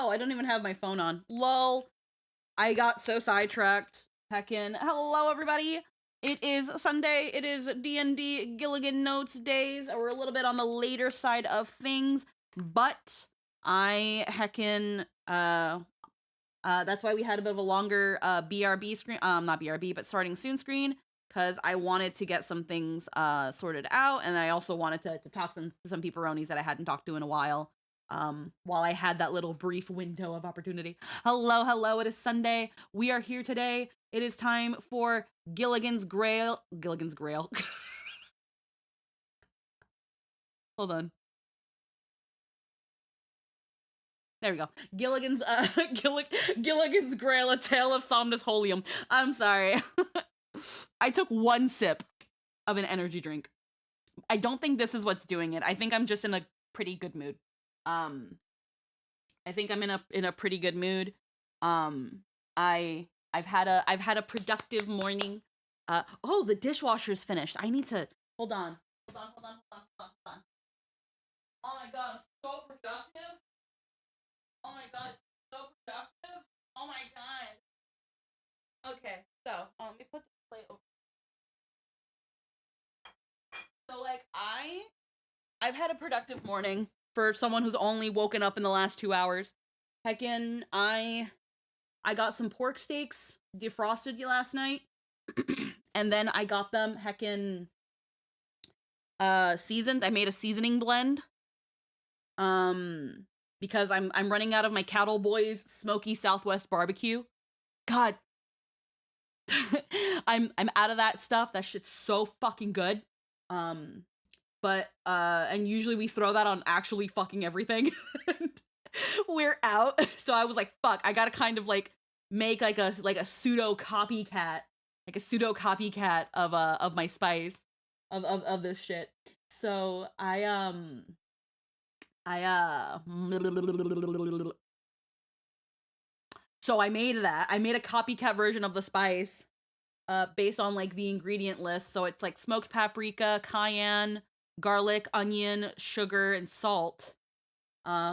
Oh, I don't even have my phone on. Lol. I got so sidetracked. Heckin'. Hello, everybody. It is Sunday. It is D&D Gilligan Notes days. We're a little bit on the later side of things, but I heckin' that's why we had a bit of a longer BRB screen. Not BRB, but starting soon screen, because I wanted to get some things sorted out, and I also wanted to talk to some peopleronies that I hadn't talked to in a while. While I had that little brief window of opportunity. Hello, hello, it is Sunday. We are here today. It is time for Gilligan's Grail. Gilligan's Grail. Hold on. There we go. Gilligan's Gilligan's Grail, A Tale of Somnus Holium. I'm sorry. I took one sip of an energy drink. I don't think this is what's doing it. I think I'm just in a pretty good mood. I think I'm in a pretty good mood. I've had a productive morning. Oh, the dishwasher's finished. I need to hold on. Oh my god, so productive. Oh my god, so productive. Oh my god. Okay, so let me put the plate over. So like I've had a productive morning for someone who's only woken up in the last 2 hours. Heckin', I got some pork steaks defrosted last night, and then I got them heckin' seasoned. I made a seasoning blend. Because I'm running out of my Cattle Boys Smoky Southwest barbecue. God, I'm out of that stuff. That shit's so fucking good. But and usually we throw that on actually fucking everything. We're out. So I was like, fuck, I gotta kind of like make like a pseudo copycat of my spice of this shit. So so I made that. I made a copycat version of the spice based on like the ingredient list. So it's like smoked paprika, cayenne, garlic, onion, sugar, and salt. I've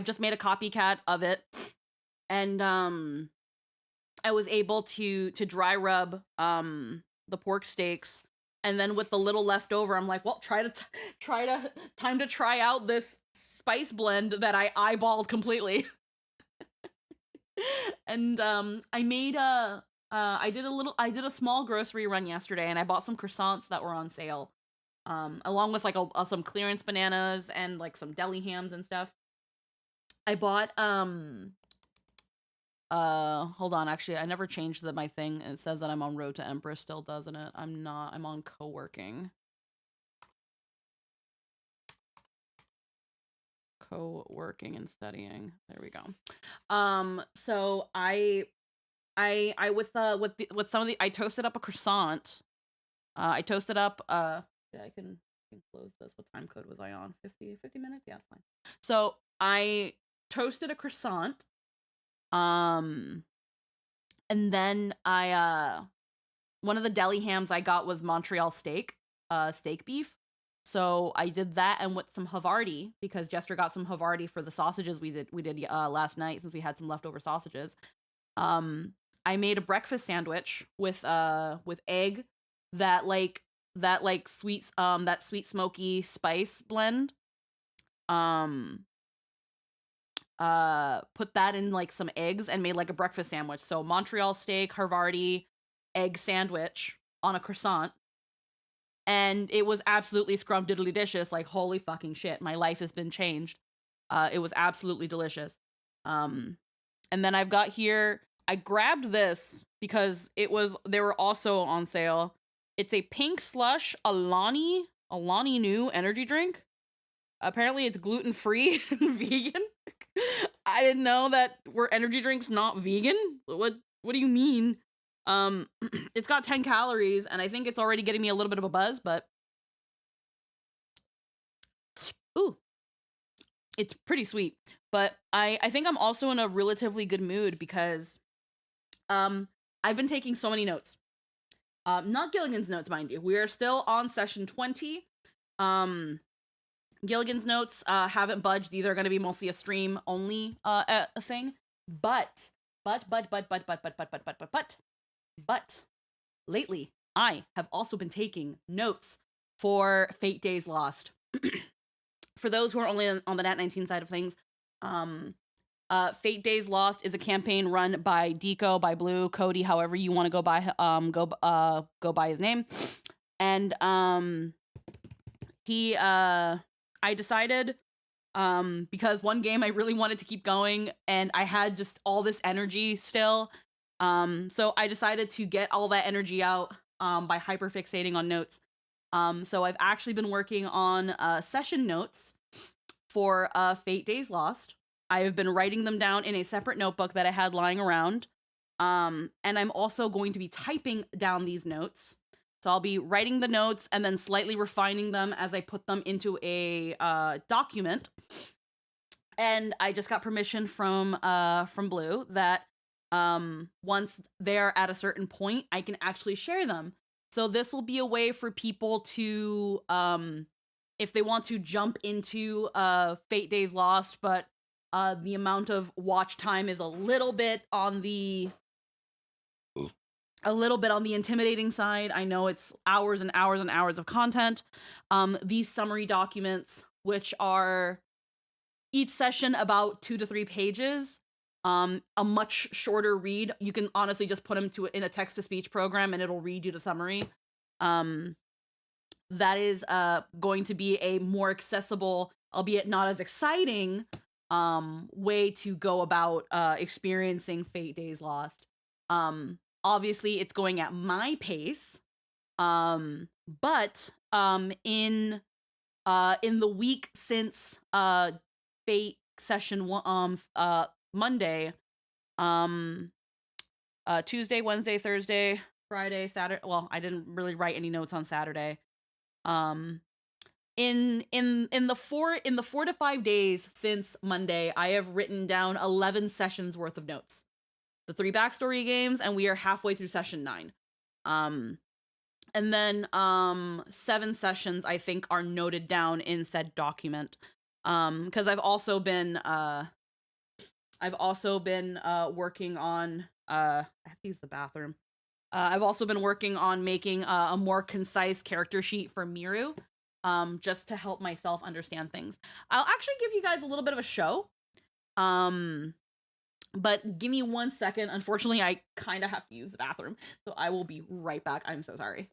just made a copycat of it, and I was able to dry rub the pork steaks, and then with the little left over, I'm like, well, time to try out this spice blend that I eyeballed completely. And I made I did a small grocery run yesterday, and I bought some croissants that were on sale, along with like some clearance bananas and like some deli hams and stuff. I bought hold on, actually, I never changed my thing. It says that I'm on Road to Empress still, doesn't it? I'm not. I'm on co-working. Co-working and studying. There we go. So I with some of the, I toasted up a croissant. I toasted up yeah, I can close this. What time code was I on? 50 minutes? Yeah, it's fine. So I toasted a croissant. And then one of the deli hams I got was Montreal steak beef. So I did that, and with some Havarti, because Jester got some Havarti for the sausages we did last night, since we had some leftover sausages. I made a breakfast sandwich with egg, that sweet smoky spice blend. Put that in like some eggs and made like a breakfast sandwich. So Montreal steak, Havarti, egg sandwich on a croissant. And it was absolutely scrumdiddly-dicious. Like, holy fucking shit, my life has been changed. It was absolutely delicious. And then I've got here, I grabbed this because they were also on sale. It's a pink slush Alani New energy drink. Apparently it's gluten-free and vegan. I didn't know that were energy drinks not vegan. What do you mean? It's got 10 calories, and I think it's already getting me a little bit of a buzz, but ooh, it's pretty sweet. But I think I'm also in a relatively good mood because I've been taking so many notes. Not Gilligan's Notes, mind you. We are still on session 20. Gilligan's Notes haven't budged. These are going to be mostly a stream only a thing. But lately I have also been taking notes for Fate Days Lost. For those who are only on the Nat 19 side of things, Fate Days Lost is a campaign run by Deco, by Blue, Cody, however you want to go by go by his name. And I decided because one game I really wanted to keep going and I had just all this energy still. So I decided to get all that energy out by hyperfixating on notes. So I've actually been working on session notes for Fate Days Lost. I have been writing them down in a separate notebook that I had lying around. And I'm also going to be typing down these notes. So I'll be writing the notes and then slightly refining them as I put them into a document. And I just got permission from Blue that once they're at a certain point, I can actually share them. So this will be a way for people to, if they want to jump into Fate Days Lost, but the amount of watch time is a little bit on the intimidating side. I know it's hours and hours and hours of content. These summary documents, which are each session about 2 to 3 pages, a much shorter read. You can honestly just put them in a text-to-speech program and it'll read you the summary. That is going to be a more accessible, albeit not as exciting, way to go about experiencing Fate Days Lost. Obviously, it's going at my pace, but in the week since Fate session Monday, Tuesday, Wednesday, Thursday, Friday, Saturday. Well, I didn't really write any notes on Saturday. In the 4 to 5 days since Monday, I have written down 11 sessions worth of notes. The 3 backstory games, and we are halfway through session 9. And then 7 sessions I think are noted down in said document. Because I've also been working on I have to use the bathroom. I've also been working on making a more concise character sheet for Miru, just to help myself understand things. I'll actually give you guys a little bit of a show. But give me 1 second. Unfortunately, I kind of have to use the bathroom, so I will be right back. I'm so sorry.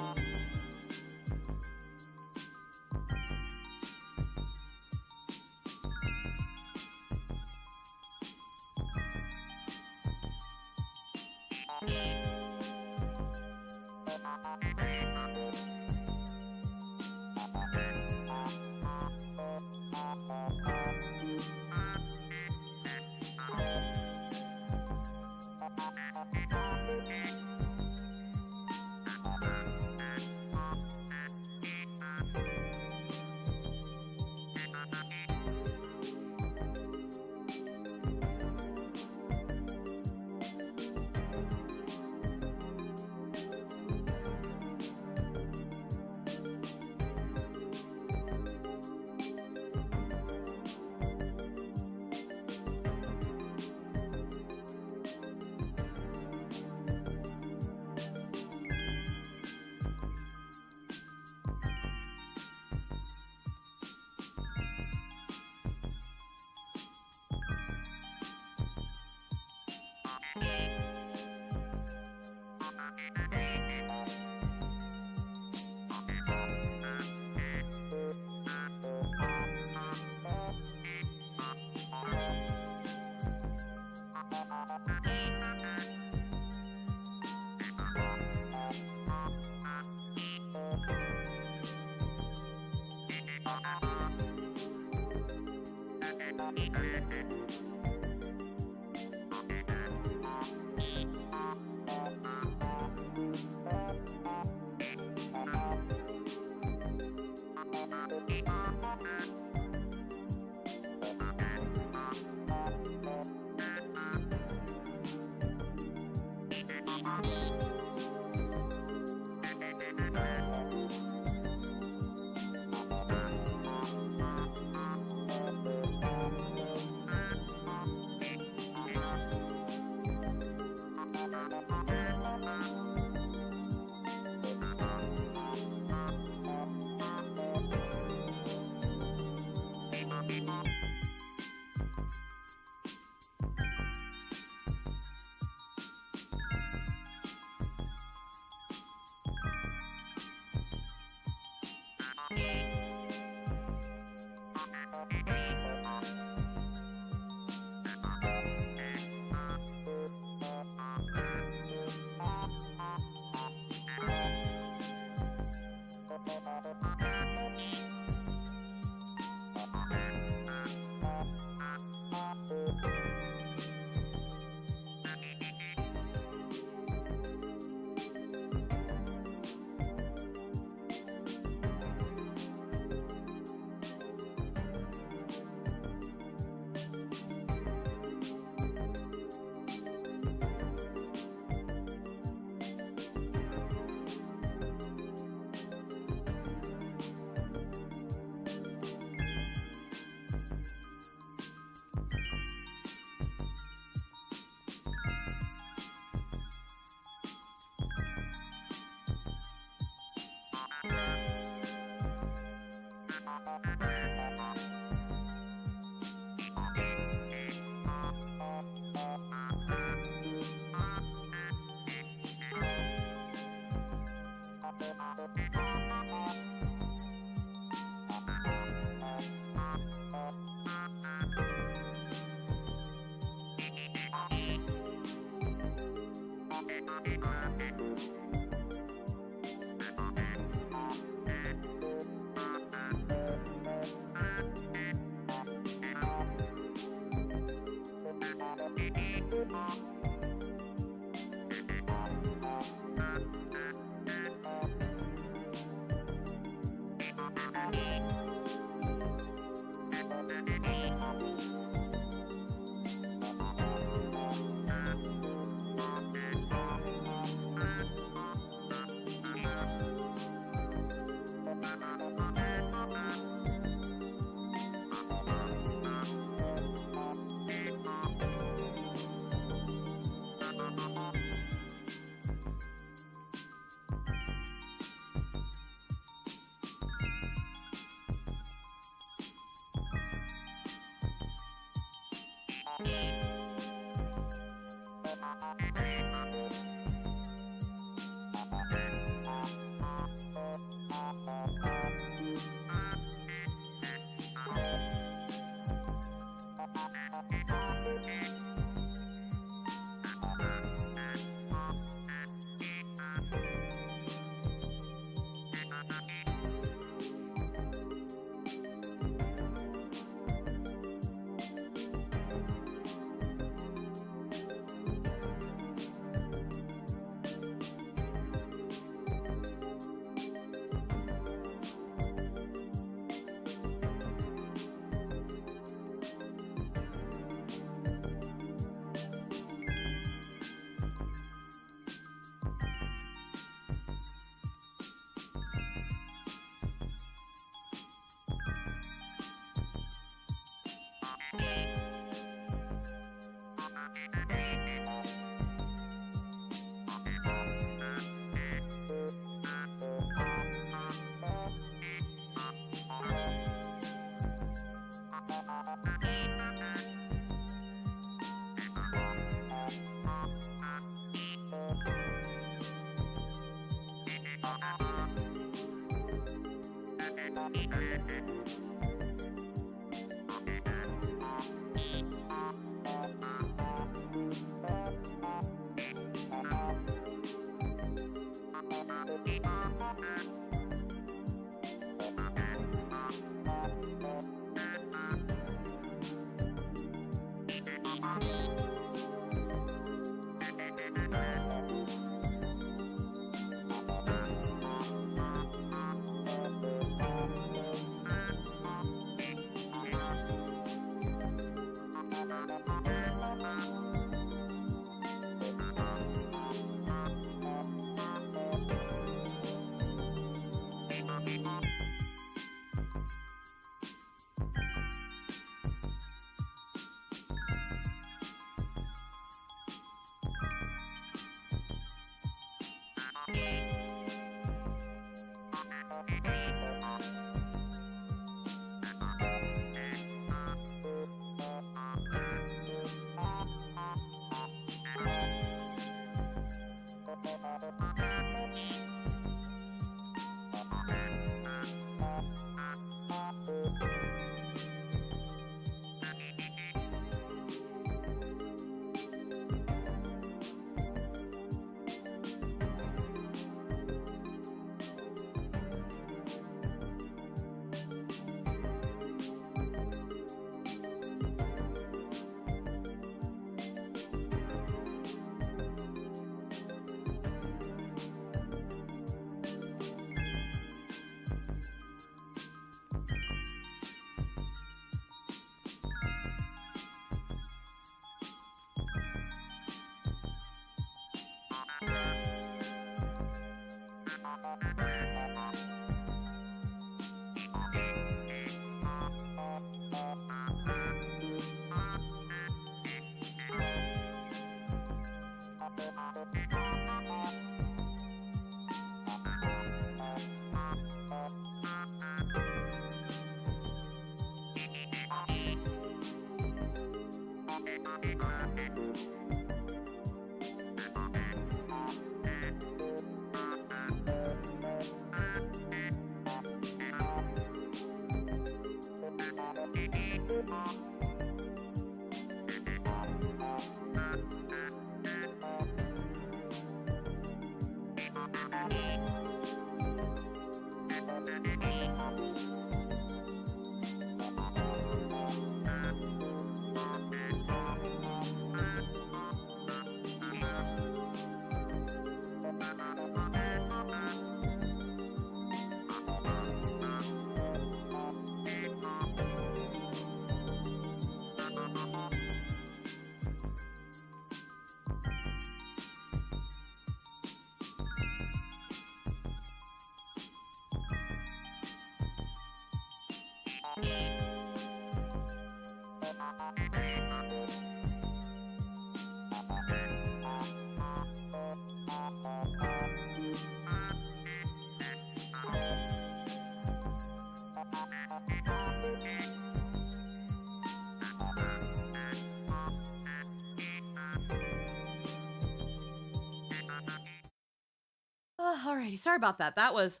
Alrighty, sorry about that. That was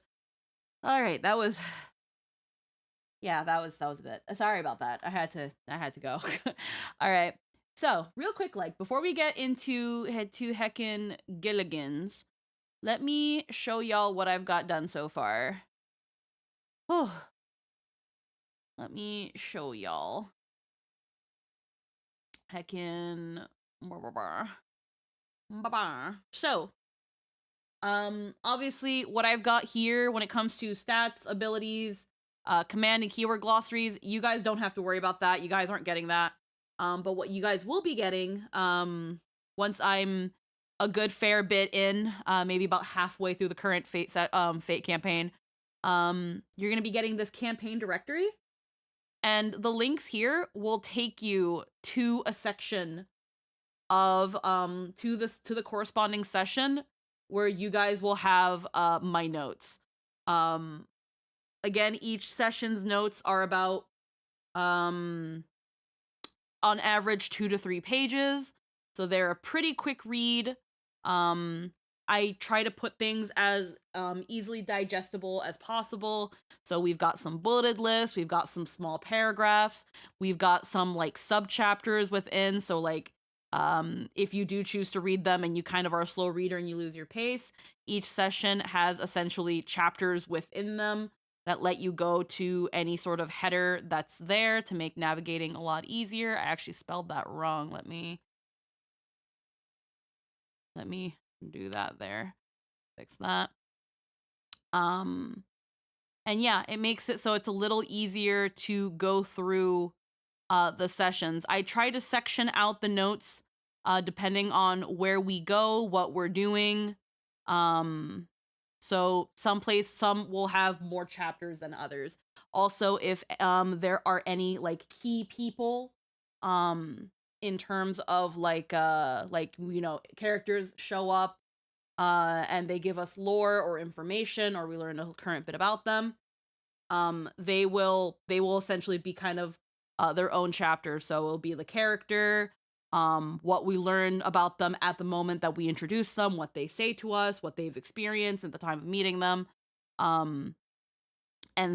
all right. That was yeah, that was a bit. Sorry about that. I had to go. All right. So, real quick, like before we get into head to heckin' Gilligan's, let me show y'all what I've got done so far. Oh, let me show y'all. Heckin' so, obviously what I've got here when it comes to stats, abilities, command and keyword glossaries, you guys don't have to worry about that. You guys aren't getting that. But what you guys will be getting, once I'm a good fair bit in, maybe about halfway through the current Fate campaign, you're gonna be getting this campaign directory, and the links here will take you to a section of to the corresponding session where you guys will have my notes. Um Again, each session's notes are about on average 2 to 3 pages, so they're a pretty quick read. I try to put things as easily digestible as possible. So we've got some bulleted lists, we've got some small paragraphs, we've got some like sub chapters within. So like if you do choose to read them and you kind of are a slow reader and you lose your pace, each session has essentially chapters within them that let you go to any sort of header that's there to make navigating a lot easier. I actually spelled that wrong. Let me do that there. Fix that. And yeah, it makes it so it's a little easier to go through the sessions. I try to section out the notes depending on where we go, what we're doing. So some will have more chapters than others. Also, if there are any like key people in terms of like characters show up and they give us lore or information, or we learn a current bit about them, they will essentially be kind of their own chapter. So it'll be the character, what we learn about them at the moment that we introduce them, what they say to us, what they've experienced at the time of meeting them, and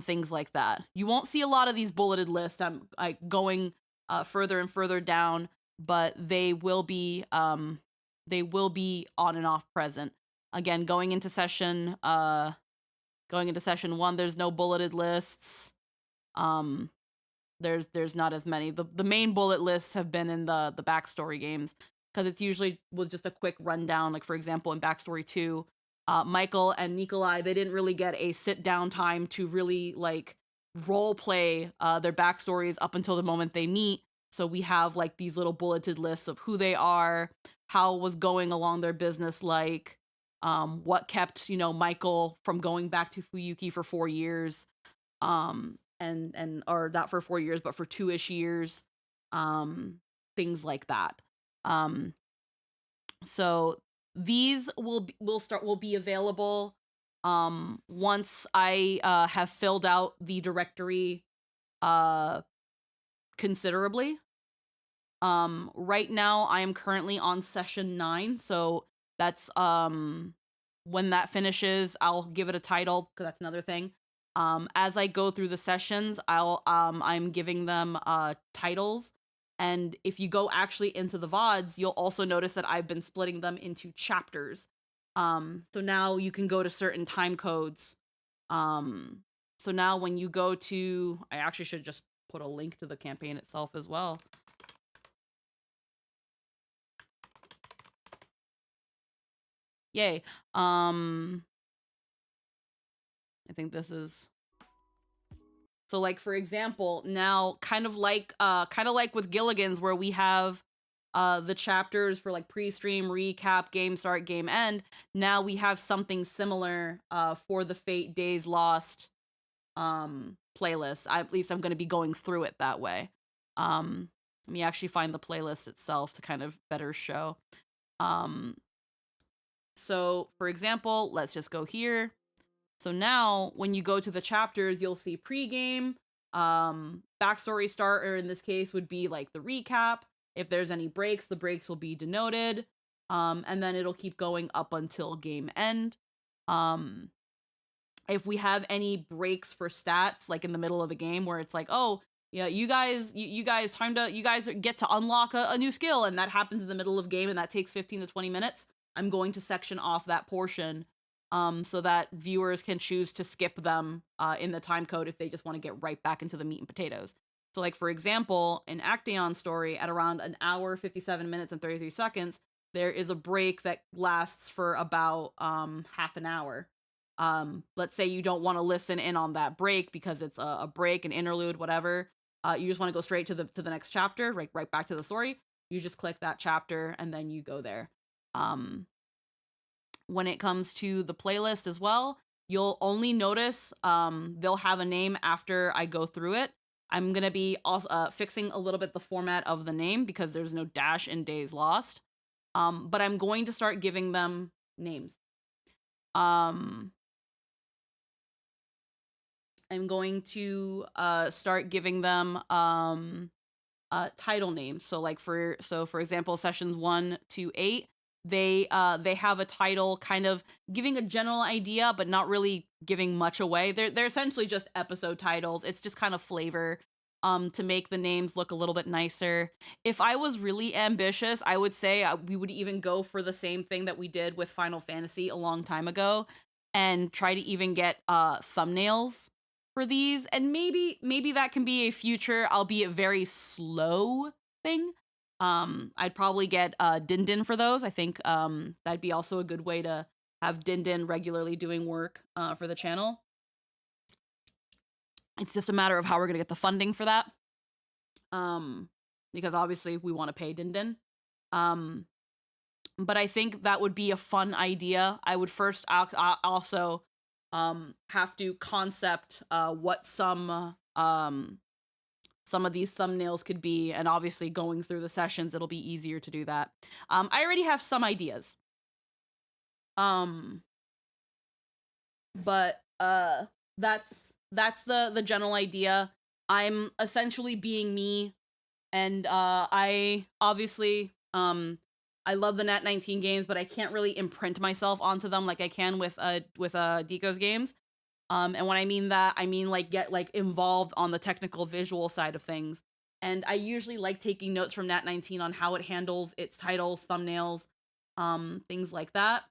things like that. You won't see a lot of these bulleted lists. I'm like going further and further down, but they will be on and off present. Again, going into session 1, there's no bulleted lists. There's not as many. The main bullet lists have been in the backstory games, because it's usually was just a quick rundown. Like for example, in Backstory 2, Michael and Nikolai, they didn't really get a sit down time to really like role play their backstories up until the moment they meet. So we have like these little bulleted lists of who they are, how was going along their business, like what kept Michael from going back to Fuyuki for 4 years, and or not for 4 years but for 2-ish years, things like that. So these will be available once I have filled out the directory considerably. Right now I am currently on session 9, so that's when that finishes, I'll give it a title, because that's another thing. As I go through the sessions, I'm giving them titles. And if you go actually into the VODs, you'll also notice that I've been splitting them into chapters. So now you can go to certain time codes. So now when you go to, I actually should just put a link to the campaign itself as well. Yay. I think this is, so like for example, now kind of like with Gilligan's, where we have the chapters for like pre-stream, recap, game start, game end. Now we have something similar for the Fate Days Lost playlist. At least I'm going to be going through it that way. Let me actually find the playlist itself to kind of better show. So for example, let's just go here. So now when you go to the chapters, you'll see pregame, backstory start, or in this case would be like the recap. If there's any breaks, the breaks will be denoted. And then it'll keep going up until game end. Um, if we have any breaks for stats, like in the middle of the game where it's like, oh, yeah, you guys get to unlock a new skill, and that happens in the middle of game and that takes 15 to 20 minutes, I'm going to section off that portion so that viewers can choose to skip them in the time code if they just want to get right back into the meat and potatoes. So like, for example, in Actaeon's story, at around an hour, 57 minutes and 33 seconds, there is a break that lasts for about half an hour. Let's say you don't want to listen in on that break because it's a break, an interlude, whatever. You just want to go straight to the next chapter, right back to the story. You just click that chapter and then you go there. When it comes to the playlist as well, you'll only notice they'll have a name after I go through it. I'm gonna be also fixing a little bit the format of the name because there's no dash in Days Lost. But I'm going to start giving them names. I'm going to start giving them title names. So like for example, sessions 1 to 8, they have a title kind of giving a general idea but not really giving much away. They're essentially just episode titles. It's just kind of flavor to make the names look a little bit nicer. If I was really ambitious, I would say we would even go for the same thing that we did with Final Fantasy a long time ago and try to even get thumbnails for these, and maybe that can be a future, albeit very slow thing. I'd probably get Din Din for those. I think that'd be also a good way to have Din Din regularly doing work for the channel. It's just a matter of how we're gonna get the funding for that. Because obviously we want to pay Din Din. But I think that would be a fun idea. I would first also have to concept what some of these thumbnails could be, and obviously going through the sessions it'll be easier to do that. I already have some ideas. But that's the general idea. I'm essentially being me, and I obviously I love the Nat 19 games, but I can't really imprint myself onto them like I can with Deco's games. And when I mean that, I mean like get like involved on the technical visual side of things. And I usually like taking notes from Nat 19 on how it handles its titles, thumbnails, things like that.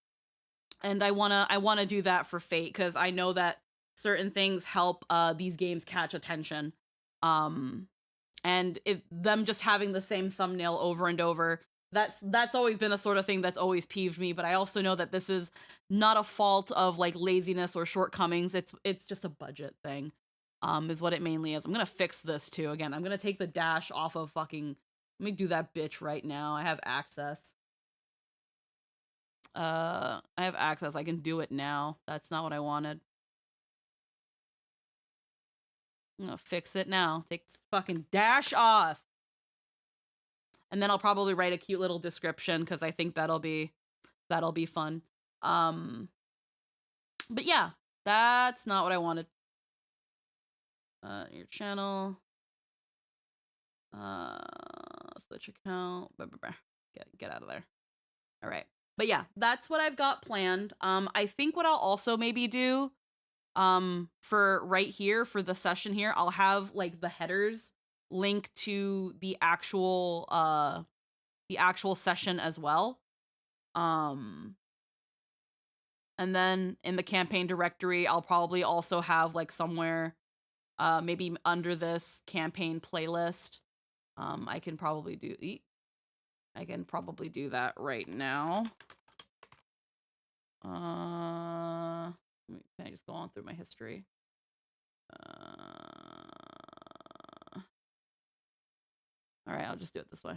And I wanna do that for Fate because I know that certain things help these games catch attention. And them just having the same thumbnail over and over, that's always been a sort of thing that's always peeved me. But I also know that this is not a fault of like laziness or shortcomings. It's just a budget thing, is what it mainly is. I'm gonna fix this too. Again, I'm gonna take the dash off of fucking. Let me do that bitch right now. I have access. I have access. I can do it now. That's not what I wanted. I'm gonna fix it now. Take this fucking dash off. And then I'll probably write a cute little description because I think that'll be fun. But yeah, that's not what I wanted. Your channel. Switch account. Blah, blah, blah. Get out of there. All right. But yeah, that's what I've got planned. I think what I'll also maybe do for right here for the session here, I'll have like the headers link to the actual session as well. And then in the campaign directory, I'll probably also have like somewhere maybe under this campaign playlist. I can probably do that right now. Can I just go on through my history? All right, I'll just do it this way.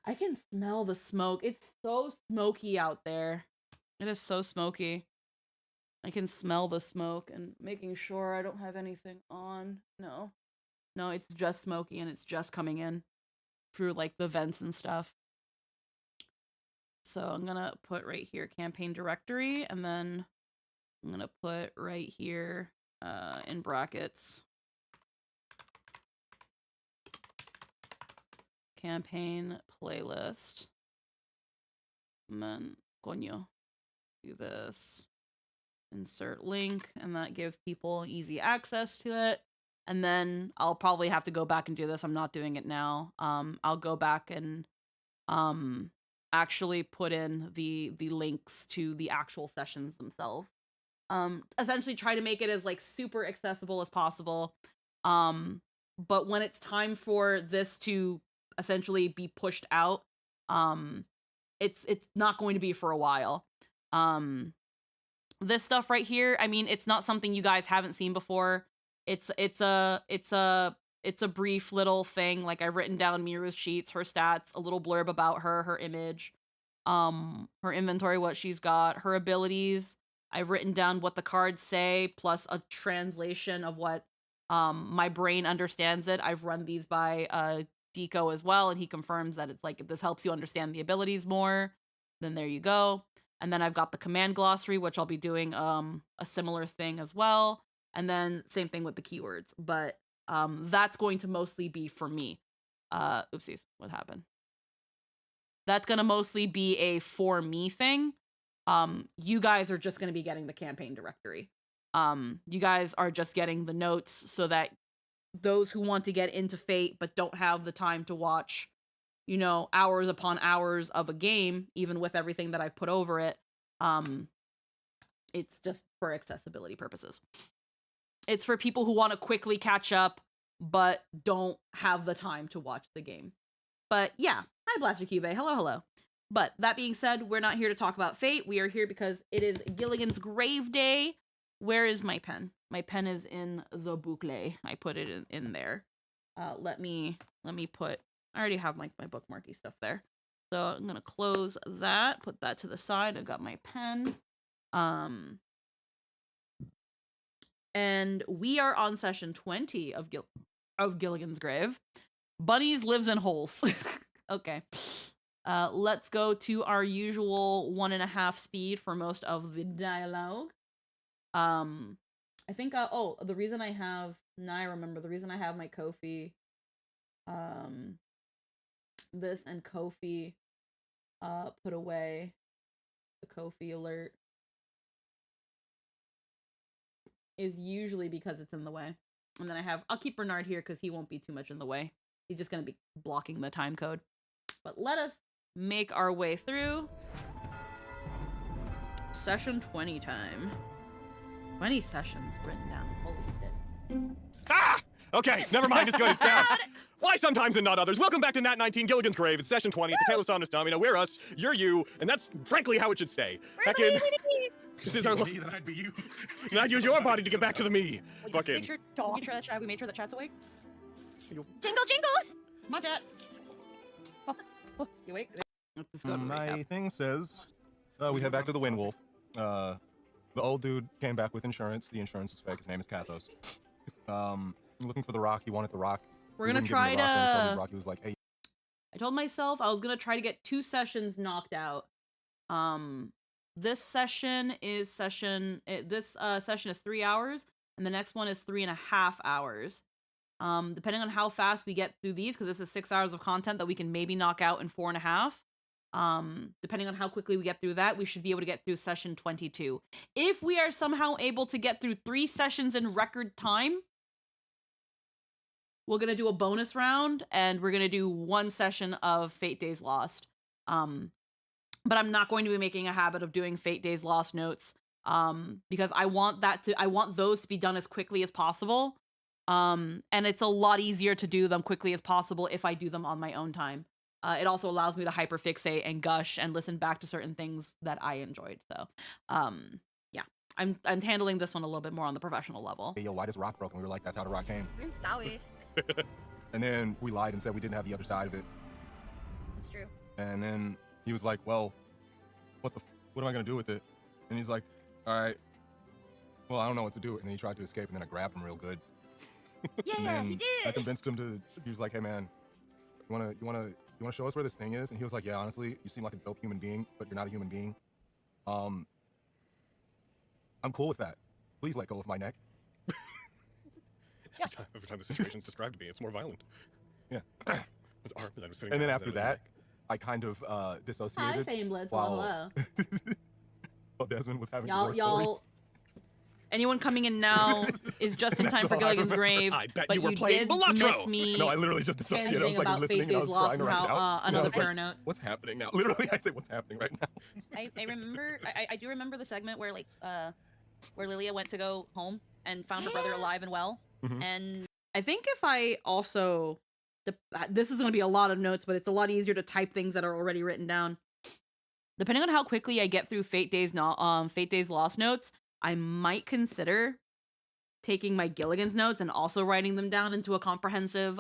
I can smell the smoke. It's so smoky out there. It is so smoky. I can smell the smoke, and making sure I don't have anything on. No, it's just smoky and it's just coming in through like the vents and stuff. So I'm gonna put right here campaign directory, and then I'm gonna put right here in brackets campaign playlist. And then coño, do this. insert link, and that gives people easy access to it. And then I'll probably have to go back and do this. I'm not doing it now. I'll go back and actually put in the links to the actual sessions themselves. Essentially try to make it as like super accessible as possible. But when it's time for this to essentially be pushed out, it's not going to be for a while. This stuff right here, I mean, it's not something you guys haven't seen before. It's a brief little thing. Like, I've written down Mira's sheets, her stats, a little blurb about her image, her inventory, what she's got, her abilities. I've written down what the cards say, plus a translation of what my brain understands it. I've run these by Deco as well, and he confirms that it's like, if this helps you understand the abilities more, then there you go. And then I've got the command glossary, which I'll be doing a similar thing as well. And then same thing with the keywords. But that's going to mostly be for me. Oopsies, what happened? That's going to mostly be a for me thing. You guys are just going to be getting the campaign directory. You guys are just getting the notes so that those who want to get into Fate but don't have the time to watch, you know, hours upon hours of a game, even with everything that I've put over it, it's just for accessibility purposes. It's for people who want to quickly catch up but don't have the time to watch the game. But yeah, hi Blaster Cube. Hello, hello. But that being said, we're not here to talk about Fate. We are here because it is Gilligan's Grave Day. Where is my pen? My pen is in the boucle. I put it in there. Let me put, I already have my bookmarky stuff there. So I'm going to close that, put that to the side. I've got my pen. And we are on session 20 of Gilligan's Grave. Bunnies lives in holes. Okay. Let's go to our usual 1.5 speed for most of the dialogue. I think, the reason I have, now I remember, the reason I have my Kofi, this and Kofi, put away, the Kofi alert, is usually because it's in the way. And then I'll keep Bernard here because he won't be too much in the way. He's just going to be blocking the time code. But let us make our way through. Session 20 time. 20 sessions written down. Holy shit. Ah! Okay, never mind. It's good. It's down. Why sometimes and not others? Welcome back to Nat 19 Gilligan's Grave. It's session 20. It's a Tale of Somnus Domino. We're us, you're you, and that's frankly how it should stay. Heck in. This is our then I'd be you. And I'd use your body to get back to the me. Fucking. We made sure the chat's awake. Jingle, jingle! My chat. Oh, you awake? Let's go to My recap. thing says, we head back to the Wind Wolf. The old dude came back with insurance. The insurance was fake. His name is Kathos. Looking for the rock. He wanted the rock. We're gonna wouldn't give him try the rock, and he told him to. the rock. He was like, hey. I told myself I was gonna try to get 2 sessions knocked out. This session is session is 3 hours, and the next one is 3.5 hours. Depending on how fast we get through these, because this is 6 hours of content that we can maybe knock out in 4.5. Depending on how quickly we get through that, we should be able to get through session 22. If we are somehow able to get through 3 sessions in record time, we're gonna do a bonus round, and we're gonna do 1 session of Fate Days Lost. But I'm not going to be making a habit of doing Fate Days Lost notes, because I want those to be done as quickly as possible. And it's a lot easier to do them quickly as possible if I do them on my own time. It also allows me to hyperfixate and gush and listen back to certain things that I enjoyed. So, yeah, I'm handling this one a little bit more on the professional level. Hey, yo, why does rock broken? We were like, that's how the rock came. We're sorry. And then we lied and said we didn't have the other side of it. That's true. And then he was like, well, what am I gonna do with it? And he's like, all right, well, I don't know what to do. And then he tried to escape, and then I grabbed him real good. Yeah, and he I did. convinced him to. He was like, hey man, you wanna show us where this thing is? And he was like, yeah, honestly, you seem like a dope human being, but you're not a human being. I'm cool with that. Please let go of my neck. Every time the situation's described to me, it's more violent. Yeah. His arm, and I was sitting And then down, after his that, neck. I kind of Hi, dissociated Fameblitz. while, Hello. while Desmond was having Y'all, war stories. Anyone coming in now is just in time for That's all I Gilligan's Grave. I bet but you were playing did Balatro. miss me No, I literally just dissociated. I was tangling like about listening Fate and I Days was Lost crying and right how now. And I another was like, paranoid. what's happening now? Literally, I say, what's happening right now? I remember. I do remember the segment where where Lilia went to go home and found her brother alive and well. Mhm. And I think if I also, this is going to be a lot of notes, but it's a lot easier to type things that are already written down. Depending on how quickly I get through Fate Days Lost notes, I might consider taking my Gilligan's notes and also writing them down into a comprehensive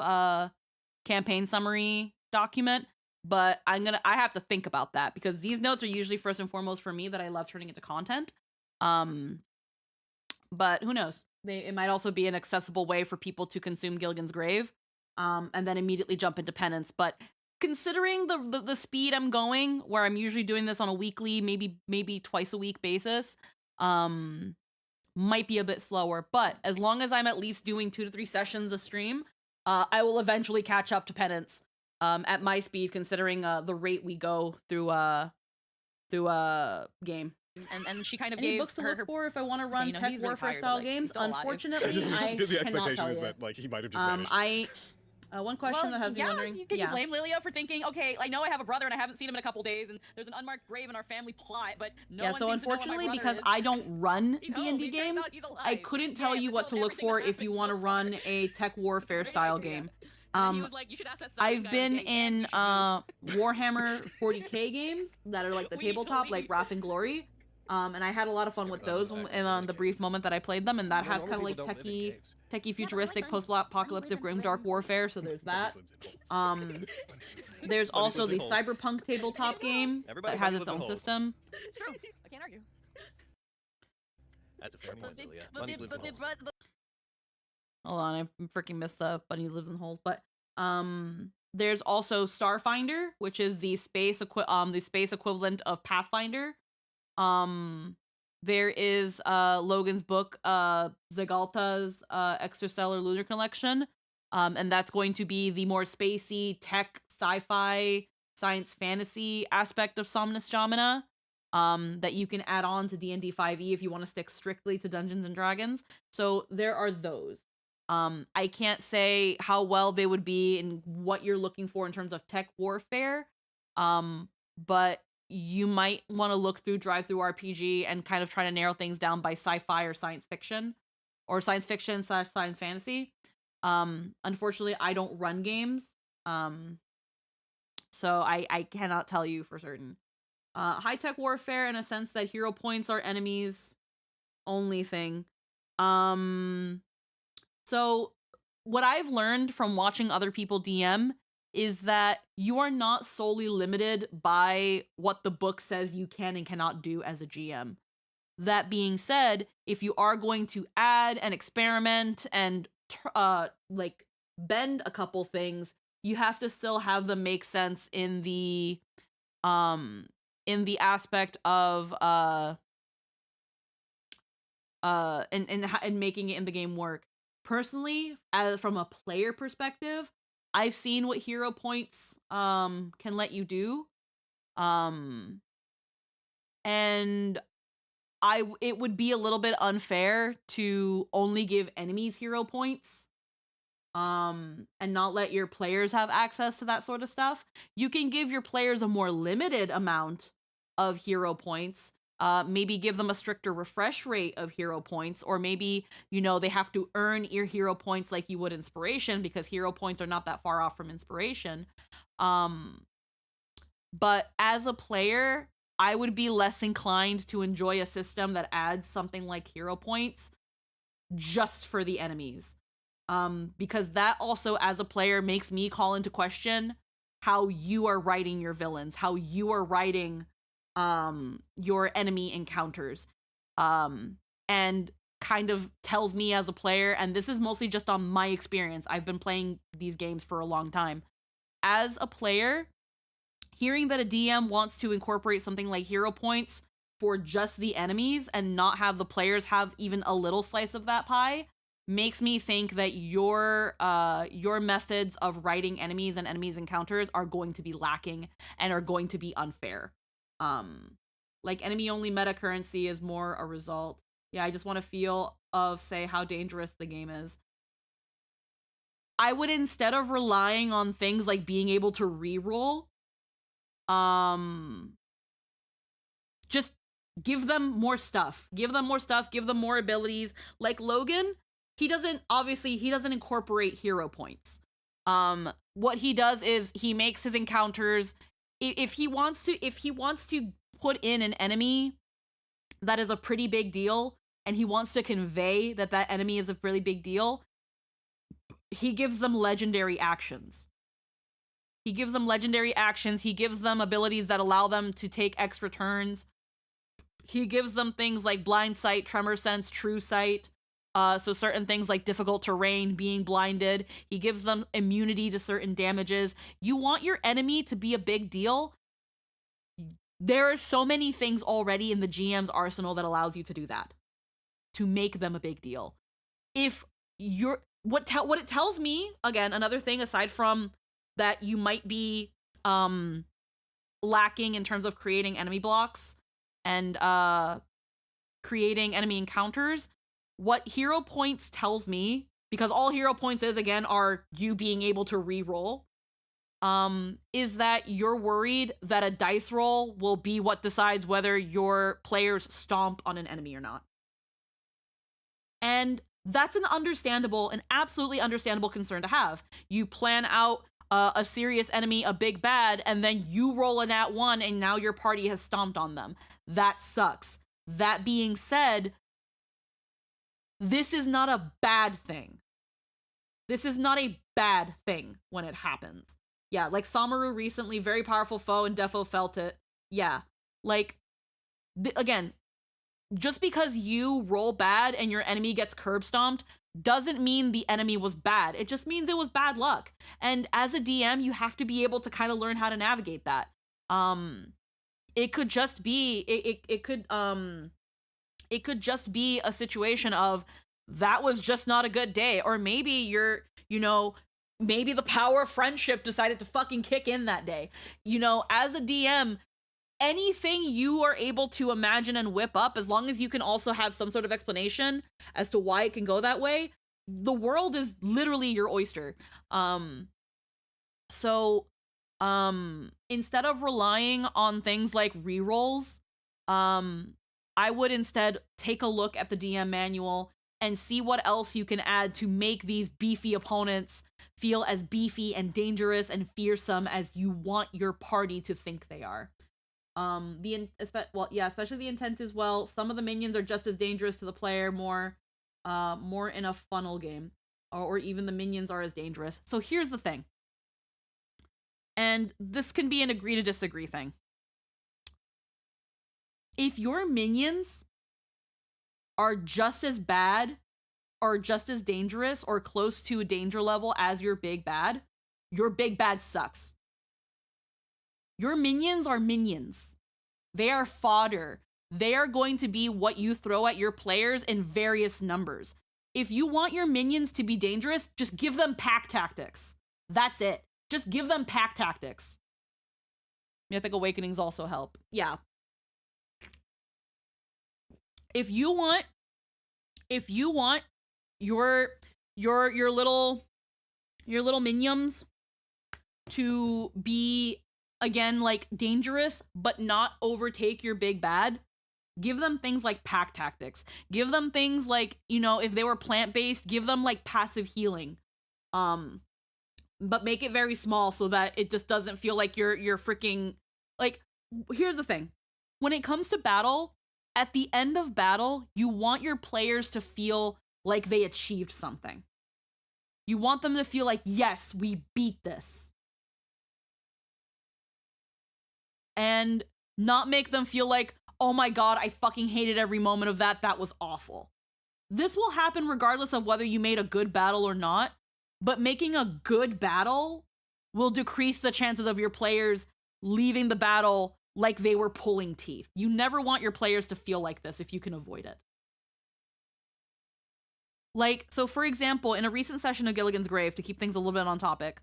campaign summary document. But I have to think about that because these notes are usually first and foremost for me that I love turning into content. But who knows? It might also be an accessible way for people to consume Gilligan's Grave, and then immediately jump into Penance. But considering the speed I'm going, where I'm usually doing this on a weekly, maybe twice a week basis, might be a bit slower. But as long as I'm at least doing 2 to 3 sessions a stream, I will eventually catch up to Penance at my speed, considering the rate we go through game. and she kind of Any gave books to her look for if I want to run he's tech really warfare tired, but, style like, he's games? still alive. Unfortunately, It's just I the cannot expectation tell is you. that like he might have just vanished. One question that has me wondering. Can you blame Lilia for thinking, okay, I know I have a brother and I haven't seen him in a couple days, and there's an unmarked grave in our family plot, but no one So seems to know what my unfortunately, brother because is. I don't run He's home. D&D It turns games, out he's alive. I couldn't tell Yeah, you but what to tell look everything for that if you happened want to so run far. a tech warfare Great style idea. game. And then he was like, you should ask that I've guy been on a date, and in you should do- Warhammer 40k games that are like the We need to tabletop, like leave. Wrath and Glory. And I had a lot of fun with but that was those back and in on the the brief cave. moment that I played them, and that No, has normal kind of like people don't live in techie, caves. futuristic, live in- post-apocalyptic, live in- grimdark warfare. So there's that. There's Bunny also lives the in holes. cyberpunk tabletop game Everybody that has bunny its lives in own holes. system. It's true. I can't argue. That's a fair point, But Lilia. but Bunnies lives in holes. Hold on, I freaking missed the bunny lives in holes. But there's also Starfinder, which is the space equivalent of Pathfinder. There is Logan's book, Zagalta's Extrastellar Lunar Collection. And that's going to be the more spacey, tech, sci-fi, science fantasy aspect of Somnus Domina. That you can add on to D&D 5e if you want to stick strictly to Dungeons and Dragons. So there are those. I can't say how well they would be in what you're looking for in terms of tech warfare. But you might want to look through Drive-Thru RPG and kind of try to narrow things down by sci-fi or science fiction / science fantasy. Unfortunately, I don't run games. So I cannot tell you for certain. High-tech warfare in a sense that hero points are enemies only thing. So what I've learned from watching other people DM is that you are not solely limited by what the book says you can and cannot do as a GM. That being said, if you are going to add and experiment and like bend a couple things, you have to still have them make sense in the aspect of in making it in the game work. Personally, from a player perspective, I've seen what hero points can let you do. And it would be a little bit unfair to only give enemies hero points and not let your players have access to that sort of stuff. You can give your players a more limited amount of hero points. Maybe give them a stricter refresh rate of hero points, or maybe, they have to earn your hero points like you would inspiration, because hero points are not that far off from inspiration. But as a player, I would be less inclined to enjoy a system that adds something like hero points just for the enemies. Because that also, as a player, makes me call into question how you are writing your villains, how you are writing your enemy encounters, and kind of tells me as a player, and this is mostly just on my experience, I've been playing these games for a long time. As a player, hearing that a DM wants to incorporate something like hero points for just the enemies and not have the players have even a little slice of that pie makes me think that your methods of writing enemies and enemies encounters are going to be lacking and are going to be unfair. Like enemy only meta currency is more a result. Yeah, I just want a feel of, say, how dangerous the game is. I would, instead of relying on things like being able to reroll, just give them more stuff. Give them more stuff, give them more abilities. Like Logan, he doesn't incorporate hero points. What he does is he makes his encounters, if he wants to put in an enemy that is a pretty big deal, and he wants to convey that that enemy is a really big deal, he gives them legendary actions. He gives them abilities that allow them to take extra turns. He gives them things like blind sight, tremor sense, true sight. So certain things like difficult terrain, being blinded. He gives them immunity to certain damages. You want your enemy to be a big deal. There are so many things already in the GM's arsenal that allows you to do that, to make them a big deal. If you're what it tells me, again, another thing aside from that you might be lacking in terms of creating enemy blocks and creating enemy encounters, what hero points tells me, because all hero points is, again, are you being able to re-roll, is that you're worried that a dice roll will be what decides whether your players stomp on an enemy or not. And that's an absolutely understandable concern to have. You plan out a serious enemy, a big bad, and then you roll a nat 1 and now your party has stomped on them. That sucks. That being said, this is not a bad thing. This is not a bad thing when it happens. Yeah, like Samaru recently, very powerful foe, and Defo felt it. Yeah, like, again, just because you roll bad and your enemy gets curb stomped doesn't mean the enemy was bad. It just means it was bad luck. And as a DM, you have to be able to kind of learn how to navigate that. It could just be it could just be a situation of that was just not a good day, or maybe maybe the power of friendship decided to fucking kick in that day. As a DM, anything you are able to imagine and whip up, as long as you can also have some sort of explanation as to why it can go that way, the world is literally your oyster. So instead of relying on things like rerolls, I would instead take a look at the DM manual and see what else you can add to make these beefy opponents feel as beefy and dangerous and fearsome as you want your party to think they are. Especially the intent as well. Some of the minions are just as dangerous to the player, more in a funnel game, or even the minions are as dangerous. So here's the thing, and this can be an agree to disagree thing. If your minions are just as bad or just as dangerous or close to a danger level as your big bad sucks. Your minions are minions. They are fodder. They are going to be what you throw at your players in various numbers. If you want your minions to be dangerous, just give them pack tactics. That's it. Just give them pack tactics. Mythic Awakenings also help. Yeah. If you want your little minions to be, again, like, dangerous but not overtake your big bad, give them things like pack tactics. Give them things like, if they were plant-based, give them like passive healing. But make it very small so that it just doesn't feel like you're freaking, like, here's the thing. When it comes to battle, at the end of battle, you want your players to feel like they achieved something. You want them to feel like, yes, we beat this. And not make them feel like, oh my god, I fucking hated every moment of that. That was awful. This will happen regardless of whether you made a good battle or not, but making a good battle will decrease the chances of your players leaving the battle like they were pulling teeth. You never want your players to feel like this if you can avoid it. Like, so for example, in a recent session of Gilligan's Grave, to keep things a little bit on topic,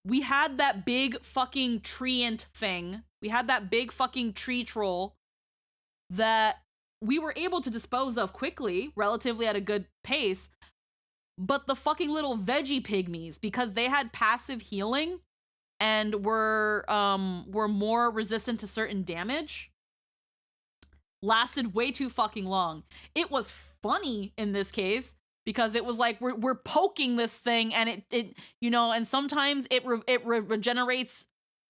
we had that big fucking treant thing. We had that big fucking tree troll that we were able to dispose of quickly, relatively at a good pace. But the fucking little veggie pygmies, because they had passive healing and were more resistant to certain damage, lasted way too fucking long. It was funny in this case because it was like we're poking this thing and it you know, and sometimes it regenerates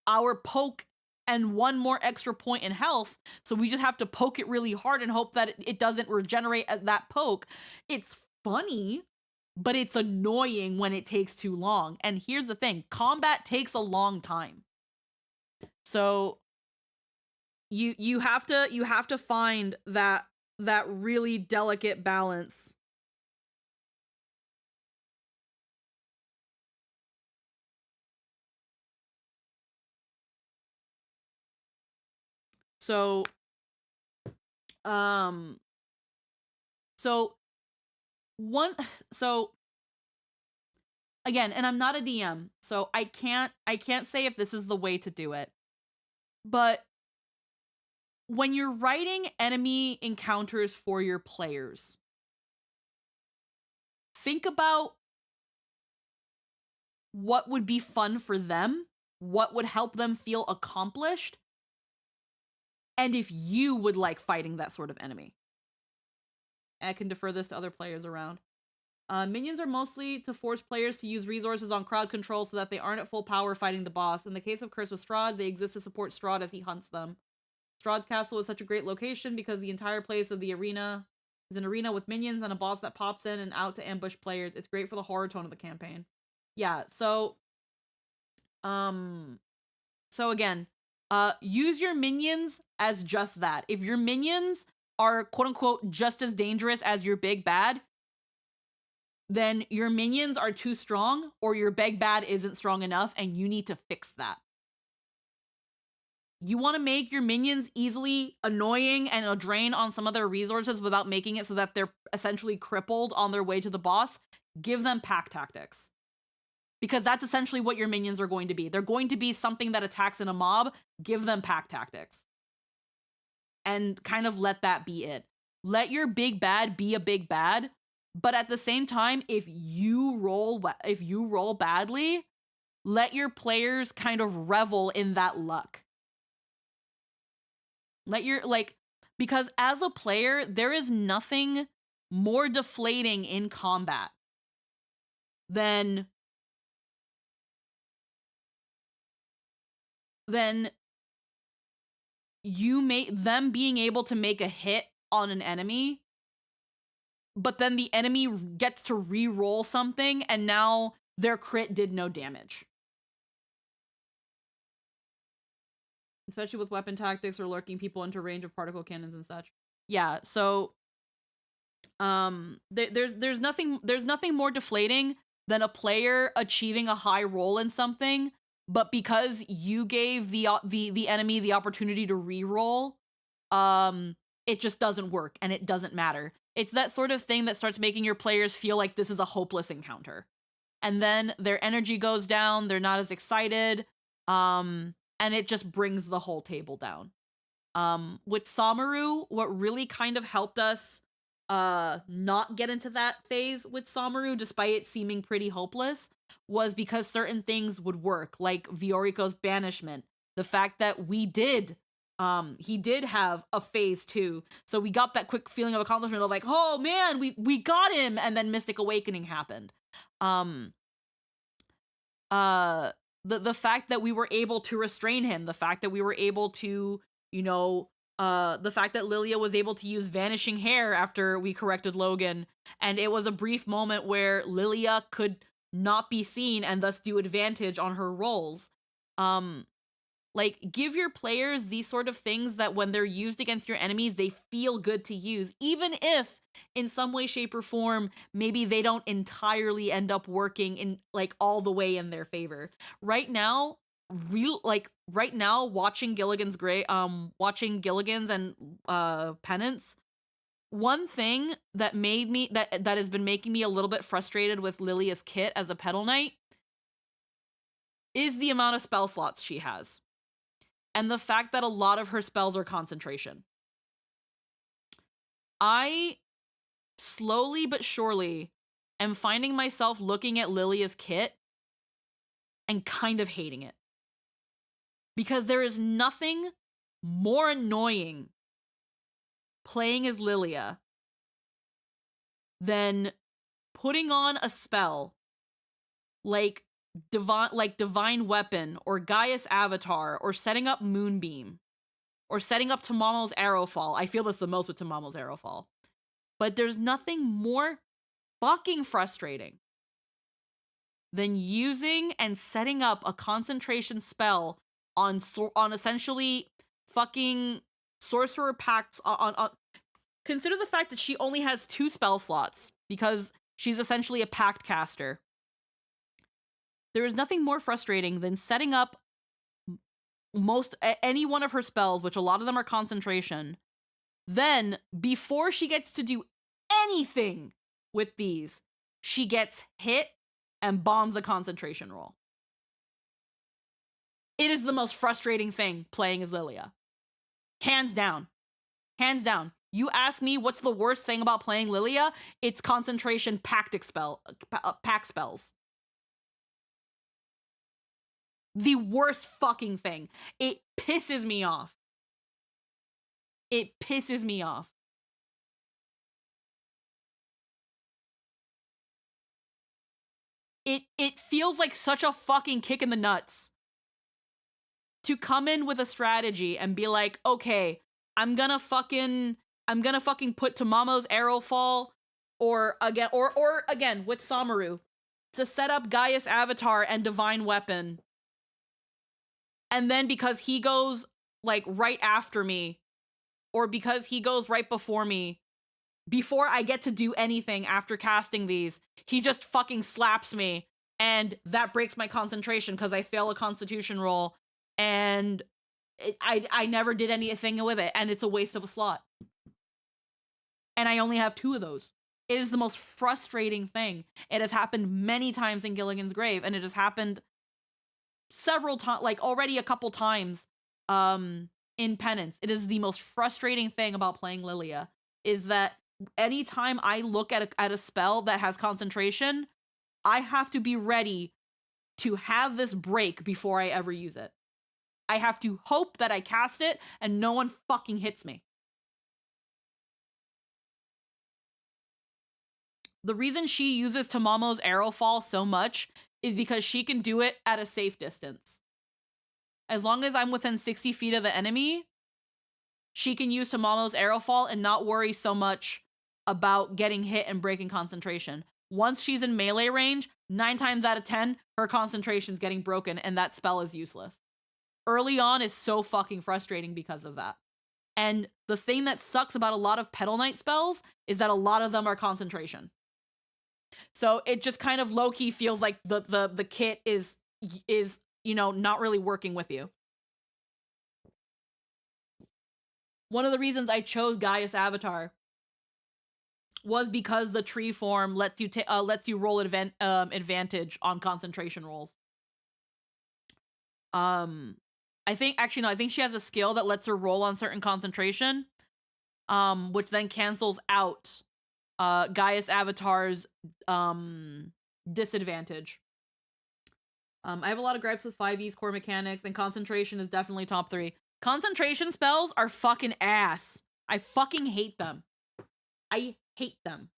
our poke and one more extra point in health, so we just have to poke it really hard and hope that it doesn't regenerate at that poke. It's funny, but it's annoying when it takes too long. And here's the thing, combat takes a long time. So you have to find that really delicate balance. So so again, and I'm not a DM, so I can't say if this is the way to do it. But when you're writing enemy encounters for your players, think about what would be fun for them, what would help them feel accomplished, and if you would like fighting that sort of enemy. I can defer this to other players around. Minions are mostly to force players to use resources on crowd control so that they aren't at full power fighting the boss. In the case of Curse with Strahd, they exist to support Strahd as he hunts them. Strahd's castle is such a great location because the entire place of the arena is an arena with minions and a boss that pops in and out to ambush players. It's great for the horror tone of the campaign. Yeah, so again, use your minions as just that. If your minions are quote unquote just as dangerous as your big bad, then your minions are too strong or your big bad isn't strong enough and you need to fix that. You want to make your minions easily annoying and a drain on some of their resources without making it so that they're essentially crippled on their way to the boss. Give them pack tactics. Because that's essentially what your minions are going to be. They're going to be something that attacks in a mob. Give them pack tactics. And kind of let that be it. Let your big bad be a big bad. But at the same time, if you roll badly, let your players kind of revel in that luck. Because as a player, there is nothing more deflating in combat than them being able to make a hit on an enemy, but then the enemy gets to re-roll something and now their crit did no damage. Especially with weapon tactics or lurking people into range of particle cannons and such. Yeah, so there's nothing more deflating than a player achieving a high roll in something, but because you gave the enemy the opportunity to re-roll, it just doesn't work and it doesn't matter. It's that sort of thing that starts making your players feel like this is a hopeless encounter. And then their energy goes down, they're not as excited, and it just brings the whole table down. With Samaru, what really kind of helped us not get into that phase with Samaru, despite it seeming pretty hopeless, was because certain things would work, like Viorico's banishment. The fact that he did have a phase 2, so we got that quick feeling of accomplishment of like, oh man, we got him, and then Mystic Awakening happened. The fact that we were able to restrain him, the fact that we were able to, the fact that Lilia was able to use Vanishing Hair after we corrected Logan, and it was a brief moment where Lilia could not be seen and thus do advantage on her rolls. Give your players these sort of things that when they're used against your enemies, they feel good to use, even if in some way, shape, or form, maybe they don't entirely end up working in all the way in their favor. Right now, watching Gilligan's and Penance, one thing that has been making me a little bit frustrated with Lilia's kit as a Pedal Knight is the amount of spell slots she has. And the fact that a lot of her spells are concentration. I slowly but surely am finding myself looking at Lilia's kit and kind of hating it. Because there is nothing more annoying playing as Lilia than putting on a spell like divine weapon or Gaius Avatar or setting up Moonbeam or setting up Tamamo's Arrowfall. I feel this the most with Tamamo's Arrowfall. But there's nothing more fucking frustrating than using and setting up a concentration spell on essentially fucking sorcerer pacts on consider the fact that she only has 2 spell slots because she's essentially a pact caster. There is nothing more frustrating than setting up any one of her spells, which a lot of them are concentration. Then, before she gets to do anything with these, she gets hit and bombs a concentration roll. It is the most frustrating thing playing as Lilia. Hands down. Hands down. You ask me what's the worst thing about playing Lilia? It's concentration pact spells. The worst fucking thing. It pisses me off. It pisses me off. It feels like such a fucking kick in the nuts to come in with a strategy and be like, okay, I'm gonna fucking put Tamamo's Arrowfall or again with Samaru to set up Gaius Avatar and Divine Weapon. And then because he goes like right after me, or because he goes right before me, before I get to do anything after casting these, he just fucking slaps me, and that breaks my concentration because I fail a constitution roll, and I never did anything with it, and it's a waste of a slot. And I only have 2 of those. It is the most frustrating thing. It has happened many times in Gilligan's Grave, and it has happened several times, like already a couple times in Penance. It is the most frustrating thing about playing Lilia, is that anytime I look at a spell that has concentration, I have to be ready to have this break before I ever use it. I have to hope that I cast it and no one fucking hits me. The reason she uses Tamamo's Arrowfall so much is because she can do it at a safe distance. As long as I'm within 60 feet of the enemy, she can use Tamamo's Arrowfall and not worry so much about getting hit and breaking concentration. Once she's in melee range, 9 times out of 10, her concentration's getting broken and that spell is useless. Early on is so fucking frustrating because of that. And the thing that sucks about a lot of Petal Knight spells is that a lot of them are concentration. So it just kind of low-key feels like the kit is not really working with you. One of the reasons I chose Gaius Avatar was because the tree form lets you roll advantage on concentration rolls. I think she has a skill that lets her roll on certain concentration, which then cancels out Gaius Avatar's disadvantage. I have a lot of gripes with 5e's core mechanics, and concentration is definitely top 3. Concentration spells are fucking ass. I fucking hate them. I hate them.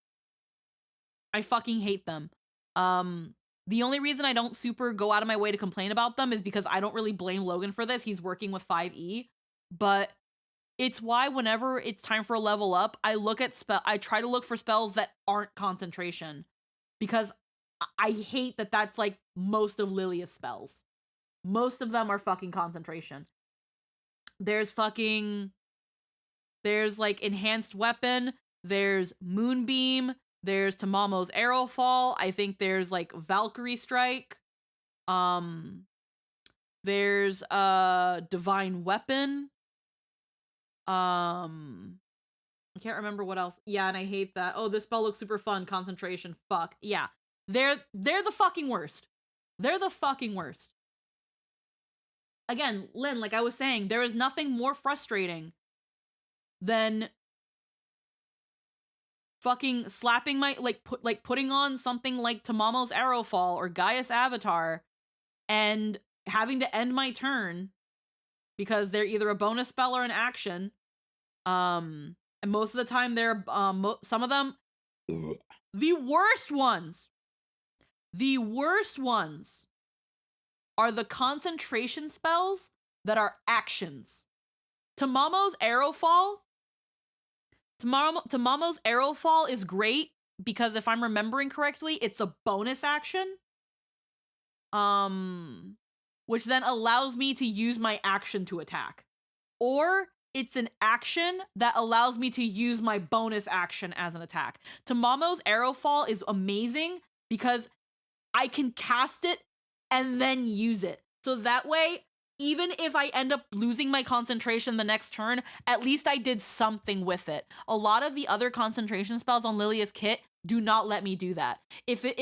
I fucking hate them. The only reason I don't super go out of my way to complain about them is because I don't really blame Logan for this. He's working with 5e, but it's why whenever it's time for a level up, I try to look for spells that aren't concentration, because I hate that that's like most of Lilia's spells. Most of them are fucking concentration. There's like Enhanced Weapon, there's Moonbeam, there's Tamamo's Arrowfall, I think there's like Valkyrie Strike, there's Divine Weapon, I can't remember what else. Yeah, and I hate that. Oh, this spell looks super fun. Concentration. Fuck. Yeah. They're the fucking worst. They're the fucking worst. Again, Lynn, like I was saying, there is nothing more frustrating than fucking slapping my putting on something like Tamamo's Arrowfall or Gaia's Avatar and having to end my turn because they're either a bonus spell or an action. And most of the time they're some of them the worst ones are the concentration spells that are actions. Tamamo's Arrowfall is great because if I'm remembering correctly, it's a bonus action. Which then allows me to use my action to attack. Or it's an action that allows me to use my bonus action as an attack. Tamamo's Arrowfall is amazing because I can cast it and then use it. So that way, even if I end up losing my concentration the next turn, at least I did something with it. A lot of the other concentration spells on Lilia's kit do not let me do that. If they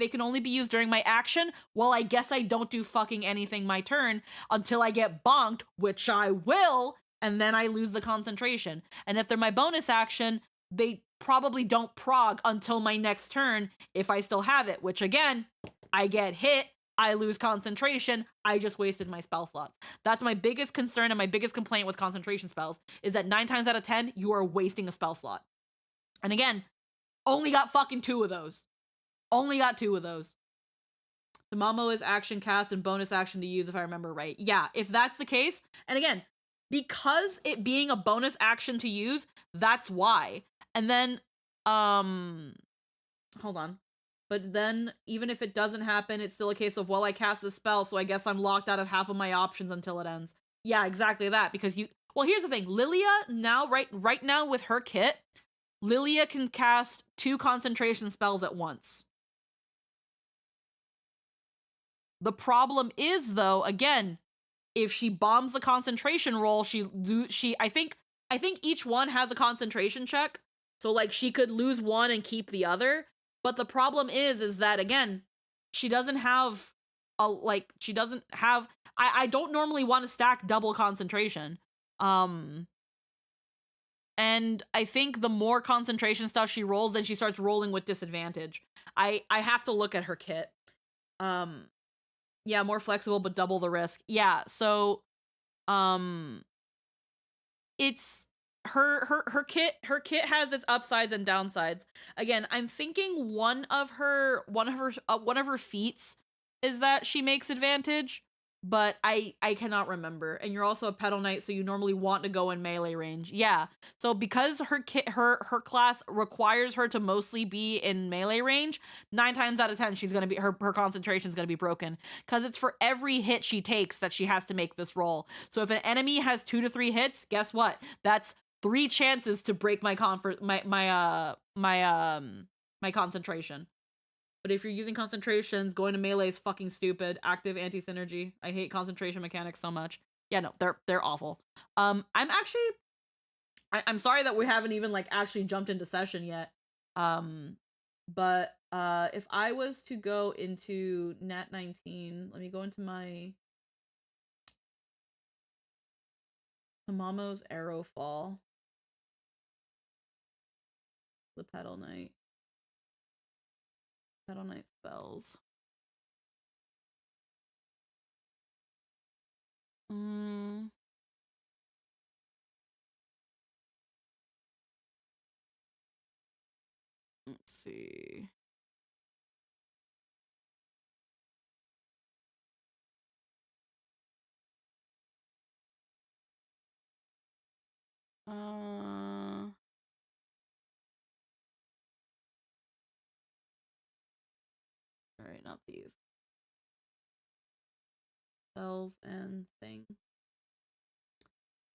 can only be used during my action, well, I guess I don't do fucking anything my turn until I get bonked, which I will, and then I lose the concentration. And if they're my bonus action, they probably don't prog until my next turn if I still have it, which again, I get hit, I lose concentration, I just wasted my spell slots. That's my biggest concern and my biggest complaint with concentration spells, is that 9 times out of 10, you are wasting a spell slot. And again, only got fucking 2 of those. Tamamo is action cast and bonus action to use if I remember right. Yeah, if that's the case, and again, because it being a bonus action to use, that's why. And then, hold on. But then, even if it doesn't happen, it's still a case of, well, I cast a spell, so I guess I'm locked out of half of my options until it ends. Yeah, exactly that, because well, here's the thing. Lilia, now, right now with her kit, Lilia can cast 2 concentration spells at once. The problem is, though, again, if she bombs the concentration roll, I think each one has a concentration check, so like she could lose one and keep the other. But the problem is that again, she doesn't have I don't normally want to stack double concentration. And I think the more concentration stuff she rolls, then she starts rolling with disadvantage. I have to look at her kit. Yeah, more flexible, but double the risk. Yeah, so, it's her kit has its upsides and downsides. Again, I'm thinking one of her feats is that she makes advantage, but I cannot remember. And you're also a pedal knight, so you normally want to go in melee range. Yeah. So because her class requires her to mostly be in melee range, 9 times out of 10 she's gonna be her concentration is gonna be broken. Because it's for every hit she takes that she has to make this roll. So if an enemy has 2 to 3 hits, guess what? That's 3 chances to break my concentration. But if you're using concentrations, going to melee is fucking stupid. Active anti-synergy. I hate concentration mechanics so much. Yeah, no, they're awful. I'm sorry that we haven't even like actually jumped into session yet. But if I was to go into Nat 19, let me go into my Tamamo's Arrowfall. The Pedal Knight. Pedal Knight spells. Let's see. Alright, not these. Spells and thing.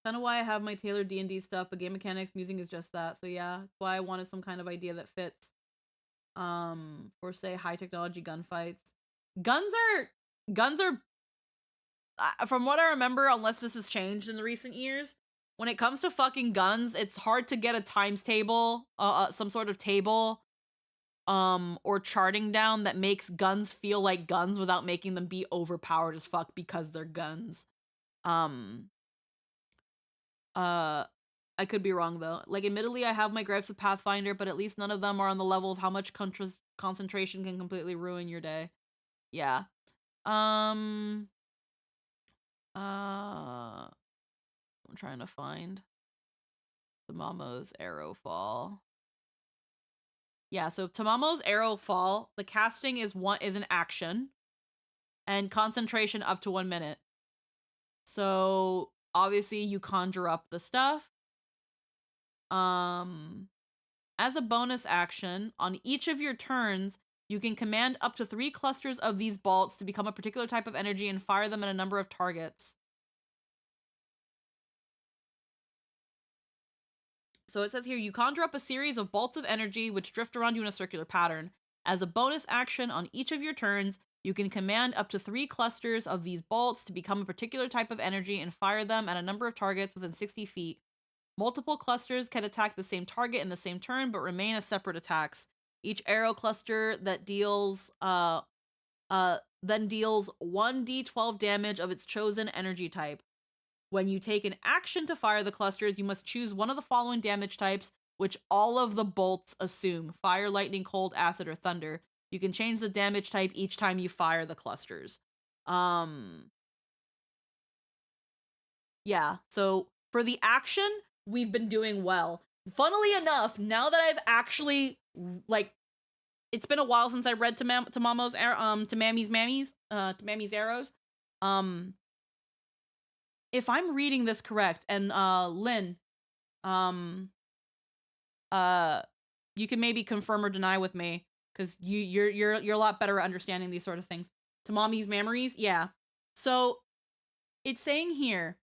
Kind of why I have my tailored D&D stuff, but game mechanics musing is just that. So yeah, that's why I wanted some kind of idea that fits. For say high technology gunfights. Guns are from what I remember, unless this has changed in the recent years, when it comes to fucking guns, it's hard to get a times table, some sort of table, or charting down that makes guns feel like guns without making them be overpowered as fuck because they're guns. I could be wrong though. Like, admittedly, I have my gripes with Pathfinder, but at least none of them are on the level of how much concentration can completely ruin your day. Yeah. I'm trying to find Tamamo's arrow fall. Yeah, so Tamamo's arrow fall, the casting is an action, and concentration up to 1 minute. So obviously you conjure up the stuff. As a bonus action, on each of your turns, you can command up to 3 clusters of these bolts to become a particular type of energy and fire them at a number of targets. So it says here, you conjure up a series of bolts of energy which drift around you in a circular pattern. As a bonus action on each of your turns, you can command up to 3 clusters of these bolts to become a particular type of energy and fire them at a number of targets within 60 feet. Multiple clusters can attack the same target in the same turn, but remain as separate attacks. Each arrow cluster that deals then deals 1d12 damage of its chosen energy type. When you take an action to fire the clusters, you must choose one of the following damage types, which all of the bolts assume: fire, lightning, cold, acid, or thunder. You can change the damage type each time you fire the clusters. Yeah, so for the action, we've been doing well. Funnily enough, now that I've actually, like, it's been a while since I read Tamamo's Mammy's arrows. If I'm reading this correct, and Lynn, you can maybe confirm or deny with me, because you're a lot better at understanding these sort of things. Tamami's memories, yeah. So it's saying here,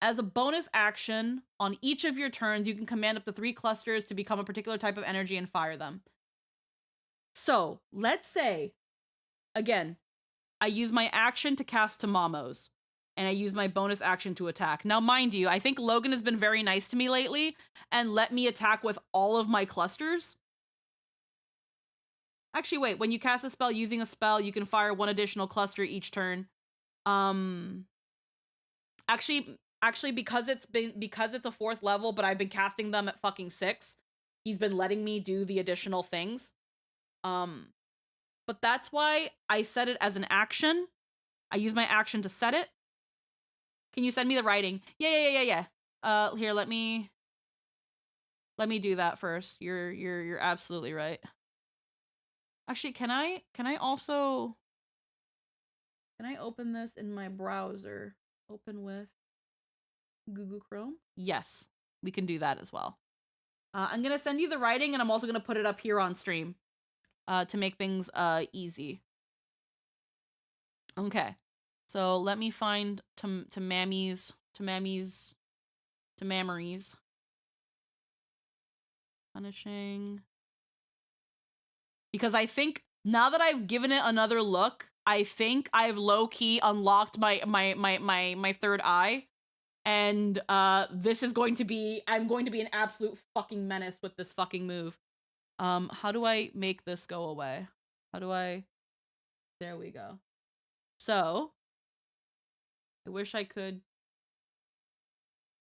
as a bonus action, on each of your turns, you can command up to 3 clusters to become a particular type of energy and fire them. So let's say, again, I use my action to cast Tamamos, and I use my bonus action to attack. Now, mind you, I think Logan has been very nice to me lately and let me attack with all of my clusters. Actually, wait, when you cast a spell using a spell, you can fire 1 additional cluster each turn. Actually, because it's a 4th level, but I've been casting them at fucking 6, he's been letting me do the additional things. But that's why I set it as an action. I use my action to set it. Can you send me the writing? Yeah. Here, let me do that first. You're absolutely right. Actually, can I open this in my browser? Open with Google Chrome? Yes, we can do that as well. I'm gonna send you the writing, and I'm also gonna put it up here on stream to make things easy. Okay, so let me find Tamami's punishing, because I think now that I've given it another look, I think I've low-key unlocked my 3rd eye. And this is going to be, I'm going to be an absolute fucking menace with this fucking move. How do I make this go away? There we go. So, I wish I could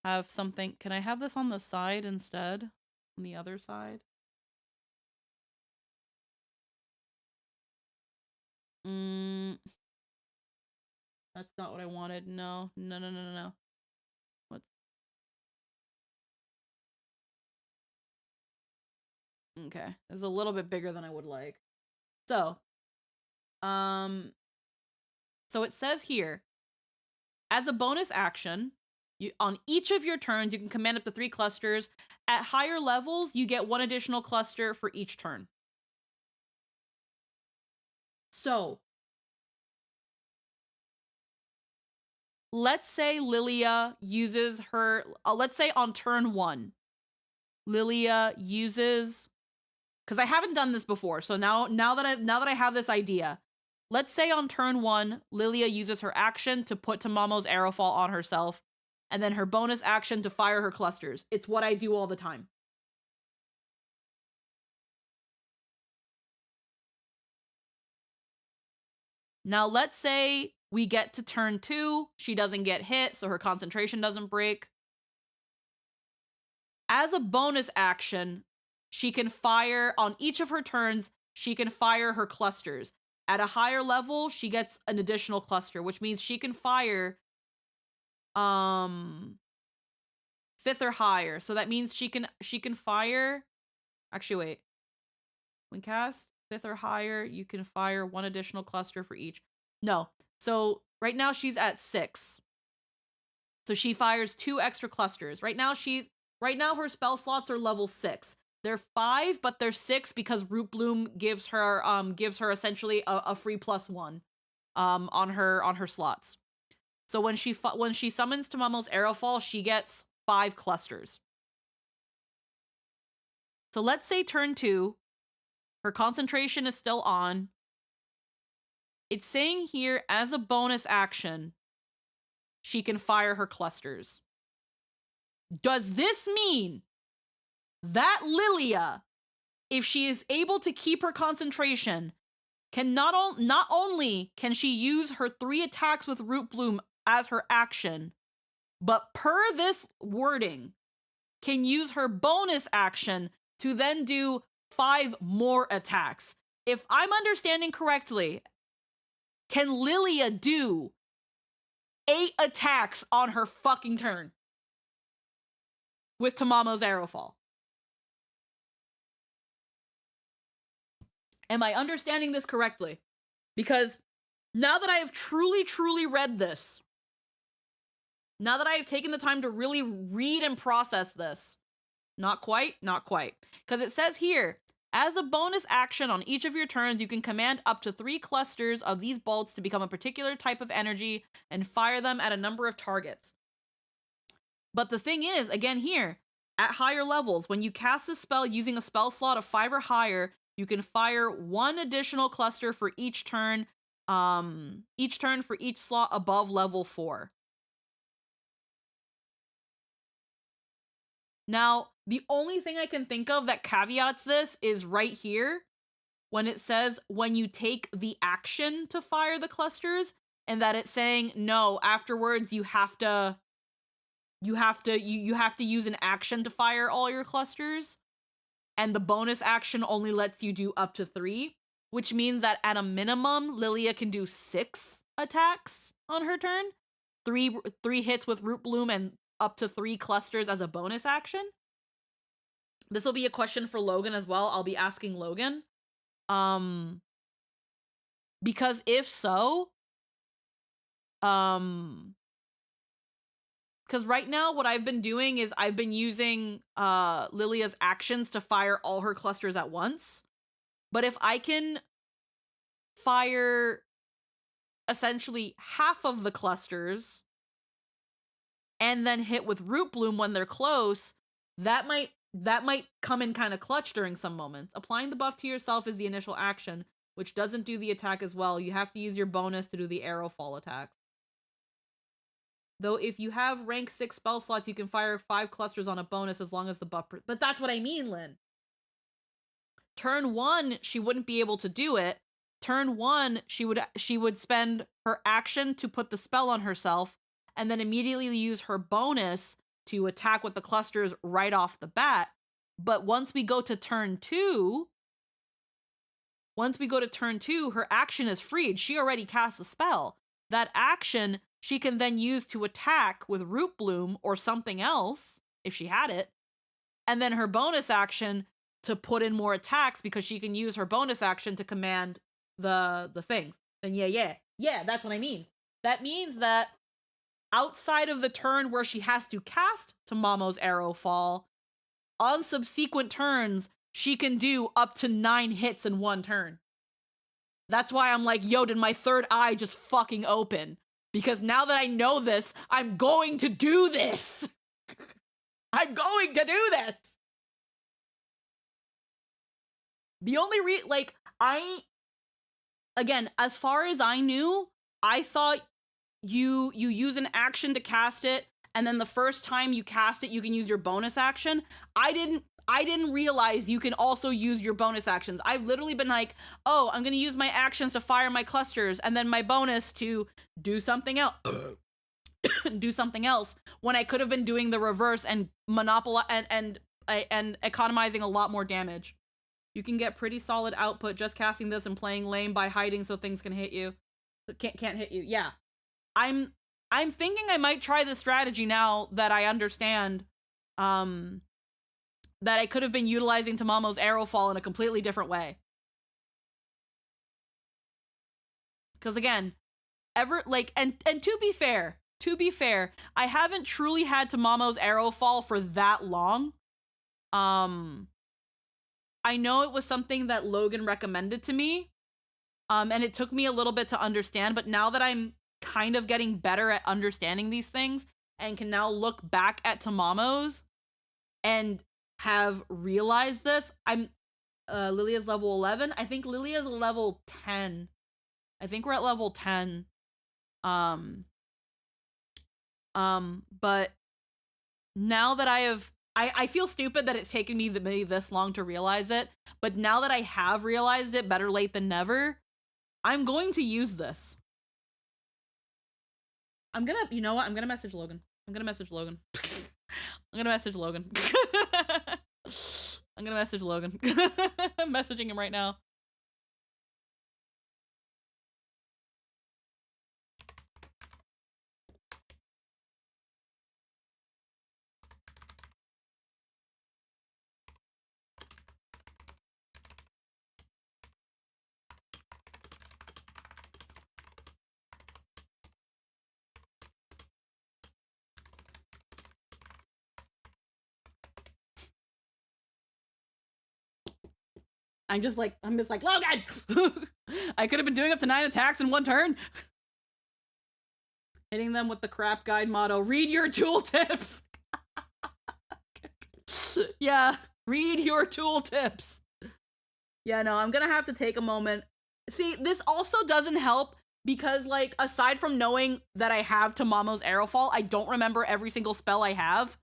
have something. Can I have this on the side instead? On the other side? That's not what I wanted. No. Okay, it's a little bit bigger than I would like. So it says here, as a bonus action, on each of your turns, you can command up to 3 clusters. At higher levels, you get 1 additional cluster for each turn. So, let's say Lilia uses her, let's say on turn 1, Lilia uses, because I haven't done this before, so now that I have this idea, let's say on turn 1, Lilia uses her action to put Tamamo's arrow fall on herself, and then her bonus action to fire her clusters. It's what I do all the time. Now let's say we get to turn 2, she doesn't get hit, so her concentration doesn't break. As a bonus action, she can fire on each of her turns, she can fire her clusters. At a higher level, she gets an additional cluster, which means she can fire 5th or higher. So that means she can fire. Actually, wait. When cast 5th or higher, you can fire 1 additional cluster for each. No. So right now she's at 6. So she fires 2 extra clusters. Right now her spell slots are level 6. They're 5, but they're 6 because Root Bloom gives her essentially a free +1 on her slots. So when she summons Tamamo's Arrowfall, she gets 5 clusters. So let's say turn 2, her concentration is still on. It's saying here as a bonus action, she can fire her clusters. Does this mean that Lilia, if she is able to keep her concentration, can not only can she use her 3 attacks with Root Bloom as her action, but per this wording, can use her bonus action to then do 5 more attacks? If I'm understanding correctly, can Lilia do 8 attacks on her fucking turn with Tamamo's Arrowfall? Am I understanding this correctly? Because now that I have truly read this, now that I have taken the time to really read and process this, not quite. Because it says here, as a bonus action on each of your turns, you can command up to 3 clusters of these bolts to become a particular type of energy and fire them at a number of targets. But the thing is, again here, at higher levels, when you cast a spell using a spell slot of 5 or higher, you can fire 1 additional cluster for each turn for each slot above level 4. Now, the only thing I can think of that caveats this is right here when it says when you take the action to fire the clusters, and that it's saying no, afterwards you have to use an action to fire all your clusters, and the bonus action only lets you do up to 3, which means that at a minimum Lilia can do 6 attacks on her turn, 3 hits with Root Bloom and up to 3 clusters as a bonus action. This will be a question for Logan as well. I'll be asking Logan. Because if so, because right now what I've been doing is I've been using Lilia's actions to fire all her clusters at once. But if I can fire essentially half of the clusters and then hit with Root Bloom when they're close, that might come in kind of clutch during some moments. Applying the buff to yourself is the initial action, which doesn't do the attack as well. You have to use your bonus to do the arrow fall attacks. Though if you have rank 6 spell slots, you can fire 5 clusters on a bonus as long as the buff... But that's what I mean, Lynn. Turn 1, she wouldn't be able to do it. Turn 1, she would spend her action to put the spell on herself, and then immediately use her bonus to attack with the clusters right off the bat. But once we go to turn 2, her action is freed. She already cast the spell. That action she can then use to attack with Root Bloom or something else, if she had it. And then her bonus action to put in more attacks because she can use her bonus action to command the things. Then yeah, that's what I mean. That means that outside of the turn where she has to cast Tamamo's Arrowfall, on subsequent turns, she can do up to 9 hits in one turn. That's why I'm like, yo, did my third eye just fucking open? Because now that I know this, I'm going to do this. I'm going to do this. The only again, as far as I knew, I thought you use an action to cast it, and then the first time you cast it, you can use your bonus action. I didn't realize you can also use your bonus actions. I've literally been like, oh, I'm going to use my actions to fire my clusters, and then my bonus to do something else. do something else when I could have been doing the reverse and monopolize and economizing a lot more damage. You can get pretty solid output just casting this and playing lame by hiding so things can hit you. Can't hit you. Yeah. I'm thinking I might try this strategy now that I understand that I could have been utilizing Tamamo's arrow fall in a completely different way. Cuz again, and to be fair, I haven't truly had Tamamo's arrow fall for that long. I know it was something that Logan recommended to me. And it took me a little bit to understand, but now that I'm kind of getting better at understanding these things and can now look back at Tamamo's and have realized this, I'm Lilia's level 11. I think Lilia's level 10. I think we're at level 10. But now that I feel stupid that it's taken me this long to realize it, but now that I have realized it, better late than never, I'm going to use this. You know what? I'm gonna message Logan. I'm gonna message Logan. I'm messaging him right now. I'm just like, Logan! I could have been doing up to 9 attacks in one turn. Hitting them with the crap guide motto, read your tooltips. Yeah, read your tooltips. Yeah, no, I'm gonna have to take a moment. See, this also doesn't help because, like, aside from knowing that I have Tamamo's Arrowfall, I don't remember every single spell I have.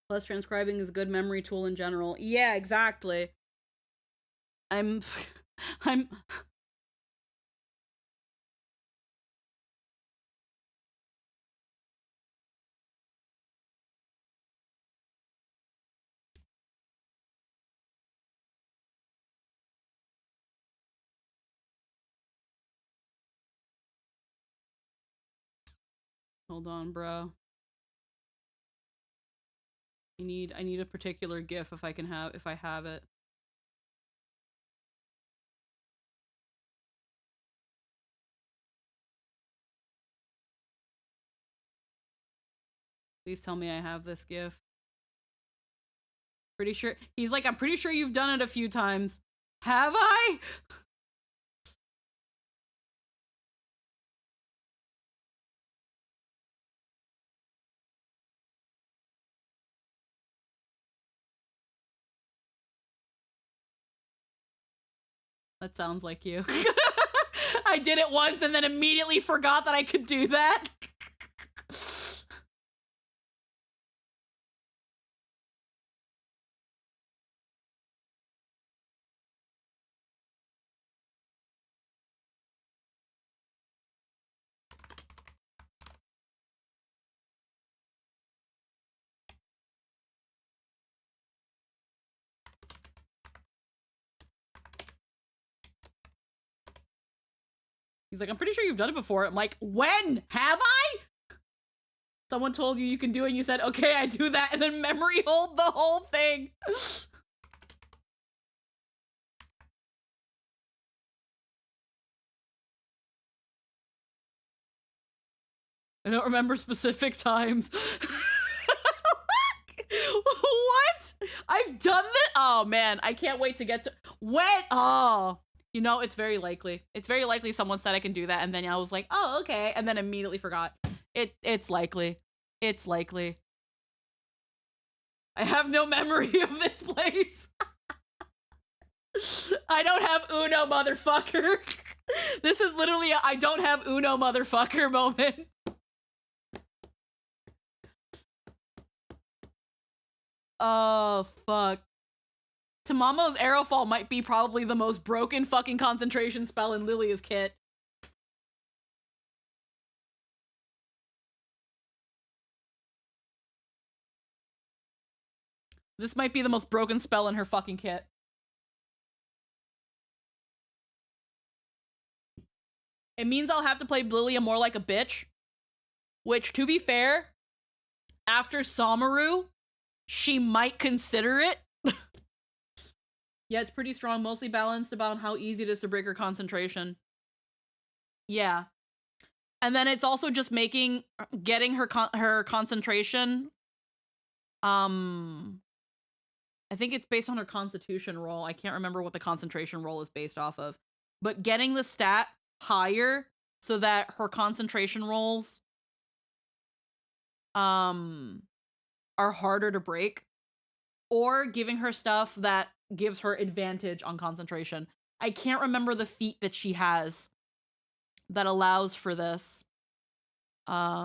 Plus, transcribing is a good memory tool in general. Yeah, exactly. I'm Hold on, bro. I need a particular GIF if I have it. Please tell me I have this GIF. Pretty sure he's like, I'm pretty sure you've done it a few times. Have I? That sounds like you. I did it once and then immediately forgot that I could do that. He's like, I'm pretty sure you've done it before. I'm like, when? Have I? Someone told you can do it and you said, okay, I do that, and then memory hold the whole thing. I don't remember specific times. What? I've done this? Oh, man. I can't wait to get to... When? Oh. You know, it's very likely. It's very likely someone said I can do that, and then I was like, oh, okay, and then immediately forgot. It's likely. It's likely. I have no memory of this place. I don't have Uno, motherfucker. This is literally a I don't have Uno, motherfucker moment. Oh, fuck. Tamamo's Arrowfall might be probably the most broken fucking concentration spell in Lilia's kit. This might be the most broken spell in her fucking kit. It means I'll have to play Lilia more like a bitch. Which, to be fair, after Samaru, she might consider it. Yeah, it's pretty strong, mostly balanced about how easy it is to break her concentration. Yeah. And then it's also just getting her concentration. I think it's based on her constitution roll. I can't remember what the concentration roll is based off of. But getting the stat higher so that her concentration rolls are harder to break. Or giving her stuff that gives her advantage on concentration. I can't remember the feat that she has that allows for this. But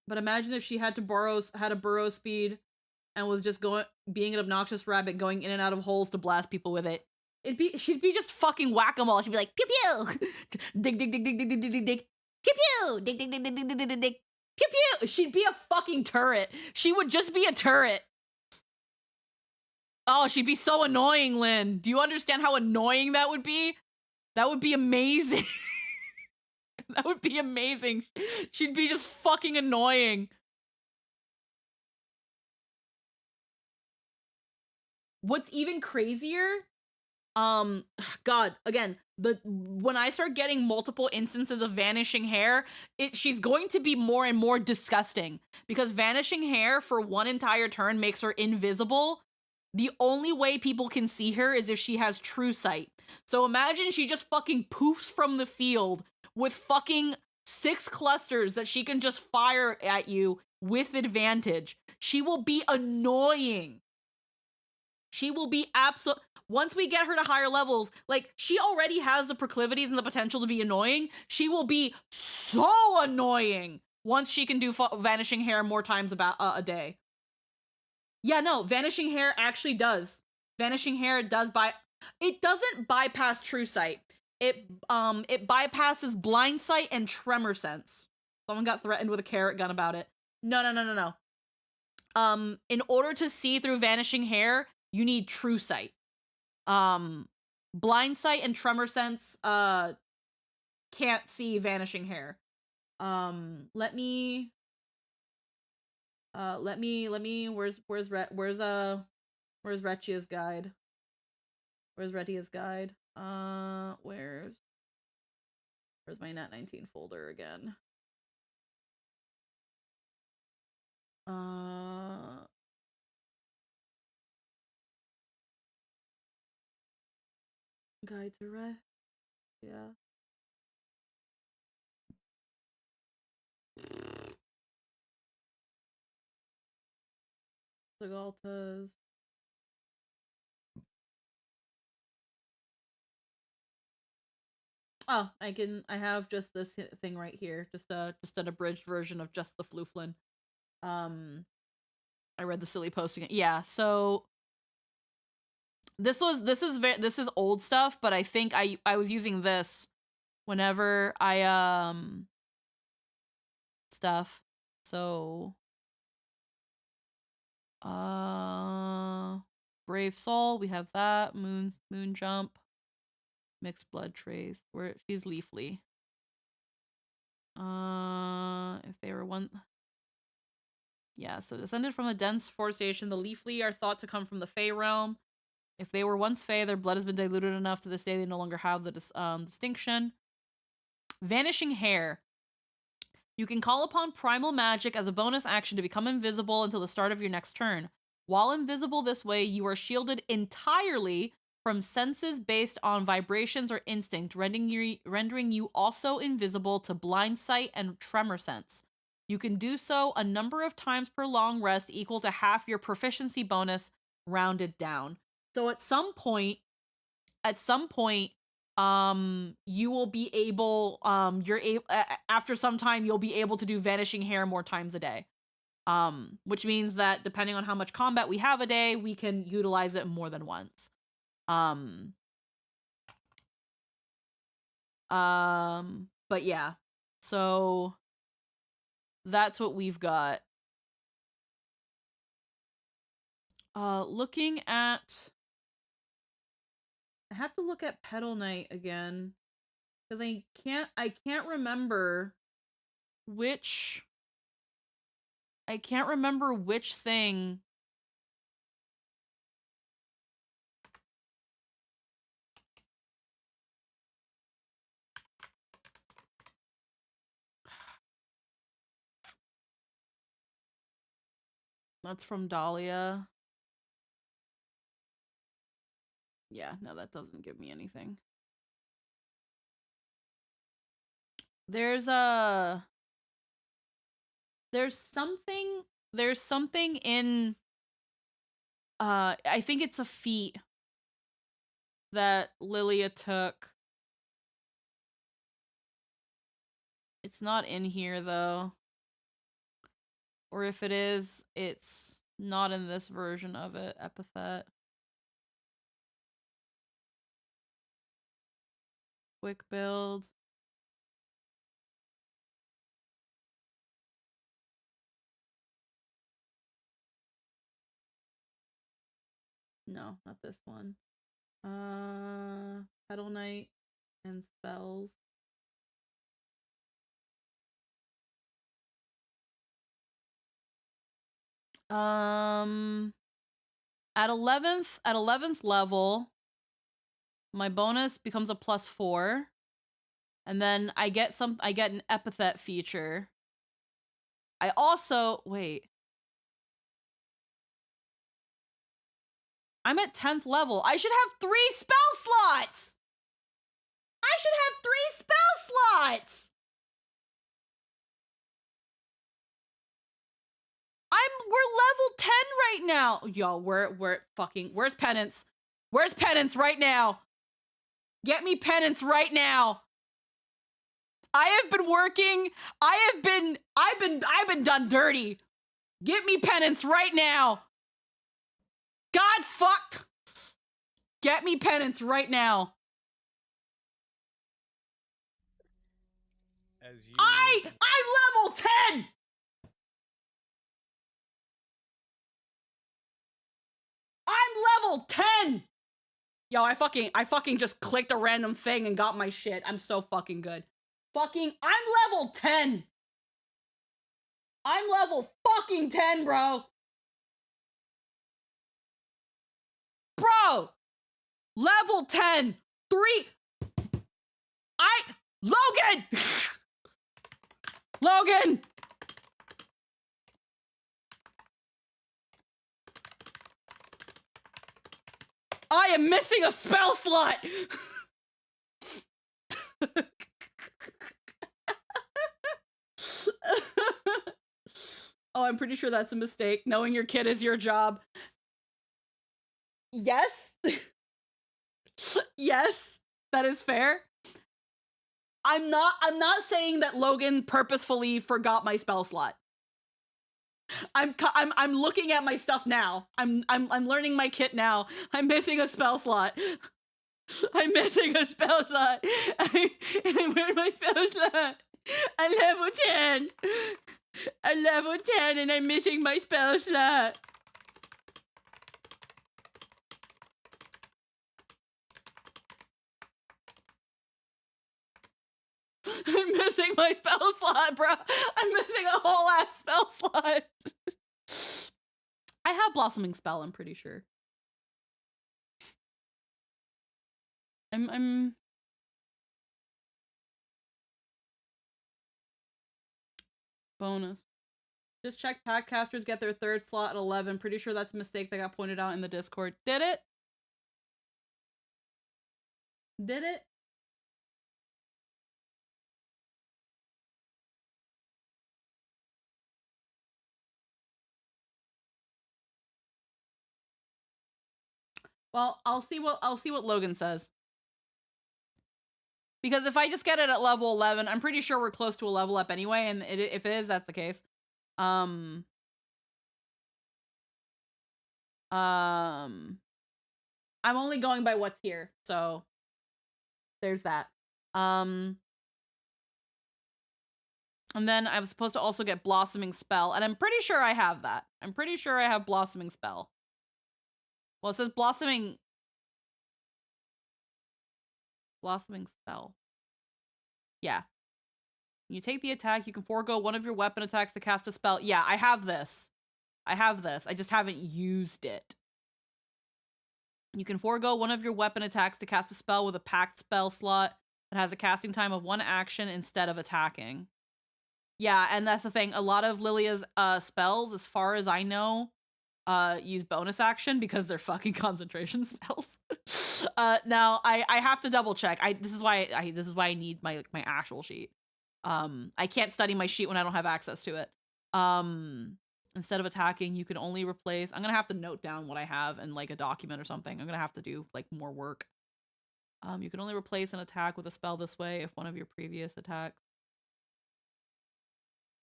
imagine if she had a burrow speed and was just being an obnoxious rabbit going in and out of holes to blast people with it. She'd be just fucking whack-a-mole. She'd be like, pew pew, dig dig dig dig dig dig dig dig dig, pew pew, dig dig dig dig dig dig dig dig. Pew pew! She'd be a fucking turret. She would just be a turret. Oh, she'd be so annoying, Lynn. Do you understand how annoying that would be? That would be amazing. That would be amazing. She'd be just fucking annoying. What's even crazier? God, again, when I start getting multiple instances of vanishing hair, she's going to be more and more disgusting because vanishing hair for one entire turn makes her invisible. The only way people can see her is if she has true sight. So imagine she just fucking poofs from the field with fucking 6 clusters that she can just fire at you with advantage. She will be annoying. She will be once we get her to higher levels, like, she already has the proclivities and the potential to be annoying. She will be so annoying once she can do vanishing hair more times about a day. Yeah, no, vanishing hair actually does. Vanishing hair does it doesn't bypass true sight. It bypasses blind sight and tremor sense. Someone got threatened with a carrot gun about it. No. In order to see through vanishing hair, you need true sight. Blind sight and tremor sense can't see vanishing hair. Let me where's Retchia's guide? Where's Retchia's guide? Where's my Nat 19 folder again? Guide to Ret. Yeah. Sagaltas. Oh, I have just this thing right here. Just an abridged version of just the Flooflin. I read the silly post again. Yeah, so this is old stuff, but I think I was using this whenever I stuff. So Brave Soul, we have that. Moon Jump. Mixed Blood Trace. She's Leafly. If they were one... Yeah, so descended from a dense forestation, the Leafly are thought to come from the Fey realm. If they were once Fey, their blood has been diluted enough to this day they no longer have the distinction. Vanishing Hair. You can call upon primal magic as a bonus action to become invisible until the start of your next turn. While invisible this way, you are shielded entirely from senses based on vibrations or instinct, rendering you also invisible to blind sight and tremor sense. You can do so a number of times per long rest, equal to half your proficiency bonus, rounded down. So at some point, you will be able, after some time, you'll be able to do Vanishing Hair more times a day. Which means that depending on how much combat we have a day, we can utilize it more than once. But yeah, so that's what we've got. Looking at, I have to look at Petal Knight again because I can't remember which thing. That's from Dahlia. Yeah, no, that doesn't give me anything. There's something in I think it's a feat that Lilia took. It's not in here though. Or if it is, it's not in this version of it. Epithet. Quick build. No, not this one. Petal Knight and spells. At 11th level, my bonus becomes a +4. And then I get an epithet feature. I also, wait. I'm at 10th level. I should have 3 spell slots. We're level 10 right now. Yo, where's penance? Where's penance right now? Get me penance right now. I've been done dirty. Get me penance right now. God fuck. Get me penance right now. I'm level 10. I'm level 10. Yo, I fucking just clicked a random thing and got my shit. I'm so fucking good. I'm level 10. I'm level fucking 10, bro. Bro. Level 10. Logan. Logan. I am missing a spell slot. Oh, I'm pretty sure that's a mistake. Knowing your kid is your job. Yes. Yes, that is fair. I'm not saying that Logan purposefully forgot my spell slot. I'm looking at my stuff now. I'm learning my kit now. I'm missing a spell slot. I'm missing a spell slot. Where's my spell slot? I'm level 10. I'm level 10 and I'm missing my spell slot. I'm missing my spell slot, bro. I'm missing a whole ass spell slot. I have Blossoming Spell, I'm pretty sure. I'm bonus. Just check Packcasters get their third slot at 11. Pretty sure that's a mistake that got pointed out in the Discord. Did it? Did it? Well, I'll see what Logan says. Because if I just get it at level 11, I'm pretty sure we're close to a level up anyway, and if it is, that's the case. I'm only going by what's here, so there's that. And then I was supposed to also get Blossoming Spell, and I'm pretty sure I have that. I'm pretty sure I have Blossoming Spell. Well, it says Blossoming Spell. Yeah. When you take the attack, you can forego one of your weapon attacks to cast a spell. Yeah, I have this. I just haven't used it. You can forego one of your weapon attacks to cast a spell with a packed spell slot that has a casting time of 1 action instead of attacking. Yeah, and that's the thing. A lot of Lilia's spells, as far as I know, use bonus action because they're fucking concentration spells. Now I have to double check. This is why I need my actual sheet. I can't study my sheet when I don't have access to it. Instead of attacking, you can only replace. I'm gonna have to note down what I have in like a document or something. I'm gonna have to do like more work. You can only replace an attack with a spell this way if one of your previous attacks.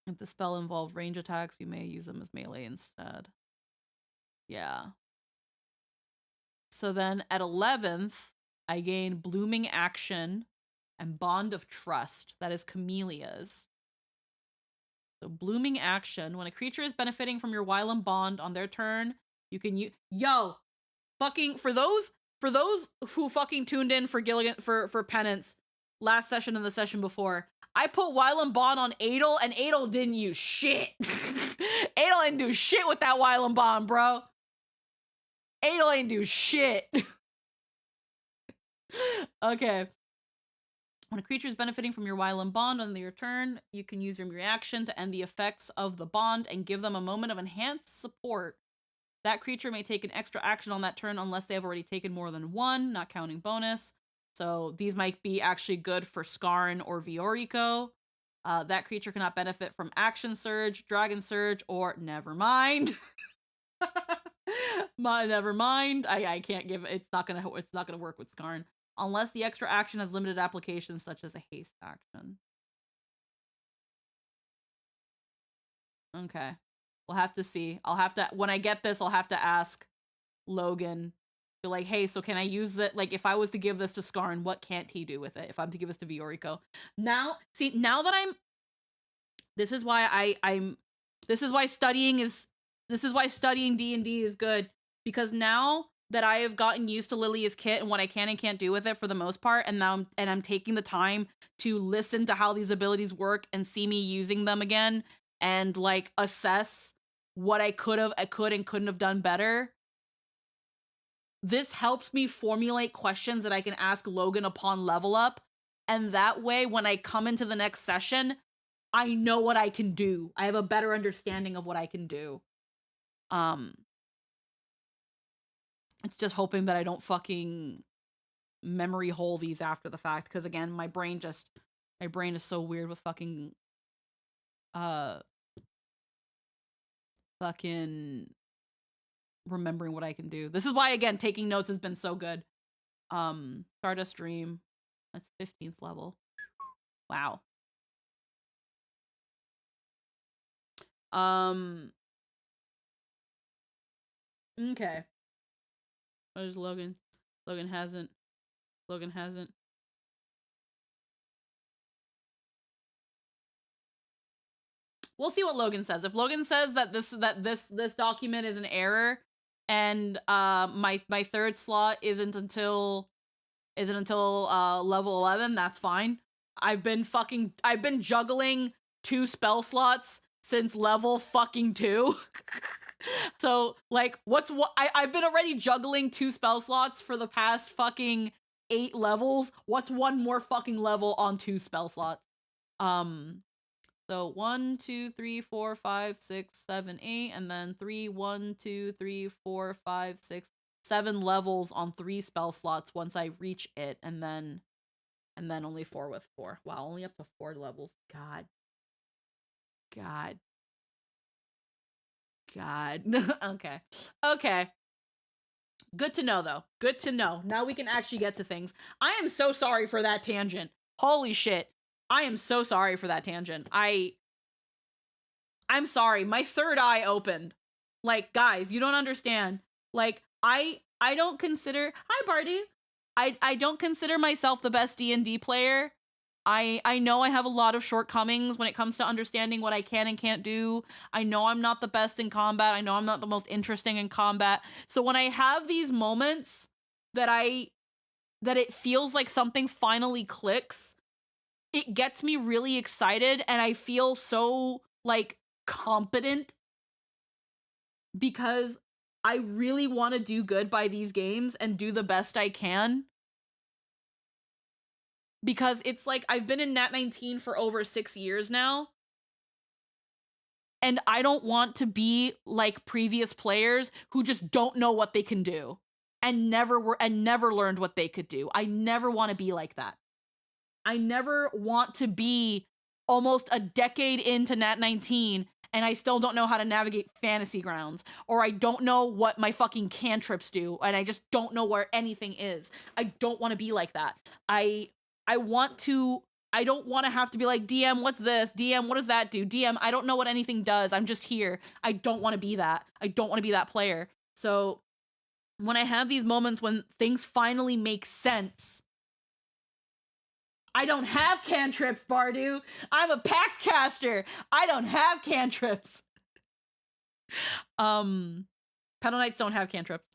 If the spell involved range attacks, you may use them as melee instead. Yeah. So then at 11th, I gain Blooming Action and Bond of Trust. That is Camellia's. So Blooming Action. When a creature is benefiting from your Wylam Bond on their turn, you can use... Yo! Fucking... For those who fucking tuned in for Gilligan... For Penance last session and the session before, I put Wylam Bond on Adel, and Adel didn't use shit. Adel didn't do shit with that Wylam Bond, bro. Adel ain't do shit. Okay. When a creature is benefiting from your Wylam Bond on your turn, you can use your reaction to end the effects of the bond and give them a moment of enhanced support. That creature may take an extra action on that turn unless they have already taken more than one, not counting bonus. So these might be actually good for Skarn or Viorico. That creature cannot benefit from Action Surge, Dragon Surge, or never mind. Never mind. I can't give it. It's not gonna work with Skarn unless the extra action has limited applications such as a haste action. Okay, we'll have to see. When I get this, I'll have to ask Logan. Be like, hey, so can I use that? Like, if I was to give this to Skarn, what can't he do with it? If I'm to give this to Viorico, now that I'm. This is why This is why studying D&D is good, because now that I have gotten used to Lilia's kit and what I can and can't do with it for the most part, and now I'm taking the time to listen to how these abilities work and see me using them again and like assess what I could and couldn't have done better. This helps me formulate questions that I can ask Logan upon level up, and that way when I come into the next session, I know what I can do. I have a better understanding of what I can do. It's just hoping that I don't fucking memory hole these after the fact, because again, my brain is so weird with fucking remembering what I can do. This is why, again, taking notes has been so good. Stardust Dream. That's 15th level. Wow. Okay. What is Logan? Logan hasn't. We'll see what Logan says. If Logan says that this document is an error and my third slot isn't until level 11, that's fine. I've been juggling 2 spell slots since level fucking 2. So, like, I've been already juggling 2 spell slots for the past fucking 8 levels. What's one more fucking level on 2 spell slots? So 1, 2, 3, 4, 5, 6, 7, 8, and then 3, 1, 2, 3, 4, 5, 6, 7 levels on 3 spell slots once I reach it, and then only 4 with 4. Wow, only up to 4 levels. God. Okay. Okay. Good to know, though. Good to know. Now we can actually get to things. I am so sorry for that tangent. Holy shit. I am so sorry for that tangent. I'm sorry. My third eye opened. Like, guys, you don't understand. Like, I don't consider... Hi, Barty. I don't consider myself the best D&D player. I know I have a lot of shortcomings when it comes to understanding what I can and can't do. I know I'm not the best in combat. I know I'm not the most interesting in combat. So when I have these moments that it feels like something finally clicks, it gets me really excited, and I feel so, like, competent because I really want to do good by these games and do the best I can. Because it's like, I've been in Nat 19 for over 6 years now, and I don't want to be like previous players who just don't know what they can do and never learned what they could do. I never want to be like that. I never want to be almost a decade into Nat 19 and I still don't know how to navigate Fantasy Grounds, or I don't know what my fucking cantrips do, and I just don't know where anything is. I don't want to be like that. I don't want to have to be like, DM, what's this? DM, what does that do? DM, I don't know what anything does. I'm just here. I don't want to be that. I don't want to be that player. So when I have these moments when things finally make sense, I don't have cantrips, Bardu. I'm a pact caster. I don't have cantrips. Pedal Knights don't have cantrips.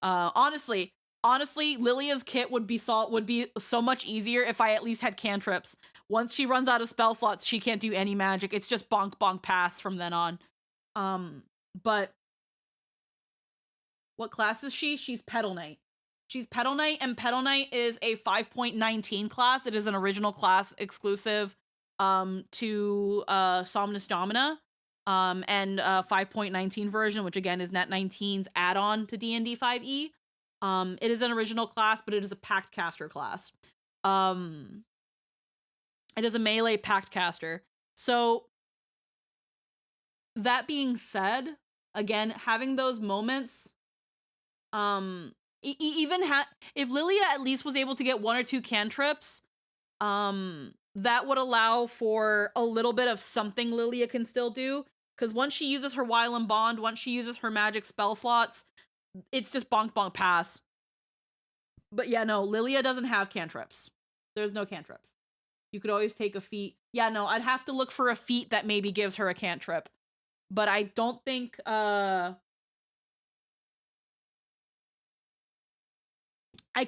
Honestly, Lilia's kit would be so much easier if I at least had cantrips. Once she runs out of spell slots, she can't do any magic. It's just bonk bonk pass from then on. But what class is she? She's Pedal Knight. She's Pedal Knight, and Pedal Knight is a 5.19 class. It is an original class exclusive to Somnus Domina. And 5.19 version, which again is Nat 19's add-on to D&D 5e. It is an original class, but it is a pact caster class. It is a melee pact caster. So that being said, again, having those moments, if Lilia at least was able to get 1 or 2 cantrips, that would allow for a little bit of something Lilia can still do. Because once she uses her Wile and Bond, once she uses her magic spell slots, it's just bonk bonk pass. But yeah, no, Lilia doesn't have cantrips. There's no cantrips. You could always take a feat. Yeah, no, I'd have to look for a feat that maybe gives her a cantrip. But I don't think I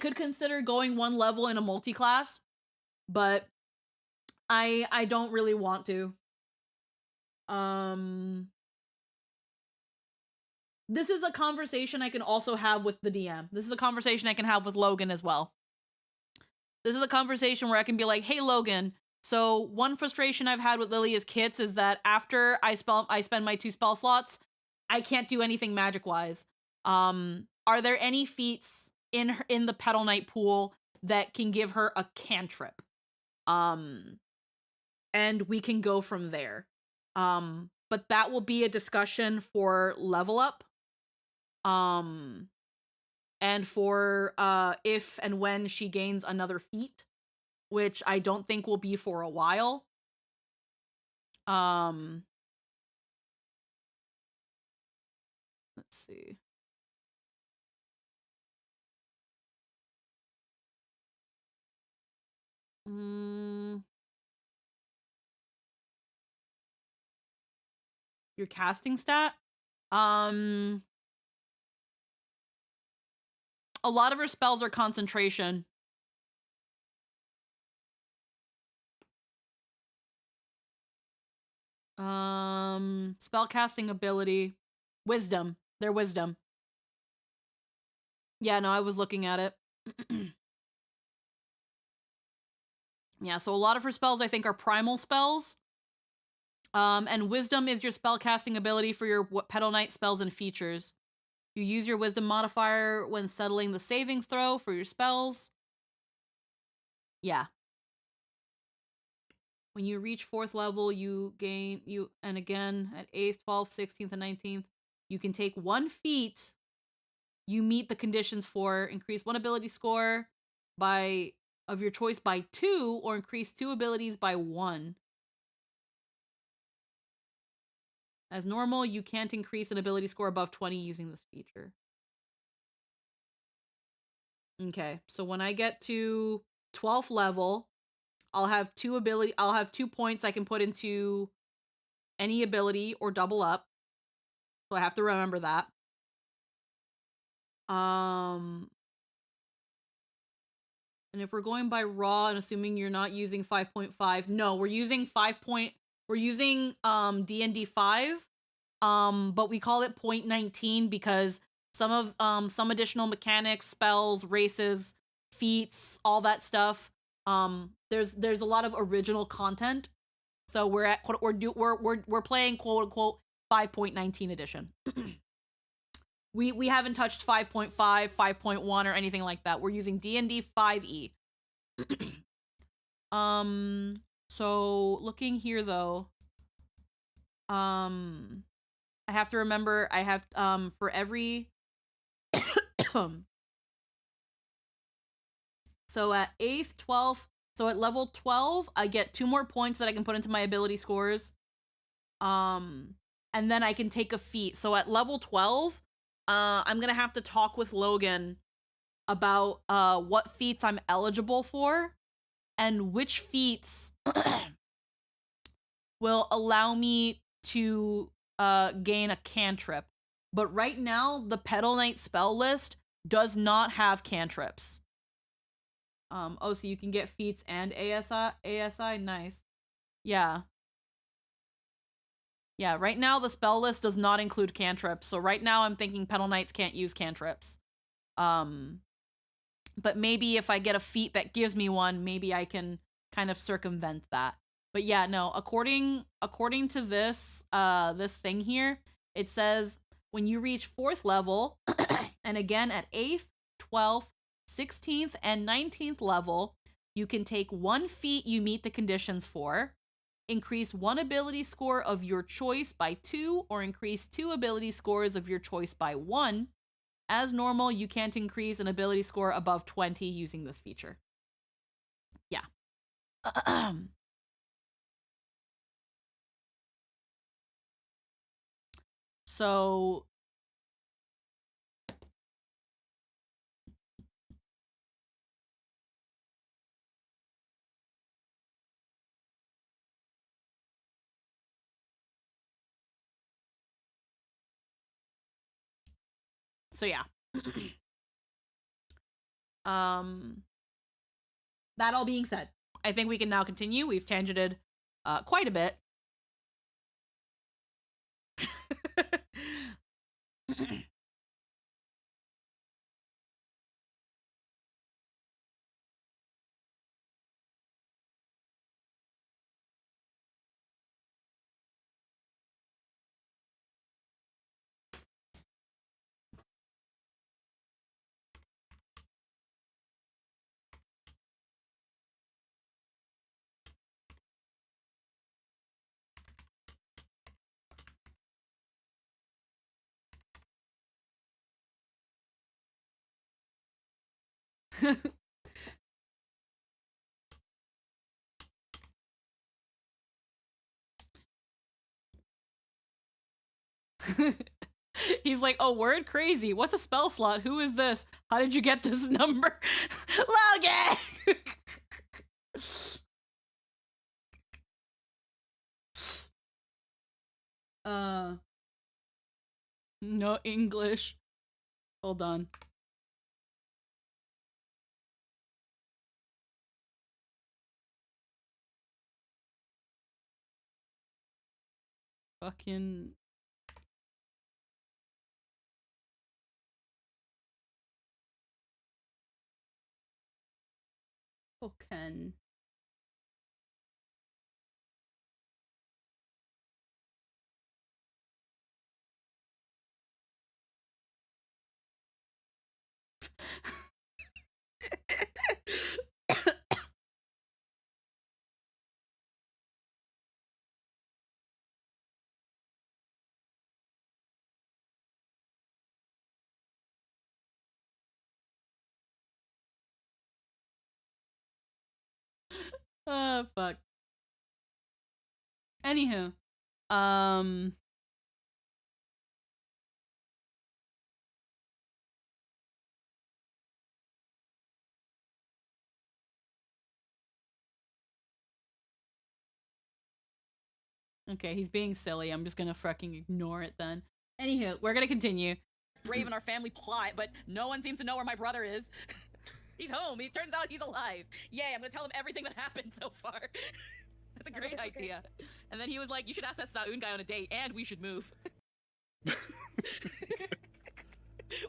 could consider going 1 level in a multi-class, but I don't really want to. This is a conversation I can also have with the DM. This is a conversation I can have with Logan as well. This is a conversation where I can be like, hey, Logan, so one frustration I've had with Lilia's kits is that after I spend my 2 spell slots, I can't do anything magic-wise. Are there any feats in the Pedal Knight pool that can give her a cantrip? And we can go from there. But that will be a discussion for level up. And for if and when she gains another feat, which I don't think will be for a while. Let's see. Your casting stat? A lot of her spells are concentration. Spellcasting ability. Wisdom. Their wisdom. Yeah, no, I was looking at it. Yeah, so a lot of her spells I think are primal spells. And wisdom is your spellcasting ability for your Petal Knight spells and features. You use your wisdom modifier when settling the saving throw for your spells. Yeah. When you reach 4th level, and again at 8th, 12th, 16th, and 19th, you can take 1 feat you meet the conditions for, increase 1 ability score of your choice by 2, or increase 2 abilities by 1. As normal, you can't increase an ability score above 20 using this feature. Okay, so when I get to 12th level, I'll have 2 points I can put into any ability or double up. So I have to remember that. And if we're going by raw and assuming you're not using 5.5, no, we're using D&D 5. But we call it 0.19 because some additional mechanics, spells, races, feats, all that stuff. There's a lot of original content. So we're playing quote unquote 5.19 edition. We haven't touched 5.5, 5.1 or anything like that. We're using D&D 5e. So looking here though, I have to remember I have for every so at 8th, 12th, so at level 12, I get 2 more points that I can put into my ability scores. And then I can take a feat. So at level 12, I'm gonna have to talk with Logan about what feats I'm eligible for and which feats will allow me to gain a cantrip. But right now, the Petal Knight spell list does not have cantrips. So you can get feats and ASI, nice. Yeah. Yeah, right now the spell list does not include cantrips, so right now I'm thinking Petal Knights can't use cantrips. But maybe if I get a feat that gives me one, maybe I can kind of circumvent that. But yeah, no, according to this this thing here, it says when you reach 4th level, and again at 8th, 12th, 16th, and 19th level, you can take 1 feat you meet the conditions for, increase 1 ability score of your choice by 2, or increase 2 ability scores of your choice by 1. As normal, you can't increase an ability score above 20 using this feature. Yeah. So yeah. That all being said, I think we can now continue. We've tangented quite a bit. He's like, oh, word crazy. What's a spell slot? Who is this? How did you get this number? Logan! No English. Hold on. Fucking. Fucking. Oh fuck. Anywho, okay, he's being silly. I'm just gonna fucking ignore it then. Anywho, we're gonna continue. Brave in our family plot, but no one seems to know where my brother is. He's home. It turns out he's alive. Yay, I'm gonna tell him everything that happened so far. That's a great idea. And then he was like, you should ask that Saoon guy on a date, and we should move.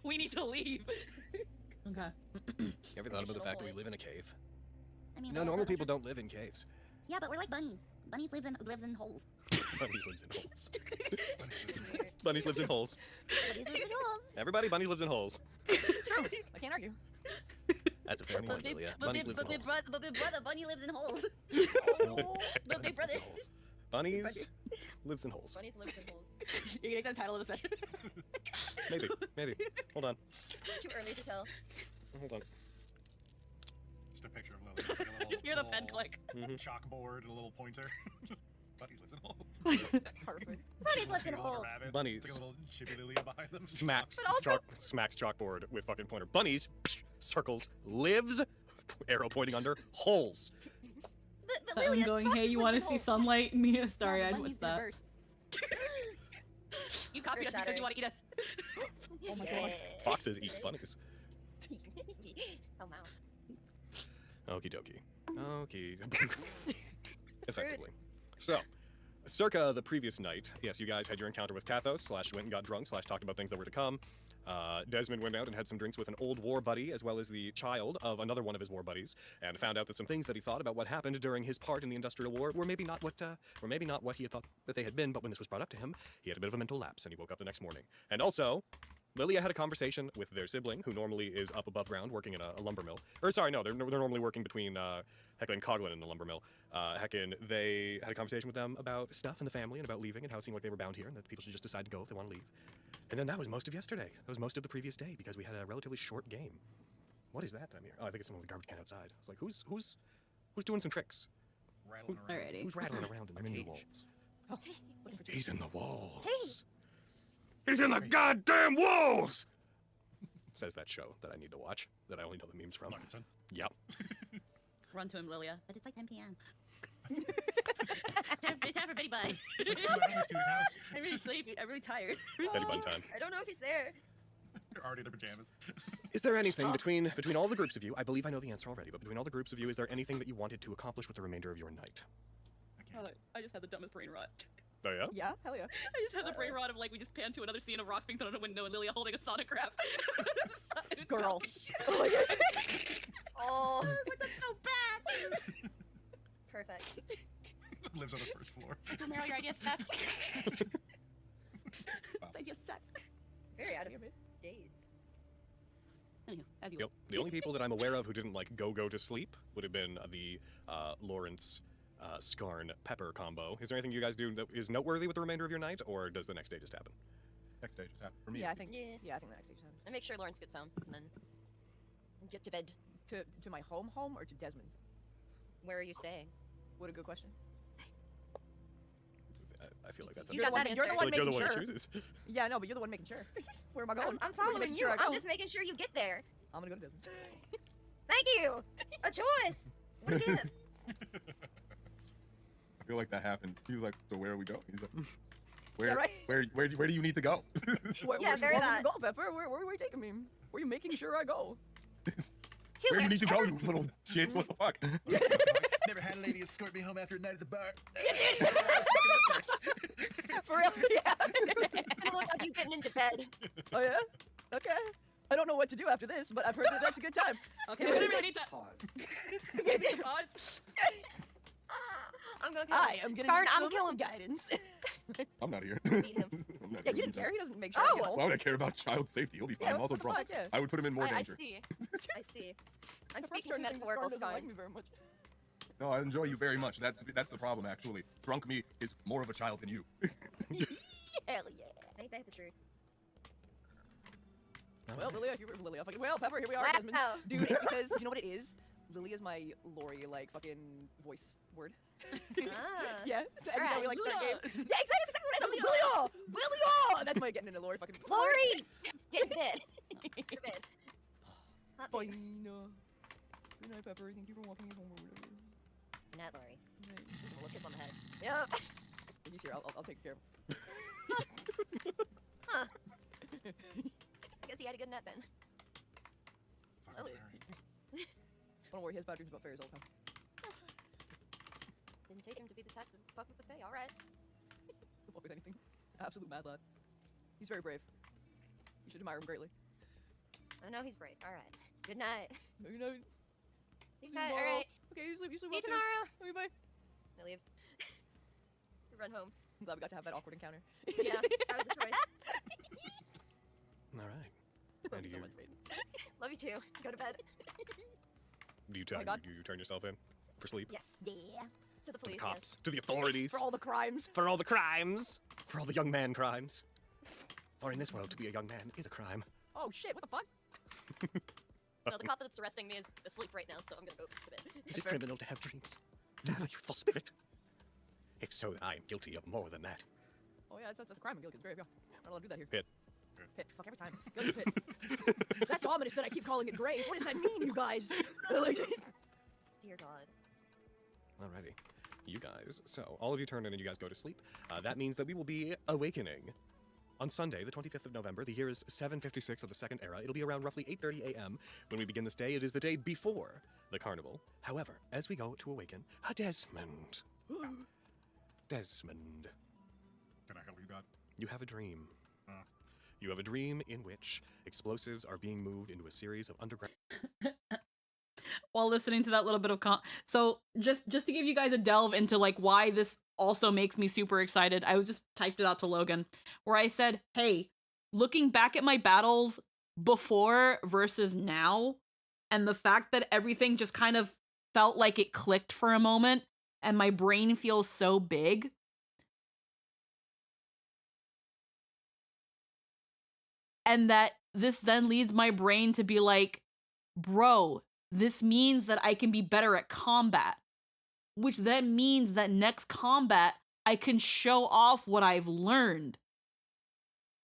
We need to leave. Okay. You ever thought about the fact that we live in a cave? I mean, No, normal people don't live in caves. Yeah, but we're like bunnies. Bunnies lives in holes. Bunnies lives in holes. Bunnies lives in holes. Bunnies live in holes. Everybody, bunnies lives in holes. I can't argue. That's a fair point, Lilia. Bunnies lives in holes. But my brother, bunny lives in holes. But my Bunnies lives brother. in holes. Bunnies lives in holes. Bunnies lives in holes. You can make that the title of the session. Maybe. Hold on. Too early to tell. Hold on. Just a picture of Lily. Like a little, Just hear the pen click. Chalkboard and a little pointer. Bunnies lives in holes. Perfect. Bunnies lives in Like a holes. rabbit. Bunnies. It's like a little chibi Lilia behind them. Smacks, But also- smacks chalkboard with fucking pointer. Bunnies, circles, lives, arrow pointing under, holes. But I'm Lilia, going, foxes hey, you live want in to see holes. sunlight? Mia, sorry, No, the I'd bunnies with that. reversed. You copied us because you want to eat us. Oh my God. Foxes eat bunnies. Oh wow. Okie dokie. Okie. Effectively. So, circa the previous night, yes, you guys had your encounter with Kathos, / went and got drunk, / talked about things that were to come. Desmond went out and had some drinks with an old war buddy, as well as the child of another one of his war buddies, and found out that some things that he thought about what happened during his part in the Industrial War were maybe not what he had thought that they had been. But when this was brought up to him, he had a bit of a mental lapse, and he woke up the next morning. And also, Lilia had a conversation with their sibling, who normally is up above ground working in a lumber mill. Or sorry, no, they're normally working between Hecla and Coglin in the lumber mill. Heckin, they had a conversation with them about stuff in the family and about leaving and how it seemed like they were bound here and that people should just decide to go if they want to leave. And then that was most of yesterday. That was most of the previous day because we had a relatively short game. What is that I'm here? Oh, I think it's someone with a garbage can outside. It's like, who's doing some tricks? Rattling around. Alrighty. Who's rattling around in the I'm in the cage? walls. He's in the walls. Tea. He's in the goddamn walls! Says that show that I need to watch, that I only know the memes from. Luckerton. Yep. Run to him, Lilia. But it's like 10 p.m. It's time for Betty Bye. It's like 2 hours to his house. I'm really sleepy. I'm really tired. Betty Bun time. I don't know if he's there. They're already in their pajamas. Is there anything between all the groups of you, I believe I know the answer already, but between all the groups of you, is there anything that you wanted to accomplish with the remainder of your night? I just had the dumbest brain rot. Oh yeah? Yeah, hell yeah. I just had the brain rot of like we just panned to another scene of rocks being thrown out a window and Lilia holding a sonic graph. Girls. Oh, Like, that's so bad. perfect. Lives on the first floor. Meryl, your idea sucks. Wow. Idea sucks. Very out of date. Anywho, as you Yep. The only people that I'm aware of who didn't like go to sleep would have been the Lawrence Skarn Pepper combo. Is there anything you guys do that is noteworthy with the remainder of your night, or does the next day just happen? Next day just happened for me. Yeah, I think. Yeah. Yeah, I think the next stage And make sure Lawrence gets home, and then get to bed. to my home or to Desmond's. Where are you staying? What a good question. I feel like that's You got that You're the answer. one like you're the making one sure. who chooses. Yeah, no, but you're the one making sure. Where am I going? I'm Where are following making you. sure I I'm go? just making sure you get there. I'm gonna go to Desmond's. Thank you. A choice. What a gift. I feel like that happened. He was like, "So where are we going?" He's like, "Where, Yeah, right. where do you need to go?" Where, Yeah, where very you want me that. to go, Pepper? Where are you taking me? Where are you making sure I go? To Where do you need to go, wherever- you little shit? What the fuck? Never had a lady escort me home after a night at the bar. For real? Yeah. Gonna look like you getting into bed. Oh yeah. Okay. I don't know what to do after this, but I've heard that that's a good time. Okay, we really need to Pause. pause. I'm gonna kill I him. am getting Spartan, I'm some killing guidance. I'm not here. Beat him. I'm not Yeah, here. you didn't care. He doesn't make sure. I Oh! get home. Why would I care about child safety? He'll be fine. Yeah, I'm also what the drunk. fuck, yeah. I would put him in more I danger. see. I see. I'm The speaking first to two things, metaphorical Spartan doesn't like Sky. me very much. No, I enjoy you very much. That's the problem, actually. Drunk me is more of a child than you. Hell yeah. Ain't that the truth? Well, Lilia, Lilia, fucking well, Pepper, here we are, Wow. Desmond. Dude, it's because you know what it is? Lily is my Lori like fucking voice word. Ah. Yeah. So every time we like start a Lilia. game. Yeah, exactly. That's exactly what it is. Lilia, Lilia. That's my getting into Lori fucking. Lori! Get into bed. Get to bed. Hot babe. Fine. Good night, Pepper. Thank you for walking me home or whatever. Good night, Lori. Good night. Just a little kiss on the head. Yep. He's here. I'll take care of him. Huh. Guess he had a good nut then. Fucking Oh. fairy. Don't worry, he has bad dreams about fairies all the time. Didn't take him to be the type to fuck with the fae. Alright. He'll fuck with anything. Absolute mad lad. He's very brave. You should admire him greatly. I know he's brave. Alright. Good night. No, you know. See you tomorrow. tonight. Alright. Okay, you sleep See you well too. tomorrow. Okay, bye. I leave. Run home. I'm glad we got to have that awkward encounter. Yeah, that was a choice. All right. Love And you so you- much, Peyton. Love you too. Go to bed. Do you, Oh my God. do you turn yourself in for sleep? Yes. Yeah. To the To the police. cops, to the authorities, For all the crimes. for all the crimes, for all the young man crimes. For in this world, to be a young man is a crime. Oh shit, what the fuck? Yes. No, the cop that's arresting me is asleep right now, so I'm gonna go to bed. Is it fair. criminal to have dreams? To have a youthful spirit? If so, then I am guilty of more than that. Oh yeah, that's a crime in Gilligan's Grave, yeah. Not allowed to do that here. Pit. Pit, fuck every time. Gilligan's Pit. That's ominous that I keep calling it grave. What does that mean, you guys? Like, Dear God. Alrighty. You guys, so all of you turn in and you guys go to sleep. That means that we will be awakening on Sunday, the 25th of November. The year is 756 of the Second Era. It'll be around roughly 8:30 a.m. when we begin this day. It is the day before the carnival. However, as we go to awaken, Desmond. Desmond, Can I help you, God? you have a dream. Huh. You have a dream in which explosives are being moved into a series of underground. While listening to that little bit of so just to give you guys a delve into like why this also makes me super excited, I was just typed it out to Logan where I said, hey, looking back at my battles before versus now, and the fact that everything just kind of felt like it clicked for a moment and my brain feels so big. And that this then leads my brain to be like, bro, this means that I can be better at combat, which then means that next combat, I can show off what I've learned,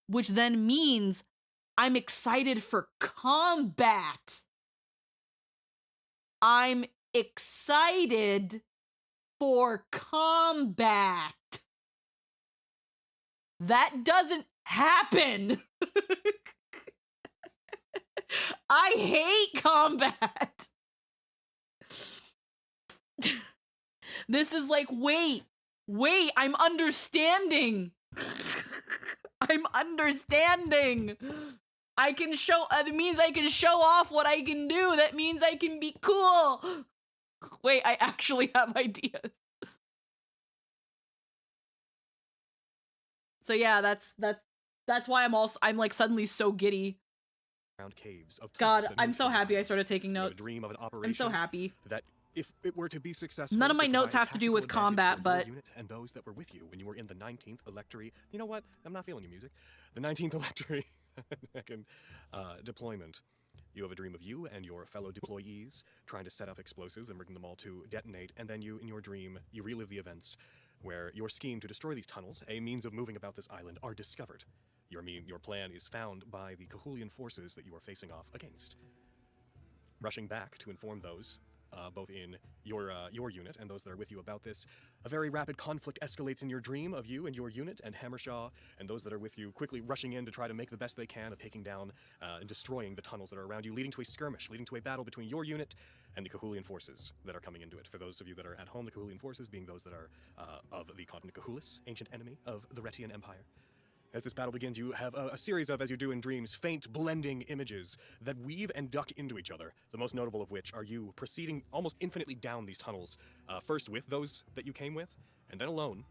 which then means I'm excited for combat. I'm excited for combat. That doesn't happen. I hate combat. This is like, wait, I'm understanding. I'm understanding. I can show, it means I can show off what I can do. That means I can be cool. Wait, I actually have ideas. So yeah, that's why I'm like suddenly so giddy. Caves of God, tunnels that I'm move so through happy I time. started taking You have a notes. dream of an operation I'm so happy. that if it were to be successful, None of my could notes provide have to do with tactical advantage combat, for your but unit and those that were with you when you were in the 19th Electri. You know what? I'm not feeling your music. The 19th Electri second deployment. You have a dream of you and your fellow deployees trying to set up explosives and bring them all to detonate, and then you, in your dream, you relive the events where your scheme to destroy these tunnels, a means of moving about this island, are discovered. Your plan is found by the Cahulian forces that you are facing off against. Rushing back to inform those, both in your unit and those that are with you about this, a very rapid conflict escalates in your dream of you and your unit and Hammershaw and those that are with you quickly rushing in to try to make the best they can of taking down and destroying the tunnels that are around you, leading to a skirmish, leading to a battle between your unit and the Cahulian forces that are coming into it. For those of you that are at home, the Cahulian forces being those that are of the continent Cahulis, ancient enemy of the Retian Empire. As this battle begins, you have a series of, as you do in dreams, faint blending images that weave and duck into each other, the most notable of which are you proceeding almost infinitely down these tunnels, first with those that you came with, and then alone.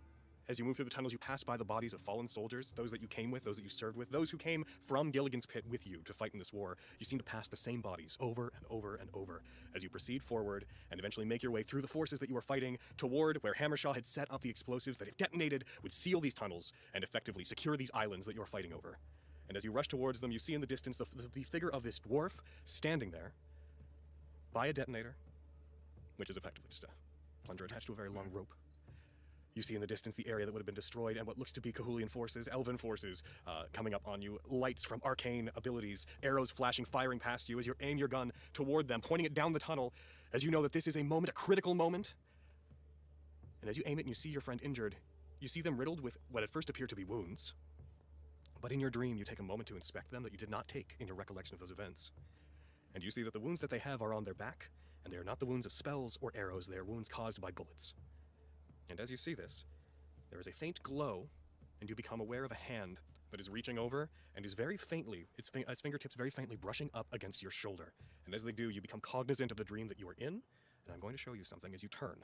As you move through the tunnels, you pass by the bodies of fallen soldiers, those that you came with, those that you served with, those who came from Gilligan's Pit with you to fight in this war. You seem to pass the same bodies over and over and over as you proceed forward and eventually make your way through the forces that you were fighting toward where Hammershaw had set up the explosives that, if detonated, would seal these tunnels and effectively secure these islands that you're fighting over. And as you rush towards them, you see in the distance the figure of this dwarf standing there by a detonator, which is effectively just a plunger attached to a very long rope. You see in the distance the area that would have been destroyed and what looks to be Cahulian forces, elven forces, coming up on you, lights from arcane abilities, arrows flashing, firing past you as you aim your gun toward them, pointing it down the tunnel, as you know that this is a moment, a critical moment. And as you aim it and you see your friend injured, you see them riddled with what at first appear to be wounds. But in your dream, you take a moment to inspect them that you did not take in your recollection of those events. And you see that the wounds that they have are on their back, and they are not the wounds of spells or arrows, they are wounds caused by bullets. And as you see this, there is a faint glow, and you become aware of a hand that is reaching over and is very faintly, its fingertips very faintly brushing up against your shoulder. And as they do, you become cognizant of the dream that you are in, and I'm going to show you something as you turn.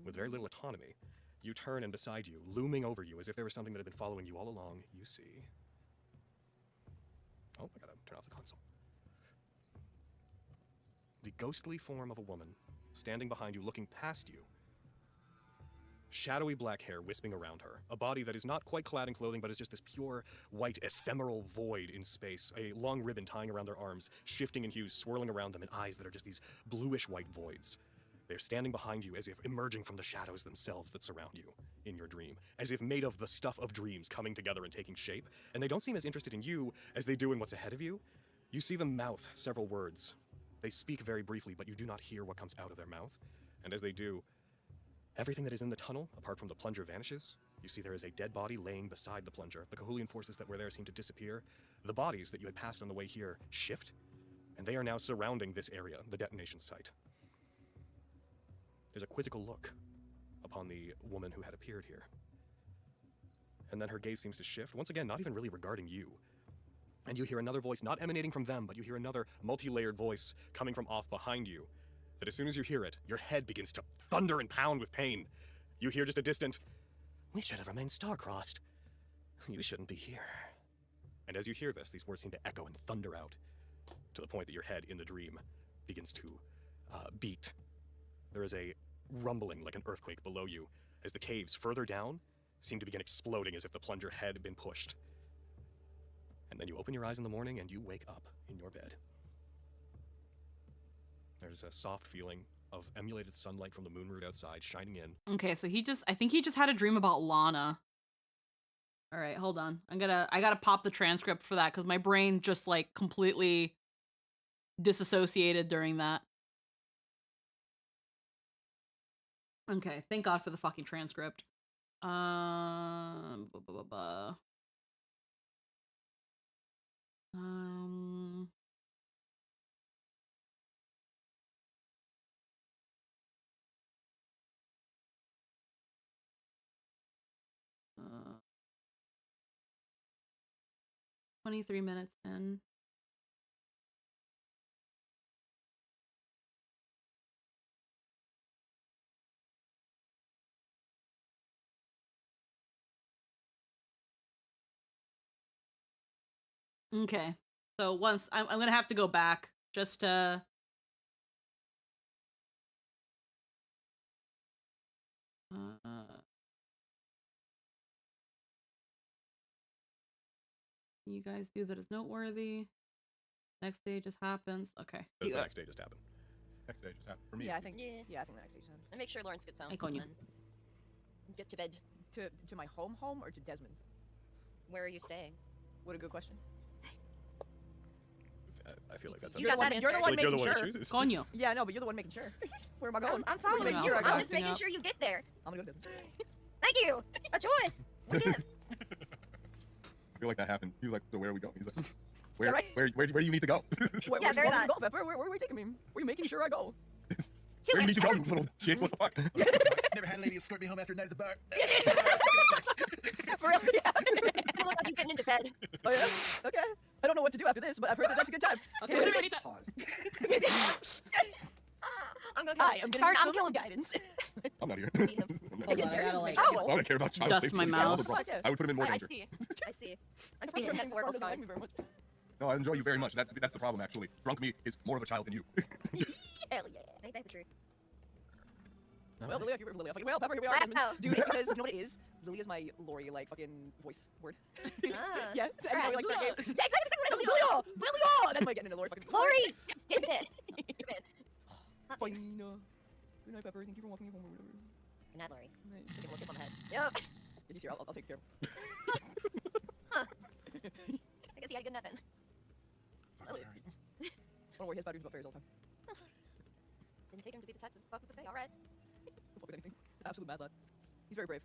With very little autonomy, you turn, and beside you, looming over you, as if there was something that had been following you all along, you see... Oh, I gotta turn off the console. The ghostly form of a woman, standing behind you, looking past you. Shadowy black hair wisping around her, a body that is not quite clad in clothing, but is just this pure, white, ephemeral void in space, a long ribbon tying around their arms, shifting in hues, swirling around them, and eyes that are just these bluish-white voids. They're standing behind you as if emerging from the shadows themselves that surround you in your dream, as if made of the stuff of dreams coming together and taking shape, and they don't seem as interested in you as they do in what's ahead of you. You see them mouth several words. They speak very briefly, but you do not hear what comes out of their mouth, and as they do, everything that is in the tunnel, apart from the plunger, vanishes. You see there is a dead body laying beside the plunger. The Cahulian forces that were there seem to disappear. The bodies that you had passed on the way here shift, and they are now surrounding this area, the detonation site. There's a quizzical look upon the woman who had appeared here. And then her gaze seems to shift, once again, not even really regarding you. And you hear another voice, not emanating from them, but you hear another multi-layered voice coming from off behind you. That as soon as you hear it, your head begins to thunder and pound with pain. You hear just a distant, "We should have remained star-crossed. You shouldn't be here." And as you hear this, these words seem to echo and thunder out, to the point that your head in the dream begins to beat. There is a rumbling like an earthquake below you, as the caves further down seem to begin exploding as if the plunger had been pushed. And then you open your eyes in the morning and you wake up in your bed. There's a soft feeling of emulated sunlight from the moon root outside shining in. Okay, so I think he just had a dream about Lana. All right, hold on. I gotta pop the transcript for that because my brain just like completely disassociated during that. Okay, thank God for the fucking transcript. Um, 23 minutes in. Okay. So once I'm gonna have to go back just to you guys do that as noteworthy. Next day just happens. Okay. Does the next day just happen? Next day just happened for me. Yeah, I at think. least. Yeah, I think the next day just happened. And make sure Lawrence gets home. Hey, Konya. And get to bed. To my home or to Desmond's? Where are you staying? What a good question. I feel like that's You got that You're the answer. one like you're the making one sure. who chooses. Coño. Yeah, no, but you're the one making sure. Where am I going? I'm Where am I following making you. sure I I'm go? just making up. sure you get there. I'm gonna go to Desmond's. Thank you. A choice. What is? I feel like that happened. He was like, "So where are we going?" He's like, "Where, right. where do you need to go?" Where Yeah, do very you that. go, Pep? Where are you taking me? Where are you making sure I go? Where do you it. need to go, you little shit? What the fuck? Never had a lady escort me home after a night at the bar. For real? Yeah. I look like you getting into bed. Oh yeah. Okay. I don't know what to do after this, but I've heard that that's a good time. Okay, what do we need to- Pause. I'm gonna Hi, I'm getting Sorry, your I'm killing guidance. I'm not here. Hold on, I gotta like Oh, I don't care about child dust safety. my I mouse. I would put him in more I danger. see. I see. I'm Thank speaking you metaphorical very sky. much. No, I enjoy you very much. That's the problem, actually. Drunk me is more of a child than you. Hell yeah. Ain't that the truth? Well, Lilia, Lilia, fucking well, Pepper, here we are. Wow. Dude, because you know what it is? Lilia is my Lori, like, fucking voice word. Ah. Yeah, so every time we, like, start Lilia. game. Yeah, exactly, Lilia! Lilia! That's my getting into Lori fucking. Lori! Get to bed. Get to bed. Not to. Fine. Good night, Pepper. Thank you for walking me home or whatever. Good night, Lori. Night. Take a little kiss on the head. Yep. If he's here, I'll take care of him. I guess he had a good nut then. Fuck, alright. Don't worry, his bad dreams about fairies all the time. Didn't take him to be the type to fuck with the fae. Alright. Don't fuck with anything. He's an absolute mad lad. He's very brave.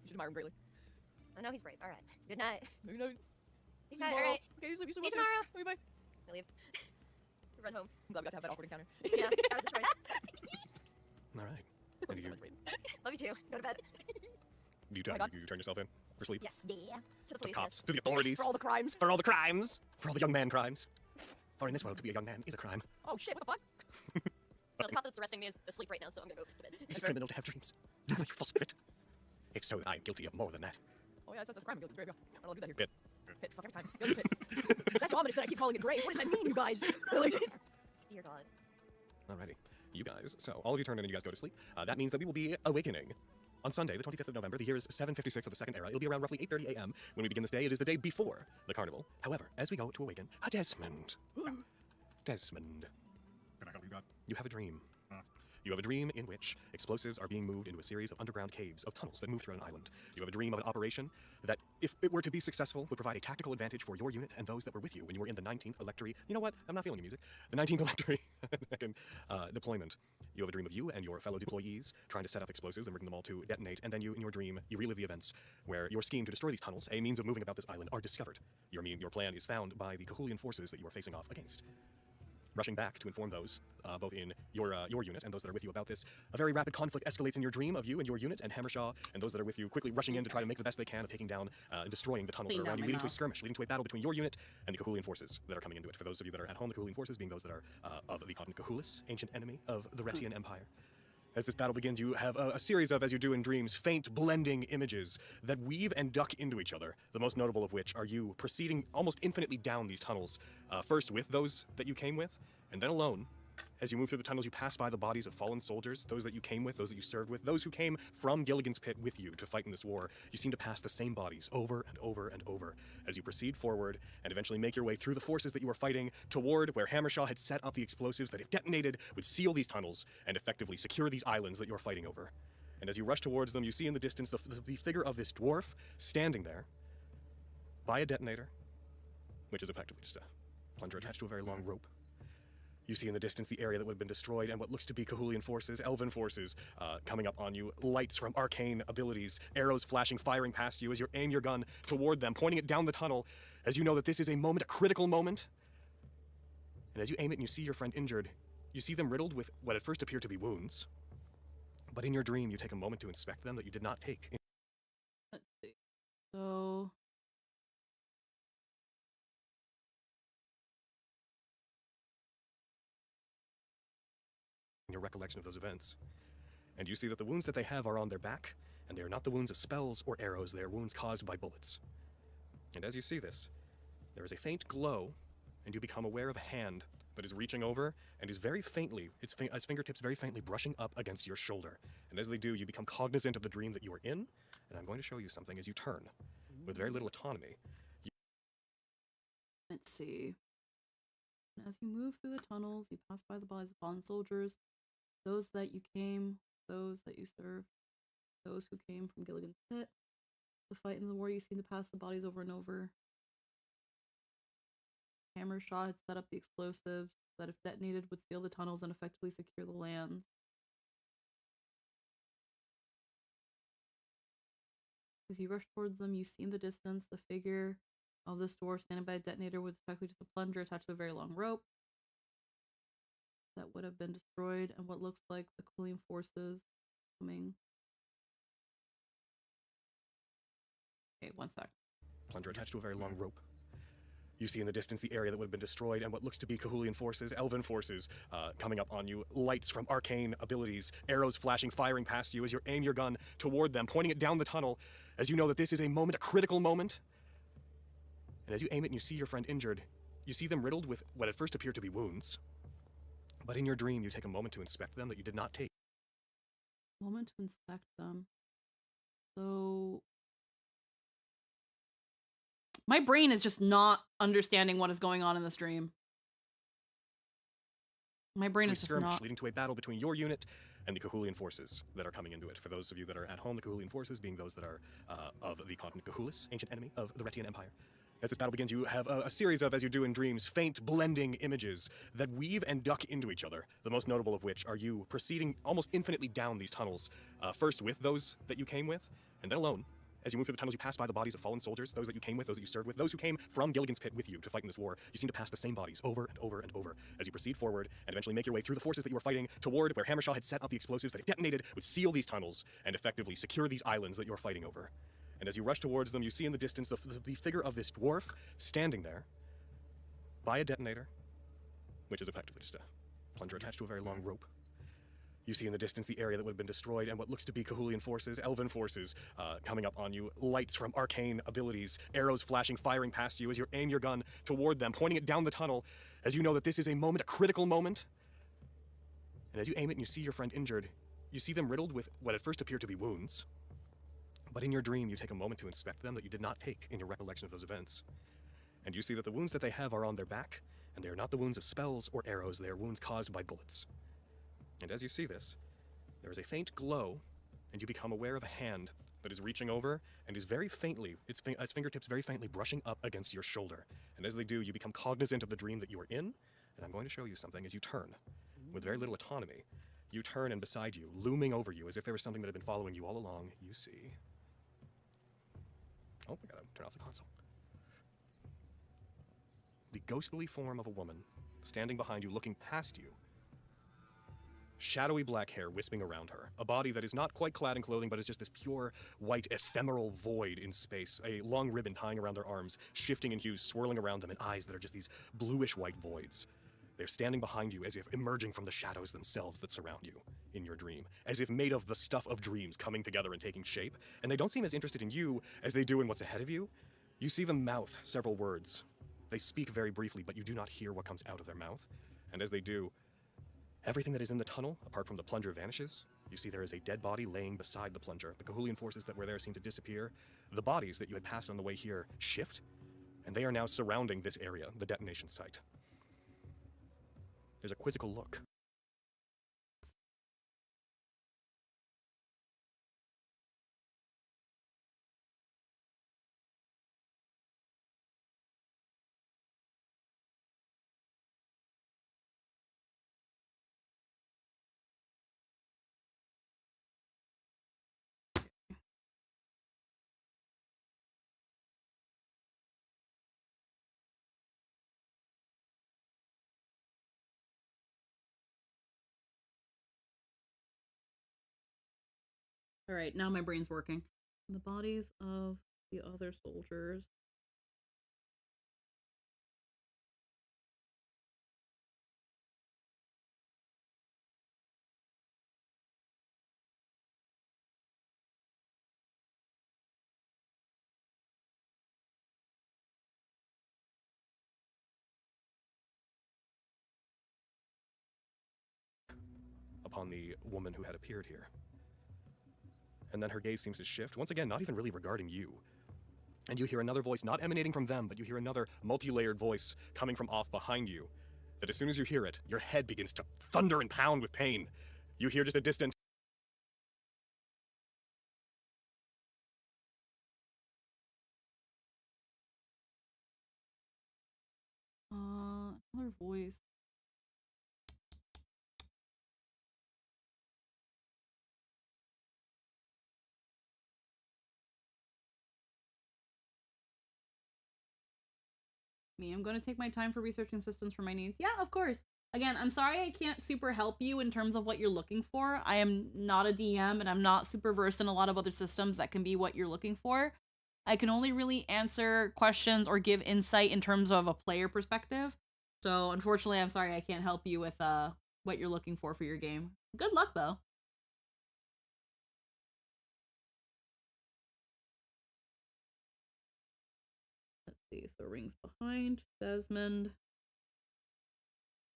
You should admire him greatly. I know he's brave. Alright. Good night. Maybe no. See you tonight. Alright. Okay, you sleep See you well too. tomorrow. Okay, bye. We leave. Run home. I'm glad we got to have that awkward encounter. Yeah, that was a choice. All right. And So you, much rain. Love you too. Go to bed. you, Oh my God. you turn yourself in for sleep. Yes. Yeah. To the To police. cops, to the authorities, For all the crimes. for all the crimes, for all the young man crimes. For in this world, to be a young man is a crime. Oh shit, what the fuck? No, the cop that's arresting me is asleep right now, so I'm gonna go to bed. Is it criminal to have dreams? To have a youthful spirit? If so, I am guilty of more than that. Oh yeah, that's a crime. Guilty. Grave. I don't do that here. Pit. Pit. Fuck every time. Guilty pit. That's ominous that I keep calling it grave. What does that mean, you guys? Like, Dear God. Alrighty. You guys, so all of you turn in and you guys go to sleep. That means that we will be awakening on Sunday, the 25th of November. The year is 756 of the Second Era. It'll be around roughly 8:30 a.m. when we begin this day. It is the day before the carnival. However, as we go to awaken, Desmond. Desmond, Can I help you, God? you have a dream. Huh? You have a dream in which explosives are being moved into a series of underground caves of tunnels that move through an island. You have a dream of an operation that, if it were to be successful, would provide a tactical advantage for your unit and those that were with you when you were in the 19th Electory. You know what? I'm not feeling your music. The 19th Electory deployment. You have a dream of you and your fellow deployees trying to set up explosives and bring them all to detonate, and then you, in your dream, you relive the events where your scheme to destroy these tunnels, a means of moving about this island, are discovered. Your plan is found by the Cahulian forces that you are facing off against. Rushing back to inform those, both in your unit and those that are with you about this, a very rapid conflict escalates in your dream of you and your unit, and Hammershaw and those that are with you quickly rushing in to try to make the best they can of taking down and destroying the tunnels that Clean are down around you, my leading to a mouse. skirmish, leading to a battle between your unit and the Cahulian forces that are coming into it. For those of you that are at home, the Cahulian forces being those that are of the continent Cahulis, ancient enemy of the Retian Empire. As this battle begins, you have a series of, as you do in dreams, faint blending images that weave and duck into each other, the most notable of which are you proceeding almost infinitely down these tunnels, first with those that you came with, and then alone. As you move through the tunnels, you pass by the bodies of fallen soldiers, those that you came with, those that you served with, those who came from Gilligan's Pit with you to fight in this war. You seem to pass the same bodies over and over and over as you proceed forward and eventually make your way through the forces that you are fighting toward where Hammershaw had set up the explosives that, if detonated, would seal these tunnels and effectively secure these islands that you're fighting over. And as you rush towards them, you see in the distance the figure of this dwarf standing there by a detonator, which is effectively just a plunger attached to a very long rope. You see in the distance the area that would have been destroyed and what looks to be Cahulian forces, elven forces, coming up on you, lights from arcane abilities, arrows flashing, firing past you as you aim your gun toward them, pointing it down the tunnel, as you know that this is a moment, a critical moment. And as you aim it and you see your friend injured, you see them riddled with what at first appear to be wounds. But in your dream, you take a moment to inspect them that you did not take. Let's see. So In your recollection of those events. And you see that the wounds that they have are on their back, and they are not the wounds of spells or arrows, they are wounds caused by bullets. And as you see this, there is a faint glow, and you become aware of a hand that is reaching over and is very faintly, its fingertips very faintly brushing up against your shoulder. And as they do, you become cognizant of the dream that you are in, and I'm going to show you something as you turn, with very little autonomy. let's see. As you move through the tunnels, you pass by the bodies of fallen soldiers, those that you came, those that you served, those who came from Gilligan's Pit to fight in the war. You seem to pass the bodies over and over. Hammershaw had set up the explosives that, if detonated, would seal the tunnels and effectively secure the lands. As you rush towards them, you see in the distance the figure of this dwarf standing by a detonator with effectively just a plunger attached to a very long rope. that would have been destroyed and what looks like the cooling forces coming. Okay, one sec. Plunger attached to a very long rope. You see in the distance the area that would have been destroyed and what looks to be Cahulian forces, elven forces, coming up on you. Lights from arcane abilities, arrows flashing, firing past you as you aim your gun toward them, pointing it down the tunnel, as you know that this is a moment, a critical moment. And as you aim it and you see your friend injured, you see them riddled with what at first appear to be wounds. But in your dream, you take a moment to inspect them that you did not take. Moment to inspect them. So my brain is just not understanding what is going on in this dream. My brain is just skirmish not. leading to a battle between your unit and the Cahulian forces that are coming into it. For those of you that are at home, the Cahulian forces being those that are of the continent Cahulis, ancient enemy of the Retian Empire. As this battle begins, you have a series of, as you do in dreams, faint blending images that weave and duck into each other, the most notable of which are you proceeding almost infinitely down these tunnels, first with those that you came with, and then alone. As you move through the tunnels, you pass by the bodies of fallen soldiers, those that you came with, those that you served with, those who came from Gilligan's Pit with you to fight in this war. You seem to pass the same bodies over and over and over as you proceed forward and eventually make your way through the forces that you were fighting toward where Hammershaw had set up the explosives that, if detonated, would seal these tunnels and effectively secure these islands that you're fighting over. And as you rush towards them, you see in the distance the figure of this dwarf standing there by a detonator, which is effectively just a plunger attached to a very long rope. You see in the distance the area that would have been destroyed and what looks to be Cahulian forces, elven forces, coming up on you. Lights from arcane abilities, arrows flashing, firing past you as you aim your gun toward them, pointing it down the tunnel, as you know that this is a moment, a critical moment. And as you aim it and you see your friend injured, you see them riddled with what at first appear to be wounds. But in your dream, you take a moment to inspect them that you did not take in your recollection of those events. And you see that the wounds that they have are on their back, and they are not the wounds of spells or arrows, they are wounds caused by bullets. And as you see this, there is a faint glow, and you become aware of a hand that is reaching over and is very faintly, its fingertips very faintly brushing up against your shoulder. And as they do, you become cognizant of the dream that you are in, and I'm going to show you something as you turn. With very little autonomy, you turn, and beside you, looming over you as if there was something that had been following you all along, you see... Oh, I gotta turn off the console. The ghostly form of a woman standing behind you, looking past you. Shadowy black hair wisping around her. A body that is not quite clad in clothing, but is just this pure, white, ephemeral void in space. A long ribbon tying around their arms, shifting in hues, swirling around them, and eyes that are just these bluish-white voids. They're standing behind you as if emerging from the shadows themselves that surround you in your dream, as if made of the stuff of dreams coming together and taking shape. And they don't seem as interested in you as they do in what's ahead of you. You see them mouth several words. They speak very briefly, but you do not hear what comes out of their mouth. And as they do, everything that is in the tunnel, apart from the plunger, vanishes. You see there is a dead body laying beside the plunger. The Cahulian forces that were there seem to disappear. The bodies that you had passed on the way here shift, and they are now surrounding this area, the detonation site. There's a quizzical look. All right, now my brain's working. The bodies of the other soldiers. Upon the woman who had appeared here. And then her gaze seems to shift, once again, not even really regarding you. And you hear another voice, not emanating from them, but you hear another multi-layered voice coming from off behind you. That as soon as you hear it, your head begins to thunder and pound with pain. You hear just a distant... Another voice. Me, I'm going to take my time for researching systems for my needs. Yeah, of course. Again, I'm sorry I can't super help you in terms of what you're looking for. I am not a DM, and I'm not super versed in a lot of other systems that can be what you're looking for. I can only really answer questions or give insight in terms of a player perspective. So, unfortunately, I'm sorry I can't help you with what you're looking for your game. Good luck, though. Let's see. So, rings behind Desmond.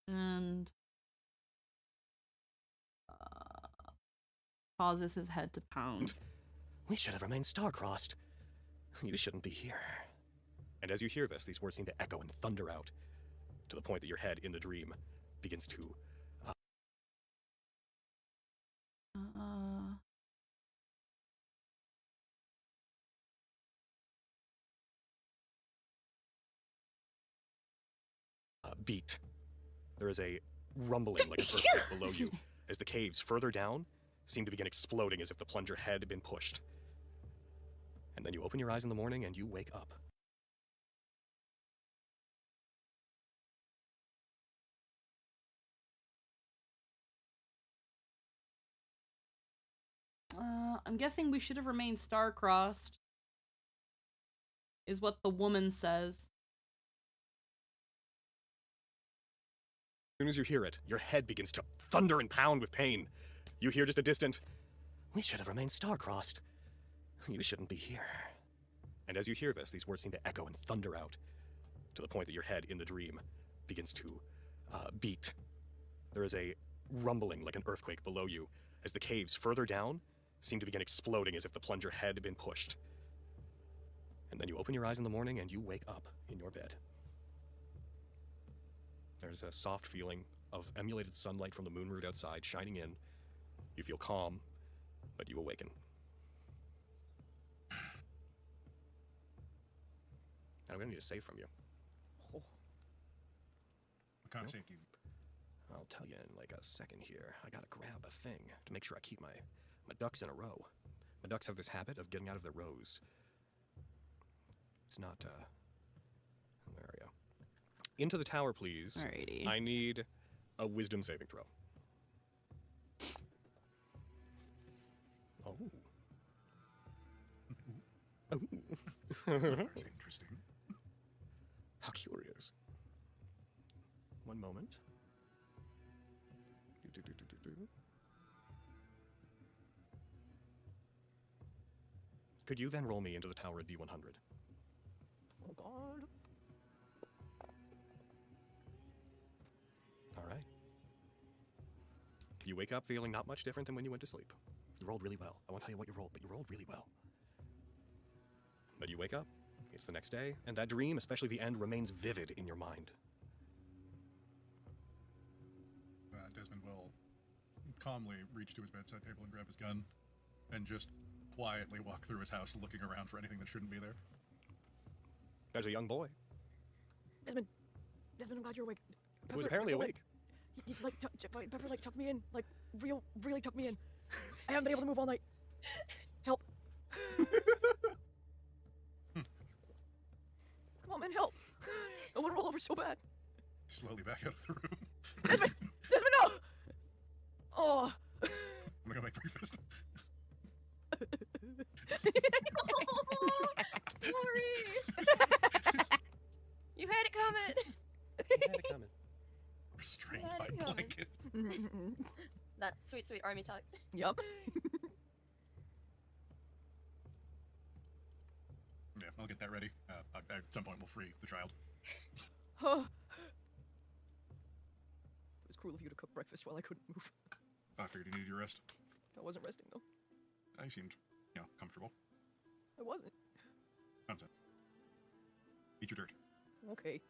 And causes his head to pound. We should have remained star-crossed. You shouldn't be here. And as you hear this, these words seem to echo and thunder out, to the point that your head in the dream begins to beat. There is a rumbling like an earthquake below you, as the caves further down seem to begin exploding as if the plunger had been pushed. And then you open your eyes in the morning and you wake up. I'm guessing we should have remained star-crossed, is what the woman says. As soon as you hear it, your head begins to thunder and pound with pain. You hear just a distant, we should have remained star-crossed. You shouldn't be here. And as you hear this, these words seem to echo and thunder out, to the point that your head in the dream begins to beat. There is a rumbling like an earthquake below you, as the caves further down seem to begin exploding as if the plunger had been pushed. And then you open your eyes in the morning and you wake up in your bed. There's a soft feeling of emulated sunlight from the moon root outside shining in. You feel calm, but you awaken. I'm gonna need a save from you. What kind of save do you? I'll tell you in like a second here. I gotta grab a thing to make sure I keep my ducks in a row. My ducks have this habit of getting out of their rows. It's not, there we go. Into the tower, please. Alrighty. I need a wisdom saving throw. Oh. Oh. That's interesting. How curious. One moment. Could you then roll me into the tower at D100? Oh God. All right. You wake up feeling not much different than when you went to sleep. You rolled really well. I won't tell you what you rolled, but you rolled really well. But you wake up, it's the next day, and that dream, especially the end, remains vivid in your mind. Desmond will calmly reach to his bedside table and grab his gun, and just quietly walk through his house looking around for anything that shouldn't be there. There's a young boy Desmond, I'm glad you're awake. who is apparently awake. Pepper, like, tuck me in. Like, really tuck me in. I haven't been able to move all night. Help. Come on, man, help. I want to roll over so bad. Slowly back out of the room. Desmond, no! Oh. I'm gonna go make breakfast. Sorry. You had it coming. Restrained Let by it go. blanket. That sweet, sweet army talk. Yup. Yeah, I'll get that ready. At some point, we'll free the child. Oh. It was cruel of you to cook breakfast while I couldn't move. I figured you needed your rest. I wasn't resting, though. I seemed, comfortable. I wasn't. Nonsense. Eat your dirt. Okay.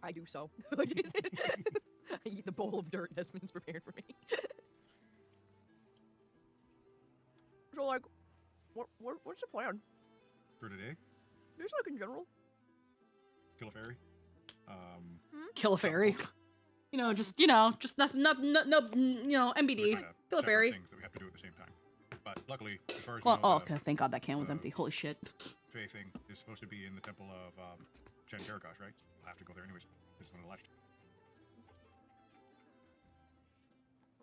I do so. Like you said. I eat the bowl of dirt Desmond's prepared for me. So, like, what's the plan? For today, Just like in general. kill a fairy. Kill a fairy. Just nothing, no, MBD. With, Kill a separate fairy. things that we have to do at the same time. But luckily, as far as Well, we know, okay, thank God that can was empty. Holy shit. Fae thing is supposed to be in the temple of Jen Karakosh, right? I'll have to go there anyways. This is one of the last.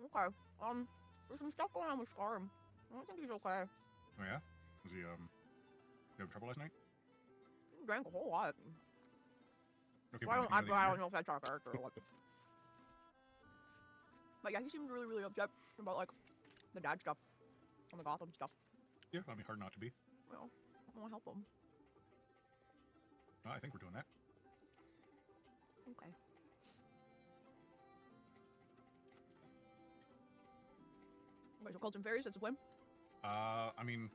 Okay. There's some stuff going on with Scarm. I don't think he's okay. Oh yeah? Was he you having trouble last night? He drank a whole lot. Okay, Well, but anything I other don't know if that's our character or what. But yeah, he seemed really, really upset about like the dad stuff and the Gotham stuff. Yeah, I mean, hard not to be. Well, I want to help him. I think we're doing that. Okay. Okay, so Cults and Fairies, that's a whim? I mean,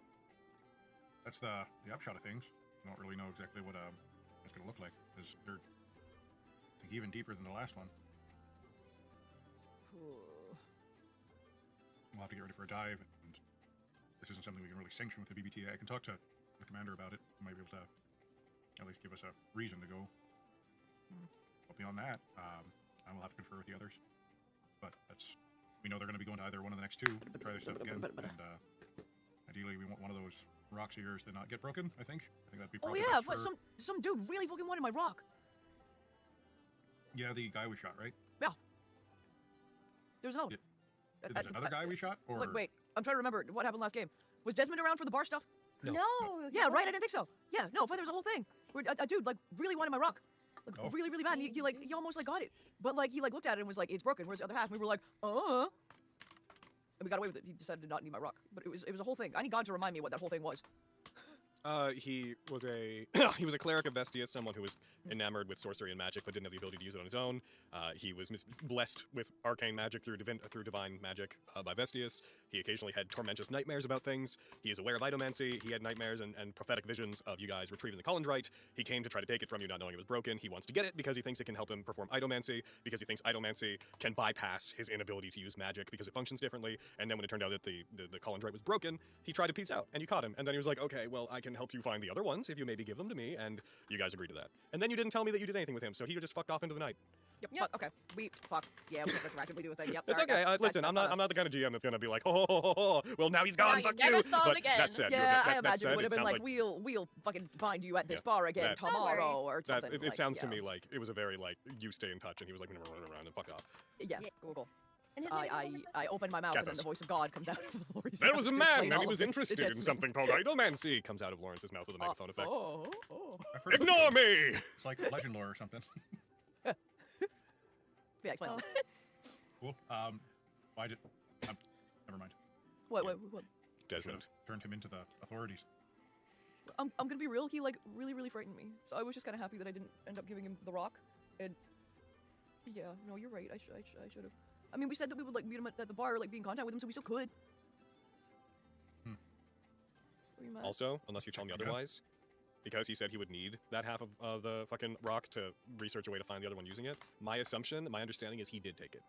that's the upshot of things. I don't really know exactly what it's gonna look like, because they're, I think, even deeper than the last one. We'll have to get ready for a dive, and this isn't something we can really sanction with the BBTA. I can talk to the commander about it. He might be able to at least give us a reason to go. But beyond that, I will have to confer with the others. But we know they're going to be going to either one of the next two to try their stuff again, and ideally we want one of those rocks of yours to not get broken. I think that'd be Oh probably yeah, best but for... some dude really fucking wanted my rock. Yeah, the guy we shot, right? There's another. There's another guy we shot, or Wait, I'm trying to remember what happened last game. Was Desmond around for the bar stuff? No. Yeah, right. I didn't think so. Yeah, no, but there was a whole thing where a dude like really wanted my rock, like Oh. really, really bad. And he almost like got it, but like he like looked at it and was like, "It's broken. Where's the other half?" And we were like, And we got away with it. He decided to not need my rock, but it was a whole thing. I need God to remind me what that whole thing was. He was a he was a cleric of Vestius, someone who was enamored with sorcery and magic, but didn't have the ability to use it on his own. He was blessed with arcane magic through divine magic by Vestius. He occasionally had tormentous nightmares about things. He is aware of itomancy. He had nightmares and prophetic visions of you guys retrieving the Colindrite. He came to try to take it from you, not knowing it was broken. He wants to get it because he thinks it can help him perform itomancy, because he thinks itomancy can bypass his inability to use magic because it functions differently. And then when it turned out that the Colindrite was broken, he tried to peace out, and you caught him. And then he was like, okay, well, I can help you find the other ones if you maybe give them to me, and you guys agreed to that. And then you didn't tell me that you did anything with him, so he just fucked off into the night. Yep. But, okay. Fuck. Yeah, we never actively do a thing. Yep. It's sorry, okay. guys. Listen, I'm not the kind of GM that's gonna be like, oh, well now he's gone. you Fuck never you. saw him But again. that said, Yeah, I that imagine said, it would have been sounds like, we'll fucking find you at this Yeah, bar again that- tomorrow or that, something. it like, sounds to yeah. me like it was a very like you stay in touch, and he was like, we're gonna run around and fuck off. Yeah. Yeah. Cool. And his name I opened my mouth and then Kathos. the voice of God comes out of Lori's There mouth was a to man, explain and all he of was this interested to in Desmond. something called itomancy. Comes out of Lawrence's mouth with a megaphone effect. Oh. I've heard of it. Ignore me. It's like legend lore or something. Yeah, explain. Oh. Cool. Why did? Never mind. What? Should Desmond. have turned him into the authorities. I'm gonna be real. He like really frightened me. So I was just kind of happy that I didn't end up giving him the rock. And yeah, no, you're right. I should have. I mean, we said that we would like meet him at the bar, or like be in contact with him, so we still could. Are you mad? Also, unless you tell me Okay. otherwise, because he said he would need that half of the fucking rock to research a way to find the other one using it. My assumption, my understanding is he did take it.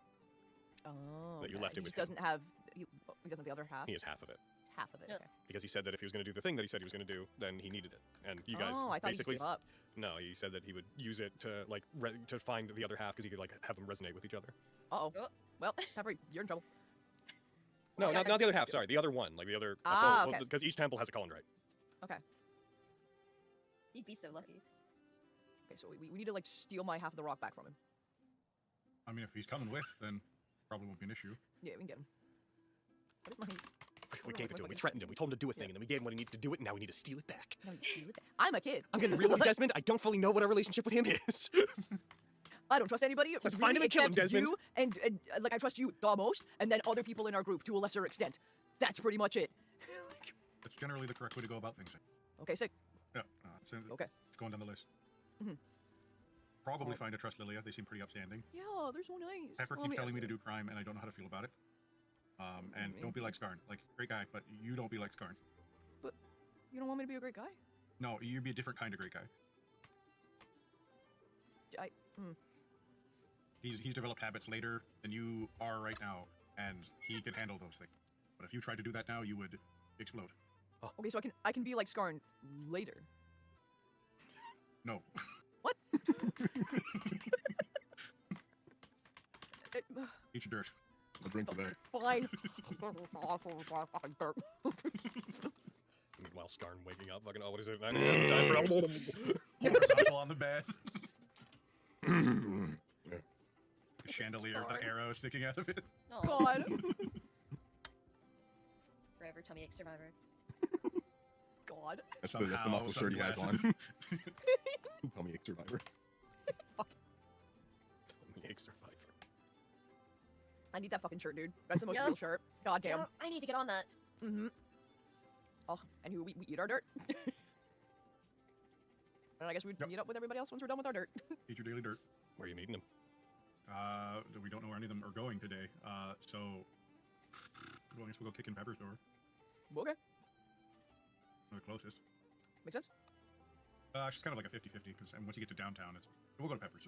Oh, that you okay. left it He with just him. doesn't have. He doesn't have the other half. He has half of it. Half of it. Yeah. Okay. Because he said that if he was going to do the thing that he said he was going to do, then he needed it. And you guys Oh, I thought he just basically gave up. no, he said that he would use it to like to find the other half because he could like have them resonate with each other. Uh-oh. Oh. Well, Pepper, you're in trouble. No, Yeah, not the other half. Sorry, the other one, like the other. Ah, okay. Because each temple has a Colindrite. Okay. You'd be so lucky. Okay, so we need to like steal my half of the rock back from him. I mean, if he's coming with, then probably won't be an issue. Yeah, we can get him. What is my? We gave it to him. We threatened him. We told him to do a thing, and then we gave him what he needs to do it. And now we need to steal it back. No, you steal it. I'm a kid. I'm getting real with you, Desmond. I don't fully know what our relationship with him is. I don't trust anybody. Let's find him really and kill him, except Desmond. You and like I trust you the most, and then other people in our group to a lesser extent. That's pretty much it. That's generally the correct way to go about things. Okay, sick. Yeah. It's Okay. It's going down the list. Mhm. Probably find a trust Lilia. They seem pretty upstanding. Yeah, they're so nice. Pepper Well, keeps I mean, telling me to do crime, and I don't know how to feel about it. And don't be like Skarn. Like, great guy, but you don't be like Skarn. You don't want me to be a great guy? No, you be a different kind of great guy. He's developed habits later than you are right now, and he can handle those things. But if you tried to do that now, you would explode. Okay, so I can be like Skarn later. No. What? Eat your dirt. I'll drink for that. Fine. Meanwhile, Meanwhile, Skarn waking up. Fucking, oh, what is it? 9 a.m. Time for Horizontal on the bed. A chandelier with an arrow sticking out of it. Oh, God. forever tummy ache survivor. God. That's the Somehow, muscle shirt he has on. sunglasses. Tell me, Ache Survivor. Egg survivor. I need that fucking shirt, dude. That's the most Yup. real shirt. God damn. Yeah, I need to get on that. Mm-hmm. Oh, and who we eat our dirt. And I guess we'd Yep. meet up with everybody else once we're done with our dirt. Eat your daily dirt. Where are you meeting him? We don't know where any of them are going today. So well, I guess we'll go kick in Pepper's door. Okay. We're the closest. Makes sense. She's kind of like a 50-50 because once you get to downtown, we'll go to Pepper's.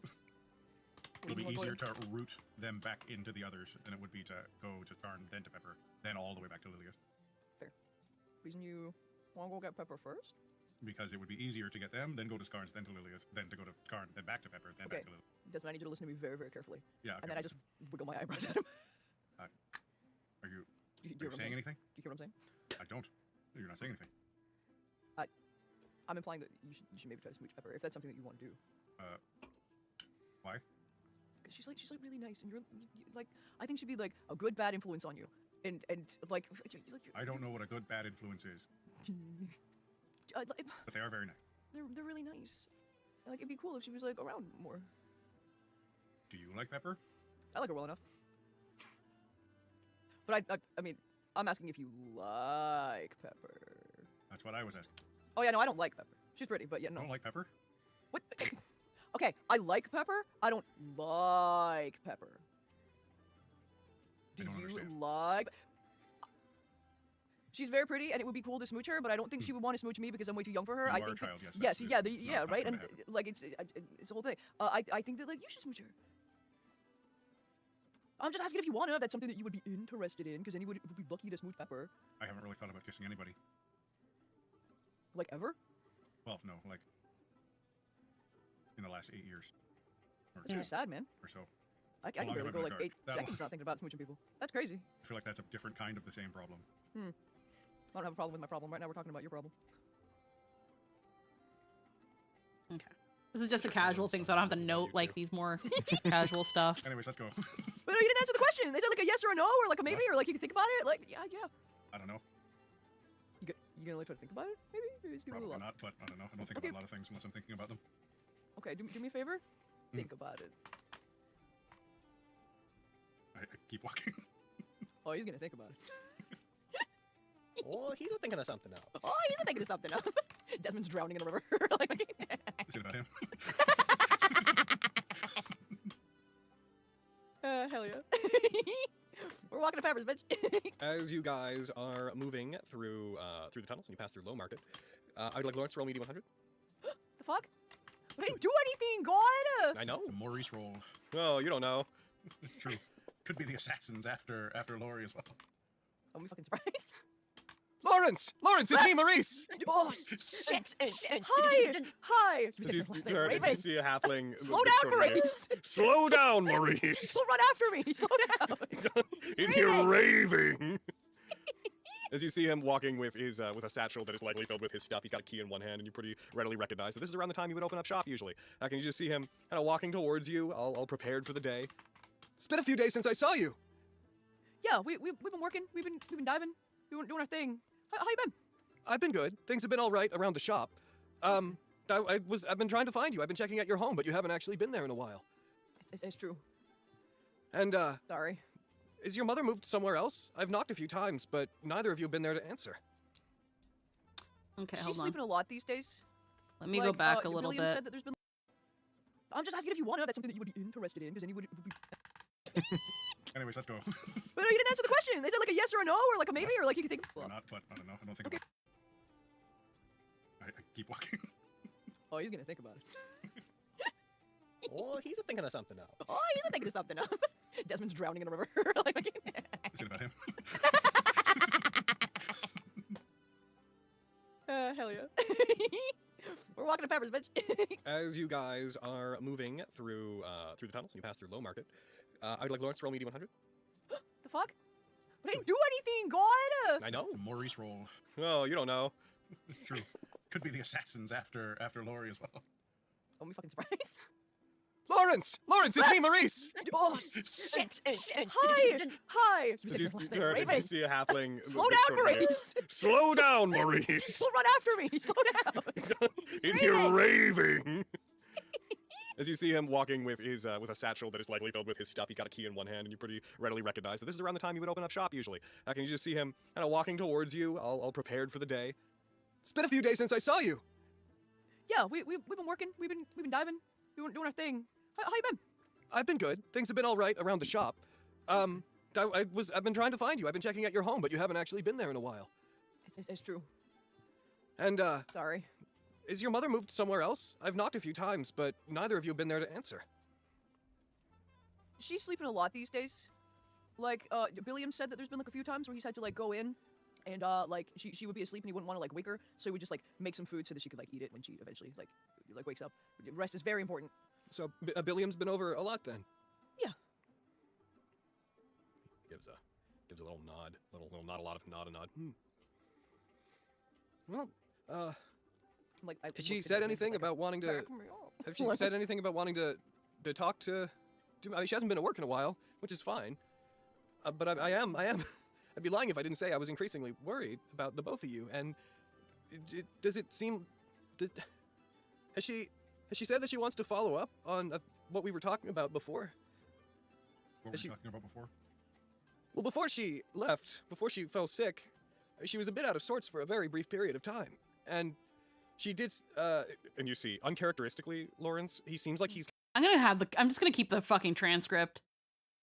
It'll do be you wanna easier go to route them back into the others than it would be to go to Tarn, then to Pepper, then all the way back to Lilius. Reason you want to go get Pepper first? Because it would be easier to get them, then go to Skarns, then to Lilius, then to go to Karn, then back to Pepper, then Okay. back to Lilius. Desmond, I need you to listen to me very, very carefully. Yeah. And then okay, I just wiggle my eyebrows at him. Are you, Do you are you hear what I'm saying saying? anything? Do you hear what I'm saying? I don't. You're not saying anything. I'm implying that you should maybe try to smooch Pepper if that's something that you want to do. Why? Because she's like really nice, and you're like, I think she'd be like a good bad influence on you, and like I don't know what a good bad influence is, but they are very nice. they're really nice. And, like it'd be cool if she was like around more. Do you like Pepper? I like her well enough. But I mean, I'm asking if you like Pepper. That's what I was asking. Oh yeah, no, I don't like Pepper. She's pretty, but yeah, You no. don't like Pepper? What? Okay, I like Pepper. I don't like Pepper. I Do don't you understand. like? She's very pretty, and it would be cool to smooch her. But I don't think she would want to smooch me because I'm way too young for her. You I are a think. child, yes. Yes, that's- yeah, it's yeah, not right, gonna and happen. like it's the whole thing. I think that like you should smooch her. I'm just asking if you want to. If that's something that you would be interested in, because anyone would be lucky to smooch Pepper. I haven't really thought about kissing anybody. Like ever? Well, no, like in the last 8 years or, That's really sad, man. or so. I How can long barely have go I like been a 8 guard? That seconds not thinking about smooching people. That's crazy. I feel like that's a different kind of the same problem. I don't have a problem with my problem right now. We're talking about your problem. Okay. This is just a casual thing, so I don't have to note like these more casual stuff. Anyways, let's go. But no, you didn't answer the question. They said like a yes or a no, or like a maybe, or like you can think about it. Like yeah. I don't know. You gonna like try to think about it? Maybe just give it a Probably look. not, but I don't know. I don't think Okay. about a lot of things unless I'm thinking about them. Okay, do me a favor. Think about it. I keep walking. Oh, he's gonna think about it. Oh, he's thinking of something else. Oh, he's thinking of something else. Desmond's drowning in the river. Like, Is it about him? hell yeah. We're walking to Peppers, bitch. As you guys are moving through the tunnels and you pass through Low Market, I would like Lawrence to roll me D100. The fuck? I didn't do anything, God. I know. The Maurice roll. Oh, you don't know. True. Could be the assassins after Laurie as well. I'm fucking surprised. Lawrence! Lawrence, it's me, Maurice! Oh, shit. Hi. As you, Last name, turn, you Raven. see a halfling. Slow with down, short hair. Maurice. Slow down, Maurice! Don't run after me. Slow down. In here raving. As you see him walking with his with a satchel that is likely filled with his stuff, he's got a key in one hand, and you pretty readily recognize that this is around the time you would open up shop usually. Can you just see him kind of walking towards you, all prepared for the day? It's been a few days since I saw you. Yeah, we've been working. We've been diving, doing our thing. How you been? I've been good. Things have been all right around the shop. I've been trying to find you. I've been checking out your home, but you haven't actually been there in a while. It's true. And Sorry. is your mother moved somewhere else? I've knocked a few times, but neither of you have been there to answer. Okay, She's hold on. sleeping a lot these days. Let me go back a little William bit. said that there's been. I'm just asking if you want to know if that's something that you would be interested in, because anyone would be. Anyways, let's go. But no, you didn't answer the question. They said like a yes or a no, or like a maybe, or like you can think. Or not, but I don't know. I don't think Okay. about I keep walking. Oh, he's gonna think about it. Oh, he's thinking of something else. Oh, he's thinking of something else. Desmond's drowning in the river. Like, Is it about him? hell yeah. We're walking to Peppers, bitch. As you guys are moving through the tunnels and you pass through Low Market, I would like Lawrence to roll me D100. The fuck? I didn't do anything, God. I know. The Maurice roll. Oh, you don't know. True. Could be the assassins after Lori as well. Don't be fucking surprised. Lawrence! Lawrence, it's me, Maurice! Oh, shit! Hi! Hi! You As said you, your last you name, Raven. see a halfling. Slow down, sort of- Maurice! Slow down, Maurice! Don't run after me! Slow down! In here raving. As you see him walking with his with a satchel that is likely filled with his stuff, he's got a key in one hand, and you pretty readily recognize that this is around the time you would open up shop usually. Can you just see him kind of walking towards you, all prepared for the day? It's been a few days since I saw you. Yeah, we've been working. We've been diving. Doing our thing. How you been? I've been good. Things have been all right around the shop. I've been trying to find you. I've been checking out your home, but you haven't actually been there in a while. It's true. And Sorry. is your mother moved somewhere else? I've knocked a few times, but neither of you have been there to answer. She's sleeping a lot these days. Like, Billiam said that there's been like a few times where he's had to like go in, and like she would be asleep and he wouldn't want to like wake her, so he would just like make some food so that she could like eat it when she eventually like wakes up. Rest is very important. So Billiam's been over a lot then. Yeah. Gives a little nod, little not a lot of nod, a nod. Well, Like, I has she looked at said him and anything like, about wanting to? "Back me up." Have she said anything about wanting to talk to? I mean, she hasn't been at work in a while, which is fine. But I am. I'd be lying if I didn't say I was increasingly worried about the both of you. And does it seem that has she said that she wants to follow up on what we were talking about before? What were we talking about before? Well, before she left, before she fell sick, she was a bit out of sorts for a very brief period of time, and she did. And you see, uncharacteristically, Lawrence, he seems like he's. I'm just gonna keep the fucking transcript.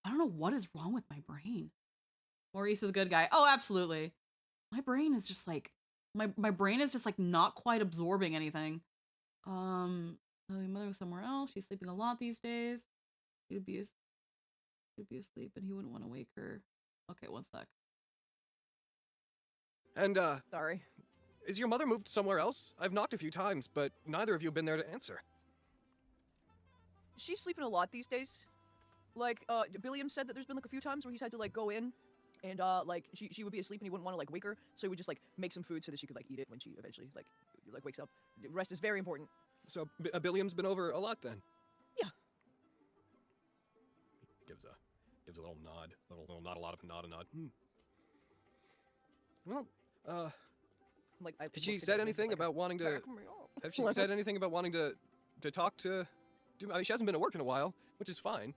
I don't know what is wrong with my brain. Maurice is a good guy. Oh, absolutely. My brain is just like my brain is just like not quite absorbing anything. Your mother was somewhere else. She's sleeping a lot these days. She'd be asleep, and he wouldn't want to wake her. Okay, one sec. And Sorry. is your mother moved somewhere else? I've knocked a few times, but neither of you have been there to answer. She's sleeping a lot these days. Like, Billiam said that there's been like a few times where he's had to like go in, and like she would be asleep and he wouldn't want to like wake her, so he would just like make some food so that she could like eat it when she eventually like wakes up. Rest is very important. So Billiam's been over a lot then. Yeah. Gives a little nod, little not a lot of a nod, a nod. Well, Like, I has she looked at said him and anything like, about wanting to? "Back me up." Have she said anything about wanting to talk to? I mean, she hasn't been at work in a while, which is fine.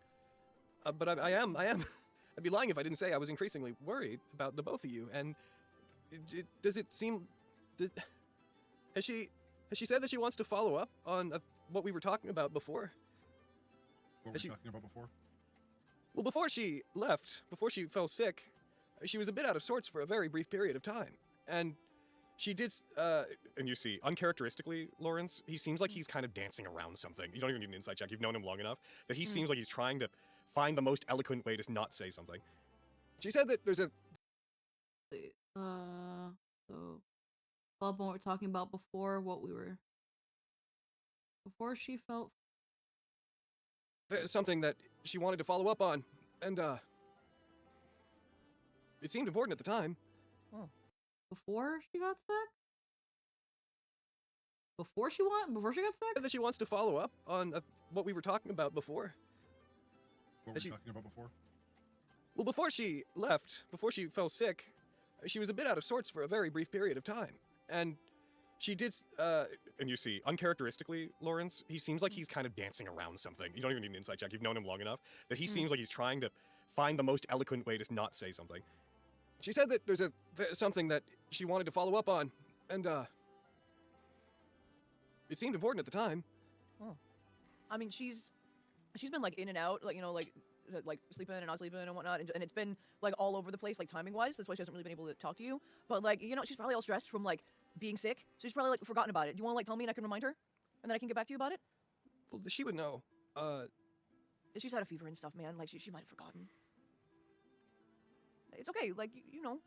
But I am. I'd be lying if I didn't say I was increasingly worried about the both of you. And does it seem that has she said that she wants to follow up on what we were talking about before? What were we talking about before? Well, before she left, before she fell sick, she was a bit out of sorts for a very brief period of time, and she did. And you see, uncharacteristically, Lawrence, he seems like he's kind of dancing around something. You don't even need an insight check. You've known him long enough that he seems like he's trying to find the most eloquent way to not say something. She said that there's a. So, Bob, what we're talking about before, before she felt. There's something that she wanted to follow up on, and it seemed important at the time. Before she got sick? Before she got sick? That she wants to follow up on what we were talking about before. What were we talking about before? Well, before she left, before she fell sick, she was a bit out of sorts for a very brief period of time, and she did. And you see, uncharacteristically, Lawrence, he seems like he's kind of dancing around something. You don't even need an insight check. You've known him long enough that he seems like he's trying to find the most eloquent way to not say something. She said that there's something that she wanted to follow up on, and it seemed important at the time. I mean, she's been like in and out, like, you know, like sleeping and not sleeping and whatnot, and it's been like all over the place, like timing wise. That's why she hasn't really been able to talk to you. But like, you know, she's probably all stressed from like being sick, so she's probably like forgotten about it. Do you want to like tell me and I can remind her, and then I can get back to you about it? Well, she would know. She's had a fever and stuff, man. Like she might have forgotten. It's okay. Like you know,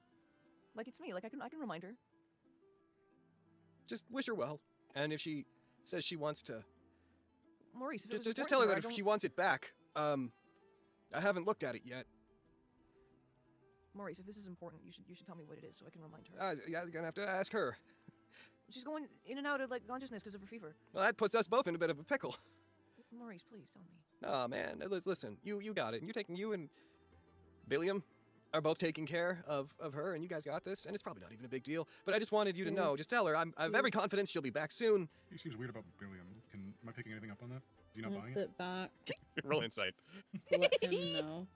like it's me. Like I can remind her. Just wish her well, and if she says she wants to, Maurice, if it was just important tell her to that I if don't- she wants it back, I haven't looked at it yet. Maurice, if this is important, you should tell me what it is so I can remind her. Yeah, I'm gonna have to ask her. She's going in and out of like consciousness because of her fever. Well, that puts us both in a bit of a pickle. Maurice, please tell me. Oh man, listen, you got it. You and Billiam are both taking care of her, and you guys got this, and it's probably not even a big deal. But I just wanted you to know, just tell her I have every confidence she'll be back soon. He seems weird about Billiam. Am I picking anything up on that? Is he not buying it? Sit back. Roll insight. To let him know.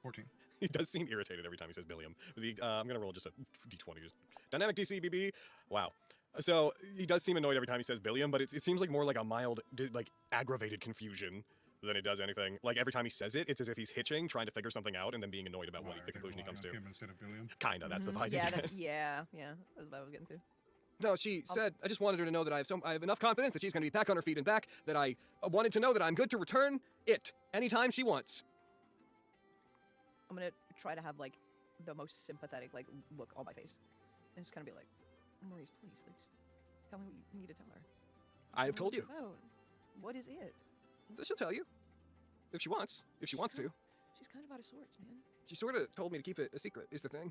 14. He does seem irritated every time he says Billiam. I'm gonna roll just a d20. Just dynamic DC BB. Wow. So he does seem annoyed every time he says Billiam, but it seems like more like a mild, like aggravated confusion than it does anything. Like every time he says it, it's as if he's hitching, trying to figure something out, and then being annoyed about Why the are they conclusion he relying comes to. on him instead of Billiam? Kinda, that's the vibe. Yeah, you get. that's yeah. That's what I was getting to. No, she said, I just wanted her to know that I have enough confidence that she's going to be back on her feet and back, that I wanted to know that I'm good to return it anytime she wants. I'm gonna try to have like the most sympathetic like look on my face, and just kind of be like, Maurice, please, like, just tell me what you need to tell her. I have What told is you. it about? What is it? She'll tell you. If she wants to. She's kind of out of sorts, man. She sort of told me to keep it a secret, is the thing.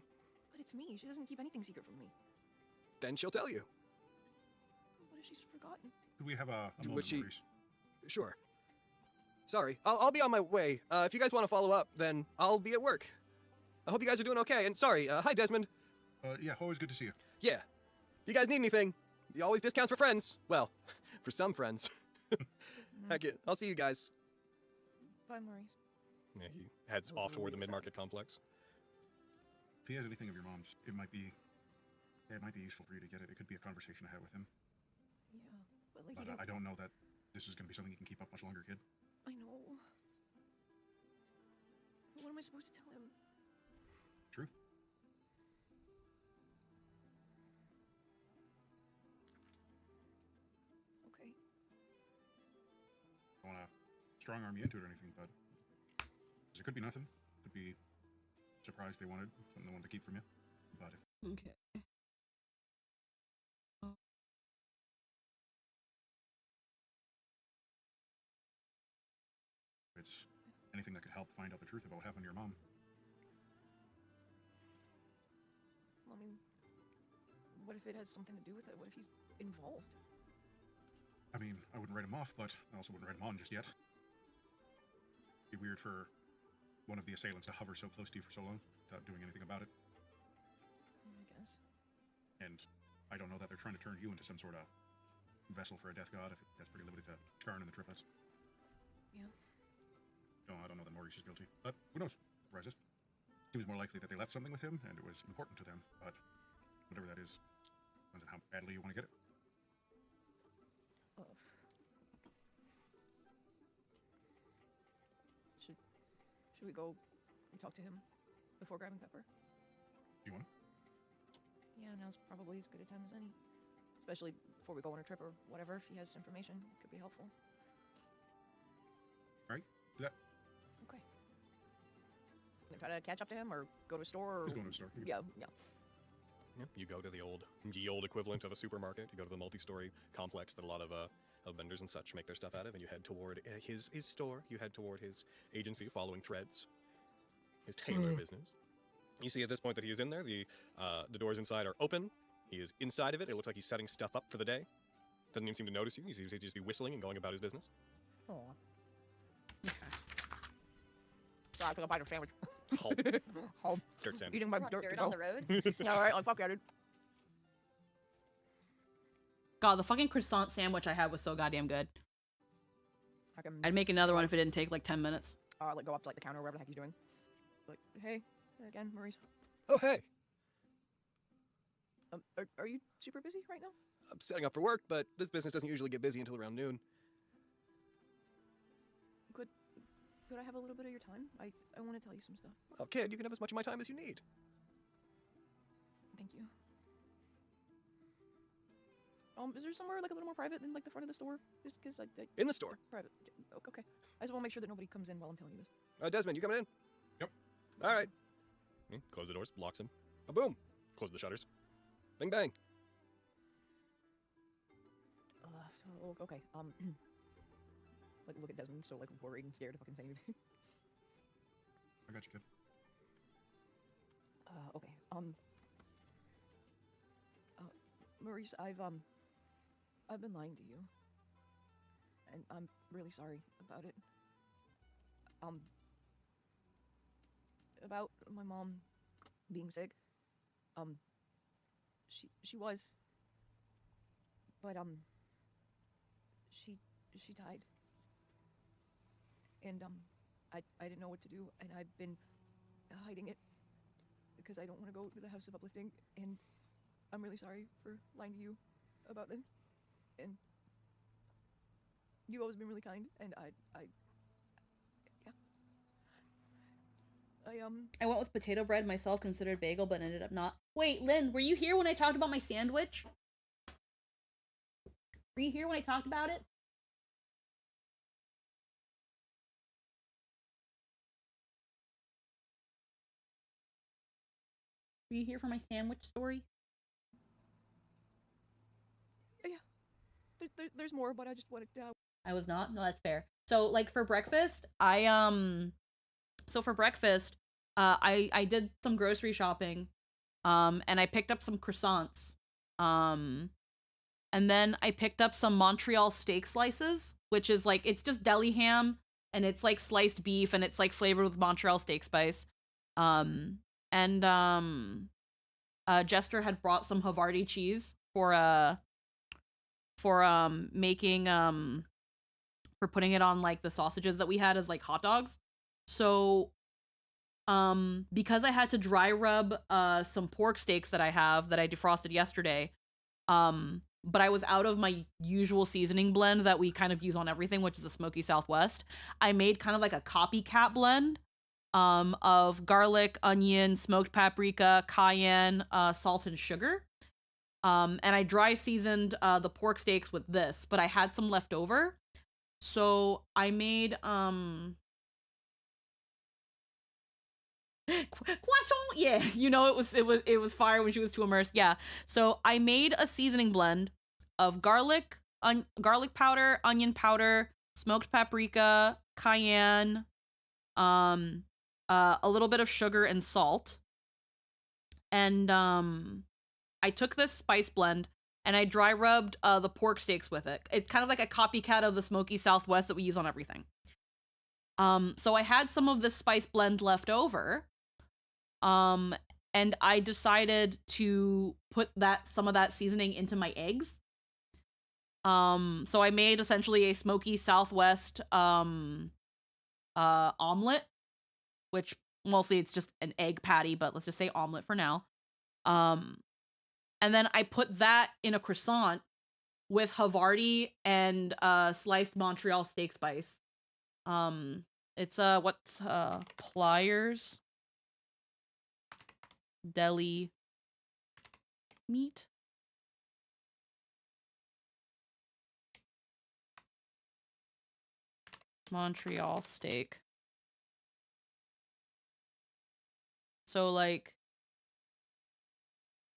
But it's me. She doesn't keep anything secret from me. Then she'll tell you. What if she's forgotten? Could we have a Would moment, she- Maurice? Sure. Sorry, I'll be on my way. If you guys want to follow up, then I'll be at work. I hope you guys are doing okay. And sorry, hi Desmond. Yeah, always good to see you. Yeah. If you guys need anything, you always discounts for friends. Well, for some friends. Heck it. I'll see you guys. Bye, Maurice. Yeah, he heads off toward the mid-market complex. If he has anything of your mom's, it might be useful for you to get it. It could be a conversation I had with him. Yeah, but like But you I don't know that this is going to be something you can keep up much longer, kid. I know. What am I supposed to tell him? Truth. Okay. I don't want to strong arm you into it or anything, but 'cause it could be nothing. Could be a surprise they wanted, something they wanted to keep from you. But if Okay. it's anything that could help find out the truth about what happened to your mom, I mean, what if it has something to do with it? What if he's involved? I mean, I wouldn't write him off, but I also wouldn't write him on just yet. Be weird for one of the assailants to hover so close to you for so long without doing anything about it. I guess. And I don't know that they're trying to turn you into some sort of vessel for a death god. If that's pretty limited to Karn and the triplets. Yeah. No, I don't know that Maurice is guilty, but who knows? Rises. Seems more likely that they left something with him and it was important to them. But whatever that is, depends on how badly you want to get it. Uh, should we go and talk to him before grabbing Pepper? Do you want to? Yeah, now's probably as good a time as any. Especially before we go on a trip or whatever. If he has information, it could be helpful. All right, do that. Okay. Gonna try to catch up to him or go to a store or... He's going to the store. Yeah, yeah. Yep. You go to the old equivalent of a supermarket. You go to the multi-story complex that a lot of vendors and such make their stuff out of, and you head toward his store. You head toward his agency, following threads, his tailor business. You see at this point that he is in there. The doors inside are open. He is inside of it. It looks like he's setting stuff up for the day. Doesn't even seem to notice you. He seems to just be whistling and going about his business. Aw. Sorry, I took a bite of sandwich. Hulk. Hulk. Dirt sandwich. Eating my Want dirt dirt to on go. the road? Yeah, alright, like fuck yeah, dude. God, the fucking croissant sandwich I had was so goddamn good. I can I'd make another one if it didn't take like 10 minutes. like go up to like the counter or whatever the heck he's doing. Like, hey, again, Maurice. Oh, hey. Are you super busy right now? I'm setting up for work, but this business doesn't usually get busy until around noon. Could I have a little bit of your time? I want to tell you some stuff. Oh, kid, you can have as much of my time as you need. Thank you. Is there somewhere like a little more private than like the front of the store? Just because like In the store. private. Okay. I just want to make sure that nobody comes in while I'm telling you this. Desmond, you coming in? Yep. All right. Close the doors, locks him. Boom. Close the shutters. Bing bang. Okay. Like look at Desmond, so like worried and scared to fucking say anything. I got you, kid. Okay. Maurice, I've been lying to you. And I'm really sorry about it. About my mom being sick. She was. But, she died. And, I didn't know what to do, and I've been hiding it because I don't want to go to the House of Uplifting, and I'm really sorry for lying to you about this. And you've always been really kind, and yeah. I went with potato bread myself, considered bagel, but ended up not. Wait, Lynn, were you here when I talked about my sandwich? Were you here when I talked about it? Were you here for my sandwich story? Yeah. There's more, but I just wanted to. I was not. No, that's fair. So, like, for breakfast, I did some grocery shopping, and I picked up some croissants, and then I picked up some Montreal steak slices, which is like, it's just deli ham, and it's like sliced beef, and it's like flavored with Montreal steak spice. Jester had brought some Havarti cheese for making for putting it on like the sausages that we had as like hot dogs. So because I had to dry rub some pork steaks that I have that I defrosted yesterday, but I was out of my usual seasoning blend that we kind of use on everything, which is a smoky southwest. I made kind of like a copycat blend of garlic, onion, smoked paprika, cayenne, salt, and sugar. And I dry seasoned the pork steaks with this, but I had some left over. So I made croissant, yeah, you know, it was fire when she was too immersed. Yeah. So I made a seasoning blend of garlic powder, onion powder, smoked paprika, cayenne, a little bit of sugar and salt. And I took this spice blend and I dry rubbed the pork steaks with it. It's kind of like a copycat of the smoky southwest that we use on everything. So I had some of this spice blend left over. And I decided to put some of that seasoning into my eggs. So I made essentially a smoky southwest omelet, which mostly it's just an egg patty, but let's just say omelet for now. And then I put that in a croissant with Havarti and sliced Montreal steak spice. It's Pliers deli meat. Montreal steak. So like,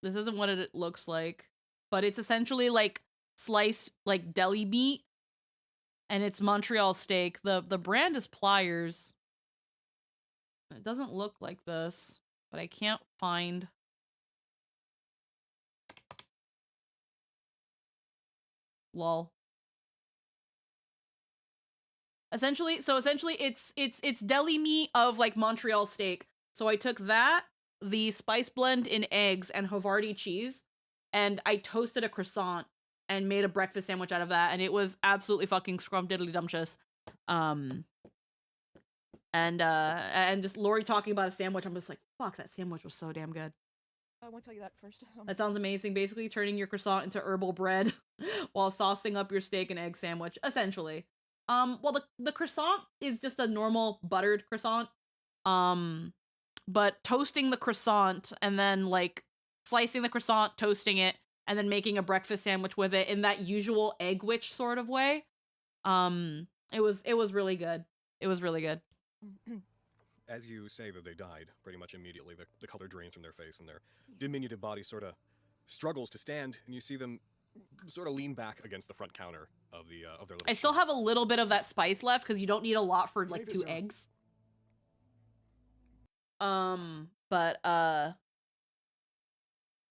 this isn't what it looks like, but it's essentially like sliced like deli meat, and it's Montreal steak. The brand is Pliers. It doesn't look like this, but I can't find. Lol. Essentially it's deli meat of like Montreal steak. So I took that, the spice blend in eggs and Havarti cheese, and I toasted a croissant and made a breakfast sandwich out of that, and it was absolutely fucking scrumdiddly-dumptious. And just Lori talking about a sandwich, I'm just like, fuck, that sandwich was so damn good. I want to tell you that first. That sounds amazing. Basically turning your croissant into herbal bread while saucing up your steak and egg sandwich, essentially. Well, the croissant is just a normal buttered croissant. But toasting the croissant and then like slicing the croissant, toasting it, and then making a breakfast sandwich with it in that usual egg witch sort of way. It was really good. It was really good. As you say that they died, pretty much immediately, the color drains from their face and their diminutive body sort of struggles to stand, and you see them sort of lean back against the front counter of their little I still shop. have a little bit of that spice left because you don't need a lot for like 2 eggs. But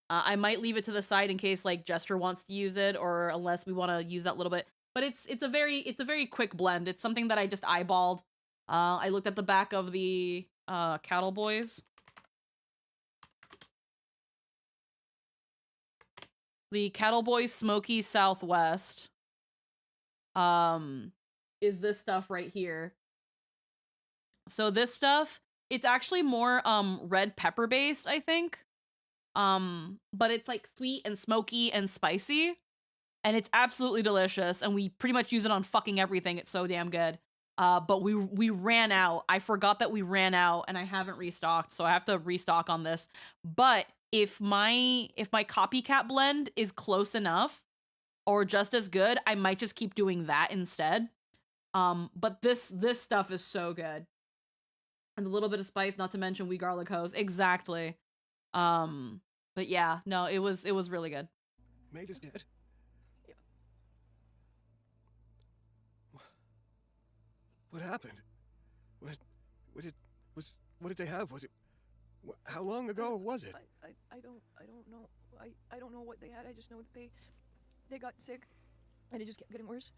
I might leave it to the side in case like Jester wants to use it, or unless we want to use that little bit. But it's a very quick blend. It's something that I just eyeballed. I looked at the back of the Cattle Boys. The Cattle Boys Smoky Southwest is this stuff right here. So this stuff, it's actually more red pepper based, I think. But it's like sweet and smoky and spicy, and it's absolutely delicious, and we pretty much use it on fucking everything. It's so damn good. But we ran out. I forgot that we ran out, and I haven't restocked, so I have to restock on this. But if my copycat blend is close enough or just as good, I might just keep doing that instead. But this stuff is so good. And a little bit of spice, not to mention we garlic hose. Exactly. But yeah, no, it was really good. Maeve is dead. Yeah. What happened? What did they have? Was it? How long ago was it? I don't know. I don't know what they had. I just know that they got sick, and it just kept getting worse.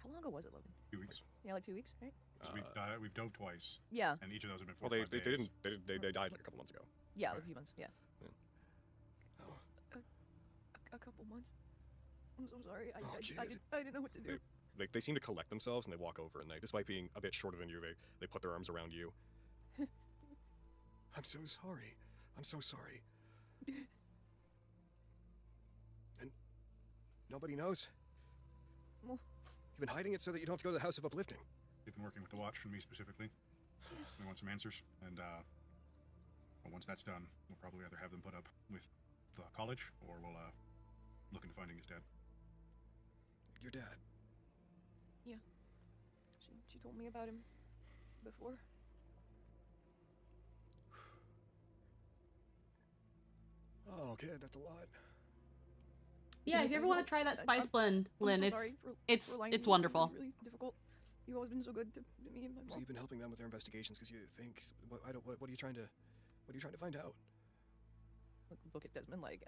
How long ago was it, Logan? 2 weeks. Yeah, like 2 weeks, right? 'Cause we've dove twice, Yeah. and each of those have been 4 Well, or 5 days. they died like a couple months ago. Yeah, like a few months. Yeah. Oh. A couple months. I'm so sorry. I kid. didn't know what to do. They seem to collect themselves and they walk over and despite being a bit shorter than you, they put their arms around you. I'm so sorry. I'm so sorry. And nobody knows. Well, You've been hiding it so that you don't have to go to the House of Uplifting. They've been working with the Watch and me specifically. We want some answers, and well, once that's done, we'll probably either have them put up with the college, or we'll look into finding his dad. Your dad. yeah. She told me about him before. Oh, kid, that's a lot. Yeah, if you ever want to try that spice blend, Lynn, I'm so sorry for it's lying to you. wonderful. Really difficult. You've always been so good to me and my So mom. you've been helping them with their investigations because you think. What are you trying to find out? Look at Desmond like,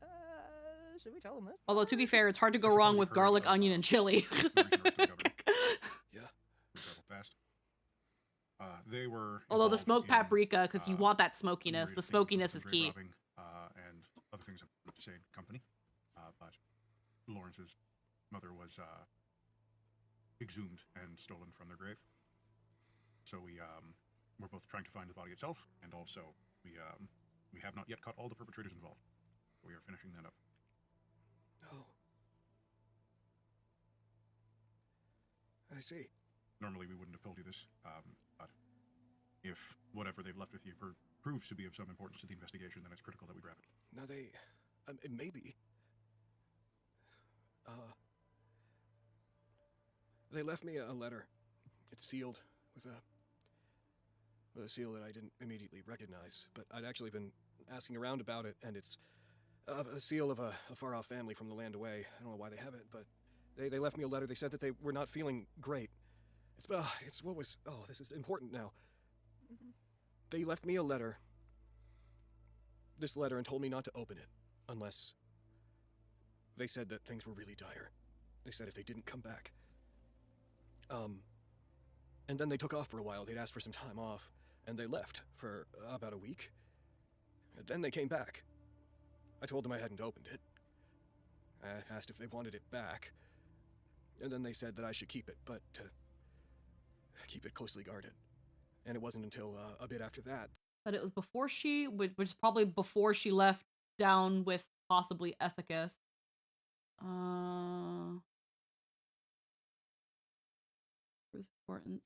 should we tell him this? Although to be fair, it's hard to go I wrong suppose with you've heard garlic, of, onion, and chili. the recent arrest of the governor. Yeah. We traveled fast. They were. Although the involved smoked in, paprika, because you want that some smokiness. myriad The of things, smokiness including is grave key. robbing, and other things I'm not to say in company. But Lawrence's mother was exhumed and stolen from their grave. So we're both trying to find the body itself, and also we have not yet caught all the perpetrators involved. We are finishing that up. Oh. I see. Normally we wouldn't have told you this, but if whatever they've left with you proves to be of some importance to the investigation, then it's critical that we grab it. Now maybe. They left me a letter. It's sealed with a seal that I didn't immediately recognize, but I'd actually been asking around about it, and it's a seal of a far-off family from the land away. I don't know why they have it, but they left me a letter. They said that they were not feeling great. This is important now. They left me a letter, this letter, and told me not to open it unless they said that things were really dire. They said if they didn't come back. And then they took off for a while. They'd asked for some time off, and they left for about a week. And then they came back. I told them I hadn't opened it. I asked if they wanted it back. And then they said that I should keep it, but keep it closely guarded. And it wasn't until a bit after that. But it was before which is probably before she left down with possibly Ethicus. Was important.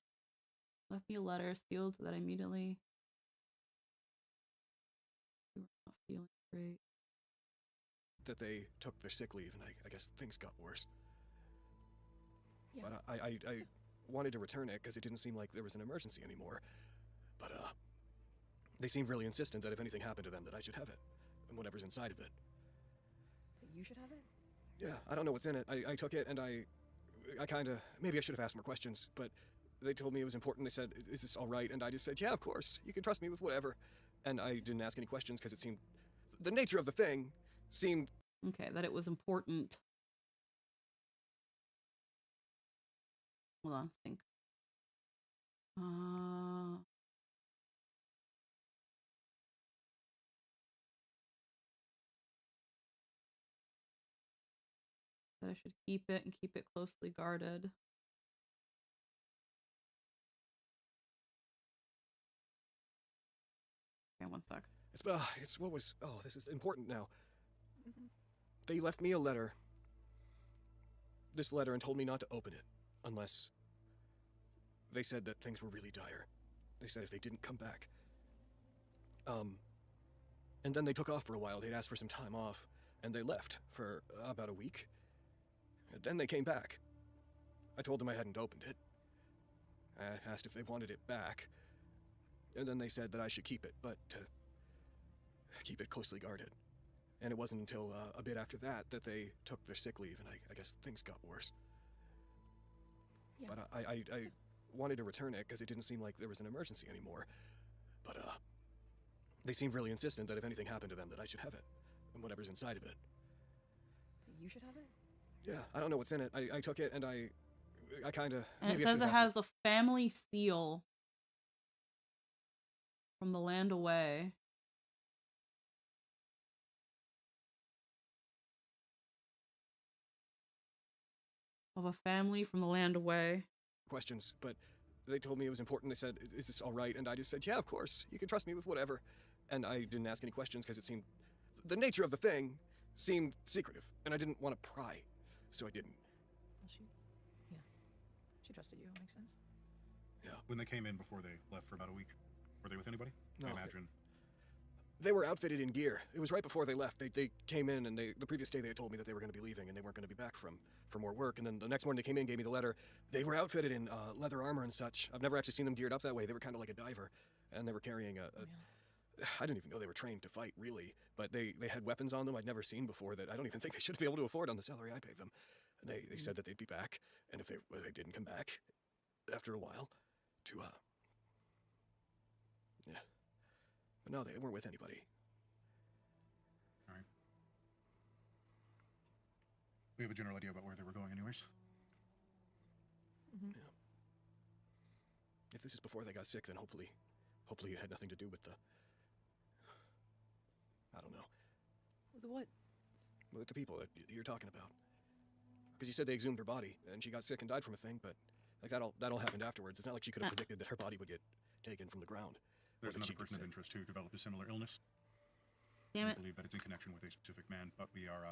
Left me a letter sealed so that I immediately. We were not feeling great. That they took their sick leave, and I guess things got worse. Yeah. But I wanted to return it because it didn't seem like there was an emergency anymore. But they seemed really insistent that if anything happened to them, that I should have it, and whatever's inside of it. That you should have it? Yeah, I don't know what's in it. I took it, and I kind of, maybe I should have asked more questions, but they told me it was important. They said, is this all right? And I just said, yeah, of course. You can trust me with whatever. And I didn't ask any questions because it seemed the nature of the thing seemed Okay, that it was important. Hold on, think. That I should keep it and keep it closely guarded. Okay, one sec. it's what was, oh, this is important now. They left me a letter. This letter, and told me not to open it unless they said that things were really dire. They said if they didn't come back. And then they took off for a while. They'd asked for some time off, and they left for about a week. And then they came back. I told them I hadn't opened it. I asked if they wanted it back, and then they said that I should keep it, but keep it closely guarded. And it wasn't until a bit after that that they took their sick leave, and I guess things got worse. Yeah. But I wanted to return it because it didn't seem like there was an emergency anymore. But they seemed really insistent that if anything happened to them, that I should have it, and whatever's inside of it. You should have it? Yeah, I don't know what's in it. I took it, and I kind of. And it says it has a family seal from the land away. Of a family from the land away. Questions, but they told me it was important. They said, "Is this all right?" And I just said, "Yeah, of course. You can trust me with whatever." And I didn't ask any questions because it seemed the nature of the thing seemed secretive, and I didn't want to pry, so I didn't. Well, she trusted you. Makes sense. Yeah. When they came in before they left for about a week, were they with anybody? No. I imagine. They were outfitted in gear. It was right before they left. They came in, and the previous day they had told me that they were going to be leaving and they weren't going to be back for more work. And then the next morning they came in, gave me the letter. They were outfitted in leather armor and such. I've never actually seen them geared up that way. They were kind of like a diver, and they were carrying I didn't even know they were trained to fight, really. But they had weapons on them I'd never seen before that I don't even think they should be able to afford on the salary I paid them. And they said that they'd be back, and if they didn't come back after a while, to yeah. But no, they weren't with anybody. All right. We have a general idea about where they were going, anyways. Mm-hmm. Yeah. If this is before they got sick, then hopefully it had nothing to do with the. I don't know. With the what? With the people that you're talking about. Because you said they exhumed her body, and she got sick and died from a thing, but like that all happened afterwards. It's not like she could have predicted that her body would get taken from the ground. There's Or that another she'd get person of sick. interest who developed a similar illness. Damn We it. believe that it's in connection with a specific man, but we are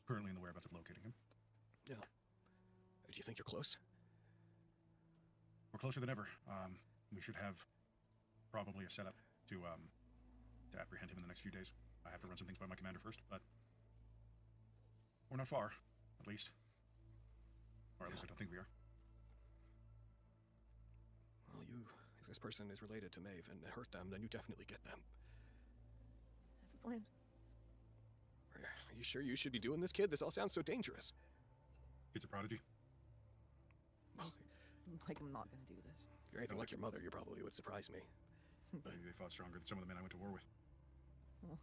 currently in the whereabouts of locating him. Yeah. Do you think you're close? We're closer than ever. We should have probably a setup to apprehend him in the next few days. I have to run some things by my commander first, but we're not far, at least. Or at least I don't think we are. Well, if this person is related to Maeve and hurt them, then you definitely get them. That's the plan. Are you sure you should be doing this, kid? This all sounds so dangerous. Kid's a prodigy. Well, Like, I'm not gonna do this. if you're anything like your mother, you probably would surprise me. Maybe they fought stronger than some of the men I went to war with. Well,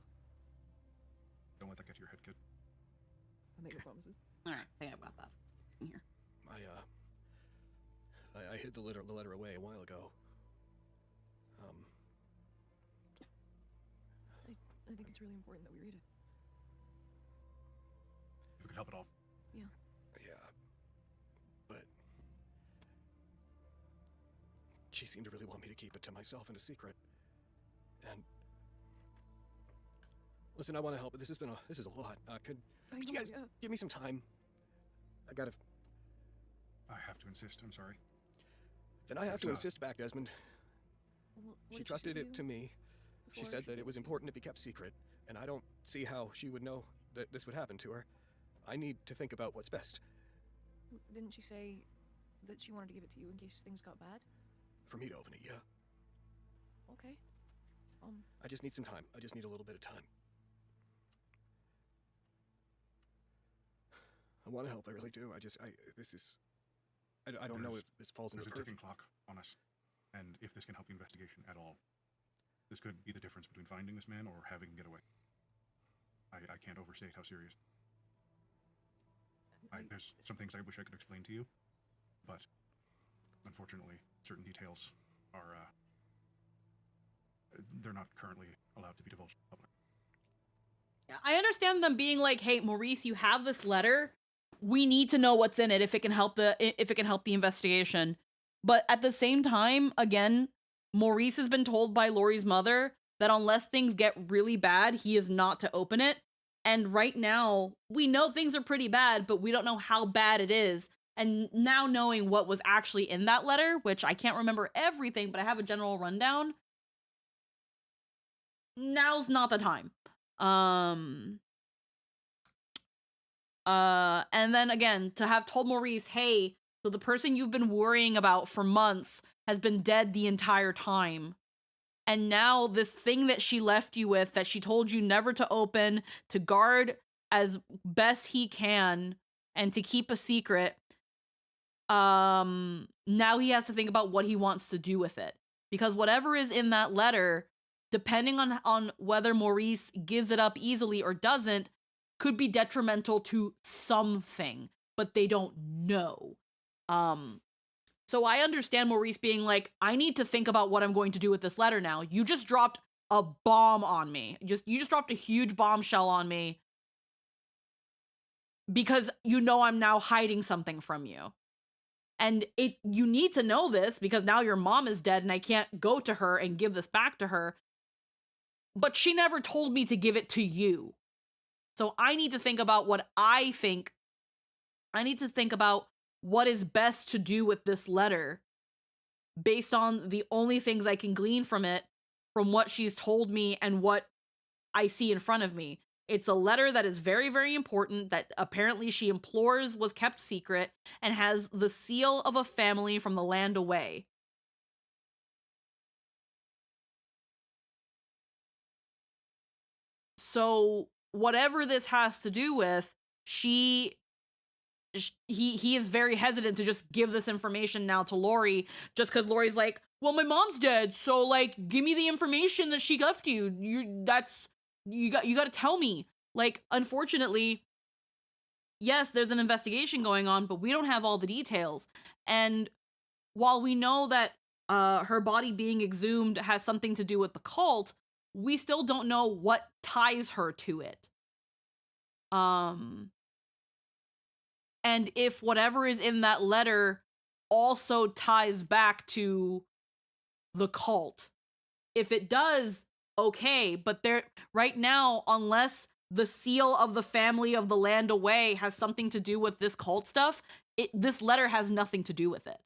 Don't let that get to your head, kid. I make no promises. All right, I think I've got that in here. I hid the letter away a while ago. I think it's really important that we read it. If we could help at all. Yeah, but she seemed to really want me to keep it to myself and a secret. And listen, I want to help, but this is a lot. Could you know, guys yeah. give me some time? I have to insist. I'm sorry. Then I have to There's, insist back, Desmond. Well, what She did trusted say it to me. She before said that gave it was to you? important to be kept secret, and I don't see how she would know that this would happen to her. I need to think about what's best. Didn't she say that she wanted to give it to you in case things got bad? For me to open it, yeah. Okay. I just need some time. I just need a little bit of time. I want to help, I really do. I don't know if this falls into There's a the purview. ticking clock on us, and if this can help the investigation at all, this could be the difference between finding this man or having him get away. I can't overstate how serious. There's some things I wish I could explain to you, but unfortunately, certain details are they're not currently allowed to be divulged to the public. I understand them being like, "Hey, Maurice, you have this letter. We need to know what's in it if it can help the investigation." But at the same time, again, Maurice has been told by Lori's mother that unless things get really bad, he is not to open it. And right now, we know things are pretty bad, but we don't know how bad it is. And now knowing what was actually in that letter, which I can't remember everything, but I have a general rundown, now's not the time. And then again, to have told Maurice, hey, so the person you've been worrying about for months has been dead the entire time. And now this thing that she left you with, that she told you never to open, to guard as best he can, and to keep a secret, now he has to think about what he wants to do with it. Because whatever is in that letter, depending on whether Maurice gives it up easily or doesn't, could be detrimental to something, but they don't know. So I understand Maurice being like, I need to think about what I'm going to do with this letter now. You just dropped a bomb on me. You just dropped a huge bombshell on me because you know I'm now hiding something from you. And you need to know this because now your mom is dead and I can't go to her and give this back to her. But she never told me to give it to you. So I need to think about what I think. I need to think about what is best to do with this letter based on the only things I can glean from it, from what she's told me and what I see in front of me. It's a letter that is very, very important that apparently she implores was kept secret and has the seal of a family from the land away. So whatever this has to do with, he is very hesitant to just give this information now to Lori, just because Lori's like, well, my mom's dead, so like, give me the information that she left you. You got to tell me. Like, unfortunately, yes, there's an investigation going on, but we don't have all the details. And while we know that her body being exhumed has something to do with the cult, we still don't know what ties her to it. And if whatever is in that letter also ties back to the cult. If it does, okay, but right now, unless the seal of the family of the land away has something to do with this cult stuff, this letter has nothing to do with it.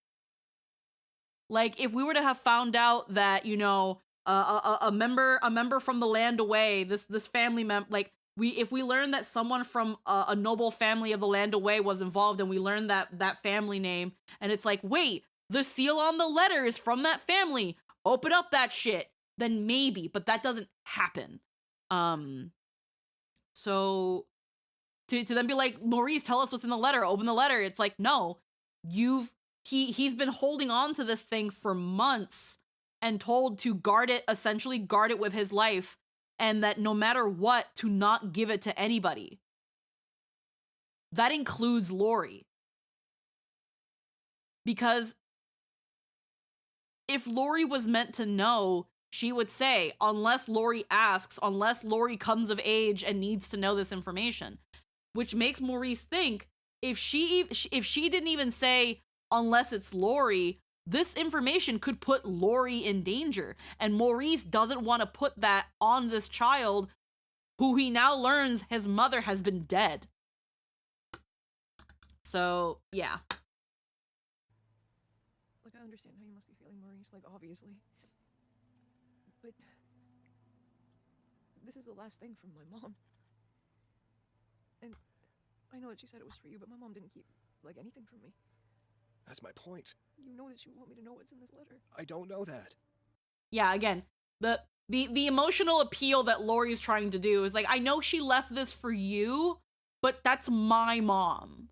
Like, if we were to have found out that, you know, a member from the land away, this family member, like, if we learned that someone from a noble family of the land away was involved, and we learned that family name, and it's like, wait, the seal on the letter is from that family, open up that shit, then maybe, but that doesn't happen. So to then be like, Maurice, tell us what's in the letter, open the letter, it's like, no, he's been holding on to this thing for months and told to essentially guard it with his life, and that no matter what, to not give it to anybody. That includes Lori. Because if Lori was meant to know, she would say, unless Lori asks, unless Lori comes of age and needs to know this information. Which makes Maurice think, if she didn't even say, unless it's Lori, this information could put Lori in danger. And Maurice doesn't want to put that on this child, who he now learns his mother has been dead. So, yeah. Like, I understand how you must be feeling, Maurice, like, obviously. But this is the last thing from my mom. And I know that she said it was for you, but my mom didn't keep, like, anything from me. That's my point. You know that she would want me to know what's in this letter. I don't know that. Yeah, again, the emotional appeal that Lori's trying to do is like, I know she left this for you, but that's my mom.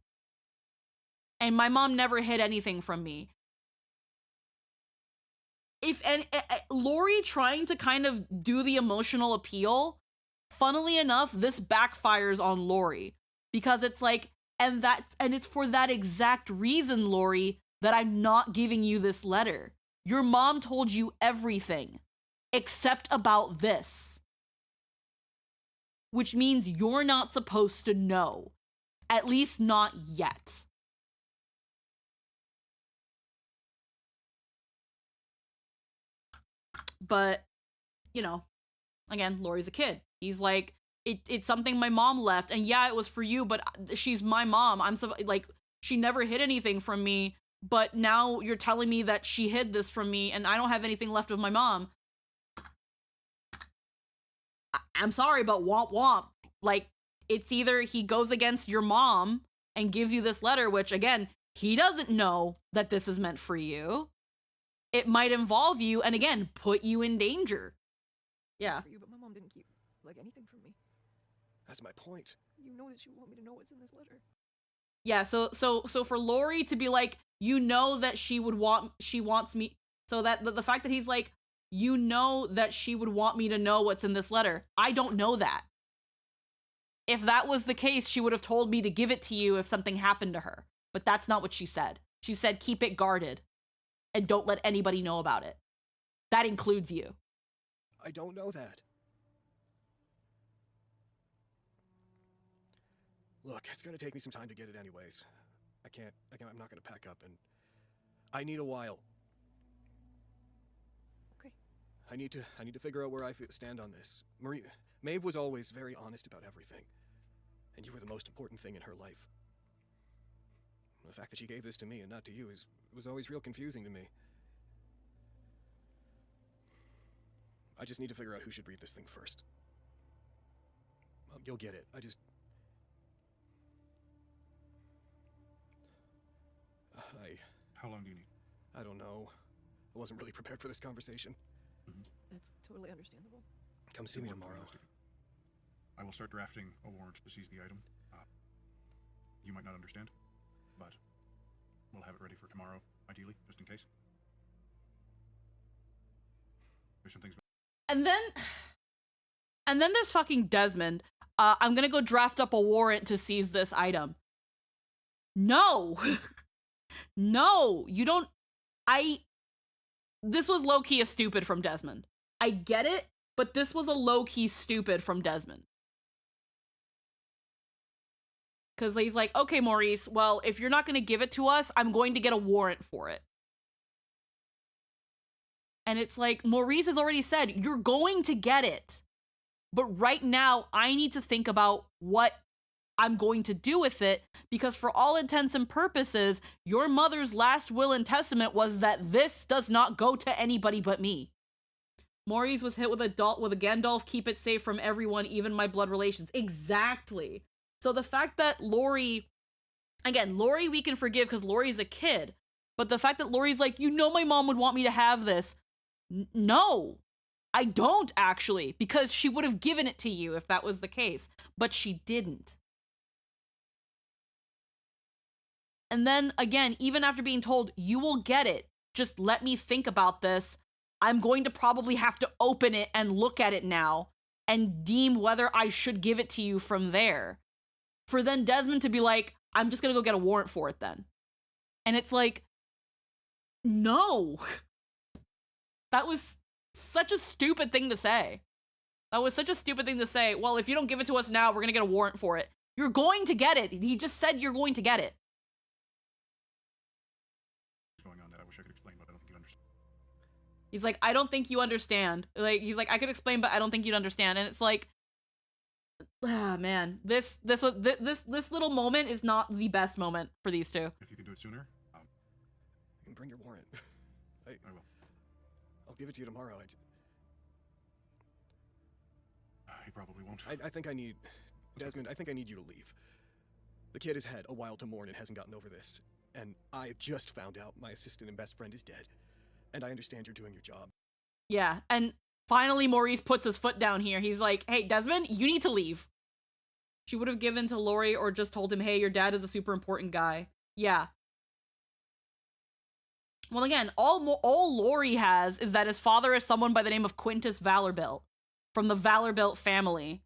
And my mom never hid anything from me. Lori trying to kind of do the emotional appeal funnily enough, this backfires on Lori because it's like, and it's for that exact reason, Lori, that I'm not giving you this letter. Your mom told you everything except about this, which means you're not supposed to know, at least not yet. But, you know, again, Lori's a kid. He's like, it's something my mom left, and yeah, it was for you, but she's my mom. I'm so, like, she never hid anything from me, but now you're telling me that she hid this from me, and I don't have anything left of my mom. I'm sorry, but womp womp. Like, it's either he goes against your mom and gives you this letter, which, again, he doesn't know that this is meant for you. It might involve you, and again, put you in danger. Yeah. For you, but my mom didn't keep like anything from me. That's my point. You know that you want me to know what's in this letter. Yeah, so for Lori to be like, you know that she wants me, so that the fact that he's like, you know that she would want me to know what's in this letter. I don't know that. If that was the case, she would have told me to give it to you if something happened to her. But that's not what she said. She said, keep it guarded and don't let anybody know about it. That includes you. I don't know that. Look, it's gonna take me some time to get it anyways. I'm not gonna pack up, and I need a while. Okay. I need to figure out where I stand on this. Maeve was always very honest about everything, and you were the most important thing in her life. The fact that she gave this to me and not to you was always real confusing to me. I just need to figure out who should read this thing first. Well, you'll get it. How long do you need? I don't know. I wasn't really prepared for this conversation. That's totally understandable. Come see me Good work, tomorrow. Domestic. I will start drafting a warrant to seize the item. You might not understand, but we'll have it ready for tomorrow, ideally, just in case. There's some things. And then there's fucking Desmond. I'm gonna go draft up a warrant to seize this item. No. No, you don't. This was low-key a stupid from Desmond. I get it, but this was a low-key stupid from Desmond. Because he's like, okay, Maurice, well, if you're not going to give it to us, I'm going to get a warrant for it. And it's like, Maurice has already said, you're going to get it. But right now, I need to think about what I'm going to do with it, because for all intents and purposes, your mother's last will and testament was that this does not go to anybody but me. Maurice was hit with a Gandalf, keep it safe from everyone, even my blood relations. Exactly. So the fact that Lori, again, Lori we can forgive because Lori's a kid, but the fact that Lori's like, you know my mom would want me to have this. No, I don't actually, because she would have given it to you if that was the case, but she didn't. And then again, even after being told, you will get it, just let me think about this, I'm going to probably have to open it and look at it now and deem whether I should give it to you from there. For then Desmond to be like, I'm just going to go get a warrant for it then. And it's like, no. That was such a stupid thing to say. That was such a stupid thing to say. Well, if you don't give it to us now, we're going to get a warrant for it. You're going to get it. He just said you're going to get it. Going on that I wish I could explain, but I don't think you understand. He's like, I don't think you understand. Like, he's like, I could explain, but I don't think you'd understand. And it's like, ah, man, this little moment is not the best moment for these two. If you can do it sooner, You can bring your warrant. I will. I'll give it to you tomorrow. He probably won't. I think I need... Desmond, I think I need you to leave. The kid has had a while to mourn and hasn't gotten over this. And I've just found out my assistant and best friend is dead. And I understand you're doing your job. Yeah, and finally Maurice puts his foot down here. He's like, hey, Desmond, you need to leave. She would have given to Lori or just told him, hey, your dad is a super important guy. Yeah. Well, again, all Lori has is that his father is someone by the name of Quintus Valorbilt from the Valorbilt family.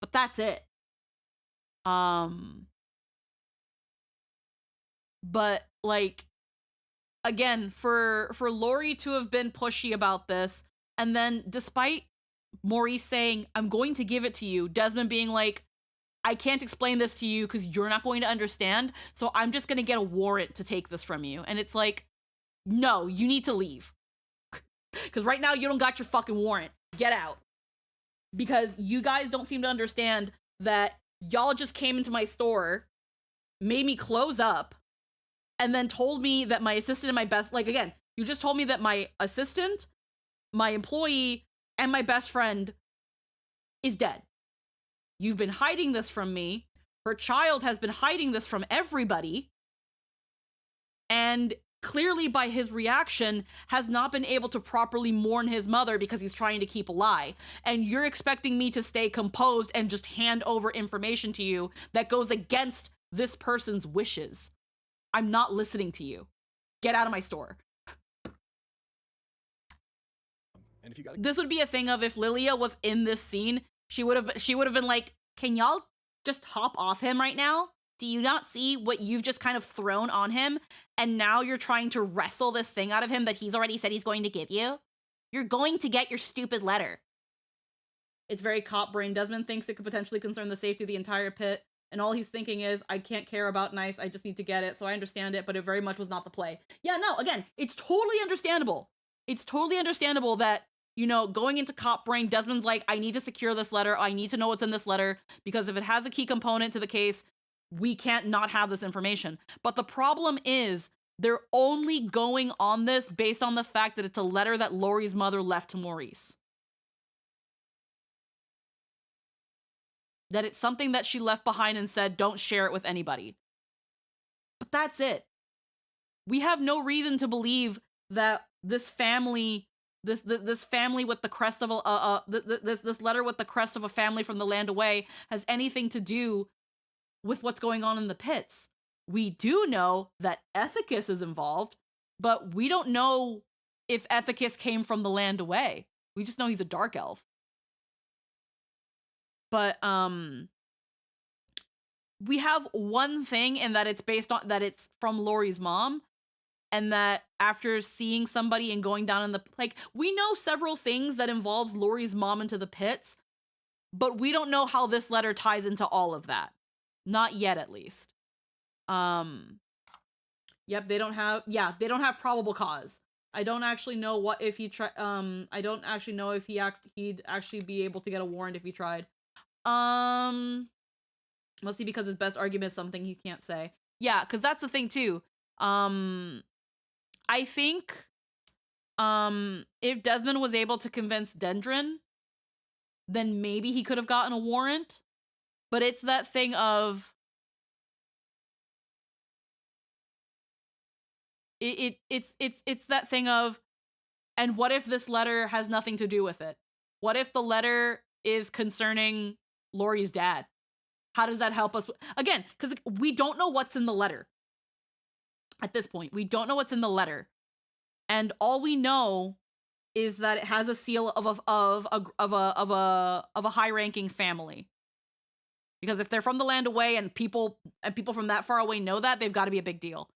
But that's it. But like, again, for Lori to have been pushy about this, and then despite Maurice saying, I'm going to give it to you, Desmond being like, I can't explain this to you because you're not going to understand, so I'm just going to get a warrant to take this from you. And it's like, no, you need to leave. Because right now you don't got your fucking warrant. Get out. Because you guys don't seem to understand that y'all just came into my store, made me close up, and then told me that my assistant and my best, like, again, you just told me that my assistant, my employee, and my best friend is dead. You've been hiding this from me. Her child has been hiding this from everybody. And clearly by his reaction has not been able to properly mourn his mother because he's trying to keep a lie. And you're expecting me to stay composed and just hand over information to you that goes against this person's wishes. I'm not listening to you. Get out of my store. And if you got This would be a thing of if Lilia was in this scene, she would have been like, can y'all just hop off him right now? Do you not see what you've just kind of thrown on him? And now you're trying to wrestle this thing out of him that he's already said he's going to give you? You're going to get your stupid letter. It's very cop brain. Desmond thinks it could potentially concern the safety of the entire pit. And all he's thinking is, I can't care about Nice, I just need to get it. So I understand it, but it very much was not the play. Yeah, no, again, it's totally understandable. It's totally understandable that, you know, going into cop brain, Desmond's like, I need to secure this letter. I need to know what's in this letter, because if it has a key component to the case, we can't not have this information. But the problem is, they're only going on this based on the fact that it's a letter that Lori's mother left to Maurice. That it's something that she left behind and said, don't share it with anybody. But that's it. We have no reason to believe that this family, this family with the crest of this letter with the crest of a family from the land away has anything to do with what's going on in the pits. We do know that Ethicus is involved, but we don't know if Ethicus came from the land away. We just know he's a dark elf. But we have one thing in that it's based on that it's from Lori's mom, and that after seeing somebody and going down in the, like, we know several things that involves Lori's mom into the pits, but we don't know how this letter ties into all of that. Not yet, at least. Yep, they don't have probable cause. I don't actually know what if he tried. I don't actually know if he'd actually be able to get a warrant if he tried. Mostly because his best argument is something he can't say. Yeah, because that's the thing too. I think if Desmond was able to convince Dendron, then maybe he could have gotten a warrant. But it's that thing of it's that thing of, and what if this letter has nothing to do with it? What if the letter is concerning Lori's dad? How does that help us? Again, because we don't know what's in the letter. At this point, we don't know what's in the letter, and all we know is that it has a seal of a high-ranking family. Because if they're from the land away and people from that far away know that, they've got to be a big deal.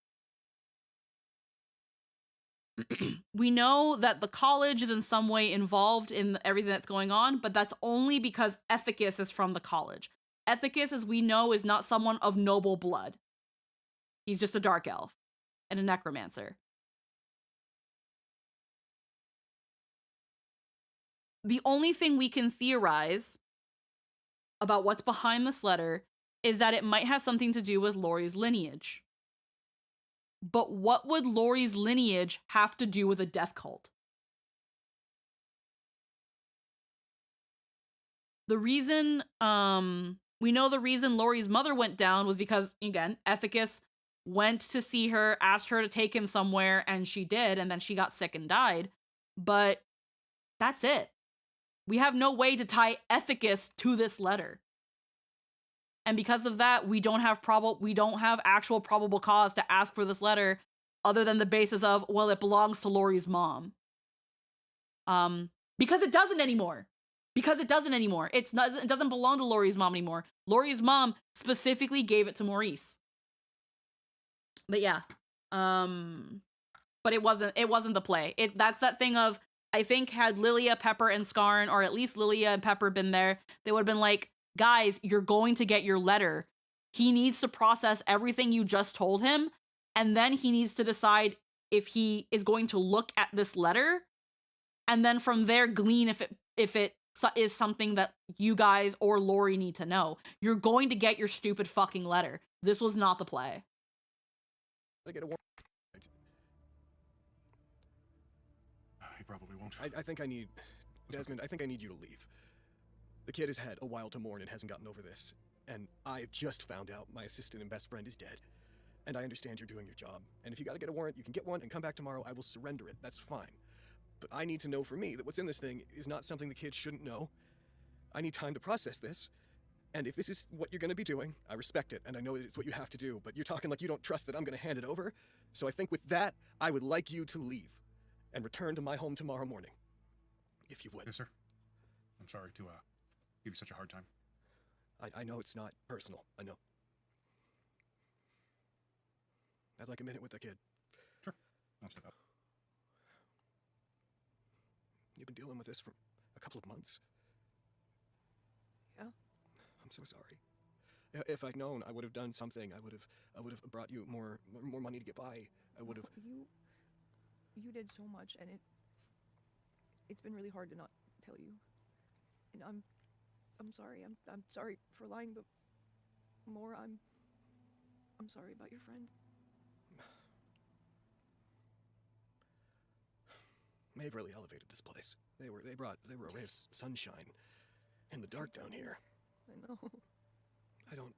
We know that the college is in some way involved in everything that's going on, but that's only because Ethicus is from the college. Ethicus, as we know, is not someone of noble blood. He's just a dark elf and a necromancer. The only thing we can theorize about what's behind this letter is that it might have something to do with Lori's lineage. But what would Lori's lineage have to do with a death cult? The reason, we know the reason Lori's mother went down was because, again, Ethicus went to see her, asked her to take him somewhere, and she did, and then she got sick and died. But that's it. We have no way to tie Ethicus to this letter. And because of that, we don't have actual probable cause to ask for this letter other than the basis of, well, it belongs to Lori's mom. Because it doesn't anymore. because it doesn't anymore. It doesn't belong to Lori's mom anymore. Lori's mom specifically gave it to Maurice. But yeah, but it wasn't the play. That's that thing of, I think had Lilia, Pepper, and Scarn, or at least Lilia and Pepper been there, they would have been like, guys, you're going to get your letter. He needs to process everything you just told him, and then he needs to decide if he is going to look at this letter, and then from there glean if it is something that you guys or Lori need to know. You're going to get your stupid fucking letter. This was not the play. I get a warning. He probably won't. I think I need... Desmond, I think I need you to leave. The kid has had a while to mourn and hasn't gotten over this. And I've just found out my assistant and best friend is dead. And I understand you're doing your job. And if you gotta get a warrant, you can get one and come back tomorrow. I will surrender it. That's fine. But I need to know for me that what's in this thing is not something the kid shouldn't know. I need time to process this. And if this is what you're gonna be doing, I respect it, and I know it's what you have to do, but you're talking like you don't trust that I'm gonna hand it over. So I think with that, I would like you to leave and return to my home tomorrow morning. If you would. Yes, sir. I'm sorry to give you such a hard time. I know it's not personal. I know. I'd like a minute with the kid. Sure. I'll step out. You've been dealing with this for a couple of months. Yeah. I'm so sorry. If I'd known, I would have done something. I would have brought you more money to get by. I would have. You did so much, and it's been really hard to not tell you. And I'm sorry. I'm sorry for lying, but more I'm sorry about your friend. Maeve really elevated this place. They were a ray of sunshine in the dark down here. I know.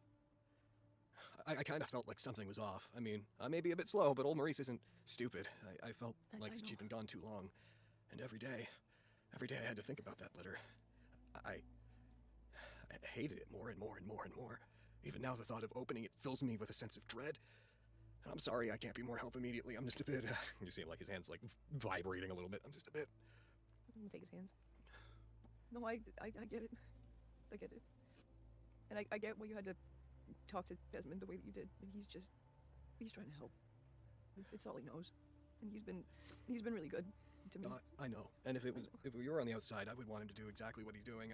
I kind of felt like something was off. I mean, I may be a bit slow, but old Maurice isn't stupid. I felt like I know. she'd been gone too long. And every day I had to think about that letter. I hated it more and more and more and more. Even now, the thought of opening it fills me with a sense of dread. And I'm sorry I can't be more help immediately. I'm just a bit... you see him, like, his hands, like, vibrating a little bit. I'm just a bit... Let me take his hands. No, I get it. I get it. And I get why you had to talk to Desmond the way that you did. And he's trying to help. It's all he knows. And he's been really good to me. I know. And if we were on the outside, I would want him to do exactly what he's doing.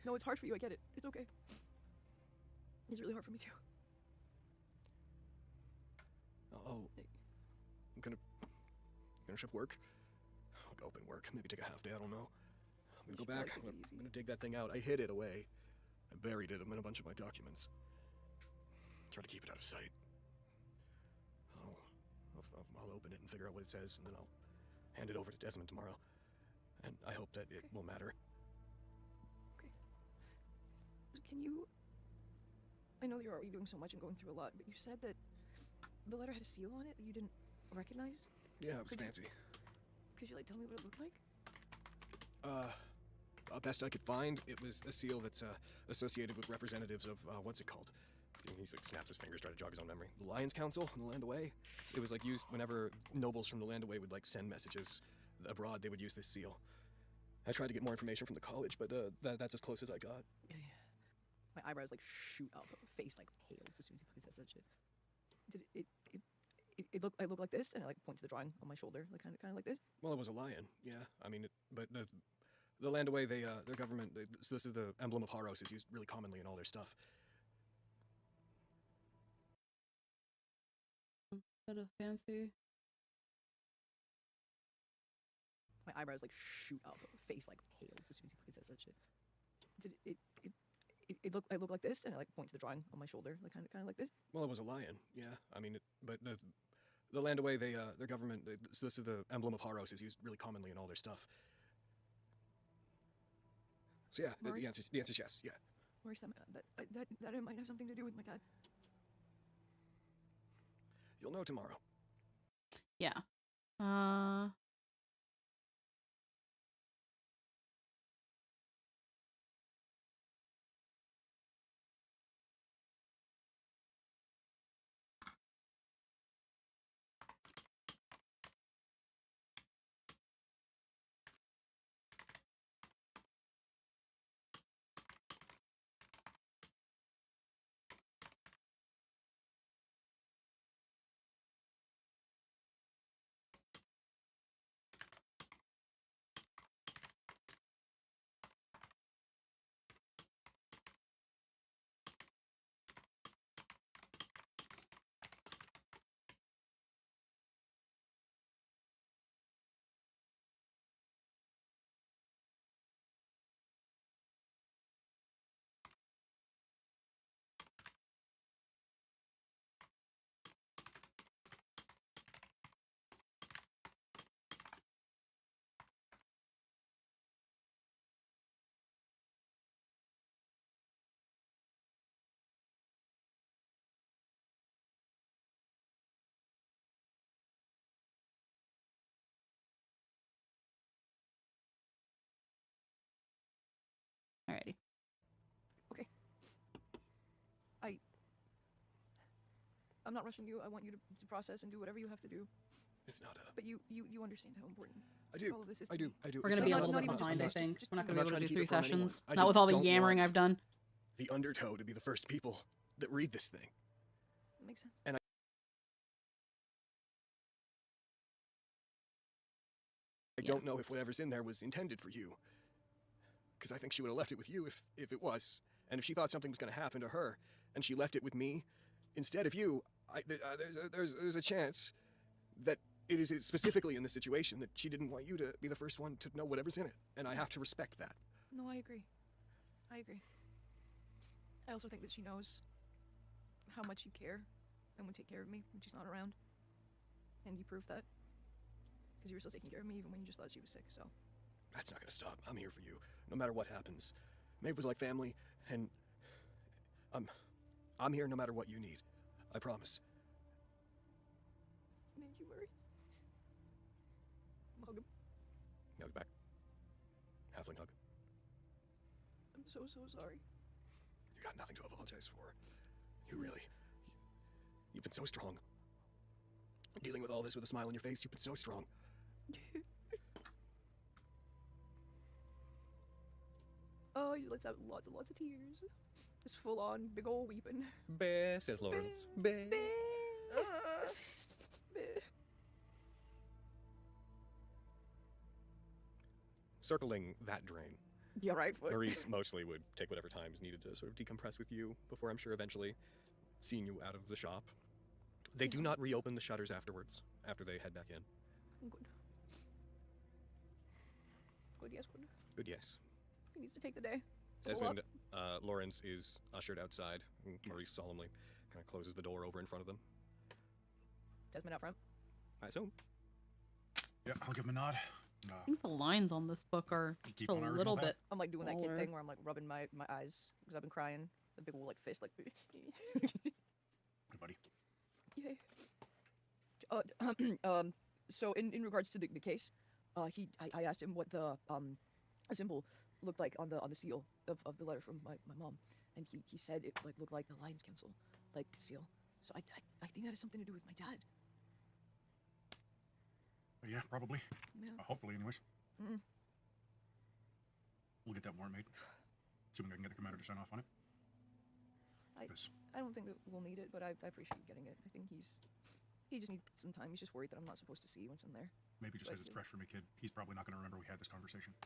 No, it's hard for you. I get it. It's okay. It's really hard for me too. I'm gonna finish up work. I'll go up and work. Maybe take a half day. I don't know. I'm gonna go back. I'm gonna dig that thing out. I hid it away. I buried it. I'm in a bunch of my documents. Try to keep it out of sight. I'll open it and figure out what it says, and then I'll hand it over to Desmond tomorrow. And I hope that it will matter. Okay. Can you... I know you're already doing so much and going through a lot, but you said that the letter had a seal on it that you didn't recognize? Yeah, it was fancy. Could you, like, tell me what it looked like? Best I could find, it was a seal that's associated with representatives of what's it called? He like snaps his fingers, try to jog his own memory. The Lions Council in the Land Away. It was like used whenever nobles from the Land Away would like send messages abroad. They would use this seal. I tried to get more information from the college, but that's as close as I got. My eyebrows like shoot up, face like pales as soon as he fucking says that shit. Did it look like this? And I like point to the drawing on my shoulder, like kind of like this. Well, it was a lion, yeah. I mean, but the Land Away, their government. So this is the emblem of Haros, is used really commonly in all their stuff. That a fancy. My eyebrows like shoot up, face like pales as soon as he fucking says that shit. Did it look like this? And I like point to the drawing on my shoulder, like kind of like this. Well, it was a lion, yeah. I mean, but the Land Away, their government. So this is the emblem of Haros, is used really commonly in all their stuff. So yeah, the answer's yes, yeah. Maurice, that might have something to do with my dad. You'll know tomorrow. Yeah. I'm not rushing you. I want you to process and do whatever you have to do. It's not a. But you understand how important I do. all of this is I to do. me. I do. We're It's gonna be a not- little not bit even just behind, I this, think. just We're not to gonna I'm be not able to trying to do keep 3 it from anyone. sessions. I Not just with all the don't yammering want I've done. the undertow to be the first people that read this thing. That makes sense. I don't know if whatever's in there was intended for you. Because I think she would have left it with you if it was. And if she thought something was going to happen to her, and she left it with me instead of you, there's a chance that it is specifically in this situation that she didn't want you to be the first one to know whatever's in it. And I have to respect that. No, I agree. I agree. I also think that she knows how much you care and would take care of me when she's not around. And you proved that. Because you were still taking care of me even when you just thought she was sick, so. That's not going to stop. I'm here for you, no matter what happens. Maeve was like family, and I'm here no matter what you need. I promise. Thank you, Maurice. Hug him. Hug back. Halfling hug. I'm so sorry. You got nothing to apologize for. You really. You've been so strong. Dealing with all this with a smile on your face, you've been so strong. Oh, you let's have lots and lots of tears. Just full on big ol' weeping. Bear, says Lawrence. Bear. Circling that drain, Yeah, right. Foot. Maurice mostly would take whatever time is needed to sort of decompress with you before I'm sure eventually seeing you out of the shop. They do not reopen the shutters afterwards, after they head back in. Good. Good, yes, good. Good, yes. He needs to take the day. Desmond, Lawrence is ushered outside, and Maurice solemnly kind of closes the door over in front of them. Desmond out front. I assume. Yeah, I'll give him a nod. I think the lines on this book are You just keep a on our little original path? bit. I'm like doing that kid Baller. thing where I'm like rubbing my eyes because I've been crying. The big old like fist like. Hey, buddy. Yay. So in regards to the case, I asked him what the a symbol looked like on the seal of the letter from my mom, and he said it like looked like the Lions Council like seal. So I think that has something to do with my dad. Yeah, probably. Yeah. Hopefully, anyways. Mm. We'll get that warrant made. Assuming I can get the commander to sign off on it. I- Yes. I don't think that we'll need it, but I appreciate you getting it. I think he just needs some time. He's just worried that I'm not supposed to see what's in there. Maybe just But because it's you- fresh for me, kid. He's probably not going to remember we had this conversation.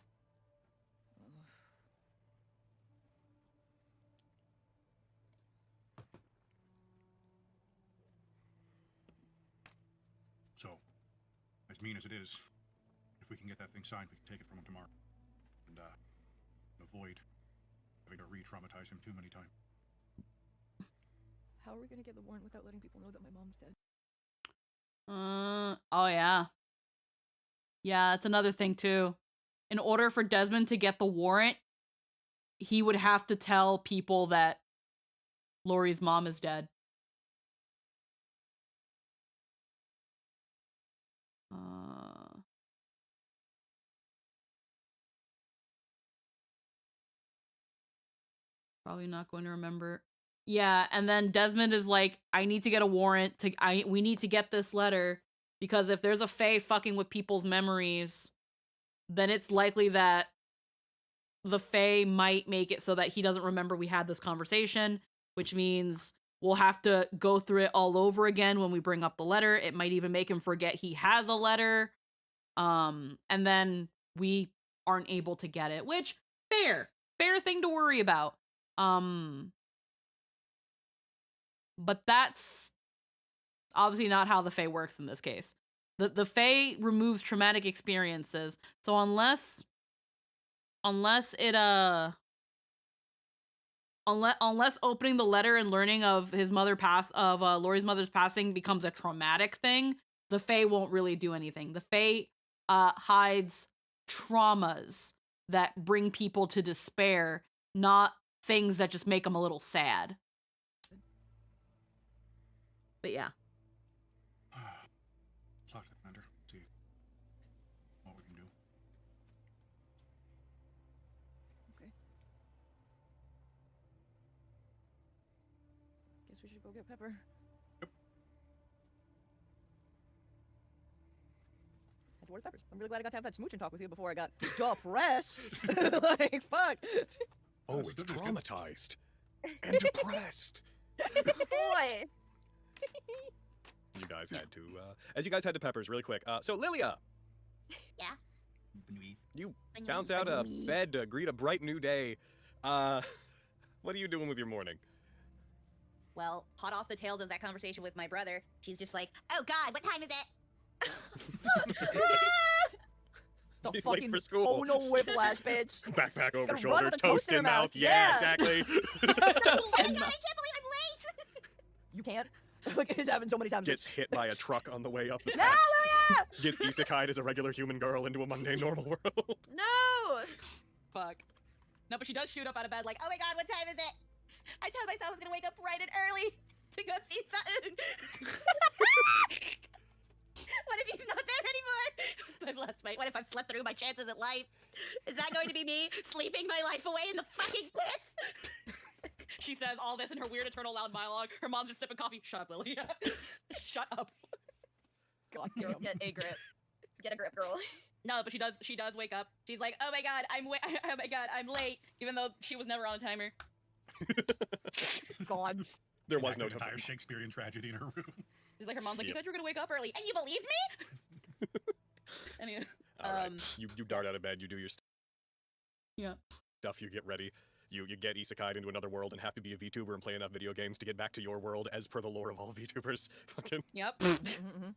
So, as mean as it is, if we can get that thing signed, we can take it from him tomorrow. And, avoid having to re-traumatize him too many times. How are we gonna get the warrant without letting people know that my mom's dead? Oh yeah. Yeah, that's another thing too. In order for Desmond to get the warrant, he would have to tell people that Lori's mom is dead. Probably not going to remember. Yeah, and then Desmond is like, I need to get a warrant we need to get this letter because if there's a fae fucking with people's memories, then it's likely that the fae might make it so that he doesn't remember we had this conversation, which means we'll have to go through it all over again when we bring up the letter. It might even make him forget he has a letter. And then we aren't able to get it, which fair thing to worry about. But that's obviously not how the Fae works in this case. The Fae removes traumatic experiences. So unless opening the letter and learning of Lori's mother's passing becomes a traumatic thing, the Fae won't really do anything. The Fae hides traumas that bring people to despair, not things that just make them a little sad. But yeah. Talk to the commander. See what we can do. Okay. Guess we should go get Pepper. Yep. towards Peppers. I'm really glad I got to have that smooching talk with you before I got depressed. Like, fuck. Oh, That's it's good, that's good. traumatized and depressed. Boy. You guys had to, as you guys head to Peppers, really quick. So Lilia, you bounce out of bed to greet a bright new day. What are you doing with your morning? Well, hot off the tails of that conversation with my brother, she's just like, "Oh God, what time is it?" The She's late fucking for school. tonal whiplash, bitch. Backpack over gonna run shoulder, with a toast in mouth. Yeah, exactly. Oh my God, I can't believe I'm late. You can't. Like, it's happened so many times. Gets hit by a truck on the way up the No, path. Lilia! Gets isekai'd as a regular human girl into a mundane normal world. No. Fuck. No, but she does shoot up out of bed like, Oh my God, what time is it? I told myself I was gonna wake up bright and early to go see Saun. What if he's not there anymore? What if I've slept through my chances at life? Is that going to be me sleeping my life away in the fucking pits? she says all this in her weird eternal loud monologue. Her mom's just sipping coffee. Shut up, Lily. Shut up. God Girl, damn. get a grip. Get a grip, girl. No, but she does wake up. She's like, oh my God, I'm late, even though she was never on a timer. God. There was no Enacted time. entire Shakespearean tragedy in her room. She's like, her mom's like, you Yep. said you were gonna wake up early. And you believe me? Anyway, All right. You dart out of bed. You do your yeah. stuff. You get ready. You get isekai'd into another world and have to be a VTuber and play enough video games to get back to your world as per the lore of all VTubers. Fucking. Yep. Mhm.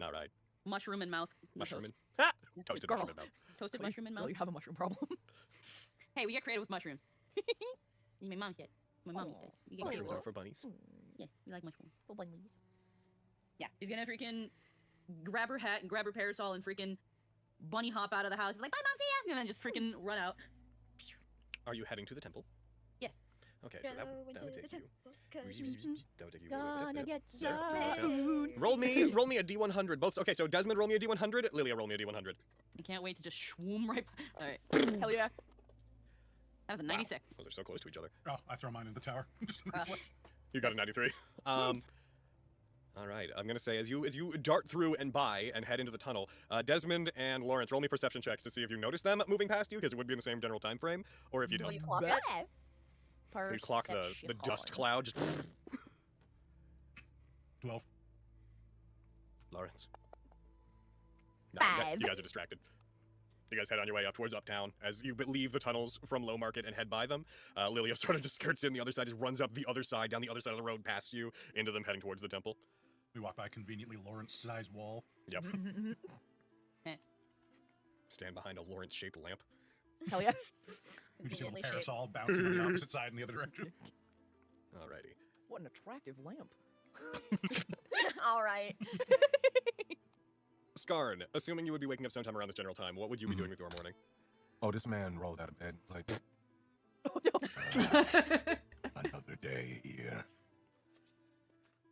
All right. Mushroom in mouth. Mushroom Toast. in. Ha! Toasted Girl. mushroom in mouth. Toasted Girl, mushroom in girl, mouth. you have a mushroom problem. Hey, we get creative with mushrooms. My mom said. My mommy said. You get Mushrooms creative. are for bunnies. Yes, we like mushrooms. Full bunnies. Yeah, she's gonna freaking grab her hat and grab her parasol and freaking bunny hop out of the house. Be like, bye, mom, see ya! And then just freaking run out. Are you heading to the temple? Yes. Okay, so that would take you. That would take you. Gonna get There, some through the town. food. Roll me a d100. Both. Okay, so Desmond, roll me a d100. Lilia, roll me a d100. I can't wait to just swoom right. All right, Hell yeah. that was a Wow. 96. Those are so close to each other. Oh, I throw mine in the tower. Just a reflex. You got a 93. All right. I'm gonna say as you dart through and by and head into the tunnel, Desmond and Lawrence, roll me perception checks to see if you notice them moving past you, because it would be in the same general time frame, or if you Oh, don't. you clock Bet. it? You clock the dust cloud. Just 12. Lawrence. No, Five. you guys are distracted. You guys head on your way up towards Uptown. As you leave the tunnels from Low Market and head by them, Lilia sort of just skirts in the other side, just runs up the other side, down the other side of the road, past you, into them, heading towards the temple. We walk by a conveniently Lawrence-sized wall. Yep. Mhm. Stand behind a Lawrence-shaped lamp. Hell yeah. We just see a little Conveniently shaped. parasol bouncing on the opposite side in the other direction. Alrighty. What an attractive lamp. All right. Skarn, assuming you would be waking up sometime around this general time, what would you be doing with your morning? Oh, this man rolled out of bed. It's like Oh no. another day here.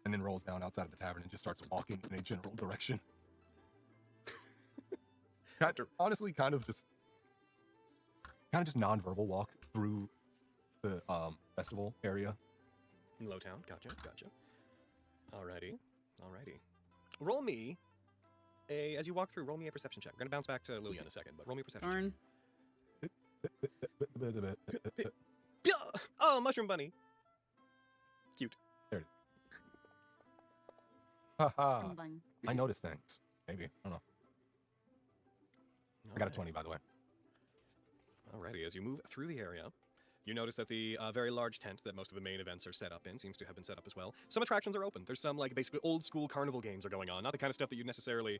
And then rolls down outside of the tavern and just starts walking in a general direction. Honestly, kind of just nonverbal walk through the festival area. In Lowtown. Gotcha. Alrighty. Roll me as you walk through, roll me a perception check. We're gonna bounce back to Lilia in a second, but roll me a perception Darn. check. Yeah! Oh, mushroom bunny. Cute. Haha. Bun. I notice things. Maybe. I don't know. I got a 20, by the way. Alrighty, as you move through the area, you notice that the very large tent that most of the main events are set up in seems to have been set up as well. Some attractions are open. There's some, like, basically old-school carnival games are going on. Not the kind of stuff that you'd necessarily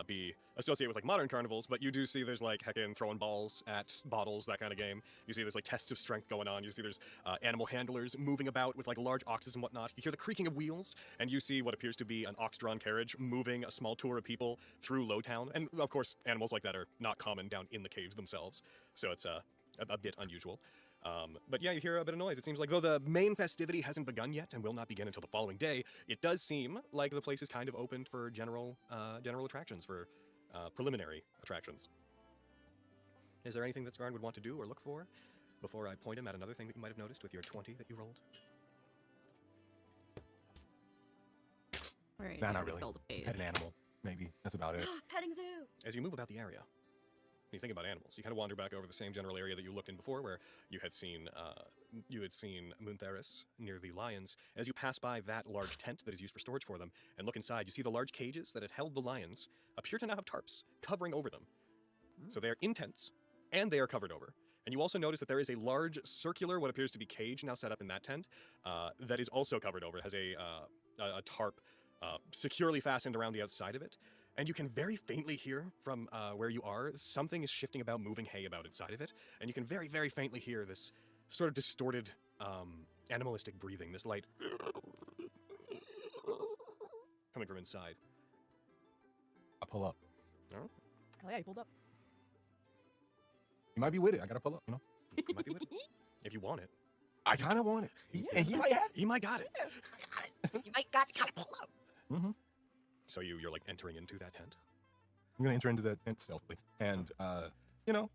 be associated with, like, modern carnivals, but you do see there's, like, heckin' throwing balls at bottles, that kind of game. You see there's, like, tests of strength going on. You see there's animal handlers moving about with, like, large oxes and whatnot. You hear the creaking of wheels, and you see what appears to be an ox-drawn carriage moving a small tour of people through Lowtown. And, of course, animals like that are not common down in the caves themselves, so it's a bit unusual. But yeah, you hear a bit of noise. It seems like though the main festivity hasn't begun yet and will not begin until the following day, it does seem like the place is kind of opened for general attractions, for preliminary attractions. Is there anything that Skarn would want to do or look for before I point him at another thing that you might have noticed with your 20 that you rolled? All right, Nah, I not already really. filled the page. Had an animal. maybe. That's about it. Petting zoo. As you move about the area, when you think about animals, you kind of wander back over the same general area that you looked in before, where you had seen Muntheris near the lions. As you pass by that large tent that is used for storage for them, and look inside, you see the large cages that had held the lions appear to now have tarps covering over them. So they are in tents, and they are covered over. And you also notice that there is a large circular, what appears to be cage now set up in that tent, that is also covered over. It has a tarp securely fastened around the outside of it. And you can very faintly hear from where you are, something is shifting about, moving hay about inside of it. And you can very, very faintly hear this sort of distorted animalistic breathing, this light coming from inside. I pull up. Oh, Oh yeah, he pulled up. You might be with it. I gotta pull up, you know? you might be with it. If you want it. I kind of want it. And he might have it. He might got it. You might got to pull up. Mm-hmm. So you're like entering into that tent. I'm gonna enter into that tent stealthily, and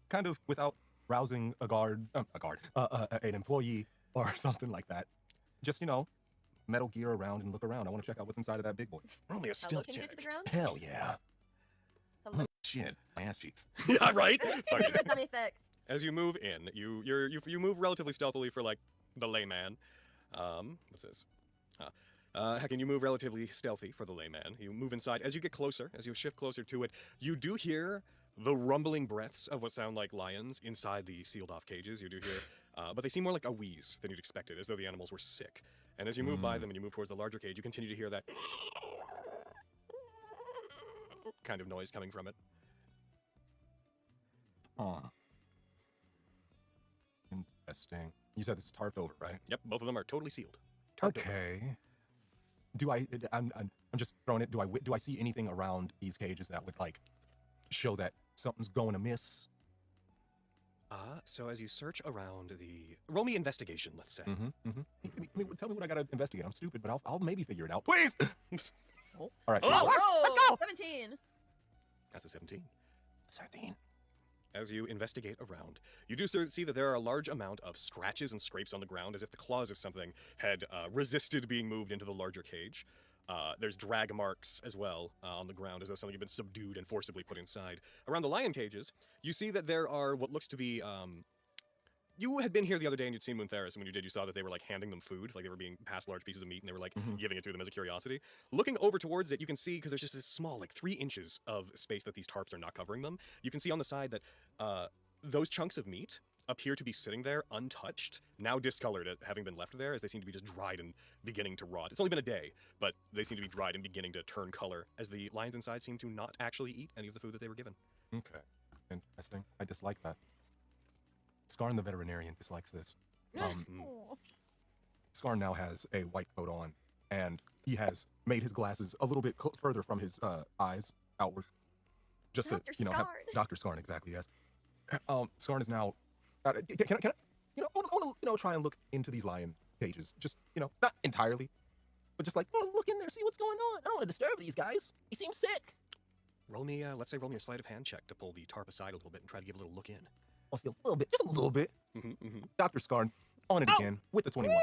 kind of without rousing an employee or something like that. Just metal gear around and look around. I want to check out what's inside of that big boy. Only a Stop stealth looking check. to the ground. Hell yeah! Hello. Shit, my ass cheeks. Yeah, right. Tummy thick. As you move in, you move relatively stealthily for like the layman. What's this? Heckin, you move relatively stealthy for the layman. You move inside. As you get closer, as you shift closer to it, you do hear the rumbling breaths of what sound like lions inside the sealed-off cages. You do hear, but they seem more like a wheeze than you'd expected, as though the animals were sick. And as you move by them and you move towards the larger cage, you continue to hear that kind of noise coming from it. Huh. Interesting. You said this is tarped over, right? Yep, both of them are totally sealed. Tarped over. Okay. I'm just throwing it. Do I see anything around these cages that would show that something's going amiss? So as you search around the... Roll me investigation, let's say. Tell me what I gotta investigate. I'm stupid, but I'll maybe figure it out. Please! Oh. All right, so Let's go. 17. That's a 17. 17. As you investigate around, you do see that there are a large amount of scratches and scrapes on the ground, as if the claws of something had resisted being moved into the larger cage. There's drag marks as well on the ground, as though something had been subdued and forcibly put inside. Around the lion cages, you see that there are what looks to be... you had been here the other day and you'd seen Muntheris, and when you did, you saw that they were handing them food, they were being passed large pieces of meat, and they were giving it to them as a curiosity. Looking over towards it, you can see, because there's just this small, 3 inches of space that these tarps are not covering them, you can see on the side that those chunks of meat appear to be sitting there untouched, now discolored, having been left there, as they seem to be just dried and beginning to rot. It's only been a day, but they seem to be dried and beginning to turn color, as the lions inside seem to not actually eat any of the food that they were given. Okay. Interesting. I dislike that. Skarn the veterinarian dislikes this. Skarn now has a white coat on, and he has made his glasses a little bit further from his eyes outward. Just Dr. to, have Skarn. Dr. Skarn, exactly, yes. Skarn is now... Can I want to try and look into these lion cages. Just, not entirely, but just look in there, see what's going on. I don't want to disturb these guys. He seems sick. Roll me a sleight of hand check to pull the tarp aside a little bit and try to give a little look in. I'll see a little bit, just a little bit. Dr. Skarn, on it again, with the 21.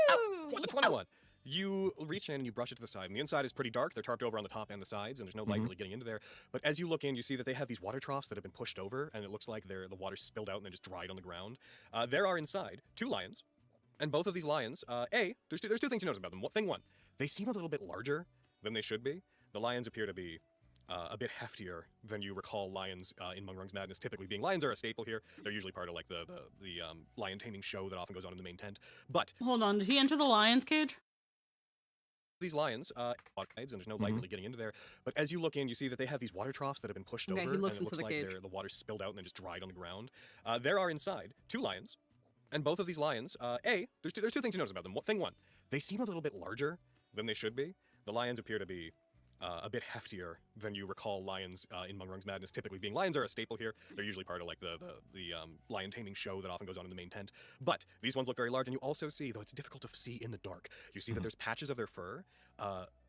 With the 21. You reach in and you brush it to the side, and the inside is pretty dark. They're tarped over on the top and the sides, and there's no light really getting into there. But as you look in, you see that they have these water troughs that have been pushed over, and it looks like the water spilled out and then just dried on the ground. There are inside 2 lions, and both of these lions, there's two things to notice about them. Thing one, they seem a little bit larger than they should be. The lions appear to be a bit heftier than you recall lions in Mungrung's Madness typically being. Lions are a staple here. They're usually part of the lion taming show that often goes on in the main tent. But Hold on, did he enter the lion's cage? these lions, and there's no light really getting into there. But as you look in, you see that they have these water troughs that have been pushed Okay, over, he looks and it into looks the like cage. the water spilled out and then just dried on the ground. There are inside 2 lions, and both of these lions, there's two things to notice about them. Thing one, they seem a little bit larger than they should be. The lions appear to be a bit heftier than you recall lions in Mungrung's Madness typically being. Lions are a staple here. They're usually part of the lion taming show that often goes on in the main tent. But these ones look very large, and you also see, though it's difficult to see in the dark, you see that there's patches of their fur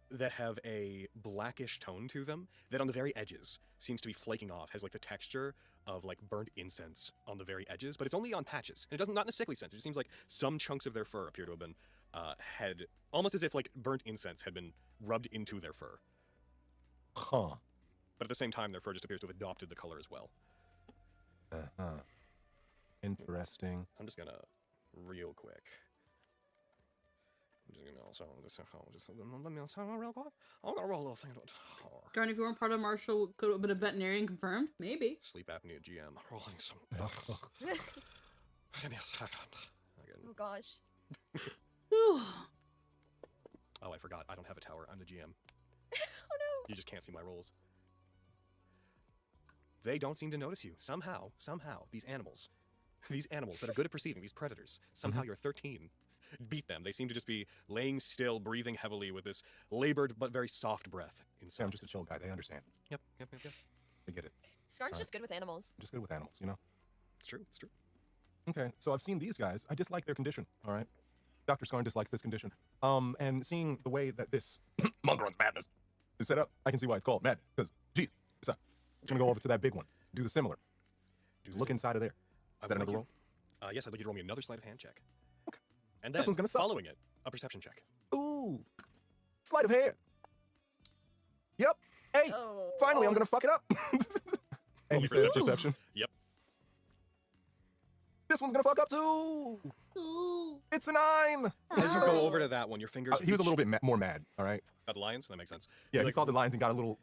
that have a blackish tone to them that on the very edges seems to be flaking off, has the texture of burnt incense on the very edges, but it's only on patches. And it doesn't, not in a sickly sense. It just seems like some chunks of their fur appear to have been almost as if burnt incense had been rubbed into their fur. Huh. but at the same time, their fur just appears to have adopted the color as well. Interesting. I'm just gonna, real quick. I'm just gonna let me also real quick. I'm gonna roll a little thing to it. Darn, if you weren't part of Marshall, could have been a veterinarian confirmed. Maybe. Sleep apnea GM. Rolling some dice. Give me a second. Again. Oh gosh. Oh, I forgot. I don't have a tower. I'm the GM. Oh no. You just can't see my rolls. They don't seem to notice you. Somehow, these animals that are good at perceiving, these predators, somehow you're 13. Beat them. They seem to just be laying still, breathing heavily with this labored but very soft breath. Yeah, I'm just a chill guy. They understand. Yep. They get it. Scar's just good with animals. Just good with animals, you know? It's true. Okay, so I've seen these guys. I dislike their condition, all right? Dr. Scarn dislikes this condition. And seeing the way that this Mongrel Madness is set up, I can see why it's called Madness. Because, geez, so I'm going to go over to that big one. Do the similar. Look inside of there. Is that another roll? Yes, I'd like you to roll me another sleight of hand check. Okay. And then, This one's gonna suck. following it, a perception check. Ooh. Sleight of hand. Yep. Hey, Oh. finally, I'm going to fuck it up. Roll And me you said perception. perception? Yep. This one's going to fuck up too. Ooh. It's a 9. As you go over to that one, your fingers... He was a little bit more mad, all right? At the lions? That makes sense. Yeah, You, he saw the lines and got a little...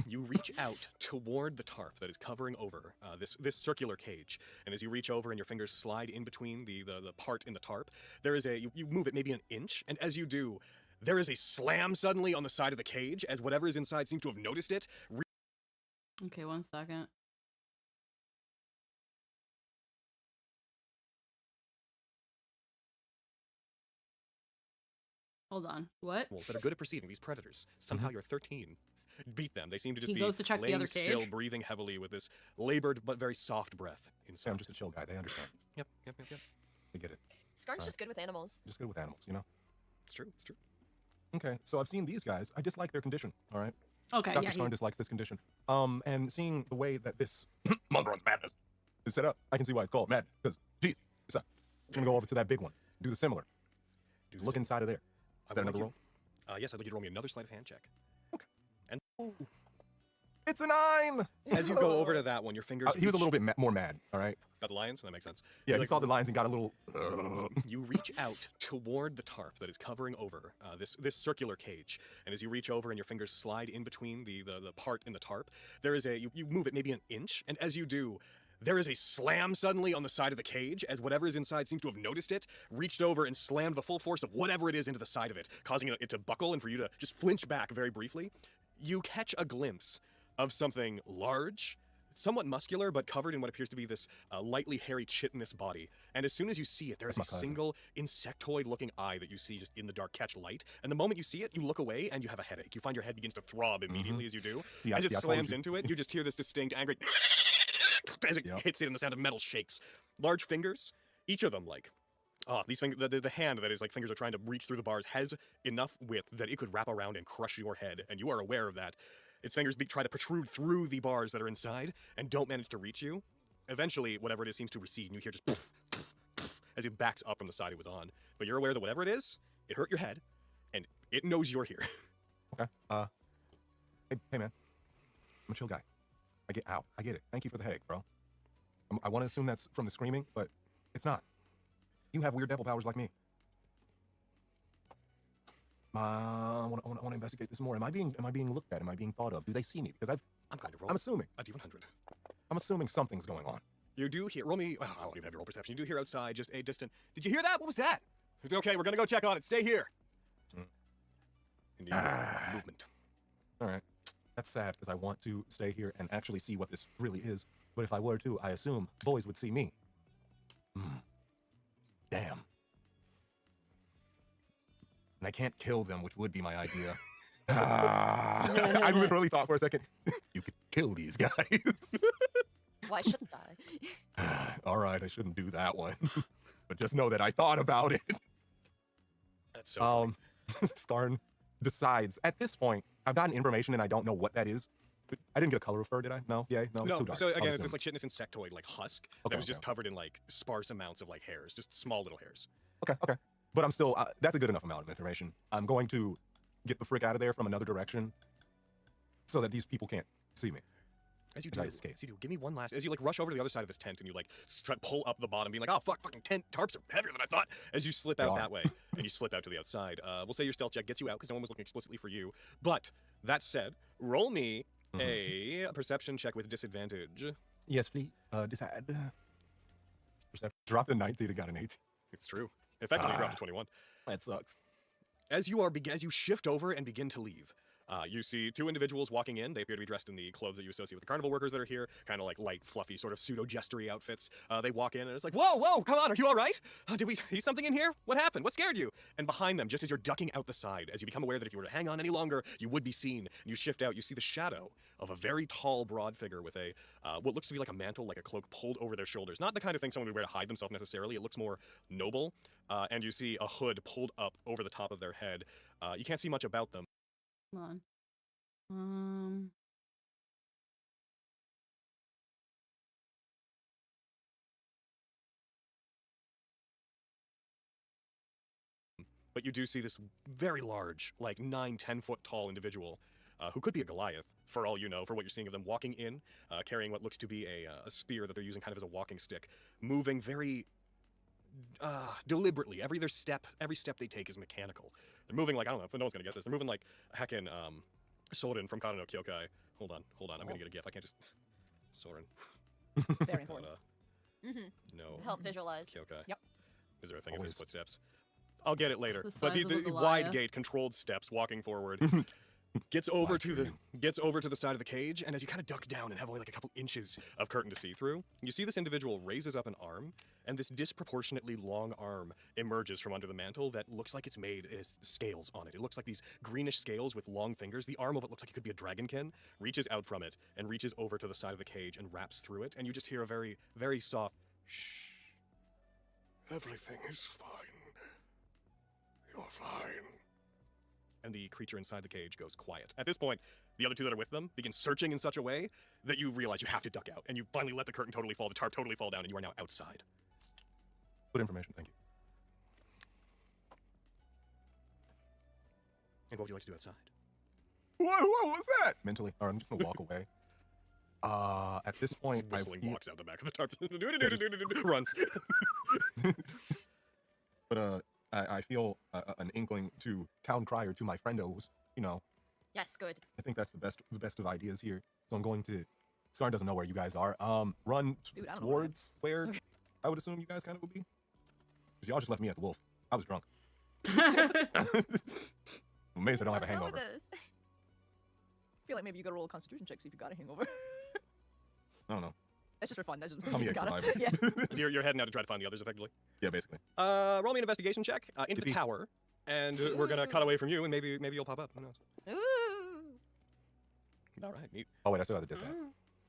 You reach out toward the tarp that is covering over this circular cage, and as you reach over and your fingers slide in between the part in the tarp, there is you move it maybe an inch, and as you do, there is a slam suddenly on the side of the cage as whatever is inside seems to have noticed it. Okay, 1 second. Hold on. What? That are good at perceiving these predators. Somehow you're 13. Beat them. They seem to just He be goes to check the laying other still, cage? breathing heavily with this labored but very soft breath Yeah, inside. I'm just a chill guy. They understand. Yep. They get it. Scar's just good with animals. Just good with animals, you know? It's true. Okay, so I've seen these guys. I dislike their condition, all right? Okay, Dr. yeah. Scarn dislikes this condition. And seeing the way that this Mongrel Madness is set up, I can see why it's called Madness. Because, geez, so I'm going to go over to that big one. Do the similar. Look inside of there. Is that another roll? Yes, I'd like you to roll me another sleight of hand check. Okay. And it's a 9. as you go over to that one, your fingers... He was a little bit more mad, all right? At the lions? That makes sense. Yeah, he saw the lines and got a little... You reach out toward the tarp that is covering over this circular cage, and as you reach over and your fingers slide in between the part in the tarp, there is you move it maybe an inch, and as you do, there is a slam suddenly on the side of the cage as whatever is inside seems to have noticed it, reached over and slammed the full force of whatever it is into the side of it, causing it to buckle and for you to just flinch back very briefly. You catch a glimpse of something large, somewhat muscular, but covered in what appears to be this lightly hairy chitinous body. And as soon as you see it, there is a single insectoid-looking eye that you see just in the dark catch light. And the moment you see it, you look away and you have a headache. You find your head begins to throb immediately as you do. As it slams into it, you just hear this distinct, angry as it hits it and the sound of metal shakes. Large fingers, each of them like... these fingers, the hand that is like fingers are trying to reach through the bars has enough width that it could wrap around and crush your head, and you are aware of that. Its fingers try to protrude through the bars that are inside and don't manage to reach you. Eventually, whatever it is seems to recede, and you hear just as it backs up from the side it was on. But you're aware that whatever it is, it hurt your head, and it knows you're here. Okay. Hey, man. I'm a chill guy. I get it. Thank you for the headache, bro. I want to assume that's from the screaming, but it's not. You have weird devil powers like me. I want to investigate this more. Am I being looked at? Am I being thought of? Do they see me? Because I'm going to roll. I'm assuming. A D100. I'm assuming something's going on. You do hear. Roll me. I don't even have to roll perception. You do hear outside just a distant. Did you hear that? What was that? It's okay. We're gonna go check on it. Stay here. And you hear movement. All right. That's sad because I want to stay here and actually see what this really is. But if I were to, I assume boys would see me. Damn. And I can't kill them, which would be my idea. I literally thought for a second, you could kill these guys. Why shouldn't I? All right, I shouldn't do that one. But just know that I thought about it. That's so funny. Scarn decides, at this point, I've gotten information and I don't know what that is. I didn't get a color of fur, did I? No? Yay? No, it's too dark. So again, it's assuming. this like chitinous insectoid, like husk, Okay, that was just covered in like sparse amounts of like hairs, just small little hairs. Okay. But I'm still, that's a good enough amount of information. I'm going to get the frick out of there from another direction so that these people can't see me. As you As do, I escape. as you do, give me one last. As you like rush over to the other side of this tent and you like pull up the bottom, being like, "Oh fuck, fucking tent tarps are heavier than I thought." As you slip out that way and you slip out to the outside, we'll say your stealth check gets you out because no one was looking explicitly for you. But that said, roll me a perception check with disadvantage. Yes, please. Decide. Perception. Dropped a 19 and got an 18. It's true. Effectively, dropped to 21. That sucks. As you shift over and begin to leave, you see two individuals walking in. They appear to be dressed in the clothes that you associate with the carnival workers that are here, kind of like light, fluffy, sort of pseudo-jestery outfits. They walk in and it's like, whoa, come on, are you all right? Did we see something in here? What happened? What scared you? And behind them, just as you're ducking out the side, as you become aware that if you were to hang on any longer, you would be seen, and you shift out, you see the shadow of a very tall, broad figure with a what looks to be like a mantle, like a cloak pulled over their shoulders. Not the kind of thing someone would wear to hide themselves necessarily. It looks more noble. And you see a hood pulled up over the top of their head. You can't see much about them. Hold on. But you do see this very large, like 9-10 foot tall individual who could be a Goliath, for all you know, for what you're seeing of them walking in, carrying what looks to be a spear that they're using kind of as a walking stick, moving very deliberately. Every step they take is mechanical. They're moving like, I don't know if no one's gonna get this. They're moving like heckin' Soren from Kano no Kyokai. Hold on. I'm gonna get a gif. I can't just Soren. Very important. No. Help visualize. Kyokai. Yep. Is there a thing of his footsteps? I'll get it later. The But size of a the Goliath. wide gate, controlled steps, walking forward. Gets over to the side of the cage, and as you kind of duck down and have only like a couple inches of curtain to see through, you see this individual raises up an arm, and this disproportionately long arm emerges from under the mantle that looks like it's made as scales on it. It looks like these greenish scales with long fingers. The arm of it looks like it could be a dragonkin, reaches out from it and reaches over to the side of the cage and wraps through it, and you just hear a very, very soft shh. Everything is fine. You're fine. And the creature inside the cage goes quiet. At this point, the other two that are with them begin searching in such a way that you realize you have to duck out, and you finally let the curtain totally fall, the tarp totally fall down, and you are now outside. Good information, thank you. And what would you like to do outside? What was that? Mentally. All right, I'm just gonna walk away. At this point, Whistling walks out the back of the tarp. Runs. But I feel an inkling to town crier to my friendos. You know, Yes, good. I think that's the best of ideas here. So I'm going to. Scar doesn't know where you guys are. Run Dude, I don't know where I am. towards where I would assume you guys kind of would be. Because y'all just left me at the wolf. I was drunk. I'm amazed I don't have a What the hell hangover. are those? I feel like maybe you gotta roll a constitution check, see if you got a hangover. I don't know. That's just for fun. That's just Tell me you a gotta- survivor. Yeah. So you're heading out to try to find the others, effectively. Yeah, basically. Roll me an investigation check into the Yippee. tower, and we're gonna cut away from you, and maybe you'll pop up. Who knows? Ooh. All right, neat. Oh wait, I still have the discount.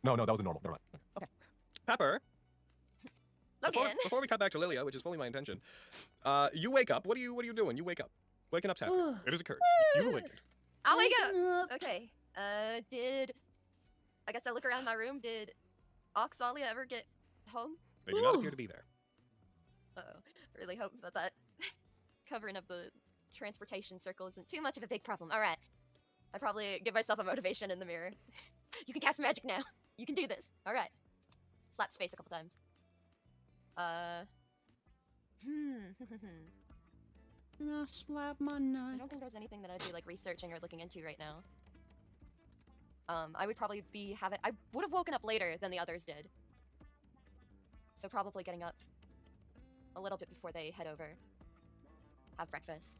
No, that was the normal. Never mind. Pepper, Look before, in. before we cut back to Lilia, which is fully my intention, you wake up. What are you doing? You wake up. Waking up's happening. It has occurred. You've awakened. I'll wake up. Okay. I guess I look around my room. Did Oxalia ever get home? They do not appear to be there. Uh-oh. Really hope that covering of the transportation circle isn't too much of a big problem. All right. I probably give myself a motivation in the mirror. You can cast magic now. You can do this. All right. Slap space a couple times. Slap my I nuts. don't think there's anything that I'd be like researching or looking into right now. I would probably I would have woken up later than the others did. So probably getting up a little bit before they head over, have breakfast,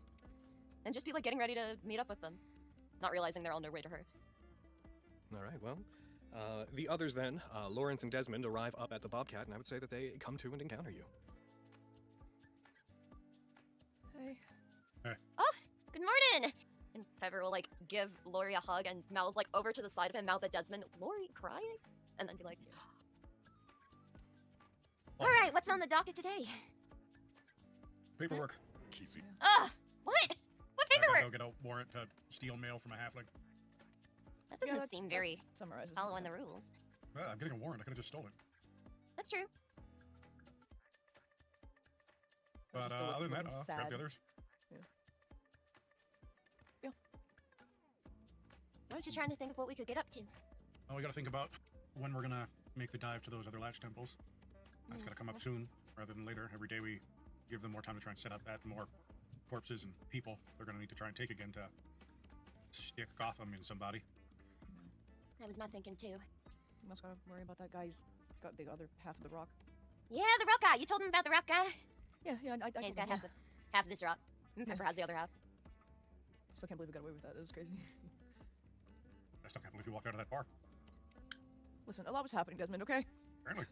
and just be like getting ready to meet up with them, not realizing they're on their way to her. All right, well, the others then, Lawrence and Desmond, arrive up at the Bobcat, and I would say that they come to and encounter you. Hey. Oh, good morning! And Pepper will like give Lori a hug and mouth like over to the side of him, mouth at Desmond. Lori crying? And then be like, all right, what's on the docket today? Paperwork. Easy. What? What I gotta paperwork? go get a warrant to steal mail from a halfling. That doesn't that- seem that very summarizes. following the rules. Well, I'm getting a warrant. I could have just stolen. That's true. But Just other than that, looking grab sad. the others. I was just trying to think of what we could get up to. Well, we got to think about when we're gonna make the dive to those other latch temples. That's got to come up soon rather than later. Every day we give them more time to try and set up that, the more corpses and people they're gonna need to try and take again to stick Gotham in somebody. That was my thinking too. You must gotta worry about that guy who's got the other half of the rock. Yeah, the rock guy. You told him about the rock guy? Yeah, I Yeah, he's told got him, half of this rock. Pepper has the other half. Still can't believe we got away with that. That was crazy. I still can't believe you walked out of that bar. Listen, a lot was happening, Desmond, okay? Apparently,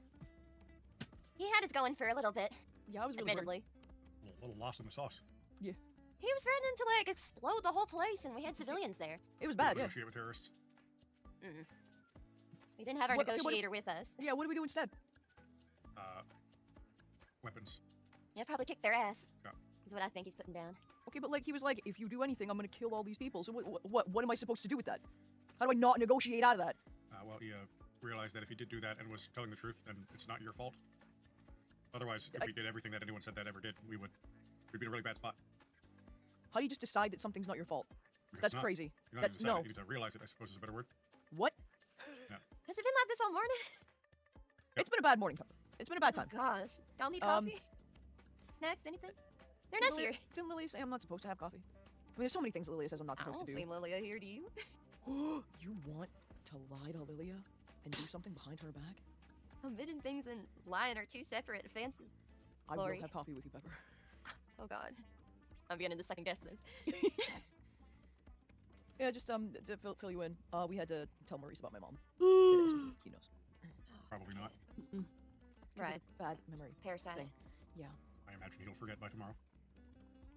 He had us going for a little bit, Yeah, I was really worried. admittedly. a little lost in the sauce. He was threatening to, like, explode the whole place, and we had civilians there. It was bad, yeah. Negotiate with terrorists. We didn't have our What- okay, what- negotiator with us. Yeah, what do we do instead? Weapons. Yeah, probably kick their ass. Yeah. Is what I think he's putting down. Okay, but like he was like, if you do anything, I'm gonna kill all these people. So what am I supposed to do with that? How do I not negotiate out of that? Well, you realized that if he did do that and was telling the truth, then it's not your fault. Otherwise, if we did everything that anyone said that ever did, we'd be in a really bad spot. How do you just decide that something's not your fault? Because That's it's not. crazy. You don't That's need to decide it, no. You need to realize it, I suppose is a better word. What? Has it been like this all morning? It's been a bad morning, Pepper. It's been a bad time. Oh gosh. Y'all need Um, coffee? Snacks? Anything? They're nice here. Didn't Lilia say I'm not supposed to have coffee? I mean, there's so many things that Lilia says I'm not I supposed don't to see do. Lilia here, do you? You want to lie to Lilia and do something behind her back? Forbidden things and lying are two separate offenses. I Lori. will have coffee with you, Pepper. Oh god. I'm beginning to second guess this. Yeah, just to fill you in. We had to tell Maurice about my mom today, so he knows. Probably not. 'Cause of Right. the bad memory. Parasitic. Yeah. I imagine he'll forget by tomorrow.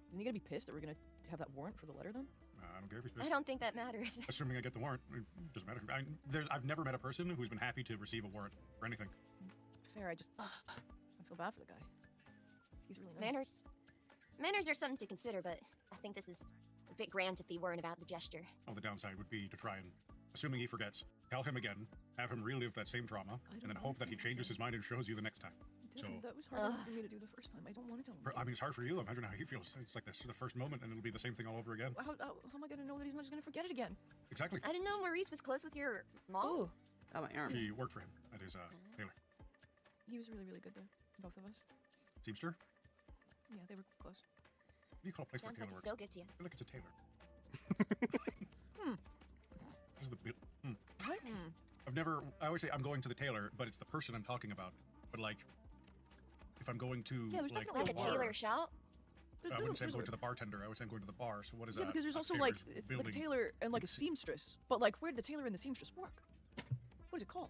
Isn't he gonna be pissed that we're gonna have that warrant for the letter then? I don't care if he's I pissed. don't think that matters. Assuming I get the warrant, it doesn't matter. I've never met a person who's been happy to receive a warrant for anything. Fair. I feel bad for the guy. He's really nice. Manners are something to consider, but I think this is a bit grand to be worrying about the gesture. Well, the downside would be to try and, assuming he forgets, tell him again, have him relive that same trauma, and then don't hope that he wanna changes tell his mind and shows you the next time. Desmond, So- that was hard for me to do the first time. I don't want to tell him. I mean, it's hard for you. Imagine how he feels. It's like this the first moment, and it'll be the same thing all over again. How am I gonna know that he's not just gonna forget it again? Exactly. I didn't know Maurice was close with your mom. Ooh, got my arm. She worked for him. That is Taylor. He was really, really good to both of us. Teamster? Yeah, they were close. What do you call a place where Sounds Taylor like he's works? still good to you. I feel like it's a tailor. Hmm. This is the bit. What? I always say I'm going to the tailor, but it's the person I'm talking about. But like, if I'm going to Yeah, there's like definitely Like a bar, tailor shop? I wouldn't say I'm going to the bartender. I would say I'm going to the bar. So what is Yeah, that? because there's also like it's like a tailor and like a thing. seamstress. But like, where did the tailor and the seamstress work? What is it called?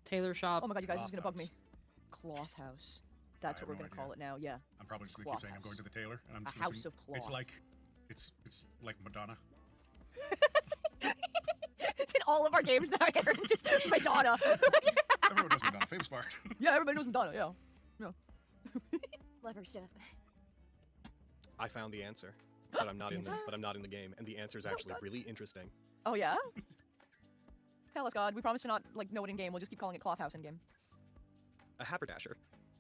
Tailor shop. Oh my god, you guys, this is Cloth gonna bug me. house. Cloth house. That's I what we're have no gonna call it now. Yeah, I'm probably just going to Cloth keep saying I'm going house. to the tailor, and I'm a just house listening. of cloth. It's like Madonna. It's in all of our games now, Aaron. Just Madonna. Everyone knows Madonna, famous bard. Yeah, everybody knows Madonna. Yeah. Clever stuff. I found the answer, but I'm not in the game, and the answer is actually really interesting. Oh yeah. Tell us, God. We promise to not like know it in game. We'll just keep calling it Cloth House in game. A haberdasher.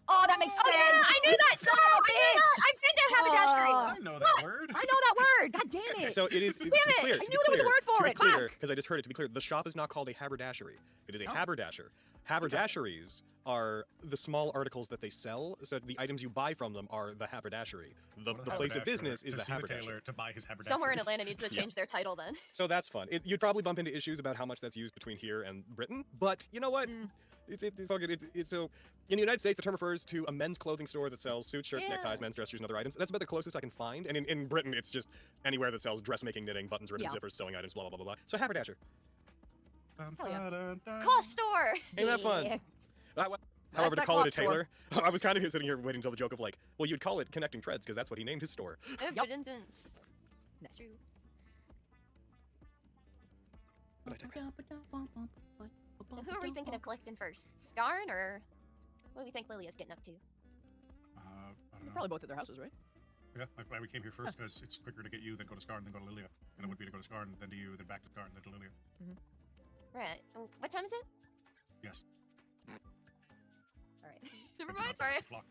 Oh, that makes sense. Yeah, I knew that! Son of a bitch! I've been to haberdashery! Oh. I know that word. I know that word. God damn it. So it is. To be it! clear, I to be knew there was a clear- word for to be it. clear, because I just heard it. To be clear, the shop is not called a haberdashery. It is a Oh. haberdasher. Haberdasheries are the small articles that they sell. So the items you buy from them are the haberdashery. The What a place of haberdasher business is to the see haberdasher. tailor to buy his haberdasher. Somewhere in Atlanta needs to Yeah. change their title then. So that's fun. You'd probably bump into issues about how much that's used between here and Britain, but you know what? It's so in the United States, the term refers to a men's clothing store that sells suits, shirts, Yeah. neckties, men's dress shoes, and other items. That's about the closest I can find. And in Britain, it's just anywhere that sells dressmaking, knitting, buttons, ribbons, Yeah. zippers, sewing items, blah blah blah blah. So haberdasher. Hell yeah. Cloth store! Ain't that fun? Yeah. However, to that call it a cloth store. tailor, I was kind of sitting here waiting until the joke of like, well, you'd call it connecting threads because that's what he named his store. Evidence. Nice. True. But I digress. So who are we thinking of collecting first? Skarn or what do we think Lilia's getting up to? I don't know. Probably both at their houses, right? Yeah, that's why we came here first, because it's quicker to get you than go to Skarn than go to Lilia. And it would be to go to Skarn, then to you, then back to Skarn, then to Lilia. Right. What time is it? Yes. Alright. Never mind, sorry. 6 o'clock.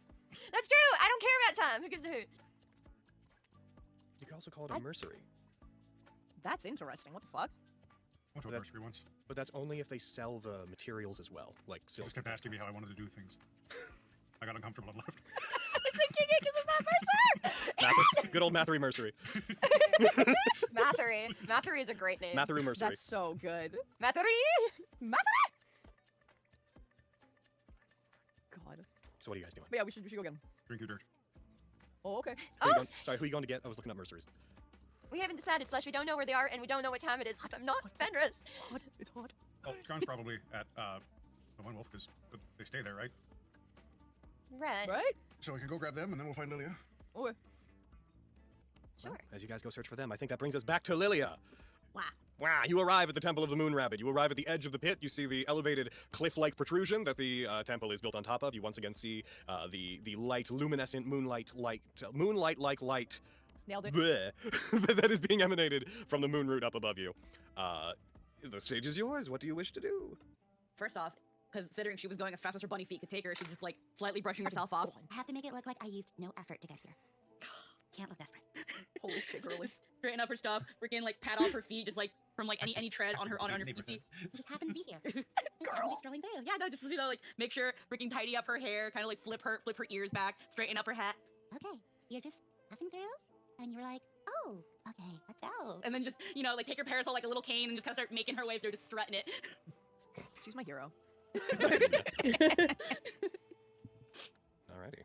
That's true! I don't care about time. Who gives a hoot? You could also call it a mercery. That's interesting. What the fuck? Went to a That- nursery once. But that's only if they sell the materials as well, like He silk. just kept asking me how I wanted to do things. I got uncomfortable and left. I was thinking it because of that Mercer! Good old Mathery Mercery. Mathery. Mathery is a great name. Mathery Mercery. That's so good. Mathery! Mathery! God. So what are you guys doing? But yeah, we should go again. Drink your dirt. Oh, okay. Who are you going, sorry, who are you going to get? I was looking up mercenaries. We haven't decided, Slash. We don't know where they are, and we don't know what time it is, because I'm not Fenris. Hot. It's hot. Oh, Scon's probably at the One Wolf, because they stay there, right? Red. Right? So we can go grab them, and then we'll find Lilia. Okay. Sure. As you guys go search for them, I think that brings us back to Lilia. Wow. Wow, you arrive at the Temple of the Moon Rabbit. You arrive at the edge of the pit. You see the elevated cliff-like protrusion that the temple is built on top of. You once again see the light, luminescent moonlight-like light Nailed it. bleh, that is being emanated from the moon root up above you. The stage is yours. What do you wish to do? First off, considering she was going as fast as her bunny feet could take her, she's just like slightly brushing herself off. I have to make it look like I used no effort to get here. Can't look desperate. Holy shit, girly. Straighten up her stuff, freaking like pat off her feet, just like from like any tread on her feet. Just happened to be here. Girl. Just rolling through. Yeah, no, just like make sure freaking tidy up her hair, kind of like flip her ears back, straighten up her hat, Okay, you're just passing through, and you were like, oh, okay, let's go. and then just like take her parasol like a little cane and just kind of start making her way through, just strutting it. She's my hero. Alrighty.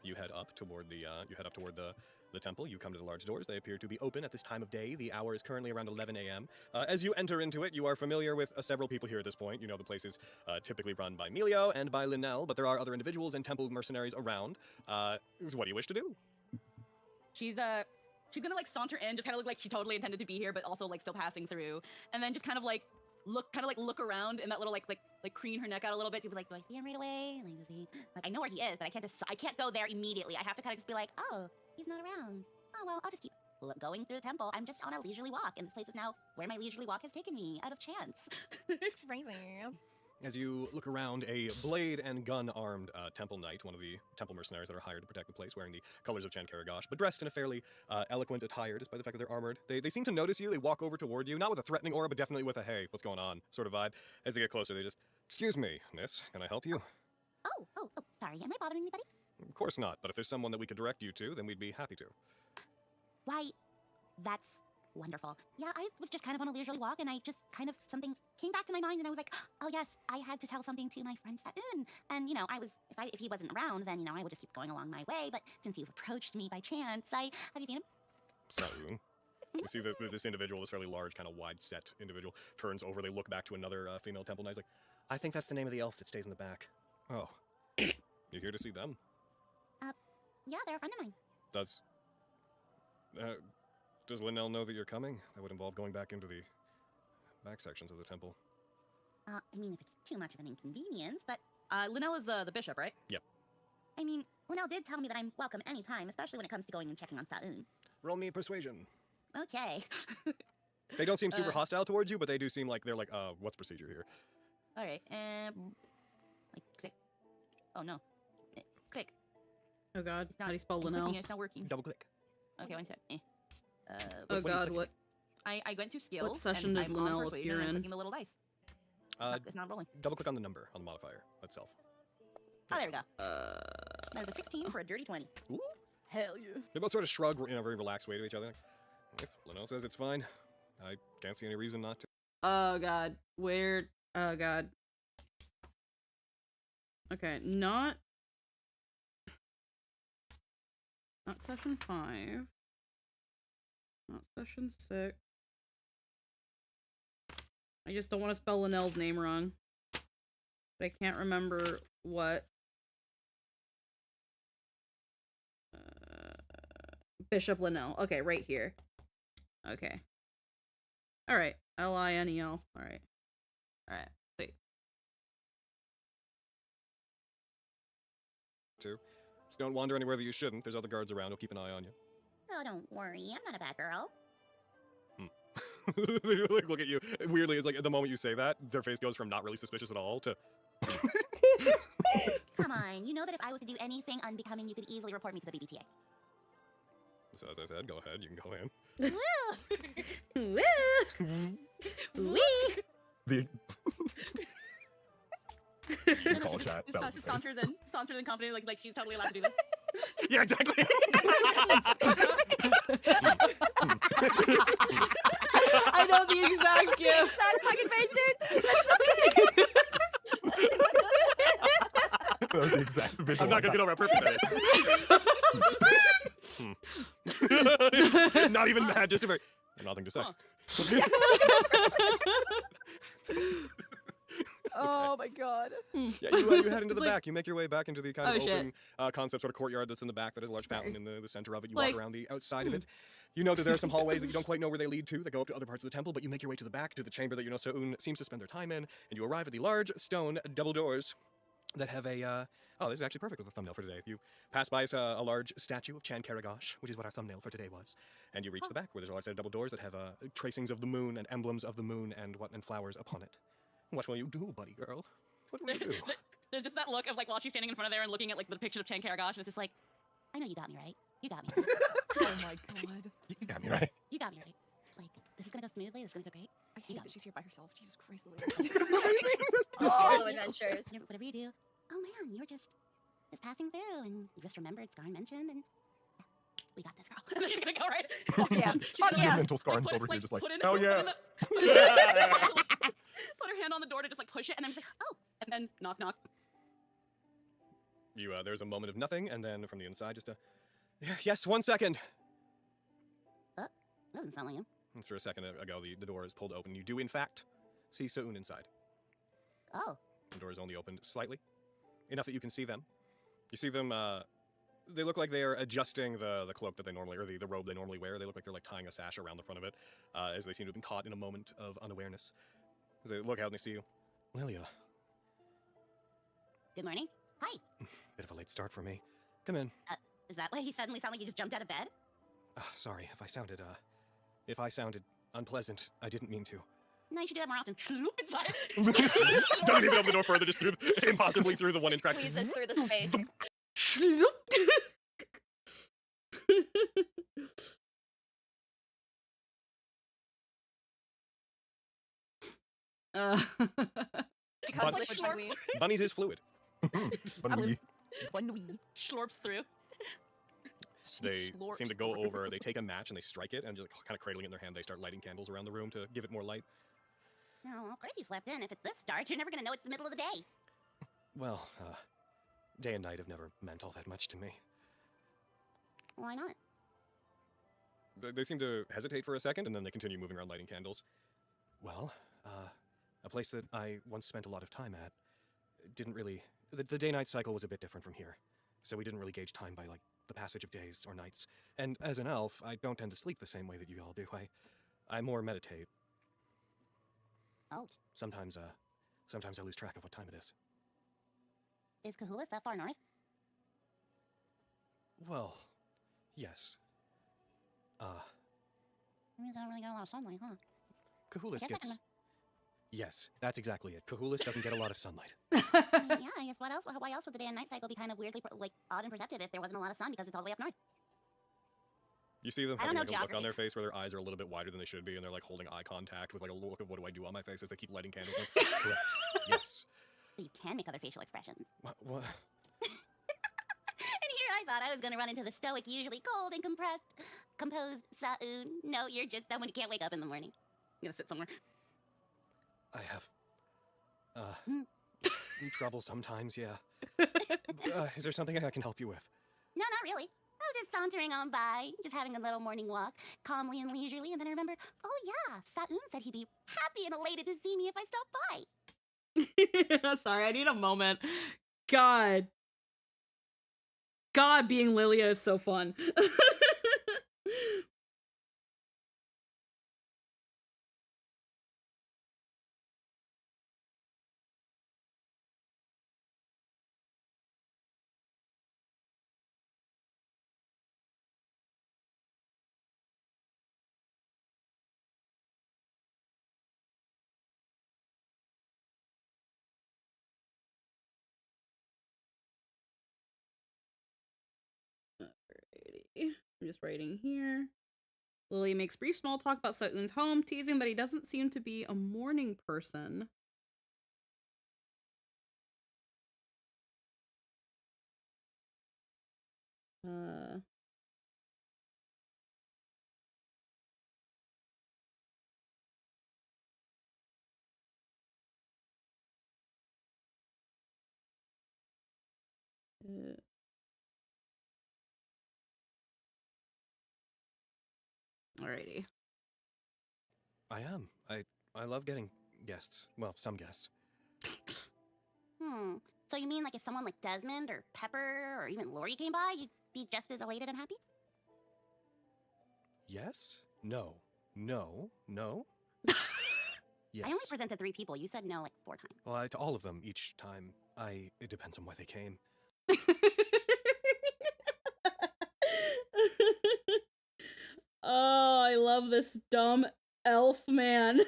You head up toward the temple. You come to the large doors. They appear to be open at this time of day. The hour is currently around 11 a.m. As you enter into it, you are familiar with several people here at this point. You know the place is typically run by Melio and by Linnell, but there are other individuals and temple mercenaries around. So what do you wish to do? She's gonna like saunter in, just kind of look like she totally intended to be here, but also like still passing through, and then just kind of like look around in that little like crane her neck out a little bit to be like, Do I see him right away? Like, does he? Like, I know where he is, but I can't go there immediately. I have to kind of just be like, oh, he's not around. Oh well, I'll just keep going through the temple. I'm just on a leisurely walk, and this place is now where my leisurely walk has taken me, out of chance. Crazy. As you look around, a blade and gun-armed temple knight, one of the temple mercenaries that are hired to protect the place, wearing the colors of Chankaragosh, but dressed in a fairly eloquent attire, despite the fact that they're armored. They seem to notice you. They walk over toward you, not with a threatening aura, but definitely with a, hey, what's going on, sort of vibe. As they get closer, they just, excuse me, miss, can I help you? Oh, sorry. Am I bothering anybody? Of course not, but if there's someone that we could direct you to, then we'd be happy to. Why, that's wonderful. Yeah, I was just kind of on a leisurely walk, and I just kind of something came back to my mind, and I was like, oh yes, I had to tell something to my friend Satoon. And if he wasn't around, then I would just keep going along my way. But since you've approached me by chance, have you seen him? Satoon. You see that this individual, this fairly large, kind of wide-set individual, turns over. They look back to another female temple knight. He's like, I think that's the name of the elf that stays in the back. Oh, you're here to see them? Yeah, they're a friend of mine. Does Linnell know that you're coming? That would involve going back into the back sections of the temple. I mean, if it's too much of an inconvenience, but Linnell is the bishop, right? I mean, Linnell did tell me that I'm welcome anytime, especially when it comes to going and checking on Satoon. Roll me persuasion. Okay. They don't seem super hostile towards you, but they do seem like they're like, what's procedure here? All right, like click. Oh no, click. Oh god, It's not, how do you spell I'm clicking Linnell? it, it's not working. Double click. Okay, one sec. Oh what do you god, click? what? I went to skills. session and did I'm on Linnell persuasion, appear and I'm in? clicking the little dice. It's not rolling. Double click on the number on the modifier itself. Oh, there we go. That was a 16 for a dirty 20. Ooh. Hell yeah. They both sort of shrug in a very relaxed way to each other. Like, if Linnell says it's fine, I can't see any reason not to. Oh god, where? Oh god. Okay, not session 5. Not session 6. I just don't want to spell Linnell's name wrong. But I can't remember what. Bishop Linnell. Okay, right here. Okay. Alright. Linel. Alright. Alright. Wait. Just don't wander anywhere that you shouldn't. There's other guards around who'll keep an eye on you. Oh, don't worry. I'm not a bad girl. They look at you weirdly. It's like the moment you say that, their face goes from not really suspicious at all to. Come on. You know that if I was to do anything unbecoming, you could easily report me to the BBTA. So as I said, go ahead. You can go in. Woo! Woo! Wee! The No, call she chat. just That was the face. saunters in confident, like she's totally allowed to do this. Yeah, exactly. I know the exact gif. Sad fucking face, dude. That was the exact visual. I'm not gonna get over a purpose at it. Not even mad, just a very. Nothing to say. Huh. Oh my god. Yeah, you head into the Like- back. You make your way back into the kind of Oh, shit. open concept sort of courtyard that's in the back that has a large fountain in the center of it. You Like- walk around the outside of it. You know that there are some hallways that you don't quite know where they lead to that go up to other parts of the temple, but you make your way to the back, to the chamber that you know So'un seems to spend their time in, and you arrive at the large stone double doors that have a. Oh, this is actually perfect with the thumbnail for today. You pass by a large statue of Chan Karagosh, which is what our thumbnail for today was, and you reach the back where there's a large set of double doors that have tracings of the moon and emblems of the moon and flowers upon it. What will you do, buddy girl? What will you do? There's just that look of like while she's standing in front of there and looking at like the depiction of Chan Karagosh, and it's just like, I know you got me right. You got me right. Oh my god. You got me right. You got me right. Like, this is gonna go smoothly. This is gonna go great. I You hate got that me. she's here by herself. Jesus Christ, Lily. Solo adventures. Whatever you do. Oh man, you were just passing through, and you just remembered Scar mentioned, and yeah, we got this, girl. and then she's gonna go right. Fuck yeah. She's Fuck gonna, yeah. Mental scar and put- over here, just like, put in- hell put yeah. in the- put her hand on the door to just like push it, and then she's like, oh, and then knock knock. You there's a moment of nothing, and then from the inside, just a. Yes, 1 second. Doesn't sound like him. After a second ago, the door is pulled open. You do, in fact, see So'un inside. Oh, The door is only opened slightly, enough that you can see them. You see them. They look like they are adjusting the cloak that they normally, or the robe they normally wear. They look like they're like tying a sash around the front of it, as they seem to have been caught in a moment of unawareness. As they look out and they see you, Lilia. good morning. Hi. Bit of a late start for me. Come in. Is that why he suddenly sounded like you just jumped out of bed? Sorry if I sounded unpleasant. I didn't mean to. No, you should do that more often. Sloop inside. Doesn't even open the door further, just impossibly through the one inch crack. Squeezes through the space. Becomes But- liquid when we. Bunny's is fluid. But we, One wee. Slurps through. They seem to Slurps go through. over, they take a match and they strike it, and just kind of cradling it in their hand, they start lighting candles around the room to give it more light. No, of course you slept in. If it's this dark, you're never gonna know it's the middle of the day. Well, day and night have never meant all that much to me. Why not? They seem to hesitate for a second, and then they continue moving around lighting candles. Well, a place that I once spent a lot of time at didn't really. The day-night cycle was a bit different from here, so we didn't really gauge time by like the passage of days or nights. And as an elf, I don't tend to sleep the same way that you all do. I more meditate. Oh, Sometimes I lose track of what time it is. is Cahulas that far north? Well, yes. You don't really get a lot of sunlight, huh? Cahulas guess I gets. can- Yes, that's exactly it. Cahulas doesn't get a lot of sunlight. Yeah, I guess what else? Why else would the day and night cycle be kind of weirdly like odd and perceptive if there wasn't a lot of sun because it's all the way up north? You see them I don't having know like, a look on geography. their face where their eyes are a little bit wider than they should be, and they're like holding eye contact with like a look of what do I do on my face as they keep lighting candles. Like, correct. Yes. So you can make other facial expressions. What? And here I thought I was gonna run into the stoic, usually cold and composed Sa'un. No, you're just someone who can't wake up in the morning. I'm gonna sit somewhere. I have. Hmm. Trouble sometimes, yeah. Is there something I can help you with? No, not really. I was just sauntering on by, just having a little morning walk, calmly and leisurely, and then I remembered, oh yeah, Sa'un said he'd be happy and elated to see me if I stopped by. Sorry, I need a moment. God. God, being Lilia is so fun. Alrighty. I'm just writing here. Lily makes brief small talk about Sa'un's home, teasing that he doesn't seem to be a morning person. Uh... Alrighty. I am. I love getting guests. Well, some guests. So you mean like if someone like Desmond or Pepper or even Lori came by, you'd be just as elated and happy? Yes? No. No. No? Yes. I only presented 3 people. You said no like 4 times. Well, to all of them each time. It depends on why they came. Oh, I love this dumb elf man.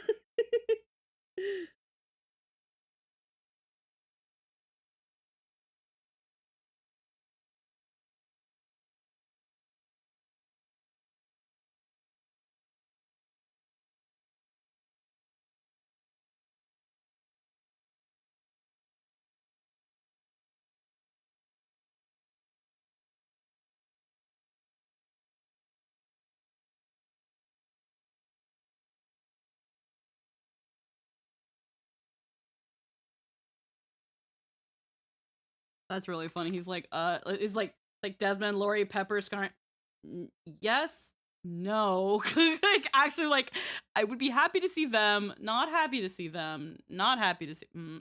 That's really funny. He's like, it's like Desmond, Lori, Pepper, Scar. Yes, no. Like, actually, like, I would be happy to see them. Not happy to see them. Not happy to see. Or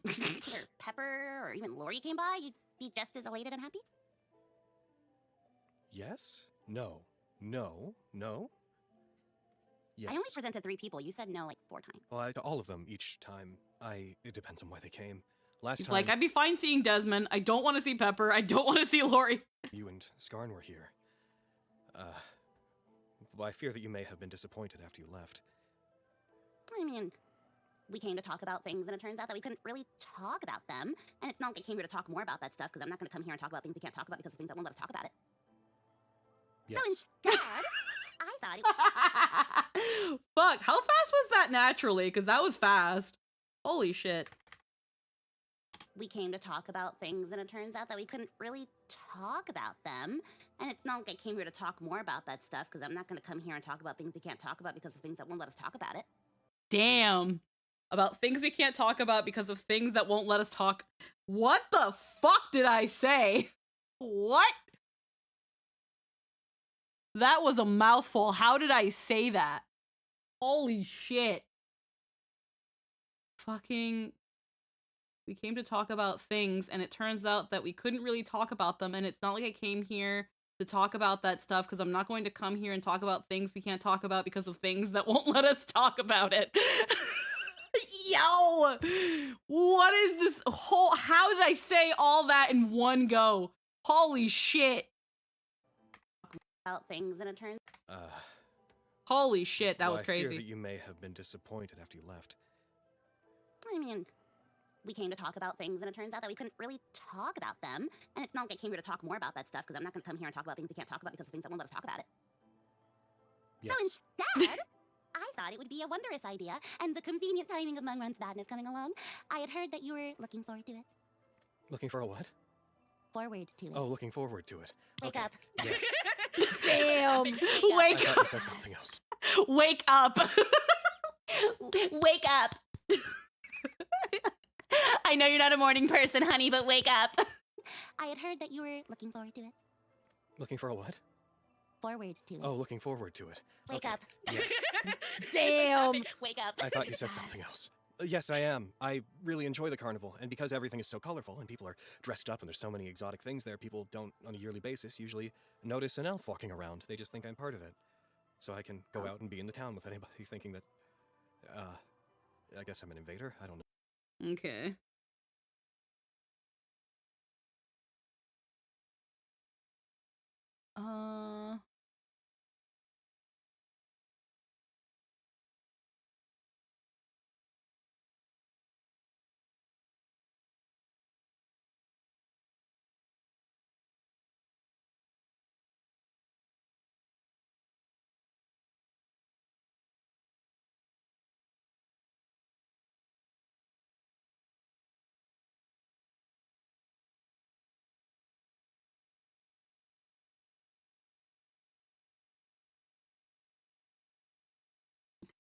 Pepper or even Lori came by, you'd be just as elated and happy? Yes? No. No. No? Yes. I only presented 3 people. You said no like 4 times. Well, to all of them each time. It depends on why they came. Last He's time, like, I'd be fine seeing Desmond. I don't want to see Pepper. I don't want to see Lori. you and Skarn were here. Well, I fear that you may have been disappointed after you left. I mean, we came to talk about things, and it turns out that we couldn't really talk about them. And it's not like I came here to talk more about that stuff, because I'm not going to come here and talk about things we can't talk about because of things that won't let us talk about it. Yes. So instead, I thought it Fuck, how fast was that naturally? Because that was fast. Holy shit. we came to talk about things, and it turns out that we couldn't really talk about them. And it's not like I came here to talk more about that stuff, because I'm not going to come here and talk about things we can't talk about because of things that won't let us talk about it. Damn. About things we can't talk about because of things that won't let us talk. What the fuck did I say? What? That was a mouthful. How did I say that? Holy shit. Fucking... We came to talk about things, and it turns out that we couldn't really talk about them, and it's not like I came here to talk about that stuff, because I'm not going to come here and talk about things we can't talk about because of things that won't let us talk about it. Yo! What is this whole... How did I say all that in one go? Holy shit. About things, and it turns Holy shit, that well, was I fear crazy. that you may have been disappointed after you left. I mean, we came to talk about things, and it turns out that we couldn't really talk about them. And it's not like I came here to talk more about that stuff, because I'm not going to come here and talk about things we can't talk about because of things that won't let us talk about it. Yes. So instead, I thought it would be a wondrous idea, and the convenient timing of Mungrun's badness coming along, I had heard that you were looking forward to it. Looking for a what? Forward to it. Oh, looking forward to it. Wake Okay. up. Yes. Damn. Wake I Wake thought up. you said something else. Wake up. Wake up. I know you're not a morning person, honey, but wake up. I had heard that you were looking forward to it. Looking for a what? Forward to it. Oh, looking forward to it. Wake Okay. up. Yes. Damn. Wake up. I thought you said something else. Yes, I am. I really enjoy the carnival, and because everything is so colorful and people are dressed up and there's so many exotic things there, people don't, on a yearly basis, usually notice an elf walking around. They just think I'm part of it. So I can go out and be in the town with anybody thinking that, I guess I'm an invader? I don't know. Okay.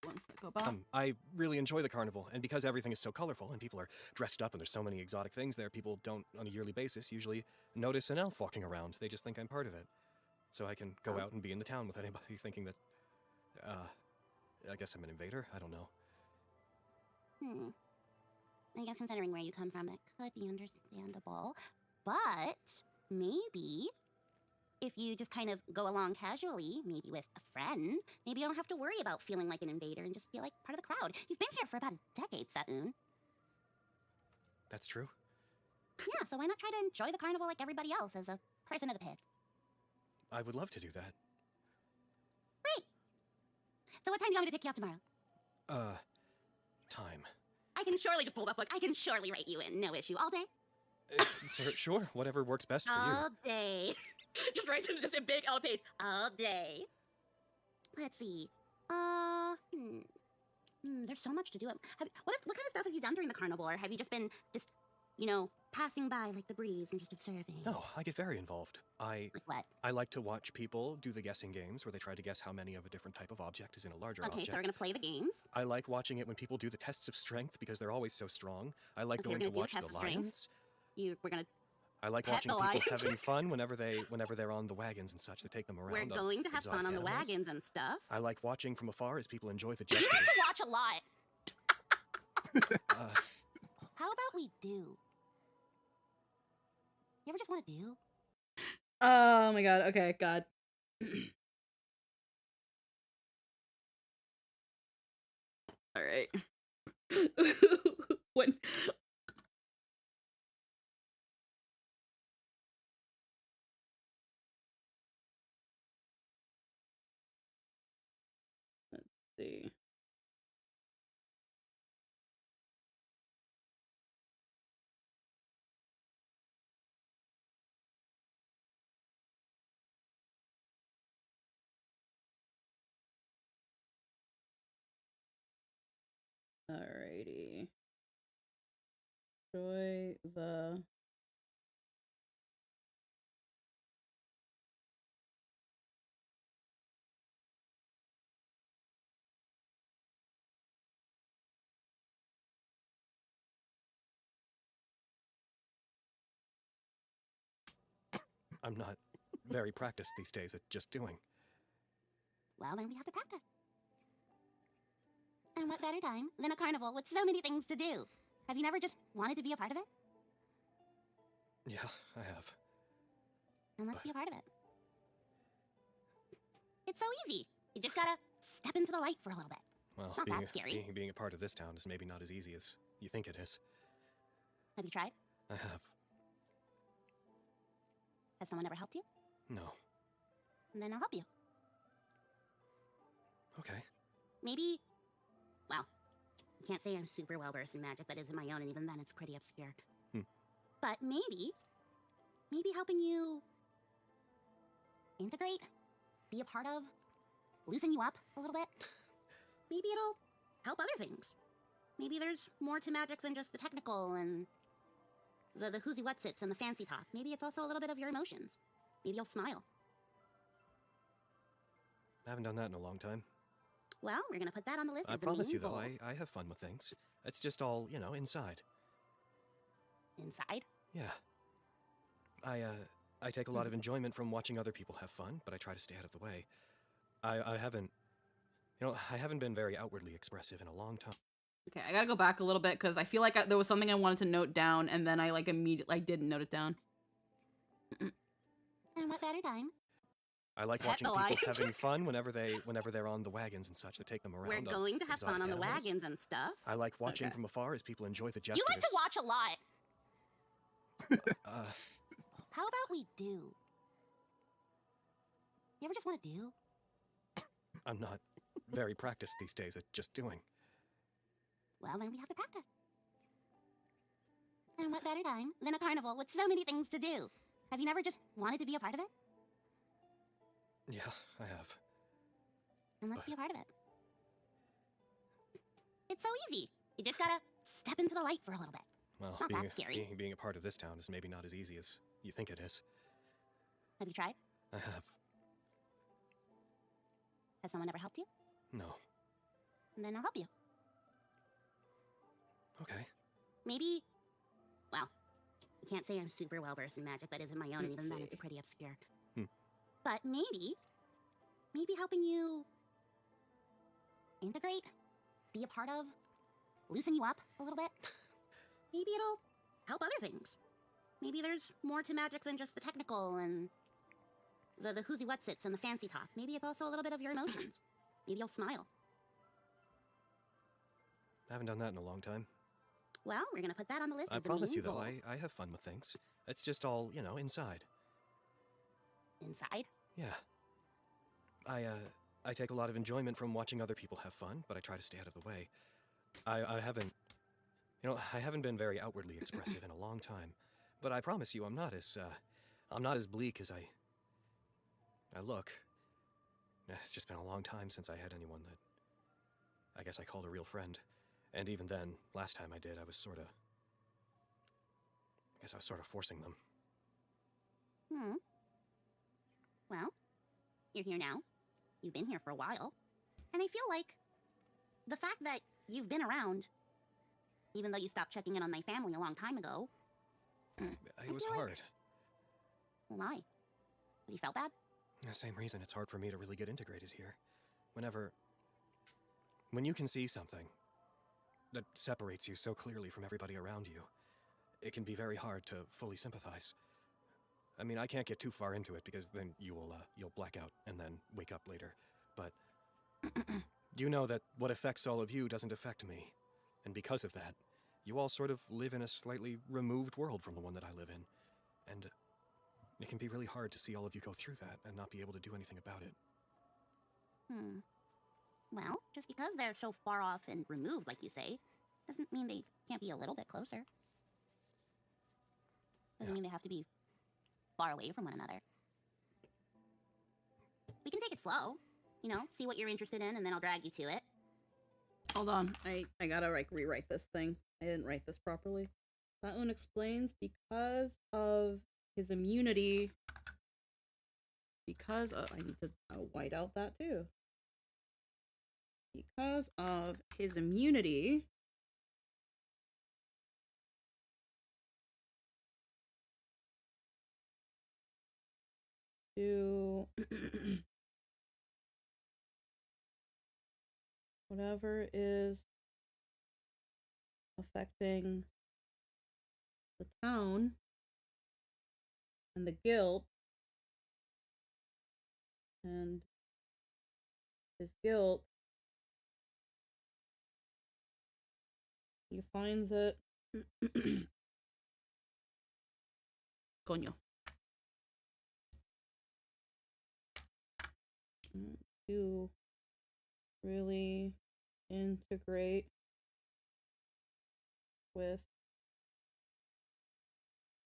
One sec, go back. I really enjoy the carnival, and because everything is so colorful and people are dressed up and there's so many exotic things there, people don't, on a yearly basis, usually notice an elf walking around. They just think I'm part of it. So I can go out and be in the town with anybody thinking that, I guess I'm an invader? I don't know. I guess considering where you come from, that could be understandable. But maybe if you just kind of go along casually, maybe with a friend, maybe you don't have to worry about feeling like an invader and just feel like part of the crowd. You've been here for about a decade, Sa'un. That's true. Yeah, so why not try to enjoy the carnival like everybody else as a person of the pit? I would love to do that. Great. So what time do you want me to pick you up tomorrow? Time. I can surely just pull up book. I can surely write you in. No issue. All day? Sure, whatever works best for you. All day. Just writes in this big L page. All day. Let's see. There's so much to do. What kind of stuff have you done during the carnival? Or have you just been passing by like the breeze and just observing? No, I get very involved. Like what? I like to watch people do the guessing games where they try to guess how many of a different type of object is in a larger object. Okay, so we're gonna play the games. I like watching it when people do the tests of strength because they're always so strong. I like Okay, going we're to gonna do watch tests the of strength. lions. We're gonna. I like pet watching the people lions. having fun whenever they're on the wagons and such. They take them around. We're going to have exotic fun on the animals. wagons and stuff. I like watching from afar as people enjoy the You gestures. like to watch a lot. uh, How about we do? You ever just want to do? Oh my god, okay, god. Alright. When let's see. Alrighty. Enjoy the I'm not very practiced these days at just doing. Well, then we have to practice. And what better time than a carnival with so many things to do? Have you never just wanted to be a part of it? Yeah, I have. Then let's be a part of it. It's so easy. You just gotta step into the light for a little bit. Well, Not that scary. being a part of this town is maybe not as easy as you think it is. Have you tried? I have. Has someone ever helped you? No. Then I'll help you. Okay. Maybe, well, I can't say I'm super well versed in magic that isn't my own, and even then it's pretty obscure. But maybe helping you integrate, be a part of, loosen you up a little bit. Maybe it'll help other things. Maybe there's more to magic than just the technical and the who's whatsits and the fancy talk. Maybe it's also a little bit of your emotions. Maybe you'll smile. I haven't done that in a long time. Well, we're gonna put that on the list. I as the promise main you, though, goal. I have fun with things. It's just all, inside. Inside? Yeah. I take a lot of enjoyment from watching other people have fun, but I try to stay out of the way. I haven't been very outwardly expressive in a long time. Okay, I gotta go back a little bit because I feel like there was something I wanted to note down, and then I immediately didn't note it down. And what better time? I like Pet watching the people lions. having fun whenever they're on the wagons and such. They take them around. We're going to have fun exotic on the animals. wagons and stuff. I like watching Okay. from afar as people enjoy the gestures. You like to watch a lot. Uh, How about we do? You ever just want to do? I'm not very practiced these days at just doing. Well, then we have to practice. And what better time than a carnival with so many things to do? Have you never just wanted to be a part of it? Yeah, I have. Then let's be a part of it. It's so easy. You just gotta step into the light for a little bit. Well, Not that scary. being a part of this town is maybe not as easy as you think it is. Have you tried? I have. Has someone ever helped you? No. and then I'll help you. Okay. Maybe, well, I can't say I'm super well versed in magic that isn't my own, and Let's even then see. it's pretty obscure. Hmm. But maybe helping you integrate, be a part of, loosen you up a little bit. Maybe it'll help other things. Maybe there's more to magic than just the technical and the whoozy whatsits and the fancy talk. Maybe it's also a little bit of your emotions. Maybe you'll smile. I haven't done that in a long time. Well, we're gonna put that on the list I as the promise main you, though, goal. I have fun with things. It's just all, inside. Inside? Yeah. I take a lot of enjoyment from watching other people have fun, but I try to stay out of the way. I haven't been very outwardly expressive in a long time, but I promise you I'm not as bleak as I look. It's just been a long time since I had anyone that I guess I called a real friend. And even then, last time I did, I was sort of forcing them. Well, you're here now. You've been here for a while. And I feel like the fact that you've been around, even though you stopped checking in on my family a long time ago. It was feel like- hard. Well, why? Has you felt bad? The same reason it's hard for me to really get integrated here. When you can see something that separates you so clearly from everybody around you, it can be very hard to fully sympathize. I mean, I can't get too far into it because then you'll black out and then wake up later. But you know that what affects all of you doesn't affect me. And because of that, you all sort of live in a slightly removed world from the one that I live in. And it can be really hard to see all of you go through that and not be able to do anything about it. Well, just because they're so far off and removed, like you say, doesn't mean they can't be a little bit closer. Doesn't mean they have to be far away from one another. We can take it slow, see what you're interested in, and then I'll drag you to it. Hold on. I gotta rewrite this thing. I didn't write this properly. That one explains because of his immunity. Because of, I need to white out that too. Because of his immunity to whatever is affecting the town and the guild, and his guilt, he finds it coño to really integrate with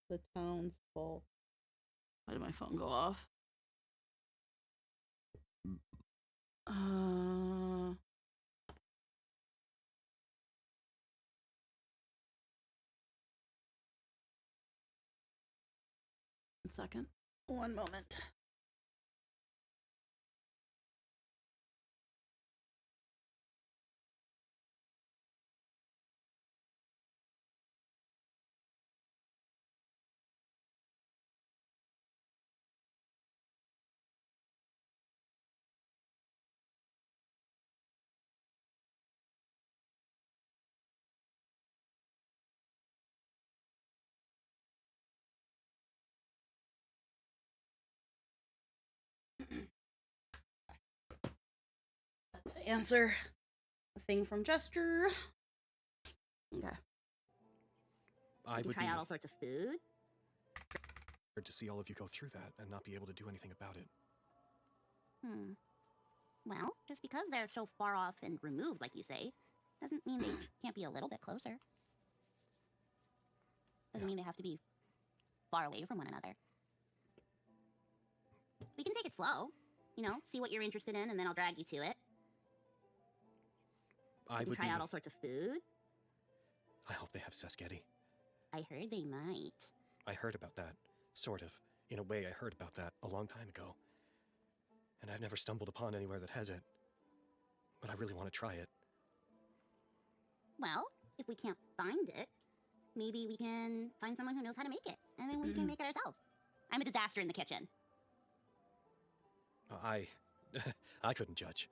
the townsfolk. Why did my phone go off? One second. One moment. That's the answer. A thing from Gesture. Okay. I You can would try be out all sorts of food. hard to see all of you go through that and not be able to do anything about it. Well, just because they're so far off and removed, like you say, doesn't mean they can't be a little bit closer. Doesn't mean they have to be far away from one another. We can take it slow, see what you're interested in, and then I'll drag you to it. I You can would try be out all sorts of food. I hope they have Sesketi. I heard they might. I heard about that. Sort of. In a way, I heard about that a long time ago. And I've never stumbled upon anywhere that has it. But I really want to try it. Well, if we can't find it, maybe we can find someone who knows how to make it, and then we can make it ourselves. I'm a disaster in the kitchen. I I couldn't judge.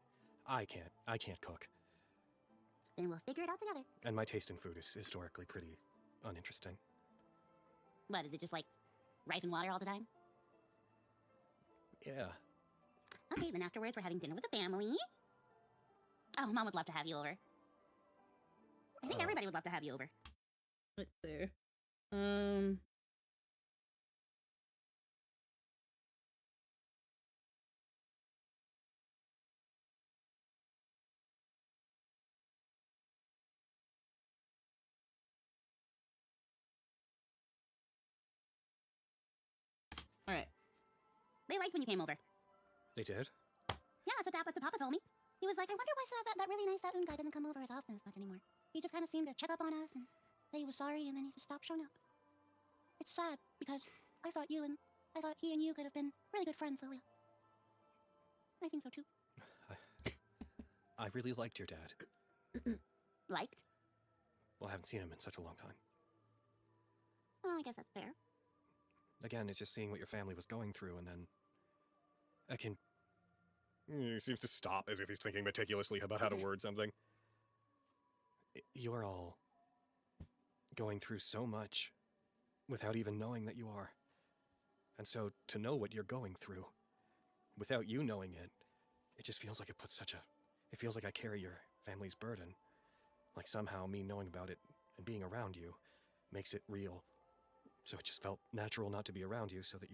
I can't cook. Then we'll figure it out together. And my taste in food is historically pretty uninteresting. What, is it just like rice and water all the time? Yeah. Okay, then afterwards we're having dinner with the family. Oh, Mom would love to have you over. I think everybody would love to have you over. Let's see. All right. They liked when you came over. They did? Yeah, so Papa told me. He was like, I wonder why that really nice guy doesn't come over as often as much anymore. He just kind of seemed to check up on us and say he was sorry, and then he just stopped showing up. It's sad, because I thought he and you could have been really good friends, Lilia. I think so too. I really liked your dad. Liked? Well, I haven't seen him in such a long time. Well, I guess that's fair. Again, it's just seeing what your family was going through, and then I can... He seems to stop as if he's thinking meticulously about how to word something. You're all going through so much without even knowing that you are. And so to know what you're going through without you knowing it, it just feels like it puts such a... It feels like I carry your family's burden. Like somehow me knowing about it and being around you makes it real. So it just felt natural not to be around you so that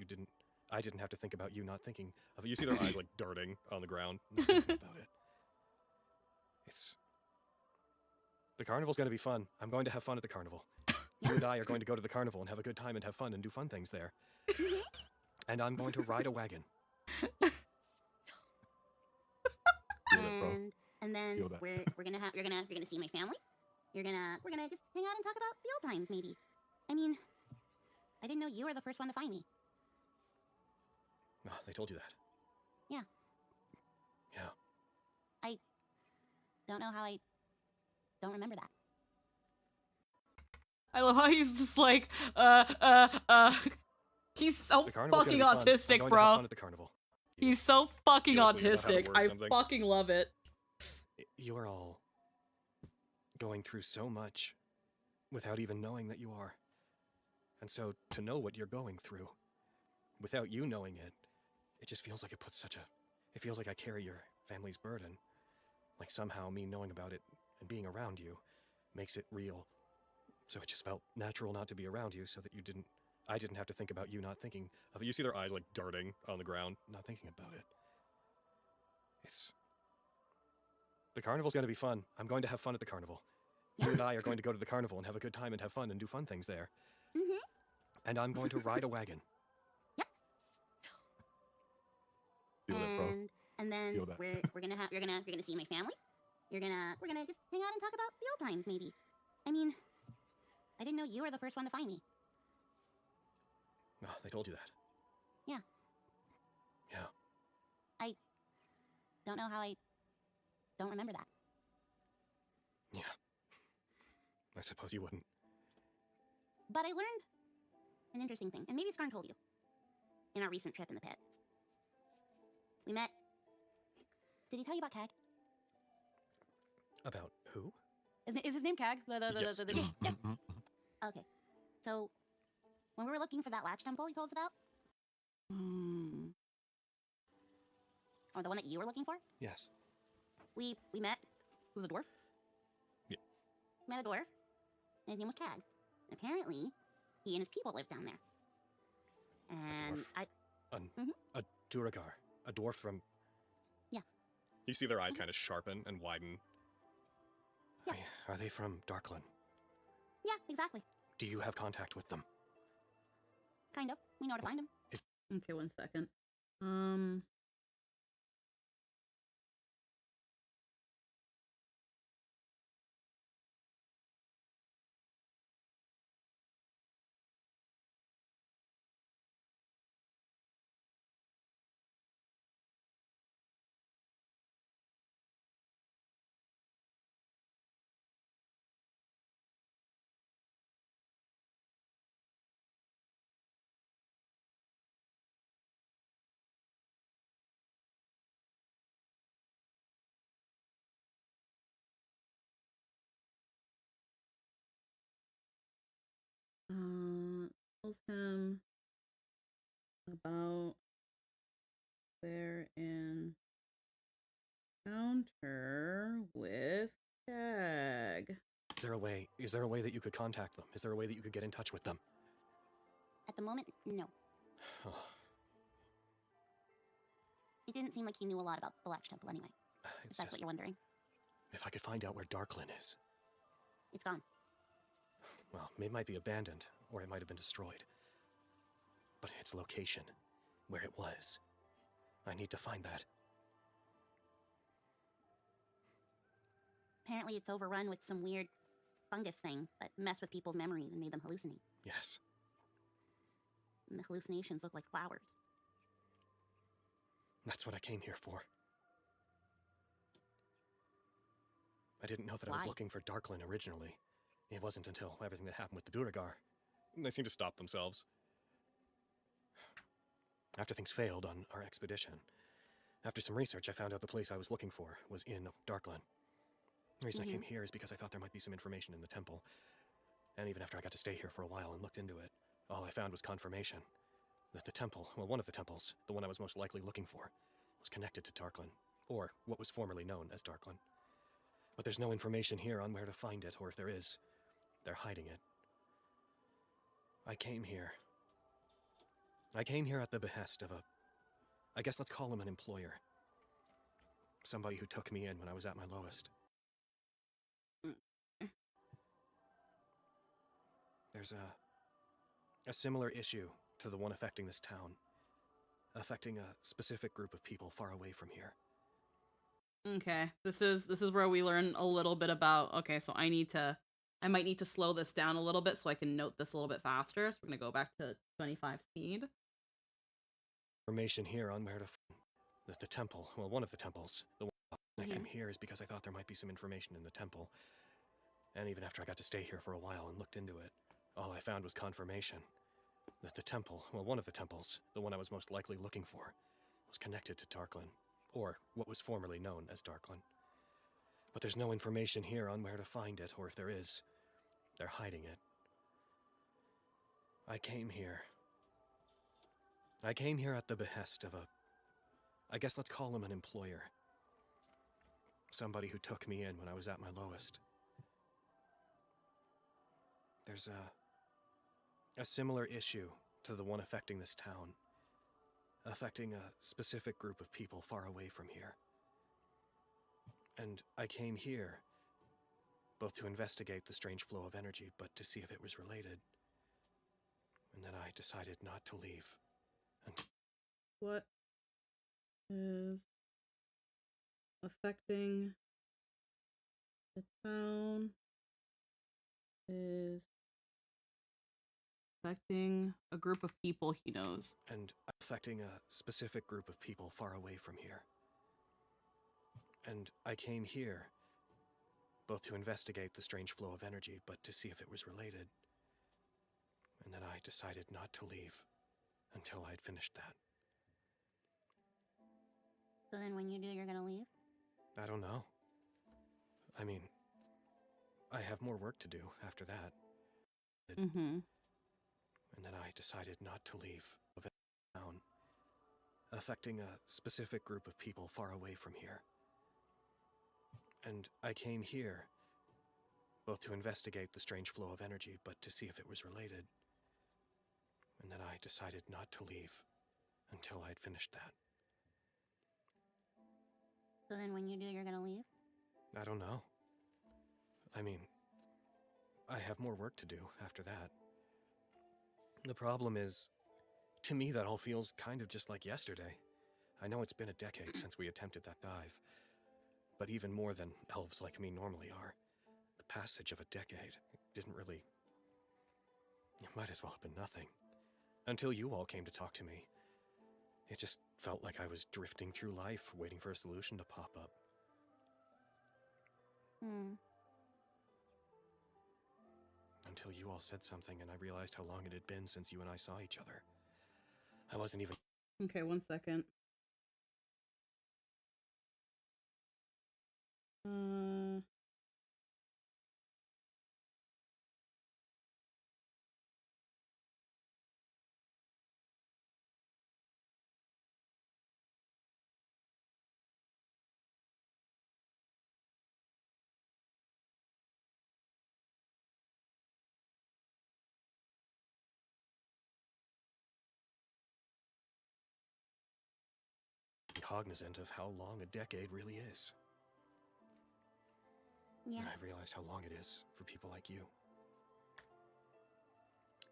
I didn't have to think about you not thinking of it. You see their eyes like darting on the ground, not thinking about it. The carnival's going to be fun. I'm going to have fun at the carnival. You and I are going to go to the carnival and have a good time and have fun and do fun things there. And I'm going to ride a wagon. And then Feel that. you're gonna see my family. We're gonna just hang out and talk about the old times, maybe. I mean, I didn't know you were the first one to find me. Oh, they told you that. Yeah. Yeah. I don't know how I don't remember that. I love how he's just like, he's so The carnival's fucking gonna be fun. I'm autistic, going to have bro. fun at the carnival. He's so fucking Seriously, about how to autistic. word I something. fucking love it. You're all going through so much without even knowing that you are. And so to know what you're going through without you knowing it, it just feels like it puts such a... It feels like I carry your family's burden. Like somehow me knowing about it and being around you makes it real. So it just felt natural not to be around you so that I didn't have to think about you not thinking of it. You see their eyes like darting on the ground, not thinking about it. The carnival's going to be fun. I'm going to have fun at the carnival. You and I are going to go to the carnival and have a good time and have fun and do fun things there. And I'm going to ride a wagon. Feel that, bro. And then Feel that. you're gonna see my family. We're gonna just hang out and talk about the old times, maybe. I mean, I didn't know you were the first one to find me. Oh, they told you that. Yeah. Yeah. I don't know how I don't remember that. Yeah. I suppose you wouldn't. But I learned an interesting thing, and maybe Skarn told you, in our recent trip in the pit. We met... Did he tell you about Cag? About who? Is his name Cag? Yes. Yep. Okay. So, when we were looking for that latch temple he told us about, or the one that you were looking for, Yes. we met... Who's a dwarf? Yeah. Met a dwarf, and his name was Cag. And apparently, he and his people lived down there. And dwarf? A Duragar. A dwarf from... Yeah. You see their eyes kind of sharpen and widen. Yeah. Are they from Darkland? Yeah, exactly. Do you have contact with them? Kind of. We know where to find him. Okay, 1 second. tells him about their encounter with Tag. Is there a way that you could contact them? Is there a way that you could get in touch with them? At the moment, no. Oh, It didn't seem like he knew a lot about the Latch Temple anyway, if it's that's what just, you're wondering. if I could find out where Darklyn is. It's gone. Well, it might be abandoned, or it might have been destroyed. But its location, where it was, I need to find that. Apparently it's overrun with some weird fungus thing that messed with people's memories and made them hallucinate. Yes. And the hallucinations look like flowers. That's what I came here for. I didn't know that I was Why? looking for Darklyn originally. It wasn't until everything that happened with the Duragar. They seem to stop themselves. After things failed on our expedition, after some research, I found out the place I was looking for was in Darklyn. The reason I came here is because I thought there might be some information in the temple. And even after I got to stay here for a while and looked into it, all I found was confirmation that the temple, well, one of the temples, the one I was most likely looking for, was connected to Darklyn, or what was formerly known as Darklyn. But there's no information here on where to find it, or if there is, they're hiding it. I came here at the behest of I guess let's call him an employer. Somebody who took me in when I was at my lowest. There's a similar issue to the one affecting this town, affecting a specific group of people far away from here. Okay, this is where we learn a little bit about, okay, so I might need to slow this down a little bit so I can note this a little bit faster. So we're gonna go back to 25 speed. Information here on where to find that the temple, well, one of the temples, the one I came here is because I thought there might be some information in the temple. And even after I got to stay here for a while and looked into it, all I found was confirmation that the temple, well, one of the temples, the one I was most likely looking for, was connected to Darklyn, or what was formerly known as Darklyn. But there's no information here on where to find it, or if there is, they're hiding it. I came here at the behest of I guess let's call him an employer. Somebody who took me in when I was at my lowest. There's a similar issue to the one affecting this town, affecting a specific group of people far away from here. And I came here both to investigate the strange flow of energy, but to see if it was related. And then I decided not to leave. What is affecting the town is affecting a group of people he knows. And affecting a specific group of people far away from here. And I came here both to investigate the strange flow of energy, but to see if it was related. And then I decided not to leave until I'd finished that. So then when you do, you're gonna leave? I don't know. I mean, I have more work to do after that. Mm-hmm. And then I decided not to leave town, affecting a specific group of people far away from here. And I came here both to investigate the strange flow of energy, but to see if it was related. And then I decided not to leave until I'd finished that. So then when you do, you're gonna leave? I don't know. I mean, I have more work to do after that. The problem is, to me that all feels kind of just like yesterday. I know it's been a decade since we attempted that dive, but even more than elves like me normally are, the passage of a decade didn't really... It might as well have been nothing. Until you all came to talk to me. It just felt like I was drifting through life, waiting for a solution to pop up. Until you all said something and I realized how long it had been since you and I saw each other. I wasn't even... Okay, 1 second. cognizant of how long a decade really is. Yeah, And I realized how long it is for people like you.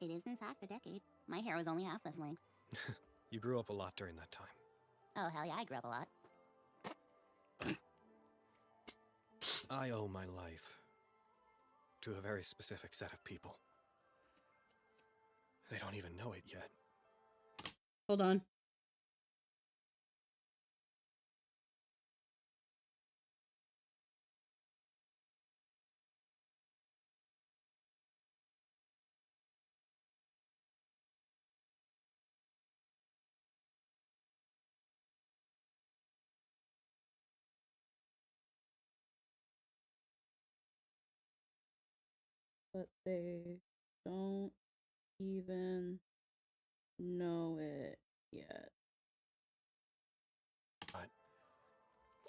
it is in fact a decade. My hair was only half this length. You grew up a lot during that time. Oh, hell yeah, I grew up a lot. I owe my life to a very specific set of people. They don't even know it yet. Hold on. But they don't even know it yet. But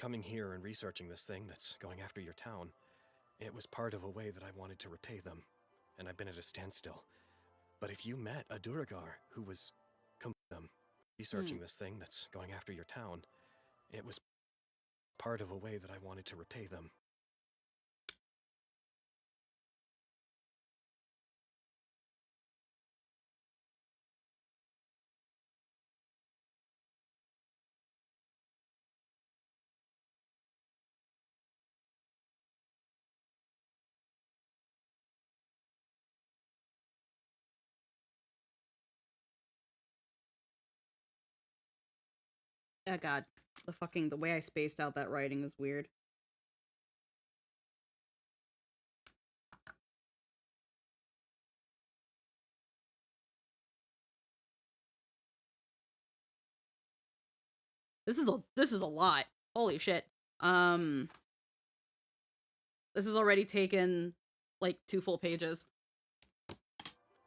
coming here and researching this thing that's going after your town, it was part of a way that I wanted to repay them, and I've been at a standstill. But if you met a Duragar who was researching this thing that's going after your town, it was part of a way that I wanted to repay them. Oh god. The way I spaced out that writing is weird. This is a lot. Holy shit. This has already taken like 2 full pages.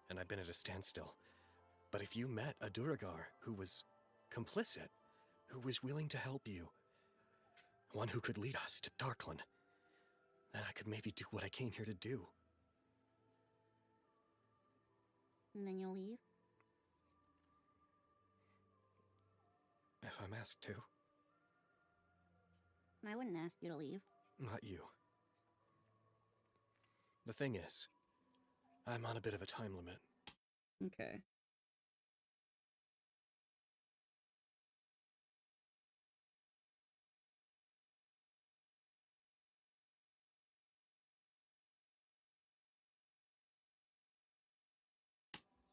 And I've been at a standstill. But if you met a Duragar who was complicit, who was willing to help you, one who could lead us to Darkland, then I could maybe do what I came here to do. And then you'll leave? If I'm asked to. I wouldn't ask you to leave. Not you. The thing is, I'm on a bit of a time limit. Okay.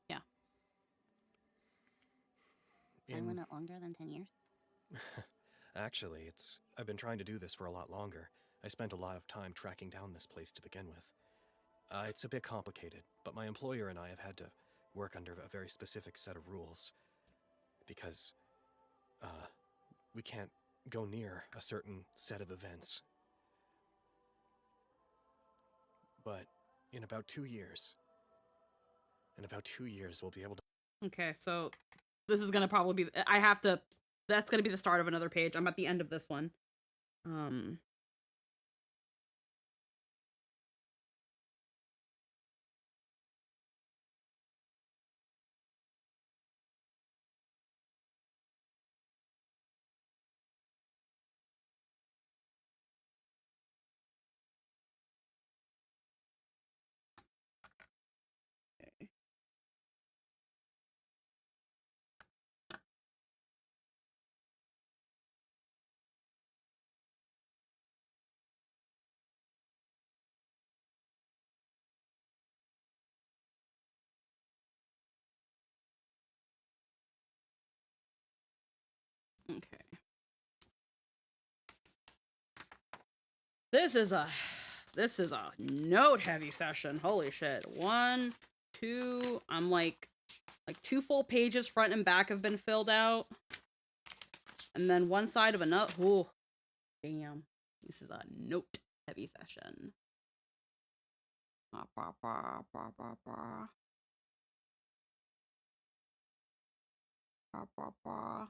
Yeah. Time limit longer than 10 years? Actually, I've been trying to do this for a lot longer. I spent a lot of time tracking down this place to begin with. It's a bit complicated, but my employer and I have had to work under a very specific set of rules. Because, we can't go near a certain set of events. But in about 2 years, we'll be able to... Okay, so this is gonna probably be... That's gonna be the start of another page. I'm at the end of this one. Okay. This is a note heavy session. Holy shit. 1, 2, I'm like 2 full pages front and back have been filled out. And then one side of another. Ooh. Damn. This is a note heavy session. Ba, ba, ba, ba, ba, ba. Ba, ba, ba.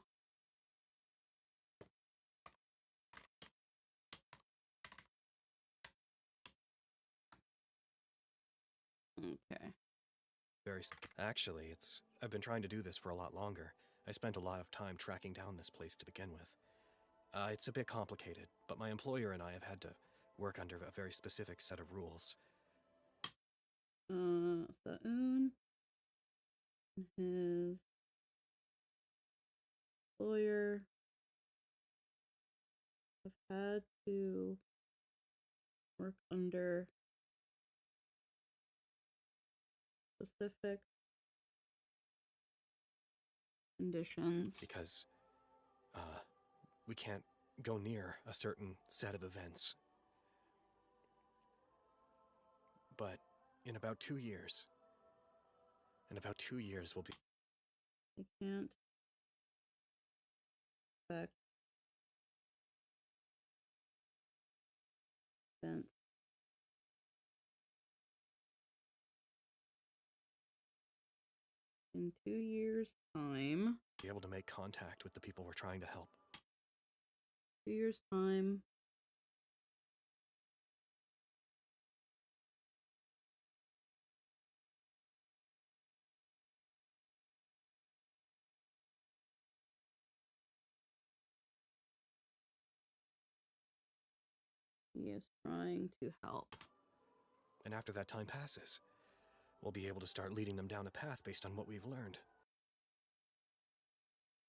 Okay. Actually, I've been trying to do this for a lot longer. I spent a lot of time tracking down this place to begin with. It's a bit complicated, but my employer and I have had to work under a very specific set of rules. Sa'un and his employer have had to work under specific conditions. Because, we can't go near a certain set of events. But in about 2 years, we'll be... I can't affect events. In 2 years' time. be able to make contact with the people we're trying to help. 2 years' time. He is trying to help. And after that time passes, we'll be able to start leading them down a path based on what we've learned.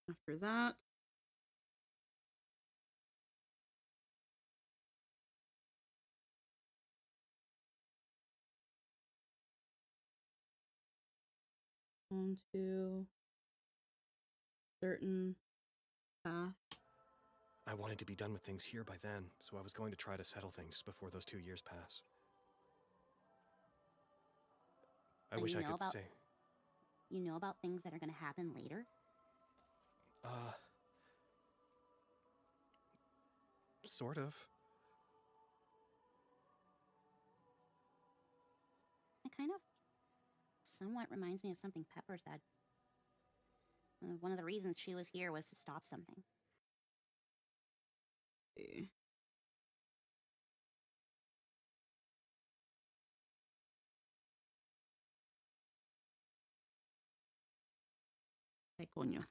After that, onto certain path. I wanted to be done with things here by then, so I was going to try to settle things before those 2 years pass. I And wish you I know could about- say... You know about things that are gonna happen later? Sort of. It kind of somewhat reminds me of something Pepper said. One of the reasons she was here was to stop something. See. Ay, coño.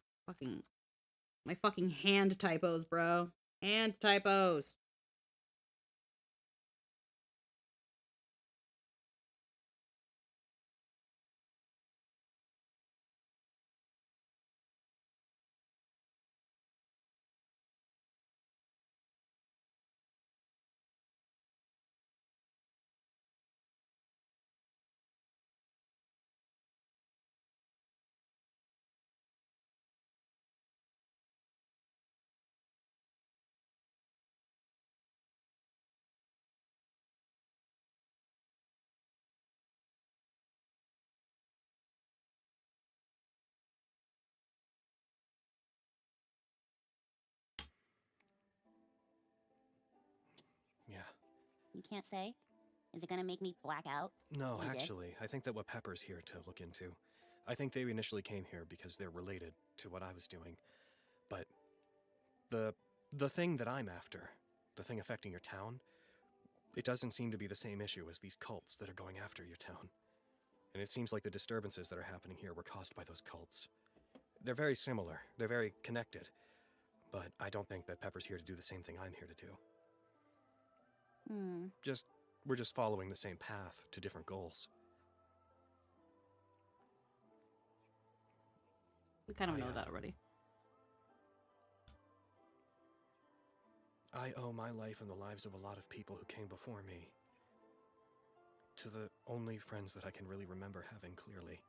My fucking hand typos, bro. Hand typos. Yeah. You can't say? Is it gonna make me black out? No, You did? actually, I think that what Pepper's here to look into. I think they initially came here because they're related to what I was doing. But the thing that I'm after, the thing affecting your town, it doesn't seem to be the same issue as these cults that are going after your town. And it seems like the disturbances that are happening here were caused by those cults. They're very similar, they're very connected, but I don't think that Pepper's here to do the same thing I'm here to do. We're just following the same path to different goals. We kind of I, know that already. I owe my life and the lives of a lot of people who came before me to the only friends that I can really remember having clearly.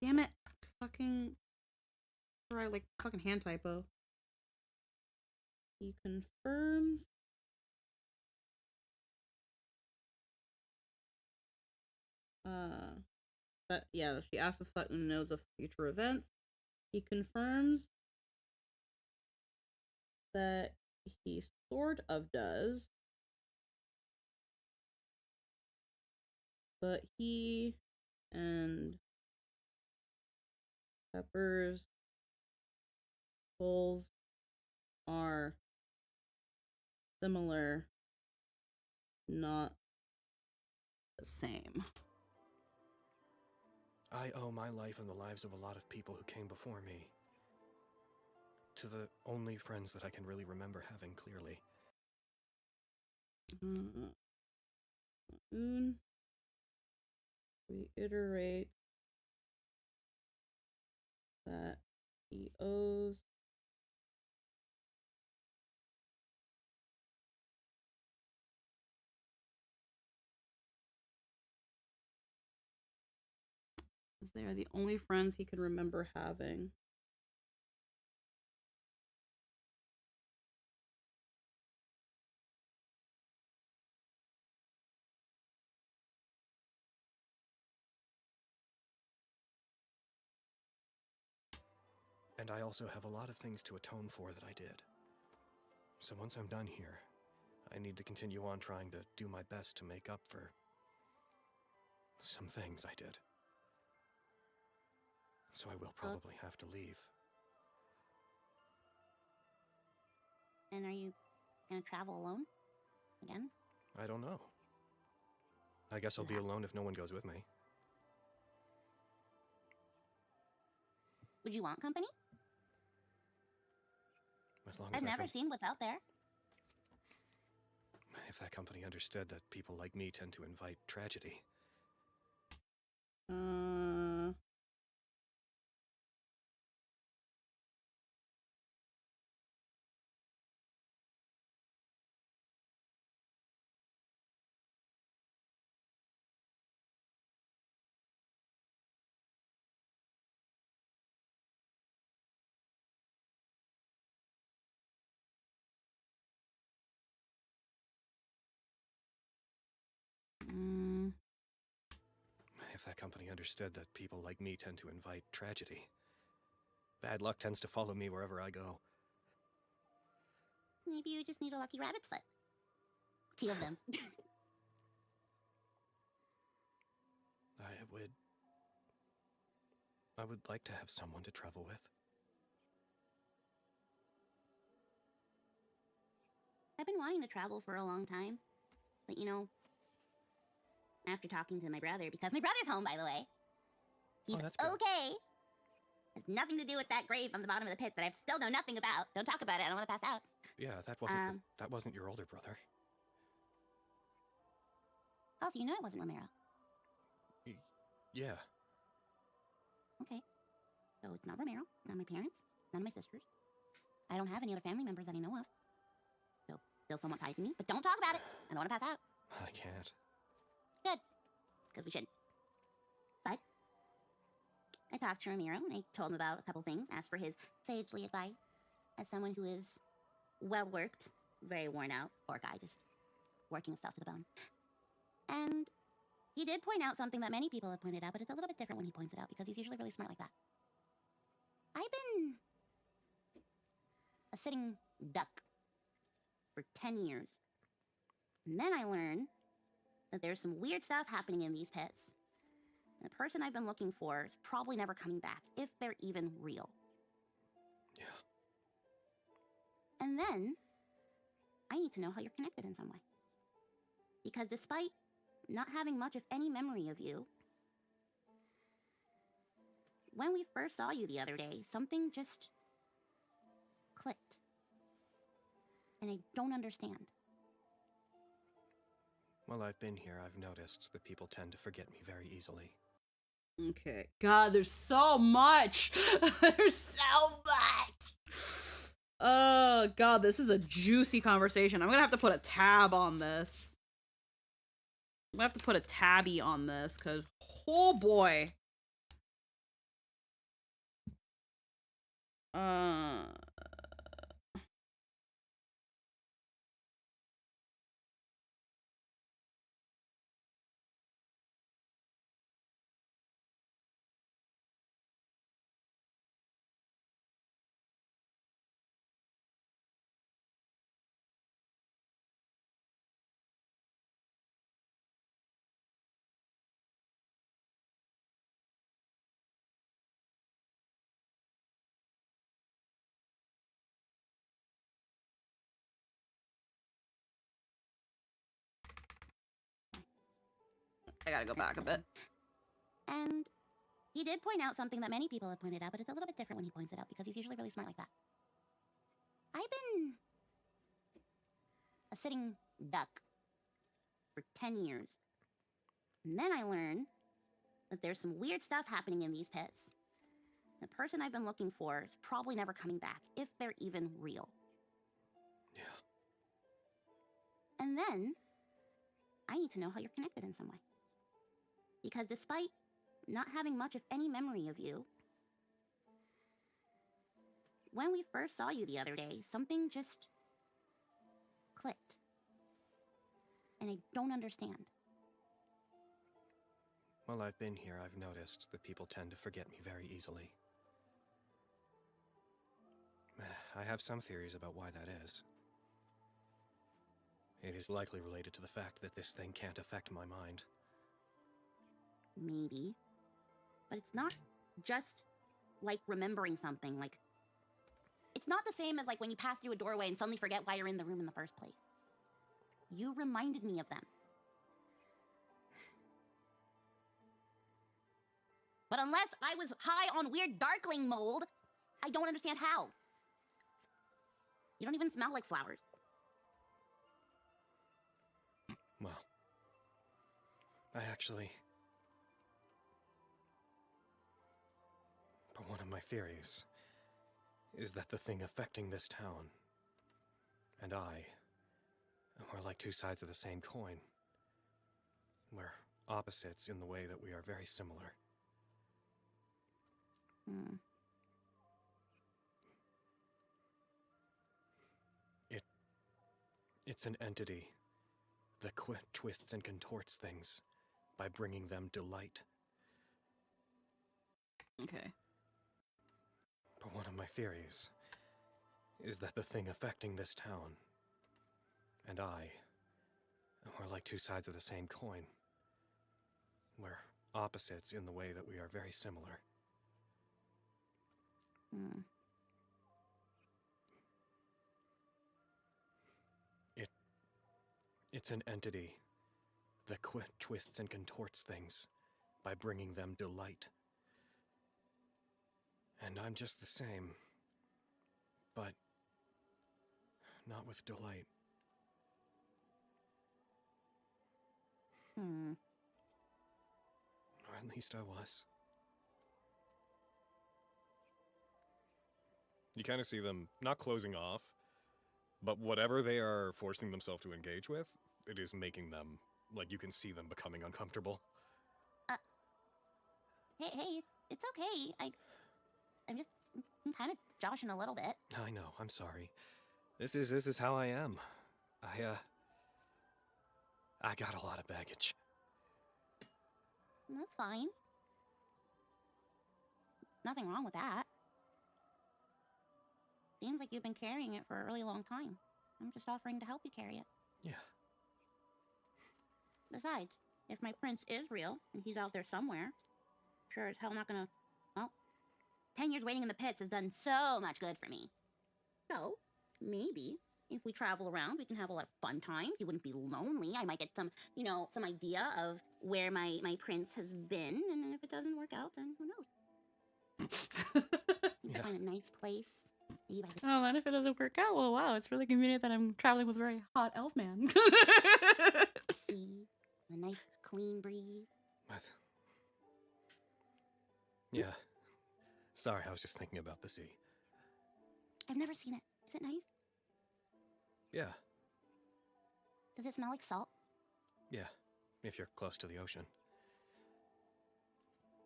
Damn it. Fucking. Right, like fucking hand typo. He confirms. That, yeah, she asks if Sutton knows of future events. He confirms that he sort of does. But he and Pepper's goals are similar not the same. I owe my life and the lives of a lot of people who came before me to the only friends that I can really remember having clearly. Un reiterate that he owes they are the only friends he could remember having. And I also have a lot of things to atone for that I did. So once I'm done here, I need to continue on trying to do my best to make up for some things I did. So I will probably have to leave. And are you gonna travel alone again? I don't know. I guess I'll be alone if no one goes with me. Would you want company? As long as I've never seen what's out there. If that company understood that people like me tend to invite tragedy. If that company understood that people like me tend to invite tragedy. Bad luck tends to follow me wherever I go. Maybe you just need a lucky rabbit's foot. 2 of them. I would like to have someone to travel with. I've been wanting to travel for a long time. But you know, after talking to my brother, because my brother's home, by the way. He's that's good. okay. Has nothing to do with that grave on the bottom of the pit that I still know nothing about. Don't talk about it. I don't want to pass out. Yeah, that wasn't your older brother. Oh, so you know it wasn't Romero. Yeah. Okay. So it's not Romero, not my parents, none of my sisters. I don't have any other family members that I know of. So still somewhat tied to me, but don't talk about it. I don't want to pass out. I can't. Good. Because we shouldn't. But I talked to Ramiro and I told him about a couple things, asked for his sagely advice as someone who is well worked, very worn out, poor guy, just working himself to the bone. And he did point out something that many people have pointed out, but it's a little bit different when he points it out because he's usually really smart like that. I've been a sitting duck for 10 years. And then I learned that there's some weird stuff happening in these pits. And the person I've been looking for is probably never coming back, if they're even real. Yeah. And then I need to know how you're connected in some way. Because despite not having much, if any, memory of you, when we first saw you the other day, something just clicked. And I don't understand. Well, I've been here. I've noticed that people tend to forget me very easily. Okay. God, there's so much. There's so much. Oh, God, this is a juicy conversation. I'm gonna have to put a tab on this. I'm gonna have to put a tabby on this, because, oh boy. I gotta go back a bit. And he did point out something that many people have pointed out, but it's a little bit different when he points it out because he's usually really smart like that. I've been a sitting duck for 10 years. And then I learned that there's some weird stuff happening in these pits. The person I've been looking for is probably never coming back, if they're even real. Yeah. And then I need to know how you're connected in some way. Because despite not having much of any memory of you, when we first saw you the other day, something just clicked. And I don't understand. While I've been here, I've noticed that people tend to forget me very easily. I have some theories about why that is. It is likely related to the fact that this thing can't affect my mind. Maybe. But it's not just like remembering something. Like, it's not the same as like when you pass through a doorway and suddenly forget why you're in the room in the first place. You reminded me of them. But unless I was high on weird darkling mold, I don't understand how. You don't even smell like flowers. Well, I actually... But one of my theories is that the thing affecting this town and I are like two sides of the same coin. We're opposites in the way that we are very similar. Hmm. It's an entity that twists and contorts things by bringing them to light. Okay. But one of my theories is that the thing affecting this town and I are like two sides of the same coin. We're opposites in the way that we are very similar. Hmm. It's an entity that twists and contorts things by bringing them to light. And I'm just the same, but not with delight. Hmm. Or at least I was. You kind of see them not closing off, but whatever they are forcing themselves to engage with, it is making them, like, you can see them becoming uncomfortable. Hey, it's okay. I'm kind of joshing a little bit. I know, I'm sorry. This is how I am. I got a lot of baggage. That's fine. Nothing wrong with that. Seems like you've been carrying it for a really long time. I'm just offering to help you carry it. Yeah. Besides, if my prince is real, and he's out there somewhere, sure as hell not gonna... Well, 10 years waiting in the pits has done so much good for me. So, maybe, if we travel around, we can have a lot of fun times. You wouldn't be lonely. I might get some, some idea of where my prince has been, and if it doesn't work out, then who knows? You Yeah. find a nice place. Maybe by the Oh, then if it doesn't work out, well, wow, it's really convenient that I'm traveling with a very hot elf man. sea, a nice clean breeze. Yeah. Sorry, I was just thinking about the sea. I've never seen it. Is it nice? Yeah, Does it smell like salt? yeah. If you're close to the ocean.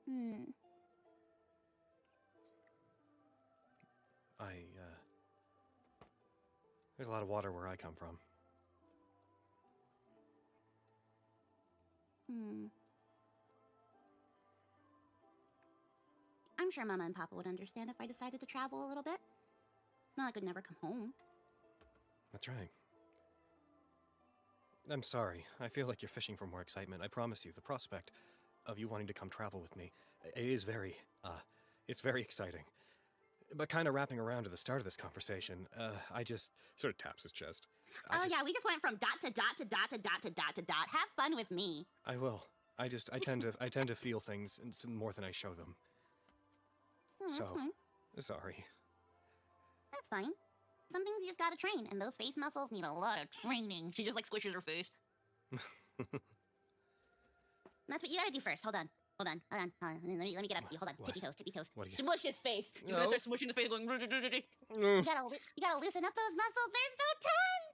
Hmm. There's a lot of water where I come from. I'm sure Mama and Papa would understand if I decided to travel a little bit. Not like I'd never come home. That's right. I'm sorry. I feel like you're fishing for more excitement. I promise you, the prospect of you wanting to come travel with me, it is it's very exciting. But kind of wrapping around to the start of this conversation, I just sort of taps his chest. Yeah, we just went from dot to dot to dot to dot to dot to dot. Have fun with me. I will. I tend to feel things more than I show them. Oh, that's So, fine. sorry. That's fine. Some things you just gotta train, and those face muscles need a lot of training. She just like squishes her face. That's what you gotta do first. Hold on. Hold on. Let me get up to you. Hold on. What? Tippy toes. Tippy toes. What do you? Smush his face. She's No. gonna start smushing his face, going. You gotta loosen up those muscles. They're so tense.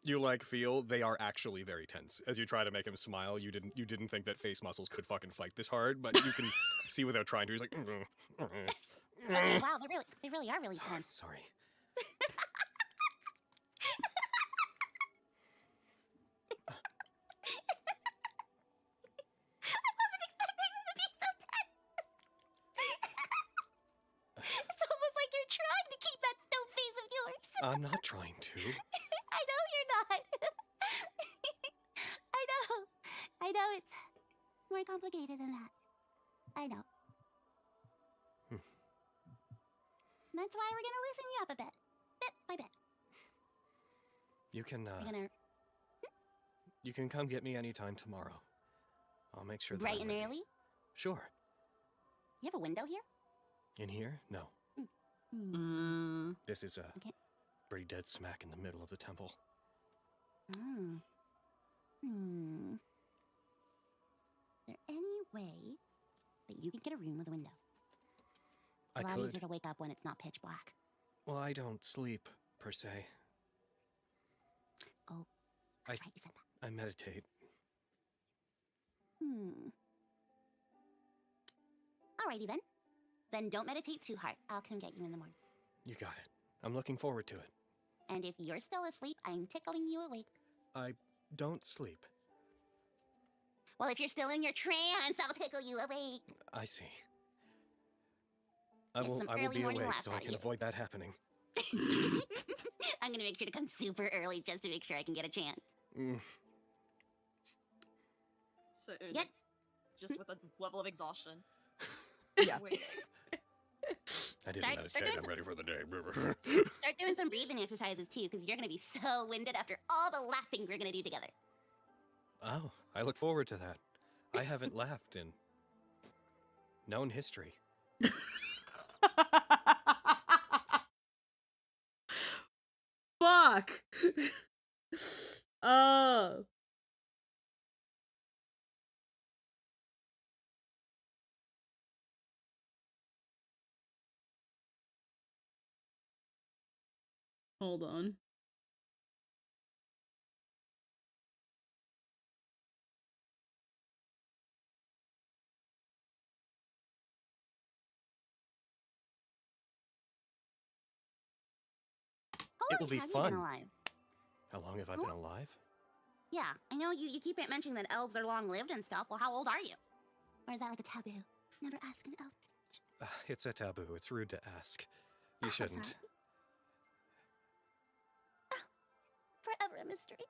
You like feel they are actually very tense as you try to make him smile. You didn't think that face muscles could fucking fight this hard, but you can see without trying to. He's like, Okay, wow, they really are really tense. sorry. It's almost like you're trying to keep that stone face of yours. I'm not trying to. I know you're not. I know it's more complicated than that. I know. That's why we're gonna loosen you up a bit by bit. You can We're gonna you can come get me anytime tomorrow. I'll make sure that bright I'm and ready. early. Sure. You have a window here? In here? No. Hmm. This is Okay. pretty dead smack in the middle of the temple. Mm. Hmm. Is there any way that you could get a room with a window? I It's a lot could. easier to wake up when it's not pitch black. Well, I don't sleep per se. Oh, that's right, you said that. I meditate. Alrighty then. Then don't meditate too hard. I'll come get you in the morning. You got it. I'm looking forward to it. And if you're still asleep, I'm tickling you awake. I don't sleep. Well, if you're still in your trance, I'll tickle you awake. I see. I Get will some I will early be morning awake laughs so I out of can you. avoid that happening. I'm gonna make sure to come super early just to make sure I can get a chance. Mm. So Yet- just with a level of exhaustion. Yeah. Waiting. I didn't Start meditate. doing I'm ready for the day. Start doing some breathing exercises too, because you're gonna be so winded after all the laughing we're gonna do together. Oh, I look forward to that. I haven't laughed in known history. Fuck. Oh. Hold on. How It long will be have you fun. been alive? How long have I Oh. been alive? Yeah, I know you keep mentioning that elves are long-lived and stuff. Well, how old are you? Or is that like a taboo? Never ask an elf. It's a taboo. It's rude to ask. You I'm sorry. shouldn't. Forever a mystery.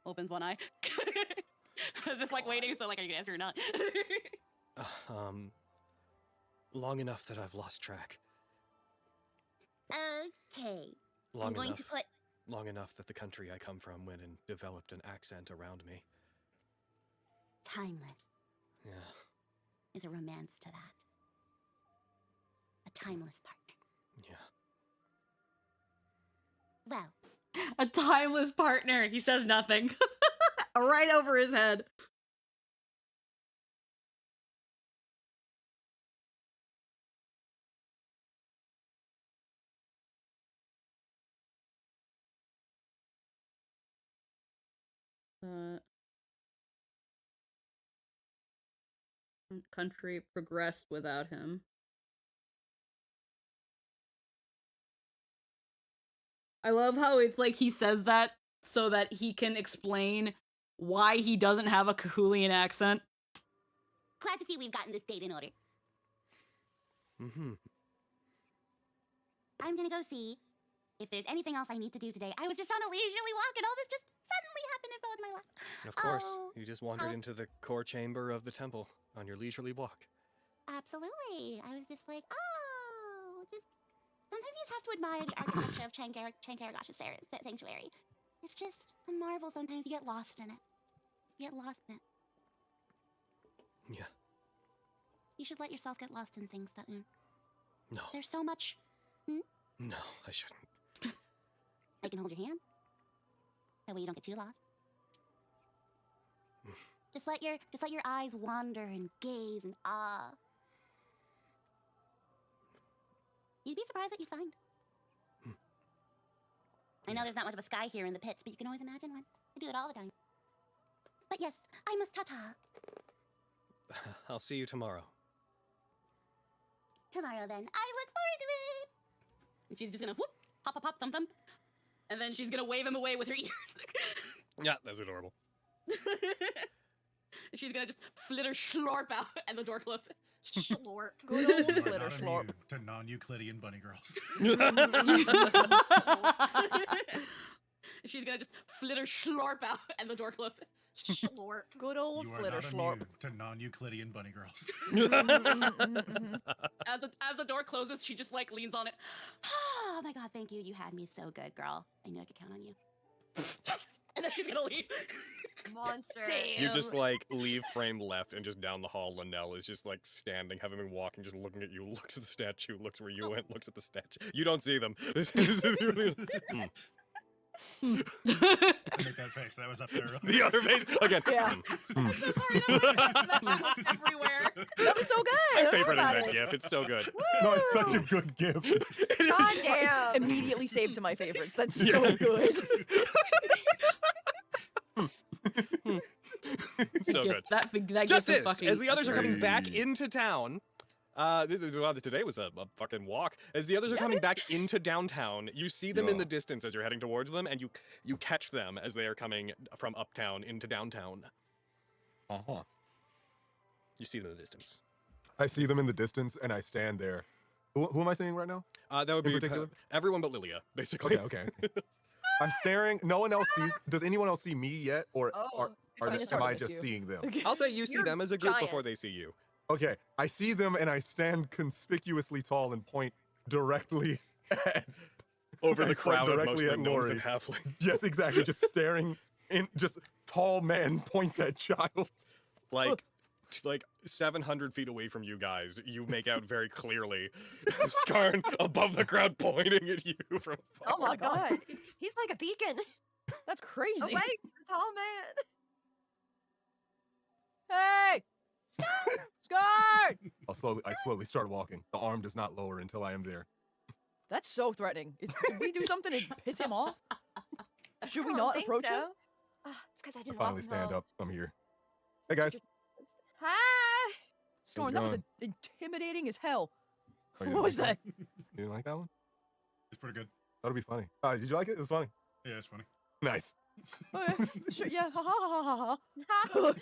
Opens one eye. I was just like waiting, so like, are you gonna answer or not? Long enough that I've lost track. Okay. Long I'm going enough. to put Long enough that the country I come from went and developed an accent around me. timeless. Yeah. There's a romance to that. A timeless partner. Yeah. Well, A timeless partner. He says nothing. Right over his head. Country progressed without him. I love how it's like he says that so that he can explain why he doesn't have a Cahulian accent. glad to see we've gotten this date in order. Mm-hmm. I'm gonna go see if there's anything else I need to do today. I was just on a leisurely walk and all this just suddenly happened and fell into my lap. Of course, Oh, you just wandered oh. into the core chamber of the temple on your leisurely walk. Absolutely. I was just like, oh, just sometimes you just have to admire the architecture of Chankaragash's sanctuary. It's just a marvel. Sometimes you get lost in it. get lost in it. Yeah. You should let yourself get lost in things, Sutton. No. There's so much. No, I shouldn't. I can hold your hand. That way you don't get too lost. Just let your eyes wander and gaze in awe. You'd be surprised what you find. I know there's not much of a sky here in the pits, but you can always imagine one. I do it all the time. But yes, I must ta-ta. I'll see you tomorrow. Tomorrow then. I look forward to it. And she's just gonna whoop, hop, hop, hop, thump, thump. And then she's gonna wave him away with her ears. Yeah, that's adorable. She's gonna just flitter slorp out and the door closes. Schlorp. Good old You are flitter not slorp. immune to non-Euclidean bunny girls. She's gonna just flitter slorp out and the door closes. Schlorp. Good old You are flitter not slorp. immune to non-Euclidean bunny girls. As the door closes, she just like leans on it. Oh my god, thank you. You had me so good, girl. I knew I could count on you. And then she's gonna leave. Monster. Damn. You just like leave frame left and just down the hall. Linnell is just like standing, having been walking, just looking at you. Looks at the statue, looks where you went, looks at the statue. You don't see them. Make that face. That was up there. The other face again. Yeah. I'm so sorry. That was everywhere. That was so good. My I favorite is forgot that it. gif. It's so good. No, it's such a good gift. God It's damn. immediately saved to my favorites. That's Yeah. so good. It's so good. That gift Just is as fucking the others are coming back Hey. into town. Today was a fucking walk. As the others are coming back into downtown, you see them in the Yeah. distance as you're heading towards them, and you catch them as they are coming from uptown into downtown. Uh-huh. You see them in the distance. I see them in the distance, and I stand there. Who am I seeing right now? That would In be particular? everyone but Lilia, basically. Okay, okay. I'm staring. No one else sees. Does anyone else see me yet, or Oh, am I just seeing them? I'll say you see You're them as a group giant. before they see you. Okay, I see them, and I stand conspicuously tall and point directly at. Over I the point crowd of directly mostly at gnomes Lori. and halflings. Yes, exactly. Just staring. Just tall man points at child. Like 700 feet away from you guys, you make out very clearly Skarn above the crowd pointing at you from afar. Oh my god. He's like a beacon. That's crazy. Away, the tall man. Hey! Scar! I slowly start walking. The arm does not lower until I am there. That's so threatening. Did we do something to piss him off? Should we I don't not think approach so. him? Ah, it's because I I didn't finally walk stand well. up. I'm here. Hey guys. Hi. Scorn, it that was going? intimidating as hell. Oh, you What didn't was like that? You didn't like that one? It's pretty good. That'll be funny. Did you like it? It was funny. Yeah, it's funny. Nice. Oh, yeah. Sure, yeah, ha ha ha ha ha.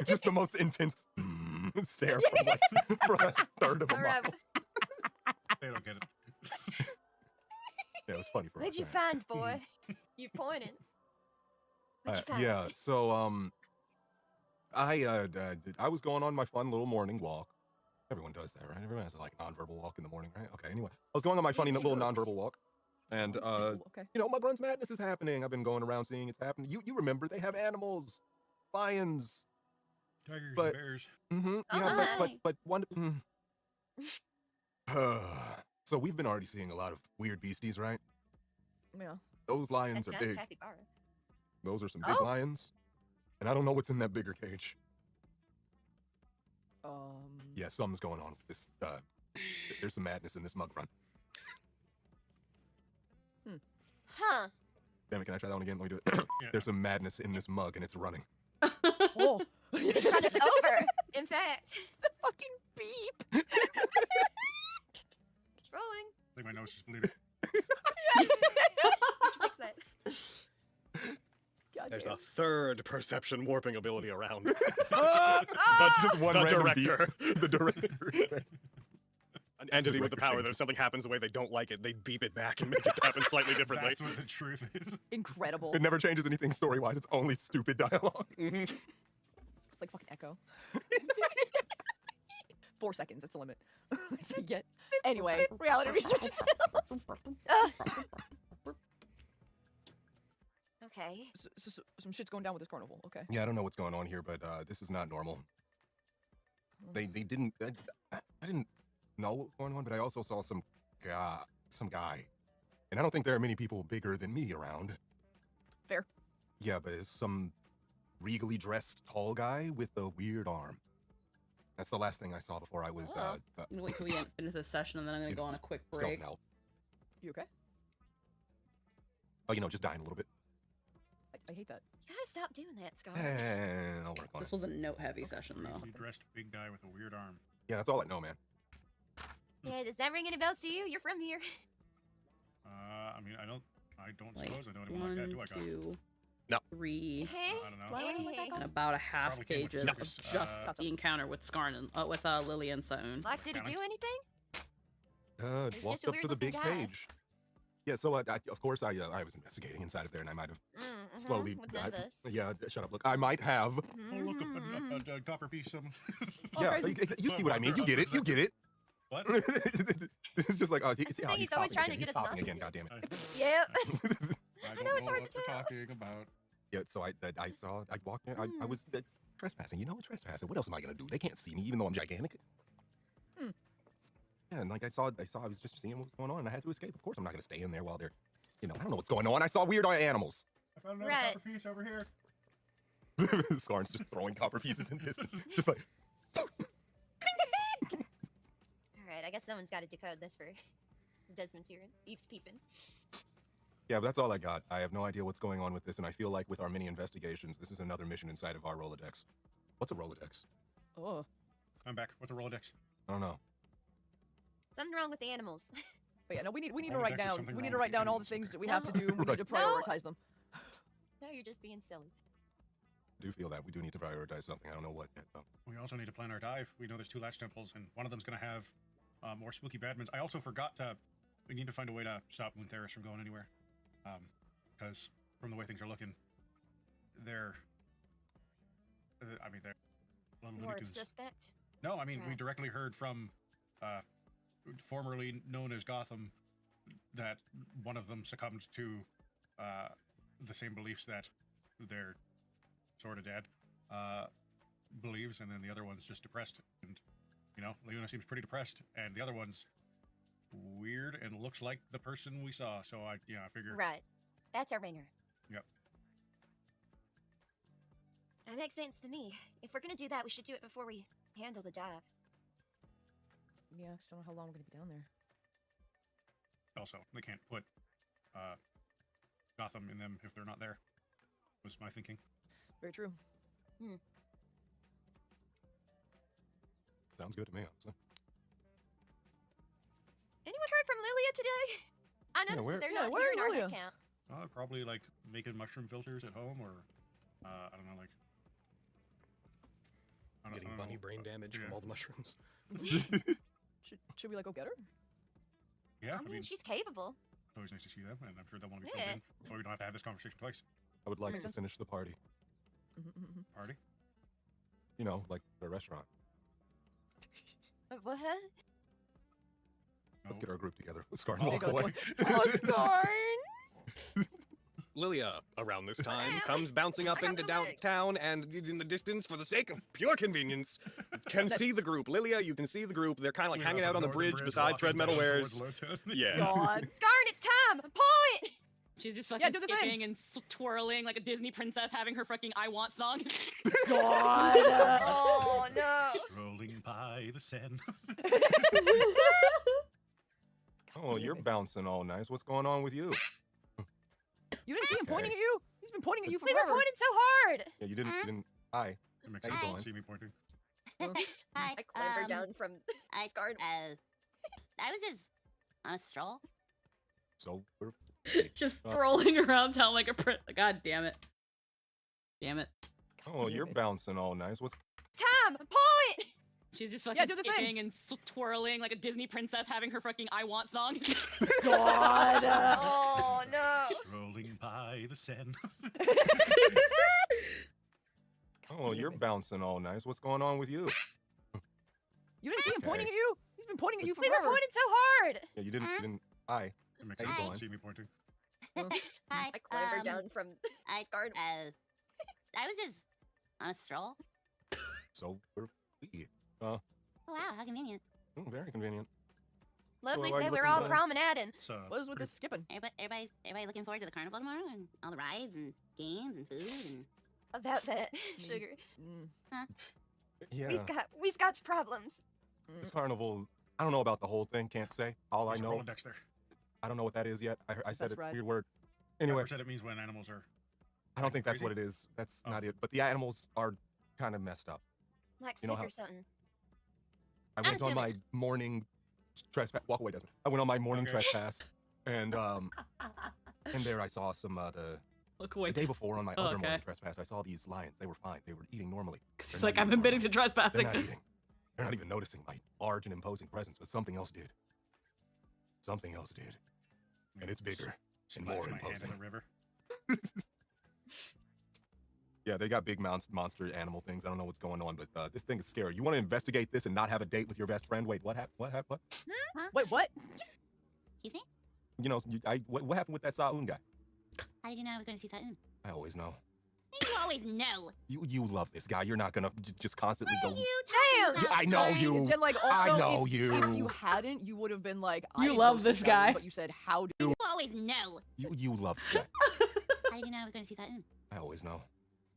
Just the most intense stare from a third of a All right. mile. They don't get it. Yeah, it was funny for What'd us. you yeah. find, boy? You pointing. What'd you find? Yeah, so I was going on my fun little morning walk. Everyone does that, right? Everyone has a like nonverbal walk in the morning, right? Okay, anyway. I was going on my funny little nonverbal walk. And Okay. you know, Mugruns Madness is happening. I've been going around seeing it's happening. You remember they have animals, lions. Tigers But- and bears. Mm-hmm. Yeah, Uh-huh. but one. So we've been already seeing a lot of weird beasties, right? Yeah. Those lions are That's big. capybara. Those are some big Oh. lions. And I don't know what's in that bigger cage. Yeah. Something's going on with this. There's some madness in this mug run. Huh. Damn it, can I try that one again? Let me do it. Yeah. There's some madness in this mug and it's running. Oh. Run it over. In fact. Fucking beep. It's rolling. I think my nose is bleeding. Fix that. God There's damn. a third perception warping ability around. But just one The random beep. director. The director. An entity with the Director power that changes. if something happens the way they don't like it, they beep it back and make it happen slightly differently. That's what the truth is. Incredible. It never changes anything story-wise. It's only stupid dialogue. Mhm. It's like fucking Echo. 4 seconds, it's the limit. That's what you get. Anyway, reality research itself. Okay. Okay. Some shit's going down with this carnival. Okay. Yeah, I don't know what's going on here, but this is not normal. They didn't. I didn't know what was going on, but I also saw some guy, and I don't think there are many people bigger than me around. Fair. Yeah, but it's some regally dressed tall guy with a weird arm. That's the last thing I saw before I was. I'm gonna wait till we finish this session, and then I'm gonna go on a quick break. Stealthing out. You okay? Oh, just dying a little bit. I hate that. You gotta stop doing that, Scar. I'll work on This it. was a note-heavy session, though. Crazy dressed big guy with a weird arm. Yeah, that's all I know, man. Yeah, does that ring any bells to you? You're from here. I mean, I don't Like, suppose I know anyone like that, do I, Goth? 2, No. 3, Hey. I don't know. Why would I Hey. and about a half Probably came with pages of stickers. just the encounter with Skarn and with Lily and Saun. Black, did it do anything? Walked It's just a up to the weird-looking big guy. page. Yeah, so of course I was investigating inside of there, and I might have slowly. With Nimbus. Yeah, shut up. Look, I might have. Oh, look, a copper piece. Yeah, Alright. you see what I mean. You get it. You get it. What? It's just like, oh, the see how thing, he's he's always copying trying to again. get us He's copying not to again. do God damn it. Yep. I know, don't it's hard what to they're tell. talking about. Yeah, so I walked in. I was trespassing. Trespassing. What else am I gonna do? They can't see me, even though I'm gigantic. Hmm. Yeah, and like I was just seeing what was going on, and I had to escape. Of course, I'm not gonna stay in there while they're, I don't know what's going on. I saw weird animals. I found another Right. copper piece over here. Skarn's just throwing copper pieces in distance, just like. Alright, I guess someone's got to decode this for Desmond's here. Eve's peeping. Yeah, but that's all I got. I have no idea what's going on with this, and I feel like with our mini investigations, this is another mission inside of our Rolodex. What's a Rolodex? Oh. I'm back. What's a Rolodex? I don't know. Something wrong with the animals. But yeah, no, we need to Rolodex write is down. something We wrong need to with write the down all the animals, things okay. that we have to No. do. We need to No. prioritize them. No, you're just being silly. I do feel that we do need to prioritize something. I don't know what yet, though. We also need to plan our dive. We know there's 2 latch temples, and one of them's going to have more spooky badmans. I also forgot to. We need to find a way to stop Moontheris from going anywhere. Because from the way things are looking, they're. They're. Little More Looney Tunes. suspect. No, I mean, we Right. directly heard from formerly known as Gotham that one of them succumbed to the same beliefs that their sort of dad believes, and then the other one's just depressed. And, Leona seems pretty depressed, and the other one's weird and looks like the person we saw. So I figure. Right. That's our ringer. Yep. That makes sense to me. If we're gonna do that, we should do it before we handle the dive. Yeah, I just don't know how long we're gonna be down there. Also, they can't put Gotham in them if they're not there. Was my thinking. Very true. Sounds good to me, honestly. Anyone heard from Lilia today? I noticed where- that they're yeah, not where here is in our Lilia? head count. Probably like making mushroom filters at home, or I don't know, like Getting bunny brain damage Yeah. from all the mushrooms. Should we like go get her? Yeah, I mean, she's capable. it's always nice to see them, and I'm sure they'll want to be Yeah. filled in, so we don't have to have this conversation twice. I would like Makes to sense. finish the party. Party? Like the restaurant. What? Let's No. get our group together. Skarn Oh, walks go, away. Oh, Skarn! Lilia, around this time, Damn. comes bouncing up I got into my leg. downtown and in the distance, for the sake of pure convenience, can see the group. Lilia, you can see the group. They're kind of like hanging out on the bridge beside Thread Metal Wares. Yeah. God. Skarn, it's time! Point! She's just fucking do the thing. skipping and twirling like a Disney princess having her fucking I Want song. God. Oh no! Strolling by the Seine. Oh, you're bouncing all nice. What's going on with you? You didn't see him pointing at you? He's been pointing at you We forever. were pointed so hard! Yeah, you didn't. Hi. It makes How you sense. doing? See me pointing. Hi. I clamber down from I Scarred. I was just on a stroll. So we're. Just strolling around town like a prince. God damn it. Damn it. Oh, you're bouncing all nice. What's Time! Point! She's just fucking do the thing. skipping and twirling like a Disney princess having her fucking I Want song. God. Oh no! Strolling by the Seine. Oh, you're bouncing all nice. What's going on with you? You didn't see him pointing Okay. at you? He's been pointing at you We forever. were pointed so hard! Yeah, you didn't. Hi. It makes How you sense. doing? See me pointing. Hi. I clamber down from I Scarred. I was just on a stroll. So were we. Oh wow, how convenient. Very convenient. Lovely why are you that we're looking all back? promenading. It's, What is with pretty- this skipping? Everybody looking forward to the carnival tomorrow and all the rides and games and food and About that, sugar. Mm. Yeah. We've got problems. This carnival, I don't know about the whole thing, can't say. All I there's a know, Rolodex there. I don't know what that is yet. I said That's it, right. weird word. Anyway, Pepper said it means when animals are. I don't think that's what crazy? it is. That's Oh. not it. But the animals are kind of messed up. Like You know sick how- or something. I I'm went on my assuming. morning trespass. Walk away, Desmond. I went on my morning Okay. trespass, and there I saw some Look the away. day before on my other Okay. morning trespass. I saw these lions. They were fine. They were eating normally. It's They're like not I'm eating admitting to normally. They're trespassing. not eating. They're not even noticing my large and imposing presence, but something else did. Something else did, and it's bigger and more Splash my hand imposing. in the river. Yeah, they got big monster animal things. I don't know what's going on, but this thing is scary. You want to investigate this and not have a date with your best friend? Wait, what happened? What happened? What? Wait, what? Excuse me? You know, what happened with that Saun guy? How did you know I was going to see Saturn? I always know. You always know. You love this guy. You're not gonna just constantly What go. are you Damn! talking about? I know Brian? you. Then, like, I also, know if you. you hadn't, you would have been like, I You didn't love go see this Saturn, guy. But you said, how do You always know. You love this guy. How did you know I was going to see Saturn? I always know.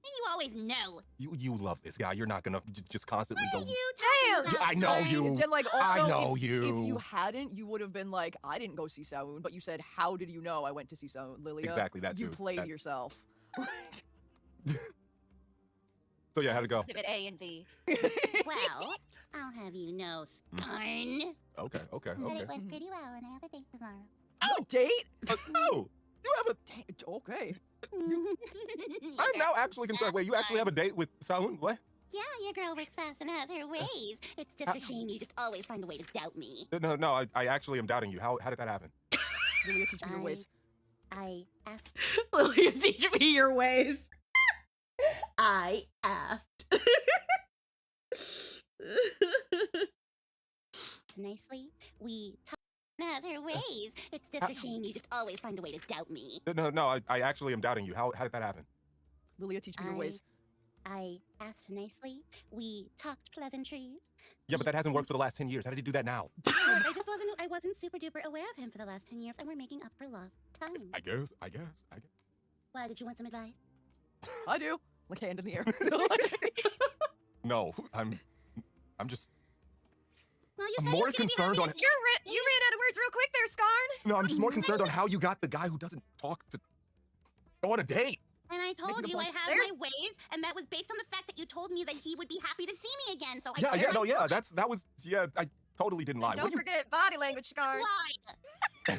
You always know. You love this guy. You're not gonna just constantly What go. are you Damn! talking about? I know Brian? you. Then, like, I also, know if you. you hadn't, you would have been like, I didn't go see Saoon, but you said, how did you know I went to see Saoon, Lilia? Exactly that You too. played That- yourself. So yeah, how'd it go? Exhibit A and B. Well, I'll have you know, Skarn, Okay. that Okay. it went pretty well and I have a date tomorrow. Oh, date? Oh, you have a. Date? Okay. I'm now actually concerned. Wait, you actually have a date with Saun? What? Yeah, your girl works fast and has her ways. It's just a shame you just always find a way to doubt me. No. I actually am doubting you. How did that happen? Lilia, teach me your ways. I asked Lilia, teach me your ways. I asked. nicely. We talked and has her ways. It's just a shame you just always find a way to doubt me. No. I actually am doubting you. How did that happen? Lilia, teach me your ways. I asked nicely. We talked pleasantries. Yeah, but that hasn't worked for the last 10 years. How did he do that now? I wasn't super duper aware of him for the last 10 years, and we're making up for lost time. I guess. Why did you want some advice? I do. Like, hand in the air. No, I'm just. Well, you I'm said more you were gonna be concerned happy on. to You ran out of words real quick there, Skarn. No, I'm just more concerned on how you got the guy who doesn't talk to go on a date. And I told Making a you I bunch- have There's- my ways, and that was based on the fact that you told me that he would be happy to see me again. So I Yeah, said yeah, I no, yeah. would. That was. Yeah, I totally didn't lie. And don't forget body language, Skarn. Lie.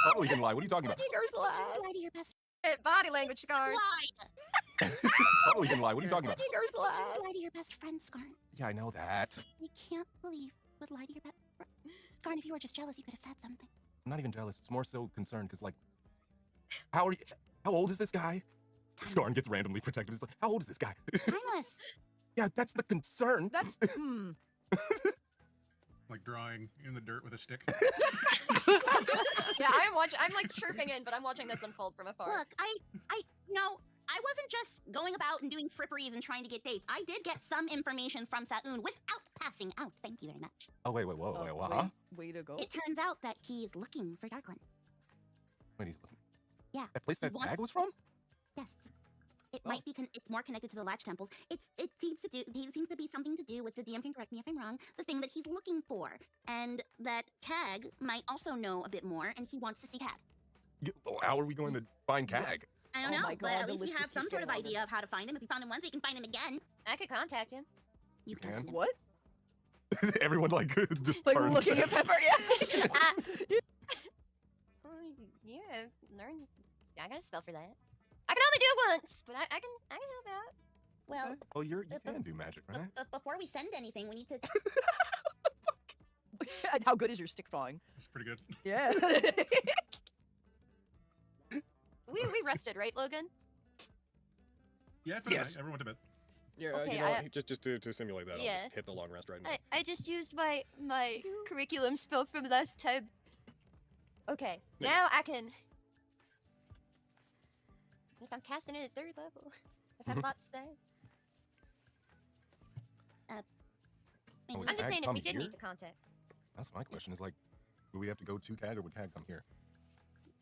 Totally didn't lie. What are you talking about? Lie to your best. Body language, Skarn. Lie. Totally didn't lie. What are you talking about? Lie to your best friend, Skarn. Yeah, I know that. I can't believe you would lie to your best friend. Skarn, if you were just jealous, you could have said something. I'm not even jealous. It's more so concerned because, like, how old is this guy? Skarn gets randomly protected. It's like, how old is this guy? Timeless. Yeah, that's the concern. That's, Like drawing in the dirt with a stick. Yeah, I'm like chirping in, but I'm watching this unfold from afar. Look, I wasn't just going about and doing fripperies and trying to get dates. I did get some information from Saoon without passing out. Thank you very much. Oh, wait, what? Huh? Way to go. It turns out that he's looking for Darklyn. Wait, he's looking. Yeah, That place he that wants- bag was from? Yes. It Oh. might be. It's more connected to the Latch Temples. It seems to be something to do with the DM can correct me if I'm wrong. The thing that he's looking for, and that Cag might also know a bit more, and he wants to see Cag. Well, how are we going to find Cag? I don't Oh know, my but God, at the least we list have just some keeps sort of getting longer. idea of how to find him. If we found him once, we can find him again. I could contact him. You can. can. Find him. What? Everyone like just Like turns. looking at Pepper, yeah. Oh, yeah, learn. I got a spell for that. I can only do it once, but I can help out. Well, Oh, you can do magic, right? but before we send anything, we need to. How good is your stick drawing? It's pretty good. Yeah. We rested, right, Logan? Yeah, it's been Yes. nice. Everyone went to bed. Yeah, Okay, you know, I- just to simulate that, I'll Yeah. just hit the long rest right now. I just used my curriculum spell from last time. Okay, Yeah. now I can If I'm casting it at 3rd level, I've had a lot to say. Oh, would I'm just CAG saying if come we did here? meet the contact. That's my question. Is like, do we have to go to CAG or would CAG come here?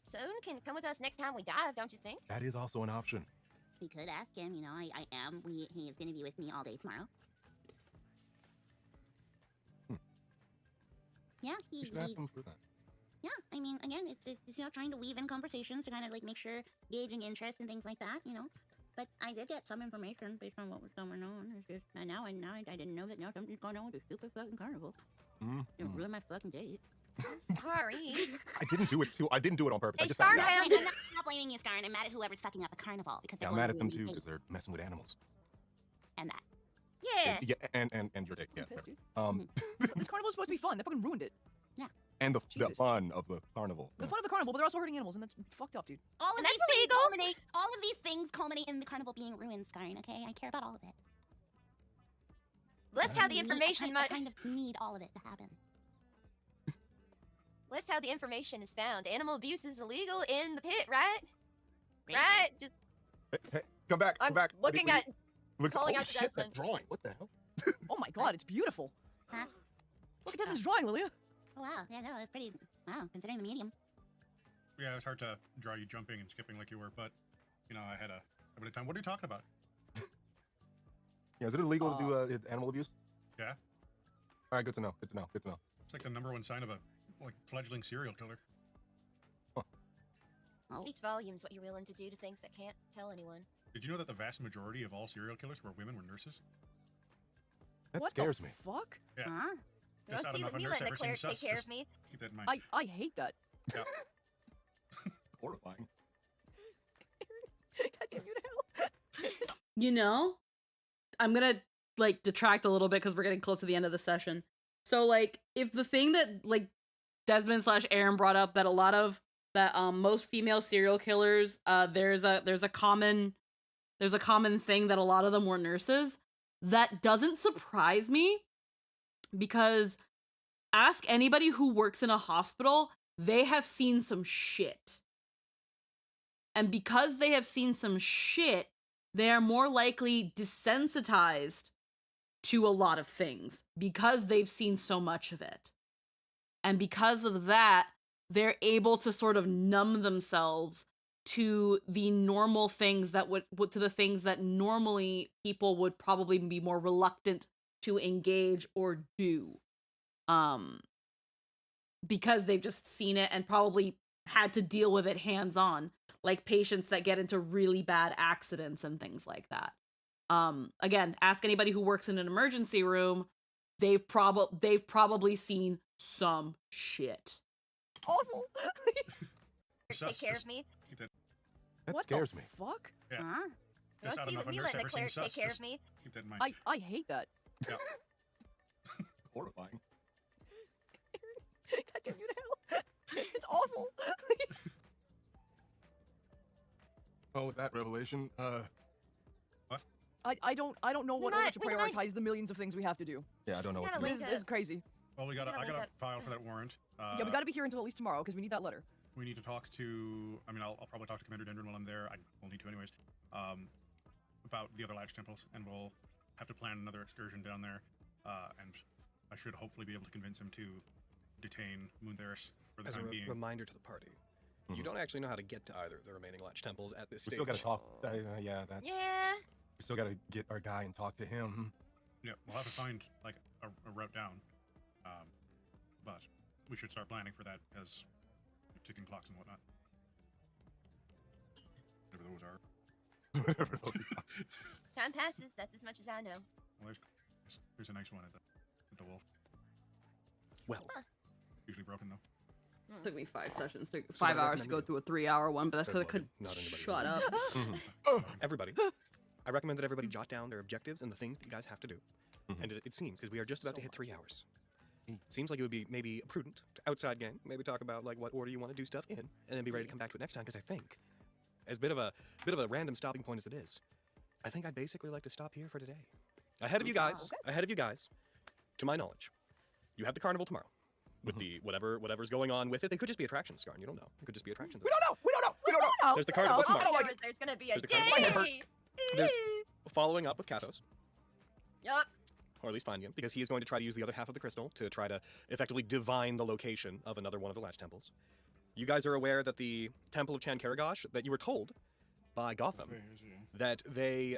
Soon can come with us next time we dive, don't you think? That is also an option. We could ask him. You know, I am. He is going to be with me all day tomorrow. Yeah, We should ask him for that. Yeah, I mean, again, it's you know, trying to weave in conversations to kind of like make sure gauging interest and things like that, you know. But I did get some information based on what was going on. It's just and now I didn't know that now something's going on with the stupid fucking carnival. It ruined my fucking date. I'm sorry. I didn't do it too. I didn't do it on purpose. I Hey, just Scar found out. found I'm not blaming you, Scar, and I'm mad at whoever's fucking up the carnival because Yeah, they're I'm going mad at them ruin too my because they're messing with animals. date. And that. Yeah. Yeah, and your date. Yeah. I'm pissed, dude. Um, This carnival's supposed to be fun. They fucking ruined it. and the Jesus. fun of the carnival. The fun of the carnival, but they're also hurting animals, and that's fucked up, dude. All of And these that's things illegal. culminate. All of these things culminate in the carnival being ruined, Scarn. Okay, I care about all of it. List how the information I might. kind of need all of it to happen. List how the information is found. Animal abuse is illegal in the pit, right? Right? Just Hey, come back. I'm Come back. looking at. Look, calling oh, out to shit, Desmond. that drawing. What the hell? Oh my god, it's beautiful. Huh? Look at Desmond's drawing, Lilia. Oh wow, yeah, no, that's pretty. Wow, considering the medium. Yeah, it's hard to draw you jumping and skipping like you were, but you know, I had a bit of time. What are you talking about? Yeah, is it illegal to do animal abuse? Yeah. All right, good to know. Good to know. Good to know. It's like the #1 sign of a fledgling serial killer. Oh. Speaks volumes what you're willing to do to things that can't tell anyone. Did you know that the vast majority of all serial killers were women, were nurses? That What scares the me. Fuck? Yeah. Huh? Just Don't out see enough that a me nurse letting the ever cleric seems take sus, care just of me. keep that in mind. I hate that. Yeah. Horrifying. God damn you to hell. You know, I'm gonna like detract a little bit because we're getting close to the end of the session. So like, if the thing that like Desmond / Aaron brought up that a lot of that most female serial killers there's a common thing that a lot of them were nurses. That doesn't surprise me because ask anybody who works in a hospital, they have seen some shit. And because they have seen some shit, they are more likely desensitized to a lot of things because they've seen so much of it. And because of that, they're able to sort of numb themselves to the normal things that to the things that normally people would probably be more reluctant to engage or do. Because they've just seen it and probably had to deal with it hands-on, like patients that get into really bad accidents and things like that. Again, ask anybody who works in an emergency room, they've probably seen some shit. Awful. Take care of me. Keep that, That What scares the me. Fuck? Yeah. Huh? just Don't out see enough that a me nurse letting the ever cleric seems take sus, care of just me. keep that in mind. I hate that. Yeah. Horrifying. God damn you to hell. It's awful. Oh, with that revelation, I don't know We what order might- to we might- prioritize the millions of things we have to do. yeah, I don't know what gotta to do. link This up. is crazy. Well, I gotta got link a up. file for that warrant. Yeah, we got to be here until at least tomorrow because we need that letter. We need to talk to. I mean, I'll probably talk to Commander Dendron while I'm there. I will need to anyways. About the other latch temples, and we'll have to plan another excursion down there. And I should hopefully be able to convince him to detain Moontheris for the As a time being. reminder to the party, you Mhm. don't actually know how to get to either of the remaining latch temples at this We stage. still gotta talk. Yeah, that's. Yeah. We still gotta get our guy and talk to him. Yeah, we'll have to find like a route down. But we should start planning for that as ticking clocks and whatnot. Whatever those are. Whatever those are. Time passes. That's as much as I know. Well, there's a nice one at the wolf. Well, Usually broken though. Took me 5 sessions, So 5 I hours to recommend go you- through a 3-hour one, but that's because I Desmond, couldn't not anybody shut up. Mhm. everybody, I recommend that everybody jot down their objectives and the things that you guys have to do. Mhm. And it seems, because we are just about to hit 3 hours, Mm. seems like it would be maybe prudent to outside game, maybe talk about like what order you want to do stuff in, and then be ready to come back to it next time. Because I think, as bit of a random stopping point as it is, I think I'd basically like to stop here for today. Ahead of you guys, to my knowledge, you have the carnival tomorrow. with the whatever's going on with it. They could just be attractions, Scarn. You don't know. It could just be attractions. We don't know. We don't know. We don't know. Oh, There's the card of no. I bookmark. don't like it. There's gonna be a There's the card of day. There's following up with Kathos, Yup. or at least find him, because he is going to try to use the other half of the crystal to try to effectively divine the location of another one of the latch temples. You guys are aware that the Temple of Chan-Karagosh, that you were told by Gotham, that they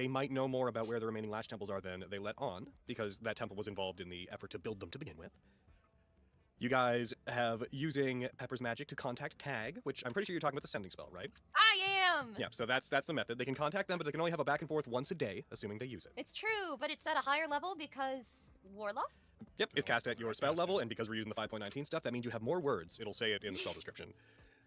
might know more about where the remaining latch temples are than they let on, because that temple was involved in the effort to build them to begin with. You guys have using Pepper's magic to contact Kag, which I'm pretty sure you're talking about the sending spell, right? I am. Yeah, so that's the method. They can contact them, but they can only have a back and forth once a day, assuming they use it. It's true, but it's at a higher level because Warlock. Yep, it's cast at your spell level, and because we're using the 5.19 stuff, that means you have more words. It'll say it in the spell description.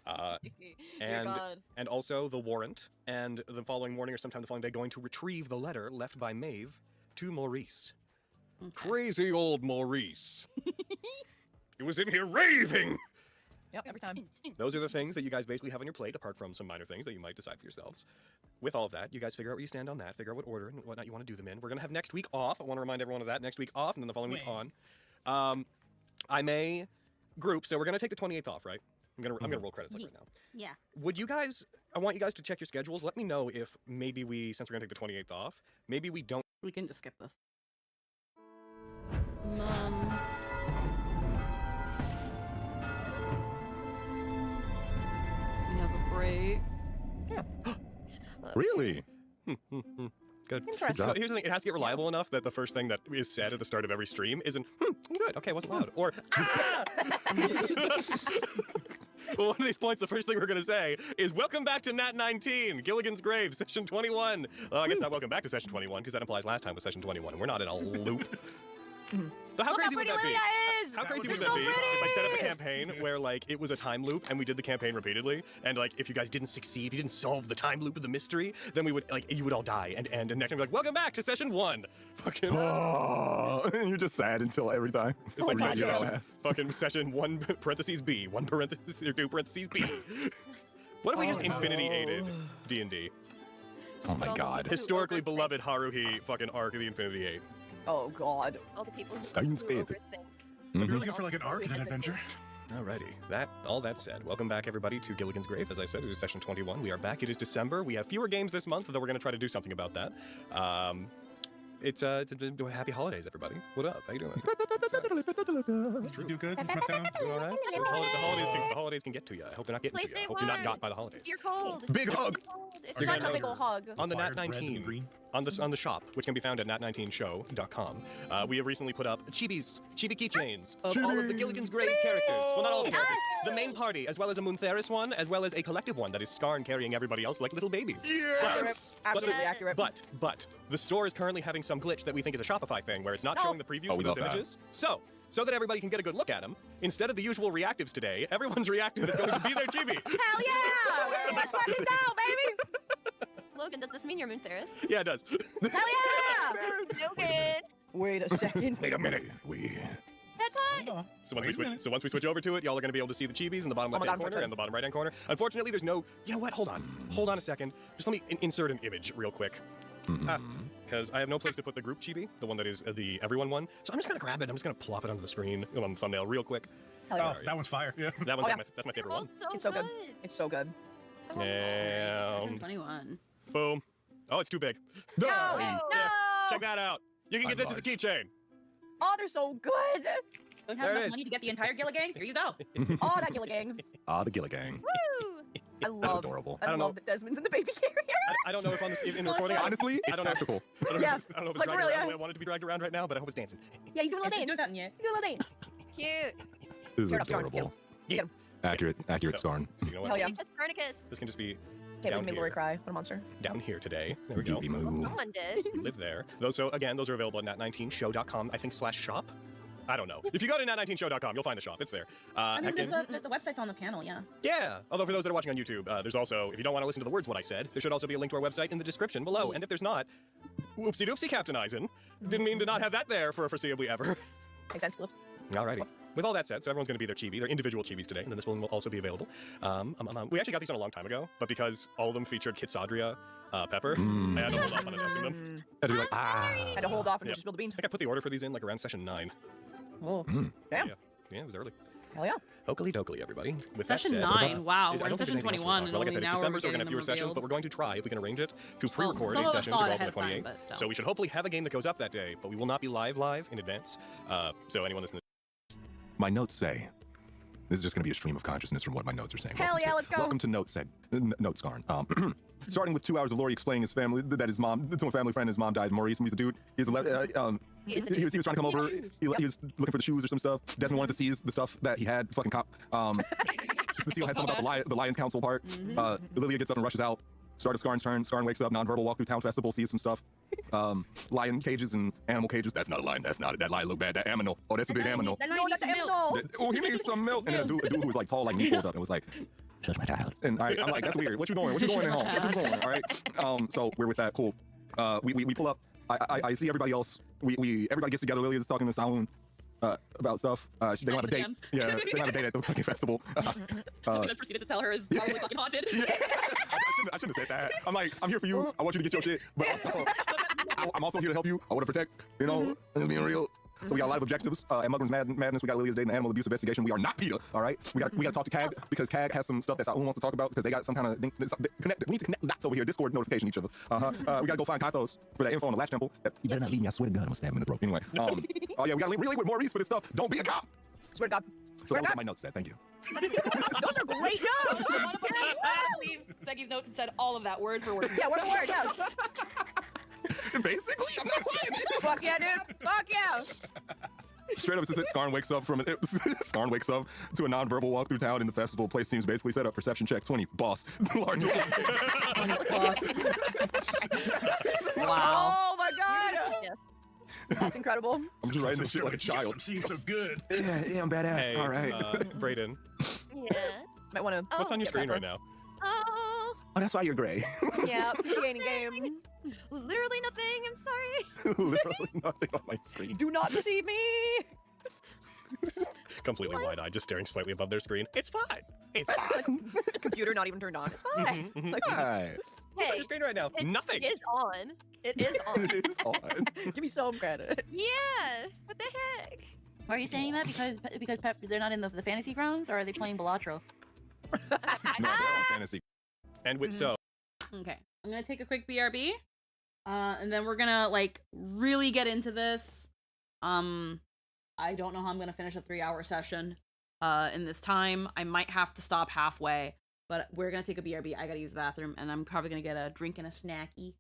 Dear God. And also the warrant, and the following morning or sometime the following day, going to retrieve the letter left by Maeve to Maurice. Okay. Crazy old Maurice. He was in here raving! Yep, every time. Those are the things that you guys basically have on your plate, apart from some minor things that you might decide for yourselves. With all of that, you guys figure out where you stand on that, figure out what order and whatnot you want to do them in. We're going to have next week off. I want to remind everyone of that. Next week off, and then the following week on. I may group, so we're going to take the 28th off, right? I'm gonna roll credits like right now. Yeah. Would you guys, I want you guys to check your schedules. Let me know if maybe we, since we're going to take the 28th off, maybe we don't. We can just skip this. We have a break. Really? Good. Interesting. So here's the thing, it has to get reliable enough that the first thing that is said at the start of every stream isn't, good, okay, wasn't loud. Or, ah! Well, one of these points, the first thing we're going to say is, welcome back to Nat 19, Gilligan's Grave, session 21. Well, I guess not welcome back to session 21, because that implies last time was session 21, and we're not in a loop. So how crazy would that be? How crazy would that be if I set up a campaign where, like, it was a time loop and we did the campaign repeatedly, and, like, if you guys didn't succeed, if you didn't solve the time loop of the mystery, then we would, like, you would all die and end, and next time be like, welcome back to session 1. Fucking. Oh, you're just sad until every time. It's like God, session, yeah. fucking session 1 parentheses B, 1 parentheses or 2 parentheses B. What if we just infinity aided D&D? Oh my God. Historically beloved Haruhi fucking arc of the Infinity Eight. Oh God. All the people who Steins Spade. overthink. If you're looking for like an arc in an adventure, Alrighty, all that said, welcome back everybody to Gilligan's Grave. As I said, it is session 21. We are back. It is December. We have fewer games this month, though we're going to try to do something about that. It's happy holidays, everybody. What up? How you doing? did you do good? You went down? You all right? The holidays can get to you. I hope they're not getting Play to you. I stay hope you're not warm. got by the holidays. You're cold. Big You're hug. cold. If You're you're Such gonna a big ol' hug. On the Fire, Nat red, and 19, green. on the shop, which can be found at nat19show.com, we have recently put up chibi keychains of all of the Gilligan's Grave characters. Well, not all the characters. The main party, as well as a Moontheris one, as well as a collective one that is Scarn carrying everybody else like little babies. Yes! Absolutely Yeah. accurate. But the store is currently having some glitch that we think is a Shopify thing, where it's not No. showing the previews Oh, for we those love that. images. So that everybody can get a good look at them, instead of the usual reactives today, everyone's reactive is going to be their chibi. Hell yeah! Let's fucking go, baby! Logan, does this mean you're Moontheris? Yeah, it does. Hell yeah! Logan! Wait a second. Wait a minute. That's hot! So once we switch over to it, y'all are going to be able to see the chibis in the bottom Oh my left-hand God, corner perfect. and the bottom right-hand corner. Unfortunately, there's no. You know what? Hold on a second. Just let me insert an image real quick, because I have no place to put the group chibi, the one that is the everyone one. So I'm just going to grab it. I'm just going to plop it onto the screen on the thumbnail real quick. Hell yeah. Oh, that one's fire. Yeah. That one's Oh, yeah. that's my favorite Oh, one. so It's so good. good. It's so good. I want more. And 21. boom. Oh, it's too big. No! Yeah, No! check that out. You can get this as a keychain. Oh, they're so good! Don't There have it enough is. money to get the entire Gilligang? Here you go. Oh, that Gilligang. Ah, the Gilligang. Woo! I That's love adorable. I I don't love know. that Desmond's in the baby carrier. I don't know if on this in Well, recording. it's Honestly, I it's don't know. tactical. I don't know. Yeah. I don't know if it's Like, dragged really, around the yeah. way I want it to be dragged around right now, but I hope it's dancing. Yeah, he's doing a little If you dance. do that, yeah. He's doing a little dance. Cute. This is Turn up, turn up, adorable. Get him. Accurate So- Scarn. So you know what? Hell yeah. It's Copernicus. This can just be Can't down make Lori here. cry. What a monster. Down here today. There we go. Doobie moo. Someone did. You live there. Those are available at nat19show.com, I think /shop. I don't know. If you go to nat19show.com, you'll find the shop. It's there. I mean, Heckin- the website's on the panel, yeah. yeah. Although for those that are watching on YouTube, there's also, if you don't want to listen to the words what I said, there should also be a link to our website in the description below. And if there's not, whoopsie doopsie, Captain Eisen. Didn't mean to not have that there for foreseeably ever. Makes sense. Alrighty. With all that said, so everyone's going to be their chibi, their individual chibis today, and then this one will also be available. We actually got these on a long time ago, but because all of them featured Kitsadria Pepper, I had to hold off on announcing them. Had to be like, ah. Had to hold off and Yep. just spill the beans. I think I put the order for these in like around session 9. Oh, Mm. damn. Yeah. Yeah, it was early. Hell yeah. Oakley dokley, everybody. With that Session said, 9. Wow, I we're don't in think session there's anything else we can 21, talk and about. Like I only said, it's now December, we're so we're going to getting have fewer them sessions, but revealed. we're going to try if we can arrange it to Well, pre-record some a of us session saw to it go ahead up on of the time, 28th. but So still. we should hopefully have a game that goes up that day, but we will not be live in advance. So anyone listening. My notes say, this is just going to be a stream of consciousness from what my notes are saying. Hell Welcome yeah, to- let's go. Welcome to Notes said. Notes, Garn. Starting with 2 hours of Laurie explaining his family, that his mom, to a family friend, his mom died. Maurice, he's a dude. He's he was trying to come over. He was looking for the shoes or some stuff. Desmond wanted to seize the stuff that he had. Fucking cop. The seal had something about the Lions Council part. Lilia gets up and rushes out. Start of Skarn's turn. Skarn wakes up. Nonverbal walk through town festival. Sees some stuff. Lion cages and animal cages. That's not a lion. That's not it. That lion look bad. That aminal. Oh, that's a big aminal. No, that's animal. Oh, he needs some milk. And then a dude who was like tall like me pulled up and was like, "Shut my child." And I'm like, "That's weird. What you doing? What you doing at home? What you doing?" All right. So we're with that. Cool. We pull up. I see everybody else. Everybody gets together. Lily is talking to Saloon about stuff. They don't have a date. Yeah, they don't have a date at the fucking festival. And then proceeded to tell her is probably fucking haunted. I shouldn't have said that. I'm like, I'm here for you. I want you to get your shit, but also, I'm also here to help you. I want to protect. You know, and it's being real. So we got a lot of objectives. At Mugram's Madness, we got Lilia's Date and Animal Abuse Investigation. We are not PETA, all right? We got to talk to CAG because CAG has some stuff that Saloon wants to talk about because they got some kind of thing. Connect. We need to connect dots over here. Discord notification each other. We got to go find Kathos for that info on the Latch Temple. You better not leave me. I swear to God, I'm gonna stab him in the throat. Anyway. Oh yeah, we got to really with Maurice for this stuff. Don't be a cop. Swear to God. So that was what my notes said. Thank you. Those are great notes. I believe Seggy's notes said all of that word for word. Yeah, what a word, yeah. Basically, I'm not lying. Fuck yeah, dude. Fuck yeah. Straight up, since Skarn wakes up Skarn wakes up to a non-verbal walk through town in the festival. Place seems basically set up. Perception check 20. Boss. Large. Wow. Oh my God. Yeah. That's incredible. I'm just writing this shit like a child. I'm seeing so good. Yeah, I'm badass. Hey, All right. Brayden, Yeah. Might want to. what's on your screen right now? Oh, Oh, that's why you're gray. yeah. Gaining game. Literally nothing. I'm sorry. Literally nothing on my screen. Do not deceive me. Completely wide-eyed, just staring slightly above their screen. It's fine. It's fine. Computer not even turned on. It's fine. It's like, All right. What's on Hey, your screen right now? Nothing. it is on. It is on. It is on. give me some credit. Yeah. What the heck? Why are you saying that? Because they're not in the fantasy grounds, or are they playing Balatro? No, they're on fantasy. And with so, Okay, I'm gonna take a quick BRB, and then we're gonna like really get into this. I don't know how I'm gonna finish a 3-hour session in this time. I might have to stop halfway, but we're gonna take a BRB. I gotta use the bathroom, and I'm probably gonna get a drink and a snacky.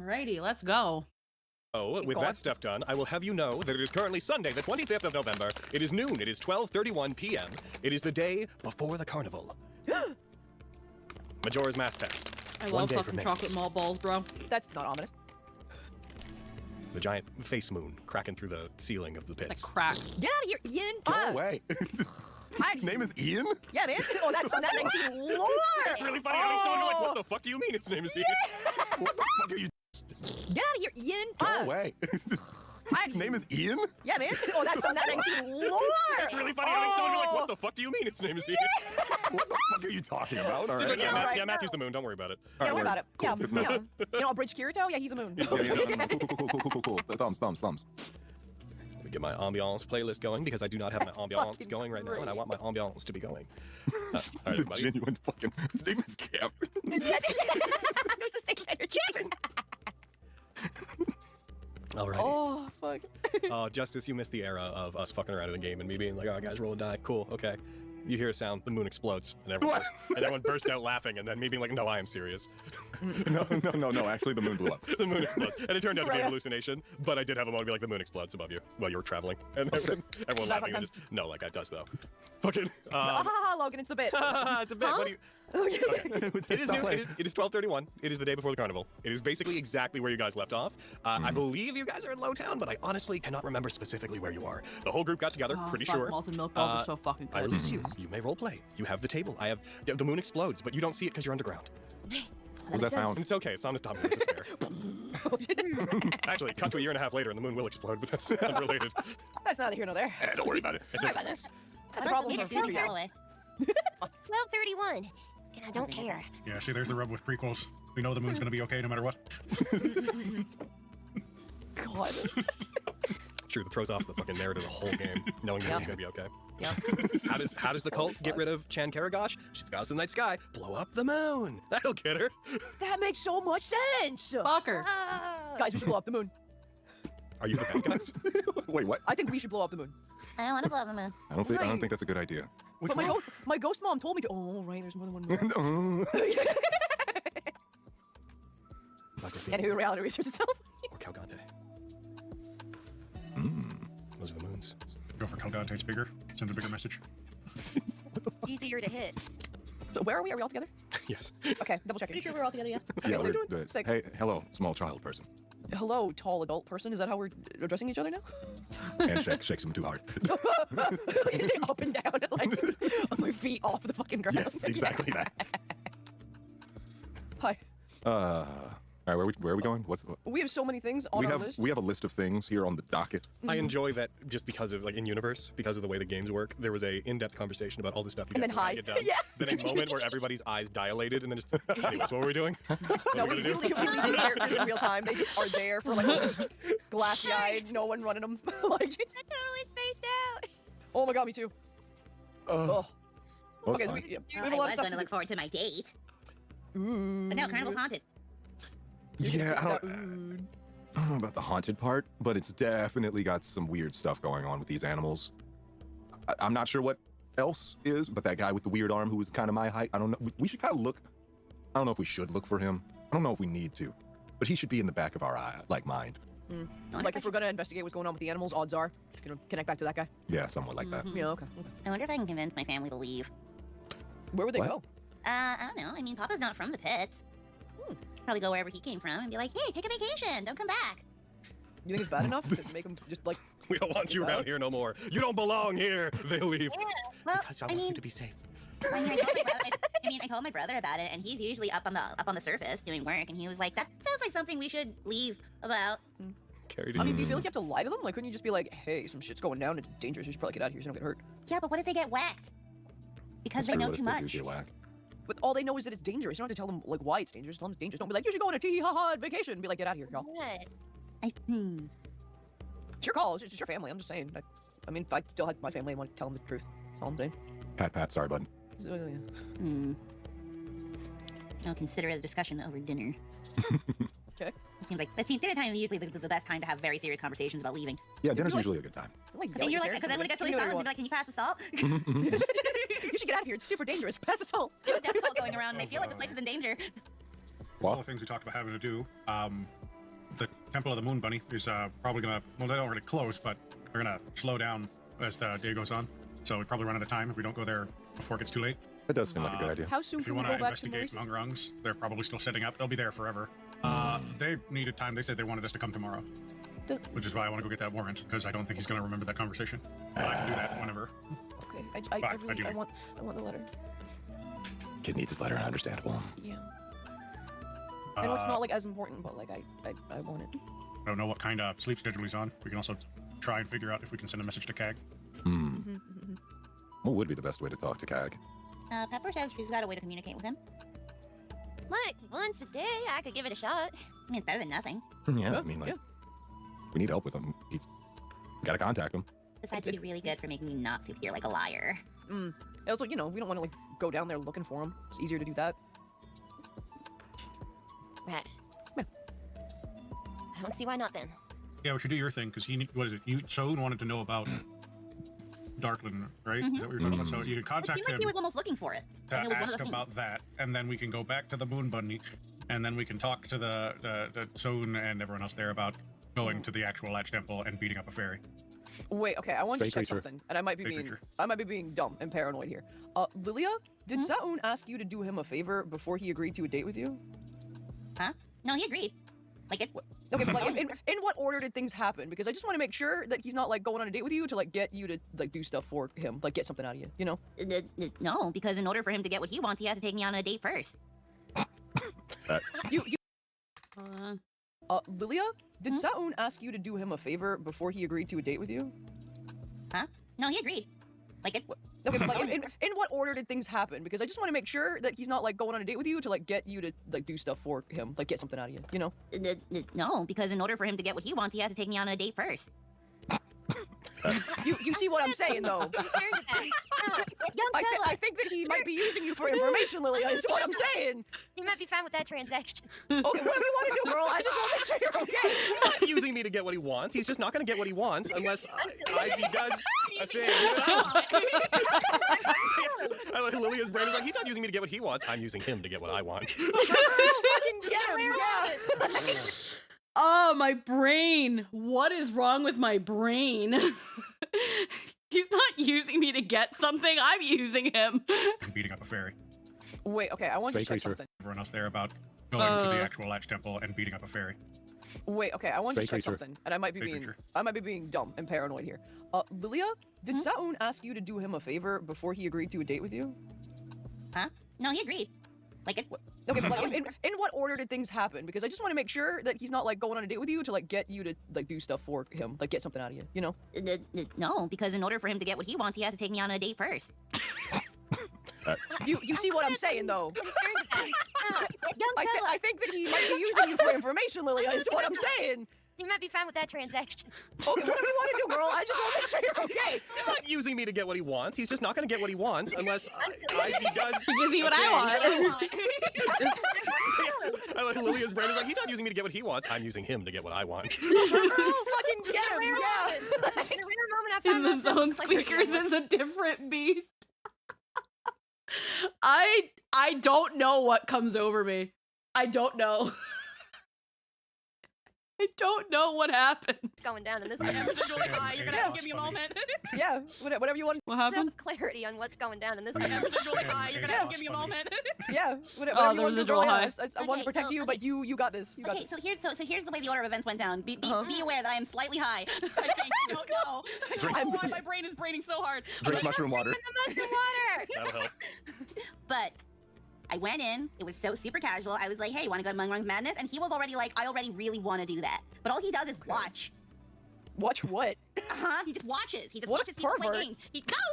Alrighty, let's go. Oh, with that stuff done, I will have you know that it is currently Sunday, the 25th of November. It is noon. It is 12:31 p.m. It is the day before the carnival. Majora's Mask Fest. I One love day fucking remains. chocolate malt balls, bro. That's not ominous. The giant face moon cracking through the ceiling of the Like pits. crack. Get out of here, Ian. Go Ah, away. His name is Ian? Yeah, man. Oh, that's that 19 lore. It's really funny how someone like, what the fuck do you mean its name is Ian? What the fuck are you? Get out of here, Ian. Go Ah, away. His name is Ian? yeah, man. Oh, that's that 19 lore. It's really funny how someone like, what the fuck do you mean its name is Ian? What the fuck are you talking about? All Dude, right. yeah, right. yeah, Matthew's the moon. Don't worry about it. Yeah, don't worry about it. Cool. Yeah, Good to know. yeah. You know, Bridge Kirito? Yeah, he's a moon. Yeah, cool. Thumbs. Let me get my ambiance playlist going because I do not have my ambiance fucking going right now, and I want my ambiance to be going. All right, The everybody. genuine fucking. His name is Cameron. There's the same energy. All right. Oh, fuck. Oh, Justice, you missed the era of us fucking around in the game and me being like, "Oh, guys, roll a die. Cool, okay." You hear a sound, the moon explodes, and everyone burst out laughing, and then me being like, "No, I am serious." No. Actually, the moon blew up. The moon explodes, and it turned out to be a Right. hallucination. But I did have a moment be like, "The moon explodes above you while you were traveling," and everyone laughing. And just no, like that does though. Fucking. Logan, it's the bit. It's a bit. What do you? Okay. It is Stop new. playing. It is 12:31. It is the day before the carnival. It is basically exactly where you guys left off. I believe you guys are in Lowtown, but I honestly cannot remember specifically where you are. The whole group got together, Oh, pretty fuck, sure. Malted milk balls are so fucking I good. release you. You may roleplay. You have the table. I have. The moon explodes, but you don't see it because you're underground. What was that sound? And it's okay. It's not as dumb as despair. Actually, cut to a year and a half later, and the moon will explode, but that's unrelated. That's neither here nor there. Don't worry about it. That's a problem for It's future. away. 12:31, and I don't care. Yeah, see, there's the rub with prequels. We know the moon's gonna be okay no matter what. God. True, that throws off the fucking narrative of the whole game, knowing that Yep. it's gonna be okay. Yep. How does the cult get rid of Chan Karagosh? She's got us in the night sky. Blow up the moon. That'll get her. That makes so much sense. Fucker. Ah. Guys, we should blow up the moon. Are you the bad guys? Wait, what? I think we should blow up the moon. I don't want to blow up the moon. I don't think that's a good idea. But my ghost mom told me to. Oh, right, there's more than one moon. And who reality research itself? Or Calgante. Mm. Those are the moons. Go for Calgante's bigger. Send a bigger message. Easier to hit. So where are we? Are we all together? Yes. Okay, double checking. Pretty sure we're all together, yeah. Yeah, so we're doing- good. sick. Hey, hello, small child person. Hello, tall adult person. Is that how we're addressing each other now? And shakes him too hard. Up and down, like on my feet off the fucking ground. Yes, exactly that. Hi. All right, where are we going? We have so many things on our list. We have a list of things here on the docket. I enjoy that just because of like in universe, because of the way the games work. There was a in-depth conversation about all the stuff you And guys then were gonna hi. get done. Yeah. Then a moment where everybody's eyes dilated, and then just anyways, what were we doing? What No, are we we gonna do? leave these characters in real time. They just are there for like a week. Glassy-eyed, no one running them. Like, just, I totally spaced out. oh my god, me too. Oh. Well, Okay, it's so fine. we have I a lot was of stuff going to to look forward to my date. do. But no, Carnival's haunted. Yeah, I don't know about the haunted part, but it's definitely got some weird stuff going on with these animals. I'm not sure what else is, but that guy with the weird arm who was kind of my height, I don't know. We should kind of look. I don't know if we should look for him. I don't know if we need to, but he should be in the back of our eye, like mind. Like, if we're gonna investigate what's going on with the animals, odds are just gonna connect back to that guy. Yeah, someone like that. Yeah, okay. I wonder if I can convince my family to leave. Where would they What? go? I don't know. I mean, Papa's not from the pits. Probably go wherever he came from and be like, hey, take a vacation. Don't come back. You think it's bad enough to make them just like? We don't want you around here no more. You don't belong here. They leave. Well, Because I I want you mean, to be safe. I told my brother about it, and he's usually up on the surface doing work, and he was like, that sounds like something we should leave about. Carried I mean, do you feel like you have to lie to them? Like, couldn't you just be like, hey, some shit's going down. It's dangerous. You should probably get out of here so you don't get hurt. Yeah, but what if they get whacked? Because That's they true, know what too if they do much. get whacked? But all they know is that it's dangerous. You don't have to tell them like why it's dangerous. Tell them it's dangerous. Don't be like, you should go on a tee ha ha vacation. Be like, get out of here, y'all. What? It's your call. It's just your family. I'm just saying. I mean, if I still had my family, I want to tell them the truth. That's all I'm saying. Pat, sorry, bud. So, yeah. I'll consider it a discussion over dinner. Okay. It seems dinner time is usually the best time to have very serious conversations about leaving. Yeah, dinner's like- usually a good time. Like, Because then you're like, because then when it gets really silent, you'll be like, can you pass the salt? you should get out of here. It's super dangerous. Pass the salt. There's death cult going around, and I feel like the place is in danger. All Well, the things we talked about having to do. the Temple of the Moon Bunny is probably gonna. Well, they already closed, but they're gonna slow down as the day goes on. So we probably run out of time if we don't go there before it gets too late. That does seem like a good idea. How soon If you can we want go to back to investigate Maurice's? Mungrungs, they're probably still setting up. They'll be there forever. They needed time. They said they wanted us to come tomorrow, which is why I want to go get that warrant because I don't think he's gonna remember that conversation. But I can do that whenever. Okay, But I really, do. I want the letter. Kid needs his letter, understandable. Yeah. I know it's Uh, not like as important, but like I want it. I don't know what kind of sleep schedule he's on. We can also try and figure out if we can send a message to Cag. What would be the best way to talk to Cag? Pepper says she's got a way to communicate with him. Look, once a day, I could give it a shot. I mean, it's better than nothing. Yeah, I mean, like, we need help with him. We gotta contact him. Besides, it'd be really good for making me not appear like a liar. Also, you know, we don't want to like go down there looking for him. It's easier to do that. Right. I don't see why not then. Yeah, we should do your thing because what is it? Sohn wanted to know about Darklin, right? Is that what you're talking about? So you can It contact seemed like him he was almost looking for it. to And it was one of ask the things. about that, and then we can go back to the Moon Bunny, and then we can talk to the Sohn and everyone else there about going to the actual Latch Temple and beating up a fairy. Wait, okay, I want to Fake check creature. something, and I might be Fake being dumb and paranoid here. Lilia, did Saun ask you to do him a favor before he agreed to a date with you? Huh? No, he agreed. Like it. Okay, but like, in what order did things happen? Because I just want to make sure that he's not like going on a date with you to like get you to like do stuff for him, like get something out of you, you know? No, because in order for him to get what he wants, he has to take me on a date first. You Uh, Lilia, did Saun ask you to do him a favor before he agreed to a date with you? Huh? No, he agreed. Like it. Okay, but like, in what order did things happen? Because I just want to make sure that he's not like going on a date with you to like get you to like do stuff for him, like get something out of you, you know? No, because in order for him to get what he wants, he has to take me on a date first. You see what I'm saying though? Young I fella, think that he might be using you for information, Lilia. Is what I'm saying. you might be fine with that transaction. Okay, whatever you want to do, girl. I just want to make sure you're okay. He's not using me to get what he wants. He's just not going to get what he wants unless he does a thing that I like. Lilia's brain is like, he's not using me to get what he wants. I'm using him to get what I want. Fucking get him, yeah. oh, my brain. What is wrong with my brain? He's not using me to get something. I'm using him. And beating up a fairy. Wait, okay, I want to Fake check creature. something. Everyone else there about going to the actual Latch Temple and beating up a fairy. Wait, okay, I want to Fake check creature. something, and I might be Fake being creature. dumb and paranoid here. Lilia, did Saun ask you to do him a favor before he agreed to a date with you? Huh? No, he agreed. Like it. Okay, but like, in what order did things happen? Because I just want to make sure that he's not like going on a date with you to like get you to like do stuff for him, like get something out of you, you know? No, because in order for him to get what he wants, he has to take me on a date first. You see what I'm saying though? Young I fella, think that he might be using you for information, Lilia. Is what I'm saying. you might be fine with that transaction. Okay, whatever you want to do, girl. I just want to make sure you're okay. He's not using me to get what he wants. He's just not going to get what he wants unless he does. He gives me what I want. I like Lilia's brain is like, he's not using me to get what he wants. I'm using him to get what I want. Girl, fucking get him, yeah. In a rare moment, I In found the myself zone declaring squeakers war. is a different beast. I don't know what comes over me. I don't know. I don't know what happened. What's going down in this Yeah, episode. just really high. You're gonna have to give me a moment. Yeah, whatever you want. What Let's happened? have clarity on what's going down in this Yeah. episode. Episode's really high. You're gonna have to give me a moment. Yeah, whatever Oh, you there want was to a do, girl. drill Yeah, high. I want to Okay, protect so- you, but you got this. You got Okay, this. so here's the way the order of events went down. Be aware that I am slightly high. I think I don't know. I don't know why my brain is braining so hard. Drink mushroom water. The water! That'll help. But I went in. It was so super casual. I was like, "Hey, you want to go to Mungrung's Madness?" And he was already like, "I already really want to do that." But all he does is watch. Watch what? He just watches. He just What watches people pervert. play games. He just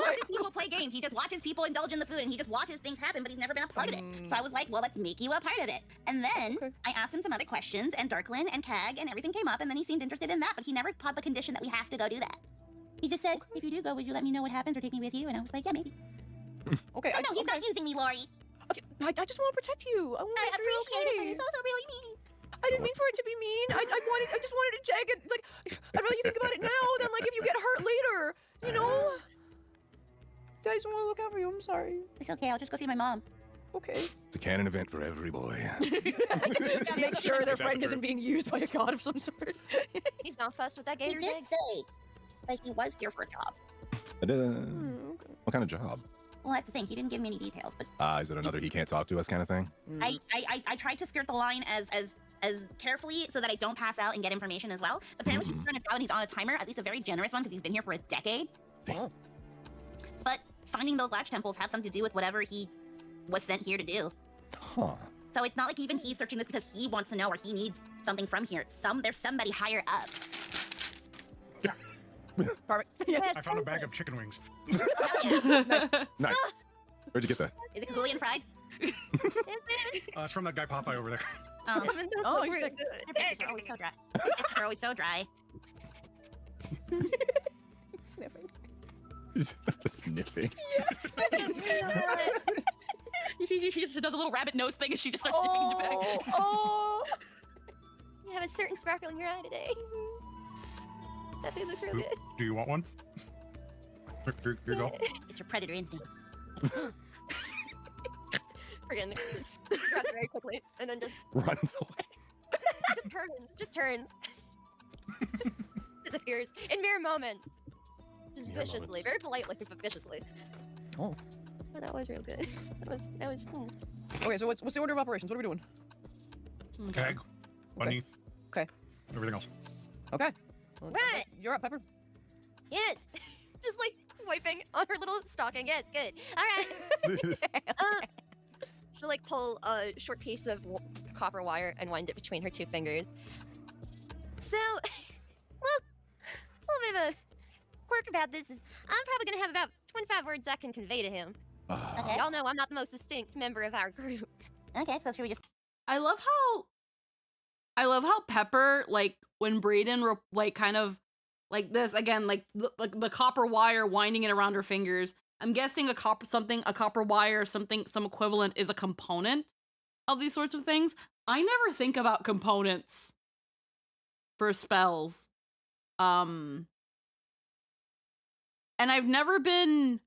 watches people play games. He just watches people indulge in the food, and he just watches things happen. But he's never been a part of it. So I was like, "Well, let's make you a part of it." And then Okay. I asked him some other questions, and Darklin and Cag and everything came up, and then he seemed interested in that. But he never put the condition that we have to go do that. He just said, "If you do go, would you let me know what happens or take me with you?" And I was like, "Yeah, maybe." Okay, So no, he's not using me, Lori. okay, I just want to protect you. I want to I make sure you're appreciate it, but okay. it's also really mean. I didn't mean for it to be mean. I just wanted to check it. Like, I'd rather you think about it now than like if you get hurt later. You know? I just want to look out for you. I'm sorry. It's okay. I'll just go see my mom. Okay. It's a canon event for every boy. Make sure their That's friend true. isn't being used by a god of some sort. He's not fussed with that He gator's did egg. say that he was here for a job. Okay. What kind of job? Well, that's the thing. He didn't give me any details, but Is it another he can't talk to us kind of thing? I tried to skirt the line as carefully so that I don't pass out and get information as well. Apparently, he's on a job and he's on a timer, at least a very generous one, because he's been here for a decade. Oh. But finding those latch temples have something to do with whatever he was sent here to do. Huh. So it's not like even he's searching this because he wants to know or he needs something from here. There's somebody higher up. Perfect. Yeah. Yes, I found a bag of chicken wings. Hell yeah. Nice. Where'd you get that? Is it Cahulian fried? Is it? It's from that guy Popeye over there. Isn't the Oh, food you're sick. good? They're always so dry. They're always so dry. Sniffing. Sniffing. She just does a little rabbit nose thing and she just starts sniffing in your bag. Oh. You have a certain sparkle in your eye today. That food looks real Do, good. do you want one? Here you go. It's your predator instinct. Friggin' grabs it very quickly and then just Runs away. turns. Disappears in mere moments. Just Mere viciously, moments. very politely, but viciously. Oh. But that was real good. That was Okay, so what's the order of operations? What are we doing? Tag, bunny. Okay. Everything else. Okay. Right. You're up, Pepper. yes. Just like wiping on her little stocking. Yes, good. All right. She'll like pull a short piece of copper wire and wind it between her two fingers. So, well, a little bit of a quirk about this is I'm probably gonna have about 25 words I can convey to him. Okay. Y'all know I'm not the most distinct member of our group. Okay, so should we just... I love how Pepper, like, when Brayden like kind of like this again, like the copper wire winding it around her fingers. I'm guessing a copper wire, some equivalent is a component of these sorts of things. I never think about components for spells. And I've never been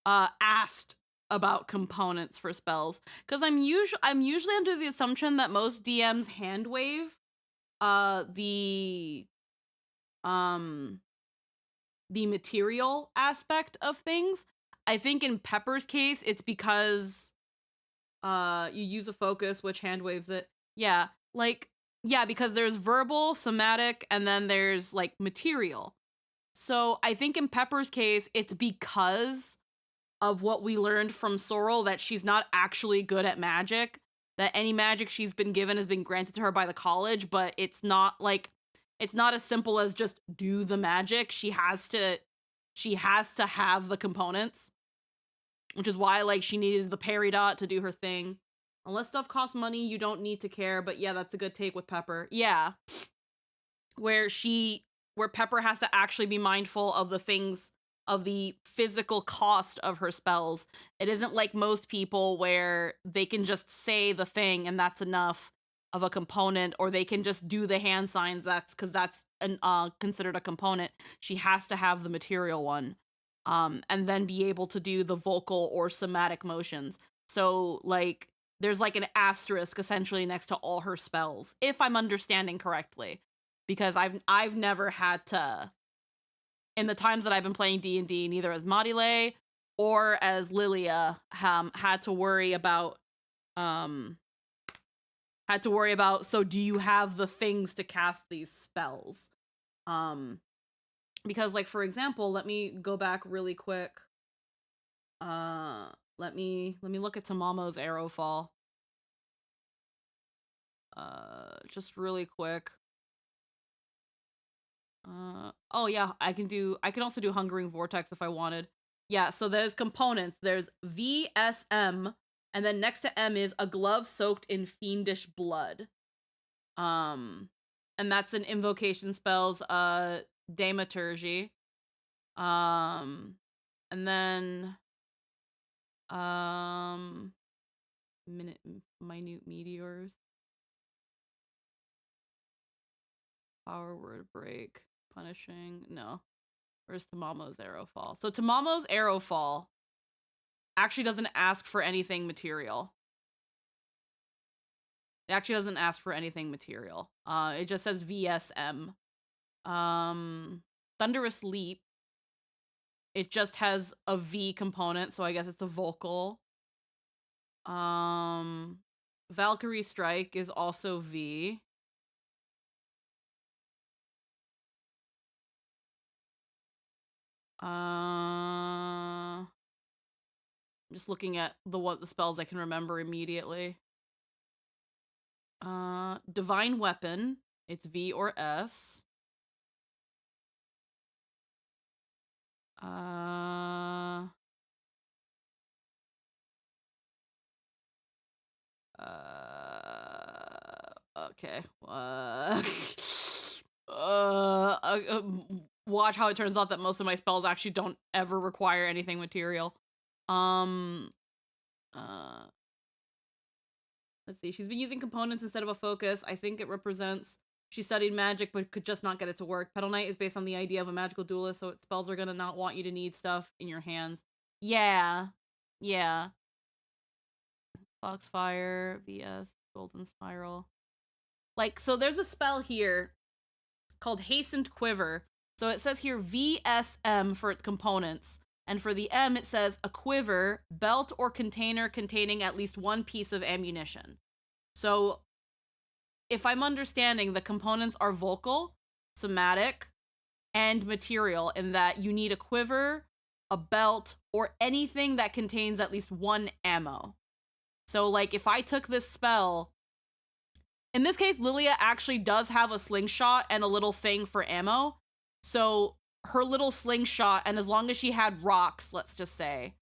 asked about components for spells because I'm usually under the assumption that most DMs hand wave the material aspect of things. I think in Pepper's case it's because you use a focus which hand waves it. Yeah, because there's verbal, somatic, and then there's like material. So I think in Pepper's case it's because of what we learned from Sorrel that she's not actually good at magic, that any magic she's been given has been granted to her by the college, but it's not as simple as just do the magic. She has to have the components, which is why like she needed the peridot to do her thing. Unless stuff costs money, you don't need to care, but yeah, that's a good take with Pepper. Yeah. Where Pepper has to actually be mindful of the things, of the physical cost of her spells. It isn't like most people where they can just say the thing and that's enough of a component, or they can just do the hand signs. That's considered a component. She has to have the material one, and then be able to do the vocal or somatic motions. So like there's like an asterisk essentially next to all her spells, if I'm understanding correctly, because I've never had to, in the times that I've been playing D&D, neither as Modile or as Lilia, had to worry about, so do you have the things to cast these spells? Because like, for example, let me go back really quick. Let me look at Tamamo's arrow fall. Just really quick. Oh yeah, I can also do Hungering Vortex if I wanted. Yeah, so there's components. There's VSM, and then next to M is a glove soaked in fiendish blood. And that's an invocation spells, Damaturgy. And then minute meteors. Power word break. Punishing. No. Where's Tamamo's arrow fall? So Tamamo's arrow fall actually doesn't ask for anything material. It actually doesn't ask for anything material. It just says VSM. Thunderous Leap. It just has a V component, so I guess it's a vocal. Valkyrie Strike is also V. I'm just looking at the spells I can remember immediately. Divine Weapon, it's V or S. Okay. Watch how it turns out that most of my spells actually don't ever require anything material. Let's see. She's been using components instead of a focus. I think it represents she studied magic but could just not get it to work. Petal Knight is based on the idea of a magical duelist, so its spells are gonna not want you to need stuff in your hands. Yeah. Yeah. Foxfire, VS, Golden Spiral. Like, so there's a spell here called Hastened Quiver. So it says here VSM for its components. And for the M, it says a quiver, belt, or container containing at least one piece of ammunition. So if I'm understanding, the components are vocal, somatic, and material, in that you need a quiver, a belt, or anything that contains at least one ammo. So, like, if I took this spell, in this case, Lilia actually does have a slingshot and a little thing for ammo. So her little slingshot, and as long as she had rocks, let's just say,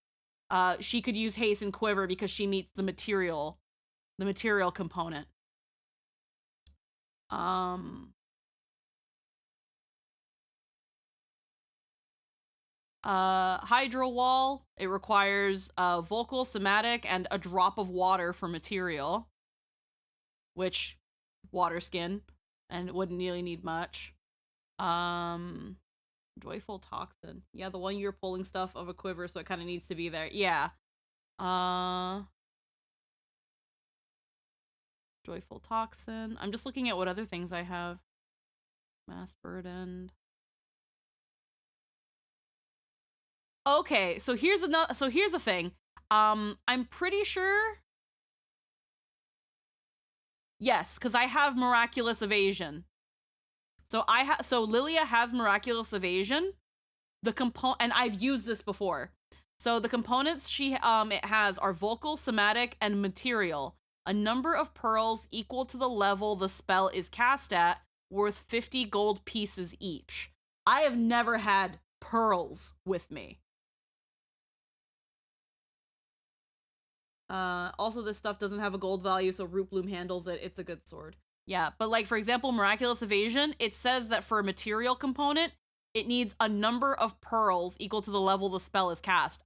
she could use haste and quiver because she meets the material component. Hydro Wall, it requires vocal, somatic, and a drop of water for material, which water skin, and it wouldn't really need much. Joyful Toxin. Yeah, the one you're pulling stuff of a quiver, so it kind of needs to be there. Yeah. Joyful Toxin. I'm just looking at what other things I have. Mass Burdened. Okay, so here's the thing. I'm pretty sure. Yes, because I have Miraculous Evasion. So Lilia has Miraculous Evasion. And I've used this before. So the components it has are vocal, somatic, and material. A number of pearls equal to the level the spell is cast at, worth 50 gold pieces each. I have never had pearls with me. Also, this stuff doesn't have a gold value, so Root Bloom handles it. It's a good sword. Yeah, but like, for example, Miraculous Evasion, it says that for a material component, it needs a number of pearls equal to the level the spell is cast.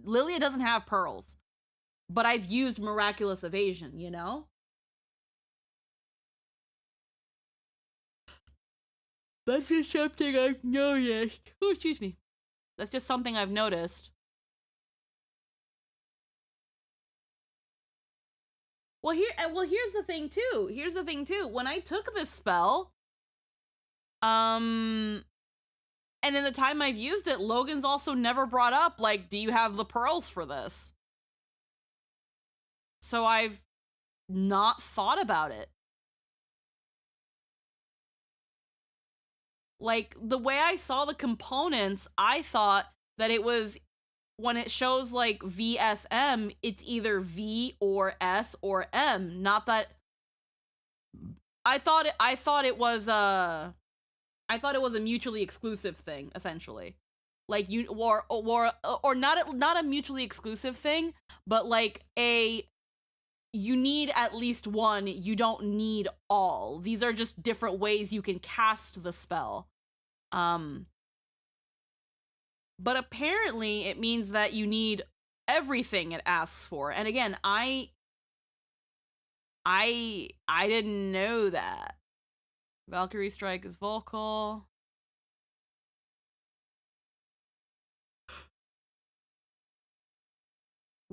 Lilia doesn't have pearls, but I've used Miraculous Evasion, you know? That's just something I've noticed. Oh, excuse me. That's just something I've noticed. Well, here's the thing too. When I took this spell, and in the time I've used it, Logan's also never brought up, like, do you have the pearls for this? So I've not thought about it. Like, the way I saw the components, I thought that it was, when it shows like VSM, it's either V or S or M. Not that I thought it was a mutually exclusive thing, essentially. Like, you or not a mutually exclusive thing, but like you need at least one, you don't need all. These are just different ways you can cast the spell. But apparently it means that you need everything it asks for. And again, I didn't know that. Valkyrie Strike is vocal.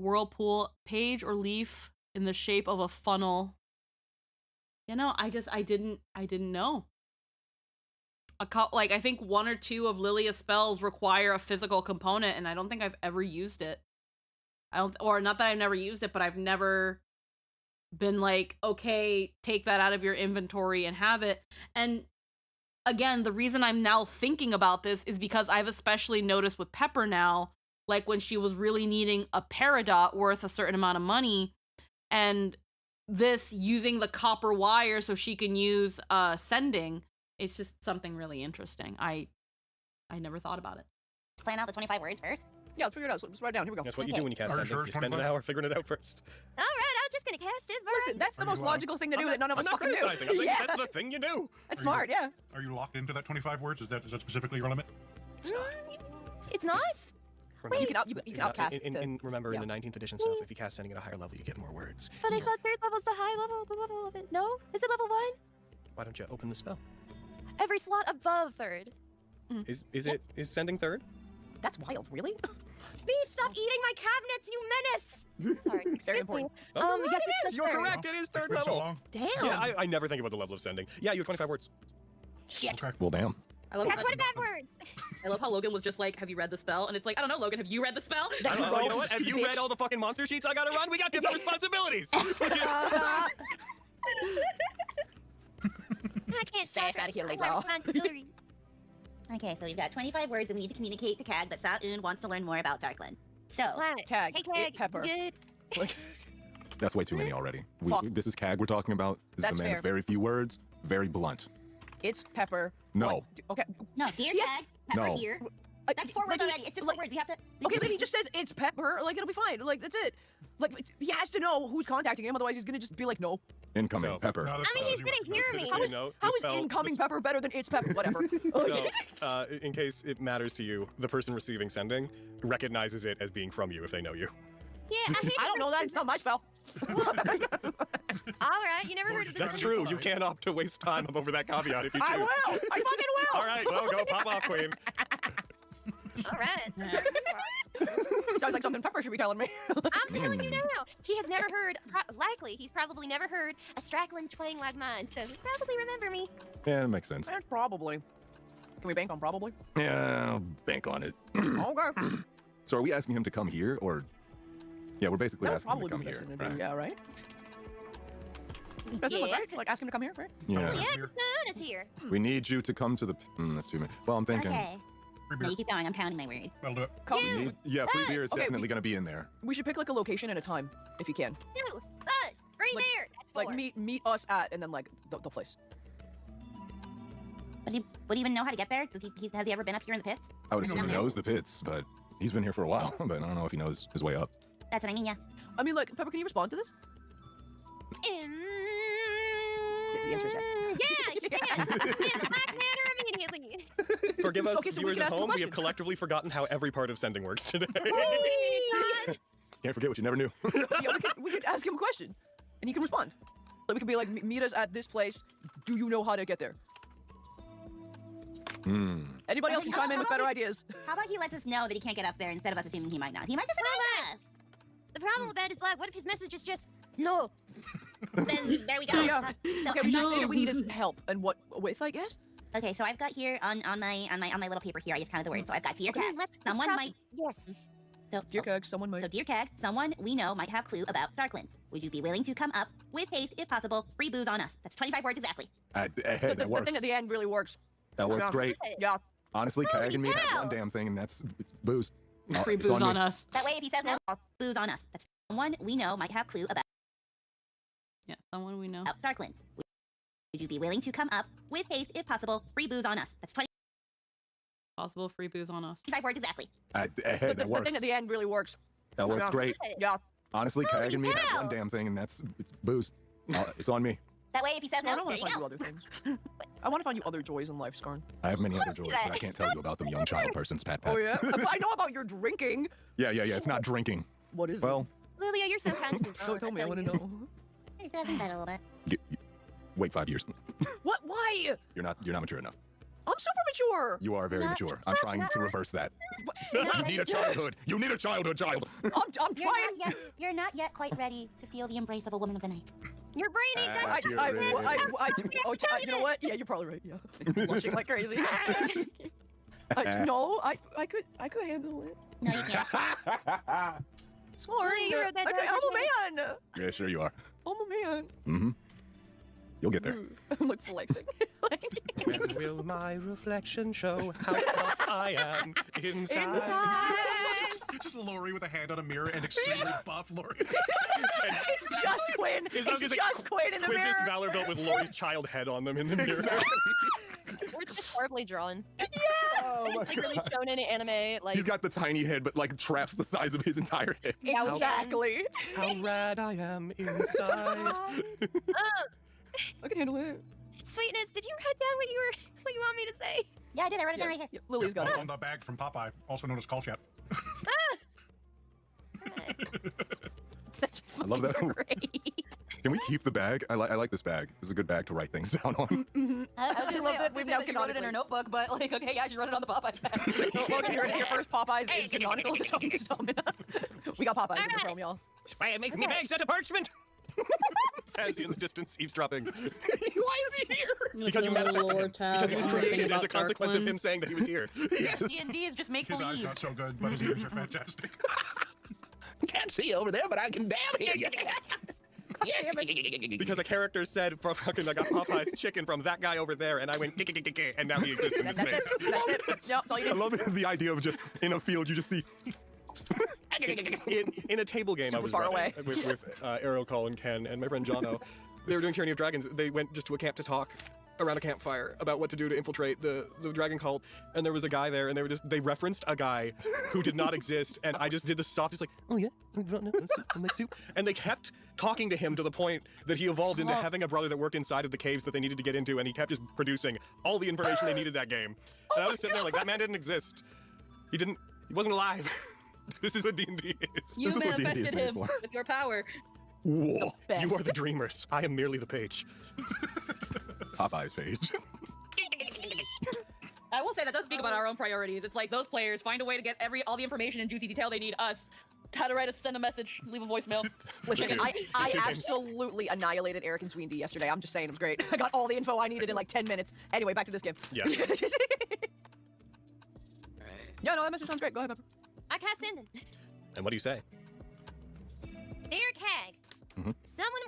whirlpool, page or leaf in the shape of a funnel. You know, I didn't know. Like, I think 1 or 2 of Lilia's spells require a physical component, and I don't think I've ever used it. Or not that I've never used it, but I've never been like, okay, take that out of your inventory and have it. And again, the reason I'm now thinking about this is because I've especially noticed with Pepper now, like when she was really needing a peridot worth a certain amount of money, and this using the copper wire so she can use sending, it's just something really interesting. I never thought about it. Plan out the 25 words first. Yeah, let's figure it out. So let's write it down. Here we go. That's what you Okay. do when you cast Are you sending. sure You it's spend an 25? hour figuring it out first. All right, I'm just gonna cast it. Listen, that's the Are most you, logical thing to do I'm that none of us not fucking do. criticizing. I'm saying Yeah, that's the thing you do. that's Are smart. you- Yeah. Are you locked into that 25 words? Is that specifically your limit? It's not. You can outcast. Remember, yeah. in the 19th edition stuff, if you cast sending at a higher level, you get more words. But I thought third level's the high level. The level of it. No, is it level 1? Why don't you open the spell? Every slot above third. Is sending third? That's wild. Really? Beef, stop eating my cabinets, you menace! Sorry, Very excuse me. important. Oh, yes, it it's is. You're third. correct. It is It's third been so level. long. Damn. Yeah, I never think about the level of sending. Yeah, you have 25 words. Shit. Okay. Well, damn. I love, That's 25 words. I love how Logan was just like, have you read the spell? And it's like, I don't know, Logan, have you read the spell? I don't know, you know what? Have you read all the fucking monster sheets I gotta run? We got different responsibilities. I can't Say us stop out of here, I like, have well. responsibility. Okay, so we've got 25 words and we need to communicate to Cag that Sa'un wants to learn more about Darkland. So, Planet. Cag. Hey, Cag. Pepper. Good. That's way too many already. Fuck. This is Cag we're talking about. This That's is a man fair. of very few words, very blunt. It's Pepper. No. What? Okay. no, dear Yes. Cag, Pepper No. here. I- That's 4 words like, already. It's just like- 4 words. We have to. Okay, but he just says it's Pepper. Like, it'll be fine. Like, that's it. Like, he has to know who's contacting him. Otherwise, he's gonna just be like, no. Incoming So- Pepper. No, that's I mean, not he's as gonna you hear want. me. Just so you know, How the is spell- incoming the Pepper better than it's Pepper? Whatever. So, in case it matters to you, the person receiving sending recognizes it as being from you if they know you. Yeah, I hate I don't know that. It's not my spell. Alright, you never heard of this. That's true. You can't opt to waste time over that caveat if you choose. I will. I fucking will. All right, well, go pop off, Queen. Alright. Sounds like something Pepper should be telling me. I'm telling you now. He has never heard, likely, he's probably never heard a Strackland twang like mine, so he'd probably remember me. Yeah, that makes sense. Probably. Can we bank on probably? Yeah, I'll bank on it. Okay. So are we asking him to come here, or? Yeah, we're basically That would asking him to probably come be the best here. thing to do. Right? Yeah, right? That's Yes, right? 'cause- Like, ask him to come here, right? Yeah. Yeah, Beer. Katsun is here. We need you to come to the. That's too many. Well, I'm thinking. Okay. Free No, beer. you keep going. I'm counting my words. That'll do it. Come. Dude. Need, yeah, free beer is Okay, definitely we- gonna be in there. We should pick like a location and a time, if you can. Two, us, free Like- beer. That's 4. Like meet us at, and then like the place. Would he even know how to get there? Has he ever been up here in the pits? I would You know assume he where- knows the pits, but he's been here for a while. But I don't know if he knows his way up. That's what I mean, yeah. I mean, like, Pepper, can you respond to this? The answer is yes. Yeah, you can. In black manner immediately. Forgive us, Okay, so we viewers can at ask him a home. We have question. collectively forgotten how every part of sending works today. God. Can't forget what you never knew. Yeah, we could ask him a question, and he can respond. Like, we could be like, meet us at this place. Do you know how to get there? Hmm. Anybody else can chime in with better ideas. How about he lets us know that he can't get up there instead of us assuming he might not? He might just surprise The problem with that is, like, what if his message is just no? us. Then there we go. Yeah. So Okay, I'm we not should say saying that we need his help, and what with, I guess. Okay, so I've got here on my little paper here. I just counted the words. So I've got dear Okay, Cag. let's Someone cross might. it. Yes. So, Dear Cag, someone might. So dear Cag, someone we know might have clue about Darkland. Would you be willing to come up with haste if possible? Free booze on us. That's 25 words exactly. Hey, the that thing works. at the end really works. That works Yeah. great. Yeah. Honestly, Holy Cag and me have cow. one damn thing, and that's it's booze. Free It's booze on me. us. That way, if he says no, booze on us. That's someone we know might have clue Yeah, someone we know. about Darkland. Would you be willing to come up with haste if possible? Free booze on us. That's 25 Possible free booze on us. words exactly. Hey, The that thing works. at the end really works. That works Yeah. great. Yeah. Honestly, Holy Cag and me have cow. one damn thing, and that's it's booze. It's on me. That way, if he says I no, don't there want to you find go. you other things. I want to find you other joys in life, Skarn. I have many other joys, but I can't tell you about them. Young child persons, pat pat. Oh yeah. I know about your drinking. Yeah. It's not drinking. What is Well, Lilia, you're so constant. it? Tell me. I want to know. He's got that a little bit. wait 5 years. What? Why? You're not mature enough. I'm super mature. You are very Not- mature. I'm trying to reverse that. You're You not need a ready. childhood. You need a childhood, child. I'm You're trying. not yet. You're not yet quite ready to feel the embrace of a woman of the night. Your brain ain't got You know what? Yeah, you're probably right. Yeah, blushing like crazy. No, I could handle it. No, you can't. Sorry, you wrote that down I'm for a man. Yeah, sure you are. I'm a man. Mm-hmm. You'll get there. I'm like flexing. When will my reflection show how tough I am inside? Inside. Just Lori with a hand on a mirror and extremely buff Lori. It's just Quinn. It's It's just Quinn in the Quintus mirror. Valor built with Lori's child head on them in the mirror. Or it's just horribly drawn. Oh my It's like really God. shown in anime. Like He's got the tiny head, but like traps the size of his entire head. Exactly. How rad I am inside. I can handle it. Sweetness, did you write down what you want me to say? Yeah, I did. I wrote it down right here. Yeah, Lily's got it. On the bag from Popeye, also known as call chat. That's I love that. great. Can we keep the bag? I like this bag. This is a good bag to write things down on. I I love that we've now she wrote it in her canonically. notebook, but like, okay, yeah, she wrote it on the Popeye tag. Logan, your first Popeyes is canonical to some stamina. We got Popeyes in the film, y'all. Why make me bags out of parchment? Says he in the distance, eavesdropping. Why is he here? Because you manifested him. Because he was created as a consequence of him saying that he was here. Yes. D&D is just make His eyes believe. not so good, but his ears are fantastic. Can't see over there, but I can damn hear you. Because a character said, fucking, I got Popeye's chicken from that guy over there, and I went, and now he exists in this That's space. it. That's it. Yep, that's all you I need. love the idea of just in a field you just see. In a table game I Super was far running away. with Ariel, Colin, Ken, and my friend Jono, they were doing Tyranny of Dragons. They went just to a camp to talk around a campfire about what to do to infiltrate the dragon cult, and there was a guy there, and they referenced a guy who did not exist, and I just did the softest, like, oh yeah, my soup, and they kept talking to him to the point that he evolved into having a brother that worked inside of the caves that they needed to get into, and he kept just producing all the information they needed that game. And I was sitting there like, that man didn't exist. He wasn't alive. This is what D&D is. You This is what D&D is manifested made him for. with your power. Whoa. Best. You are the dreamers. I am merely the page. Popeye's page. I will say that does speak about our own priorities. It's like those players find a way to get all the information and juicy detail they need. Us, how to send a message, leave a voicemail. Listen, Chicken. I Chicken. absolutely annihilated Eric and Sweeney yesterday. I'm just saying, it was great. I got all the info I needed in like 10 minutes. Anyway, back to this game. Yeah. Yeah, no, that message sounds great. Go ahead, Pepper. I cast sending. And what do you say? Dear Cag, Mhm. someone.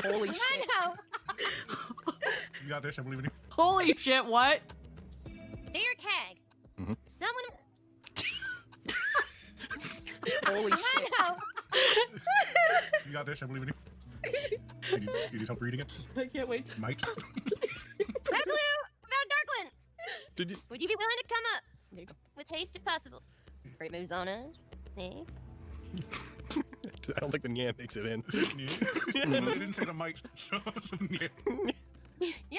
Holy I shit. know. You got this, I believe in you. Holy shit! What? Dear Cag, Mhm. someone. Holy shit. I know. You got this, I believe in you. You need help reading it? I can't wait. Might. I blew about Darkland. Did you? Would you be willing to come up There you go. with haste if possible? Great moves on us. Eh? I don't think the Nyan makes it in. Well, he didn't say the might, so yeah. Yeah.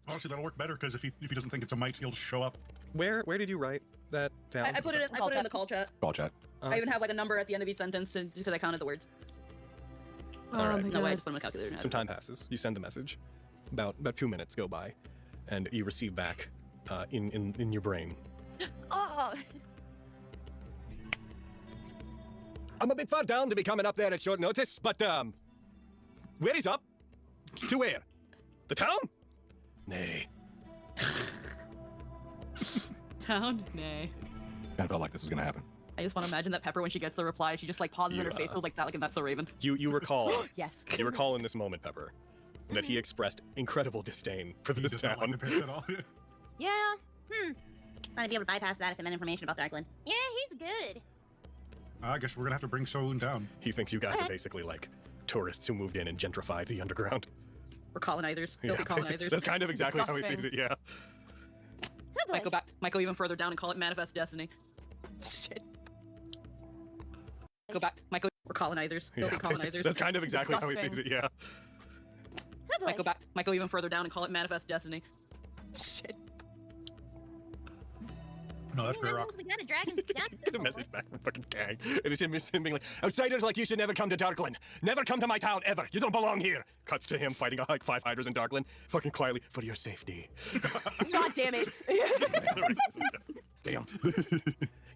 Honestly, that'll work better because if he doesn't think it's a might, he'll just show up. Where did you write that down? I put it in the call chat. Call chat. I even have like a number at the end of each sentence because I counted the words. All right. No way, I just put them in a calculator. and Some added time passes. You send the message. About 2 minutes go by, and you receive back in your brain. Oh. I'm a bit far down to be coming up there at short notice, but where is up? To where? The town? Nay. it. Town? Nay. I felt like this was gonna happen. I just want to imagine that Pepper, when she gets the reply, she just like pauses and her face goes like that, like in That's So Raven. You recall Yes. you recall in this moment, Pepper, that he expressed incredible disdain for He this does not like town. the pits at all. Yeah. Trying to be able to bypass that if I meant information about Darkland. Yeah, he's good. I guess we're gonna have to bring Soon down. He thinks you guys are basically like tourists who moved in and gentrified the underground. We're colonizers. Yeah, Filthy colonizers. that's kind of exactly how he sees it. Yeah. Oh boy. Might go even further down and call it Manifest Destiny. Shit. Might go. We're colonizers. Yeah, Filthy colonizers. that's kind of exactly how he sees Disgusting. it. Yeah. Oh boy. Might go even further down and call it Manifest Destiny. Shit. No, that's Grey Rock. We got a dragon. Get a message back from fucking Kang. And it's him being like, outsiders like you should never come to Darkland. Never come to my town, ever. You don't belong here. Cuts to him fighting like 5 hydras in Darkland. Fucking quietly, for your safety. God damn it. Damn.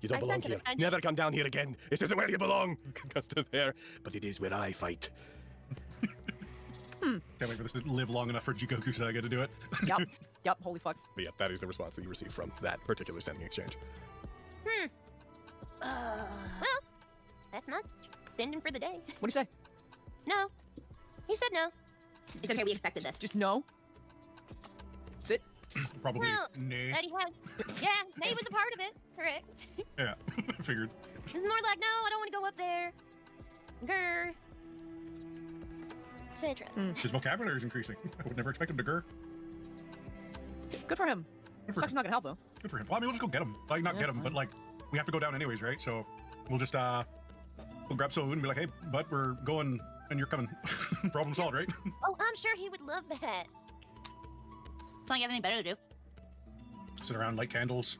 You don't I belong sense an here. offense. Never come down here again. This isn't where you belong. Cuts to there. But it is where I fight. Can't wait for this to live long enough for Jikoku Saga to do it. Yep. Yep. Holy fuck. But yeah, that is the response that you receive from that particular sending exchange. Well, that's not sending for the day. What do you say? No. He said no. It's okay, we expected this. Just no. That's it. Probably. Well, Nay. Eddie had. Yeah, May was a part of it. Correct. Yeah, I figured. It's more like, no, I don't want to go up there. Grr. Etc. His vocabulary is increasing. I would never expect him to gur. Good for him. Good for Sucks him. not gonna help though. Good for him. Well, I mean, we'll just go get him. Like, not Yeah, get him, but like, we have to go down anyways, right? So we'll just we'll grab Soon and be like, hey, bud, we're going and you're coming. Problem solved, right? Oh, I'm sure he would love that. It's not you have anything better to do. Sit around, light candles,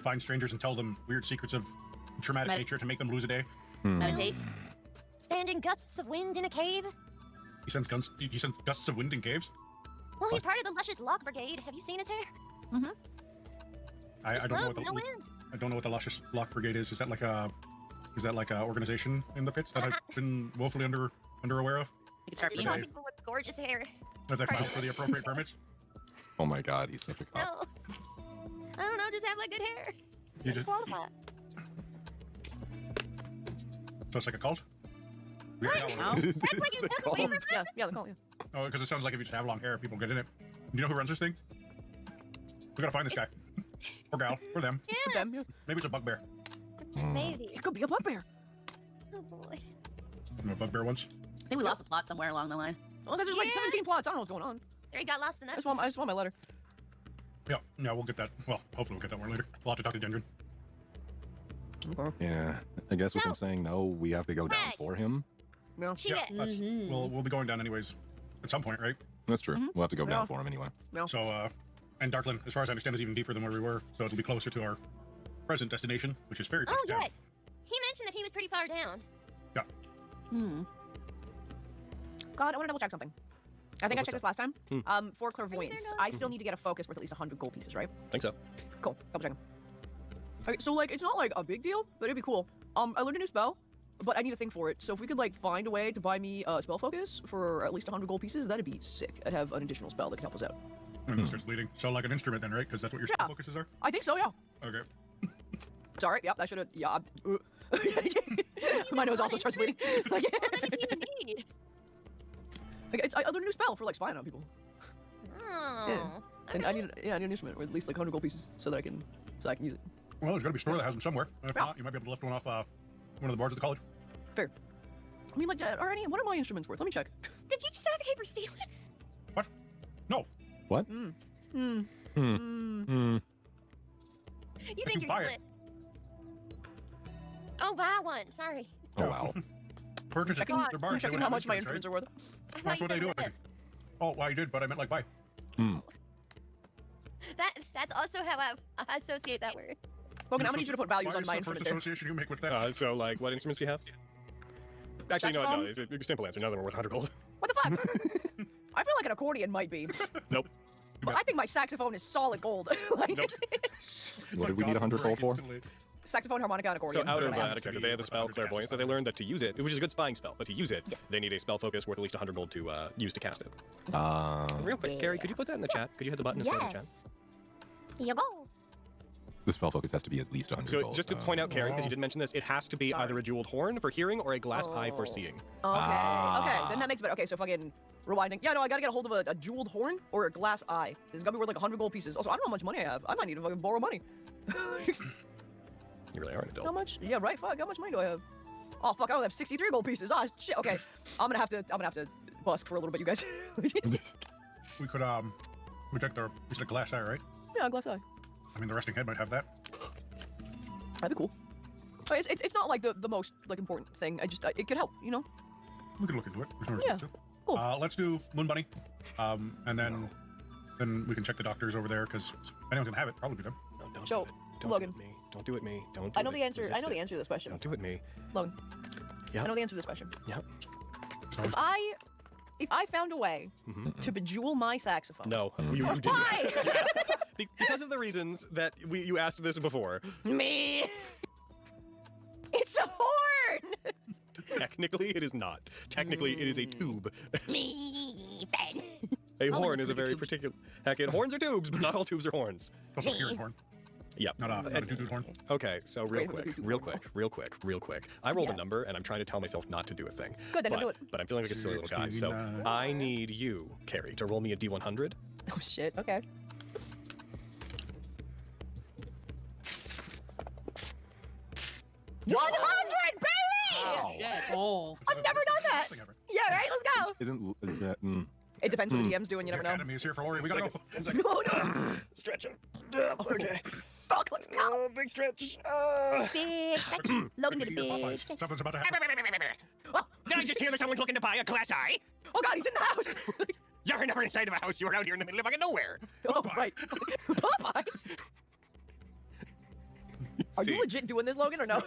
find strangers and tell them weird secrets of traumatic Med- nature to make them lose a day. Meditate. Stand in gusts of wind in a cave. He sends gusts of wind in caves. Well, he's part of the Luscious Lock Brigade. Have you seen his hair? I Just don't know blows what the no wind. I don't know what the Luscious Lock Brigade is. Is that like a organization in the pits that I've been woefully aware of? You can start Just feeling want Okay. people with gorgeous hair. That they filed for the appropriate permits? Oh my god, he's such a cop. No. I don't know, just have like good hair. You Just just qualify. so it's like a cult? We What? got one No. of those. That's like that's a waiver. Yeah, the call, yeah. Oh, because it sounds like if you just have long hair, people get in it. Do you know who runs this thing? We gotta find this guy. Or gal. Or them. With them, yeah. Maybe it's a bugbear. Maybe. It could be a bugbear. Oh boy. You know, bugbear ones. I think we lost the plot somewhere along the line. Well, there's like Yeah. 17 plots. I don't know what's going on. There he got lost in I that. just want my letter. Yeah, we'll get that. Well, hopefully we'll get that one later. We'll have to talk to Gendron. Yeah, I guess with So- him saying no, we have to go down Right. for him. Yeah. Shit. Yeah, that's, we'll be going down anyways at some point, right? That's true. We'll have to go Yeah. down for him anyway. So, and Darkland, as far as I understand, is even deeper than where we were, so it'll be closer to our present destination, which is very Oh, down. yeah. He mentioned that he was pretty far down. God, I want to double check something. I think I What's checked this last time. Hmm. For clairvoyance, no- I still need to get a focus with at least 100 gold pieces, right? Think so. Cool. Double checking. Okay, so like it's not like a big deal, but it'd be cool. I learned a new spell, but I need a thing for it. So if we could like find a way to buy me spell focus for at least 100 gold pieces, that'd be sick. I'd have an additional spell that could help us out. And it starts bleeding. So, like an instrument, then, right? Because that's what your Yeah. spell focuses are? I think so, yeah. Okay. Sorry, yep, I should have. Yeah. My nose also starts bleeding. Like, What does he even need? I learned a new spell for like spying on people, Oh. and I need an instrument with at least like 100 gold pieces so that I can use it. Well, there's got to be a store that has them somewhere. And if Yeah. not, you might be able to lift one off one of the bars at the college. Fair. I mean, like, what are my instruments worth? Let me check. Did you just advocate for stealing? What? No. What? Hmm. Hmm. You think can you're buy it. slick? Oh, buy one. Sorry. Oh No. wow. Purchase it. Checking, Their bars. I'm they checking would how have much my instruments, instruments are worth. I thought That's you what they said do. I that. think. Oh, well, I did, but I meant like buy. That's also how I associate that word. Logan, I'm gonna need you to put values Why on is my the first instrument there. association you make with theft? So, like, what instruments do you have? Actually, no, Saxophone? it's a simple answer. None of them are worth 100 gold. What the fuck? I feel like an accordion might be. Nope. But I think my saxophone is solid gold. Like, Nope. What did we need 100 gold for? saxophone, harmonica, and So accordion. out of Happens Attic to be they have a worth spell 100 clairvoyance that cast they learned that to use it, which is a good spying spell, but to use it, Yes. they need a spell focus worth at least 100 gold to use to cast it. Uh, Real quick, Carrie, could you put that in the chat? Could you hit the button and throw it in the chat? Yes. Here you go. the spell focus has to be at least 100 So gold. just to point out, Carrie, because you didn't mention this, it has to be Sorry. either a jeweled horn for hearing or a glass eye for seeing. Okay. Ah. Okay, then that makes it better. Okay, so fucking rewinding. Yeah, no, I gotta get a hold of a jeweled horn or a glass eye. It's gotta be worth like 100 gold pieces. Also, I don't know how much money I have. I might need to fucking borrow money. You really are an How adult. much? Yeah, right. Fuck. How much money do I have? Oh fuck, I only have 63 gold pieces. Ah shit. Okay, I'm gonna have to busk for a little bit, you guys. We could we check the we said a glass eye, right? Yeah, glass eye. I mean the resting head might have that. That'd be cool. Oh, it's not like the most like important thing. It could help, you know. We could look into it. There's no reason Yeah, not to. cool. Let's do Moon Bunny, and then we can check the doctors over there because if anyone's gonna have it, probably be them. No, Don't So, do it. Don't Logan. do it me. Don't do it me. Don't do I know it. the answer. I Resist know it. the answer to this question. Don't do it me. Logan. Yep. I know the answer to this question. Yep. So If I found a way to bejewel my saxophone. No, you didn't. Why? Because of the reasons that you asked this before. Me. It's a horn. Technically, it is not. Technically, it is a tube. Me, Ben. A How horn many is a very tubes? particular. Heck, horns are tubes, but not all tubes are horns. also a hearing horn, Yep. not a doo-doo horn. Okay, so Wait, wait, real quick. I rolled Yeah. a number, and I'm trying to tell myself not to do a thing. Good, then but, don't do it. But I'm feeling like a silly little guy, so 69. I need you, Carrie, to roll me a D100. Oh shit. Okay. Yo! 100, baby! Shit. Oh. I've never done that. Nothing ever. Yeah, right. Let's go. Isn't that? It depends what the DM's doing. You The never know. Academy is here for Ori. We gotta go. No, no. Stretching. Oh, Okay. Fuck. Let's go. Big stretch. Big stretch. Logan did a Quickly eat your big Popeyes. stretch. Something's about to happen. Did I just hear that someone's looking to buy a glass eye? Oh god, he's in the house. You're never inside of a house. You were out here in the middle of fucking nowhere. Oh right. Popeye. Are See, you legit doing this, Logan, or no?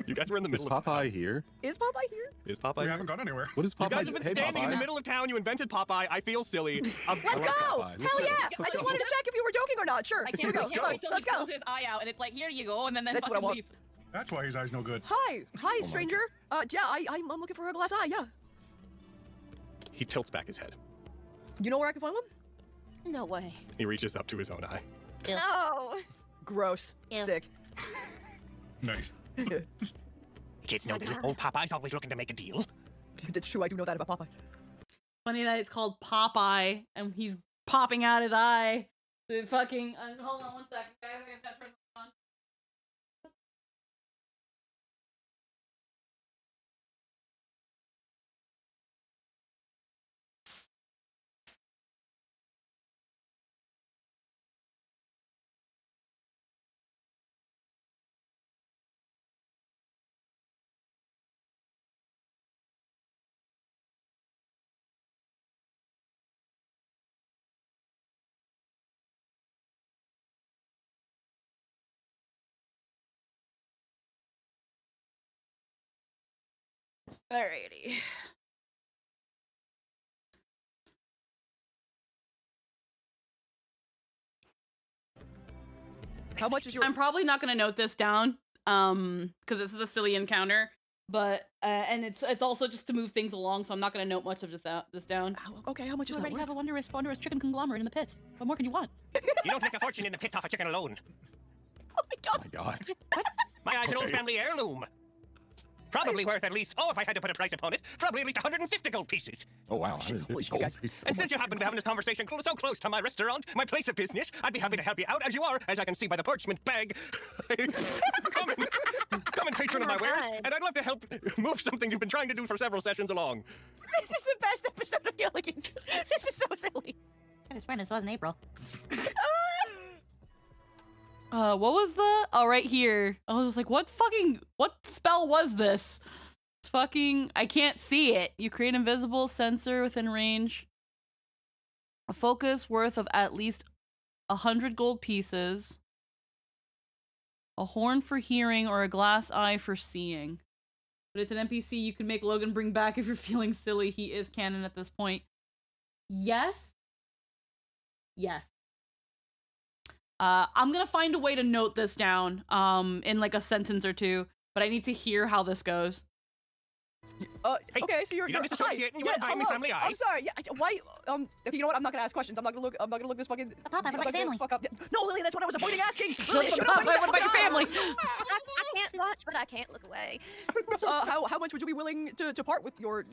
You guys were in the Is middle of Popeye here? Is Popeye here? Is Popeye We here? haven't gone anywhere. What is You Popeye? guys have been Hey, standing in the Popeye. middle of town. You invented Popeye. I feel silly. Let's like go. Popeye. Hell yeah. I just wanted to check if you were joking or not. Sure. I can't Here wait we go. until Let's he go. pulls his eye out and it's like, here you go, and then That's what I fucking want. leaves. That's why his eye's no good. Hi, my stranger. Yeah, I'm looking for a glass eye. Yeah. He tilts back his head. You know where I can find one? No way. He reaches up to his own eye. No. Gross. Ew. Sick. Nice. Kids know that old Popeye's always looking to make a deal. That's true. I do know that about Popeye. Funny that it's called Popeye and he's popping out his eye. The fucking. Hold on one second, guys. I got that person on. Alrighty. How much is your? I'm probably not gonna note this down, because this is a silly encounter. But and it's also just to move things along, so I'm not gonna note much of this down. Okay, how much You is that already worth? have a wondrous chicken conglomerate in the pits. What more can you want? You don't make a fortune in the pits off a chicken alone. Oh my Oh god. my God. My eye's an old Okay. family heirloom. Probably worth at least, if I had to put a price upon it, probably at least 150 gold pieces. Oh wow. Holy shit, guys. And since you happen to be having this conversation so close to my restaurant, my place of business, I'd be happy to help you out as you are, as I can see by the parchment bag. come and patron of Oh my my wares, God. and I'd love to help move something you've been trying to do for several sessions along. This is the best episode of Gilligan's. This is so silly. I just ran this was in April. What was the? Oh, right here. I was just like, what spell was this? It's fucking. I can't see it. You create invisible sensor within range. A focus worth of at least 100 gold pieces. A horn for hearing or a glass eye for seeing. But it's an NPC you can make Logan bring back if you're feeling silly. He is canon at this point. Yes. Yes. I'm gonna find a way to note this down, in like a sentence or two, but I need to hear how this goes. Hey, Okay, so you're you don't hi. disassociate and you wanna buy me hello. family eye? I'm sorry. Yeah. Why? Okay, you know what? I'm not gonna ask questions. I'm not gonna look this fucking. Popeye, what about I'm not your gonna family? Fuck up. No, Lily, that's what I was avoiding asking. Lily, shut Popeye, up. what about your family? I can't watch, but I can't look away. How much would you be willing to part with your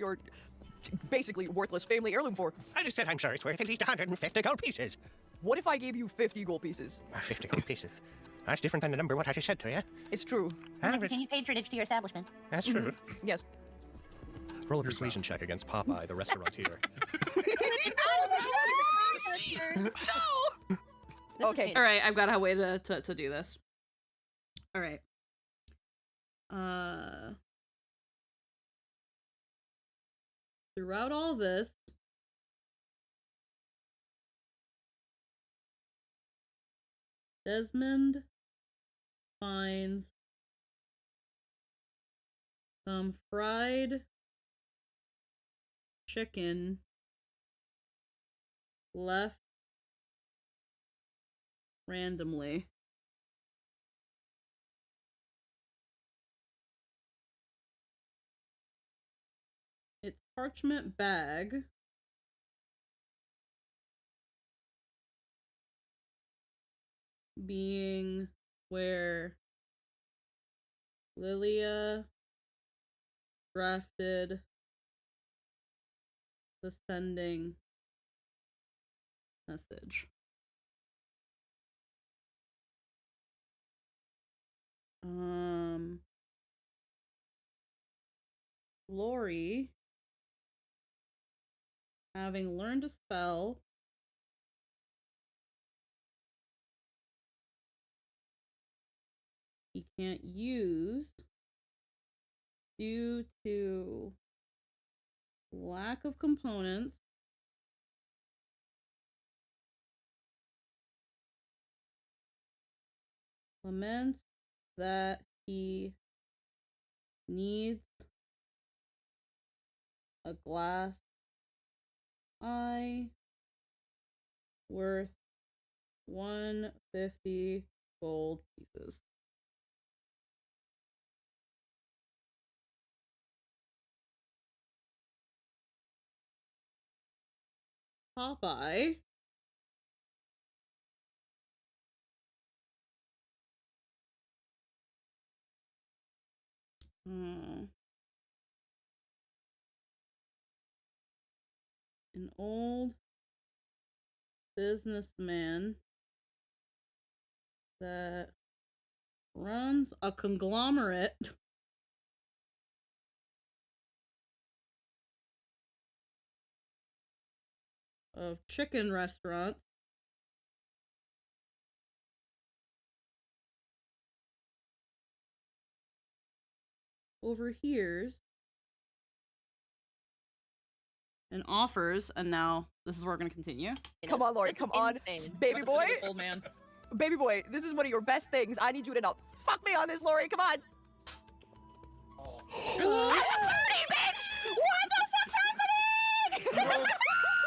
basically worthless family heirloom for? I just said I'm sure it's worth at least 150 gold pieces. What if I gave you 50 gold pieces? 50 gold pieces. That's different than the number what I just said to you. It's true. Ah, Continue patronage to your establishment. That's true. Yes. Roll a persuasion check against Popeye, the restaurateur. No. Okay. All right, I've got a way to do this. All right. Throughout all this, Desmond finds some fried chicken left randomly. Its parchment bag being where Lilia drafted the sending message. Lori, having learned a spell, he can't use due to lack of components, laments that he needs a glass eye worth 150 gold pieces. Popeye an old businessman that runs a conglomerate of chicken restaurants overhears and offers, and now this is where we're going to continue. Come on, Lori, This is come on. insane. Baby What boy, is this, old man. baby boy, this is one of your best things. I need you to not fuck me on this, Lori. Come on. I'm a foodie, bitch! What the fuck's happening?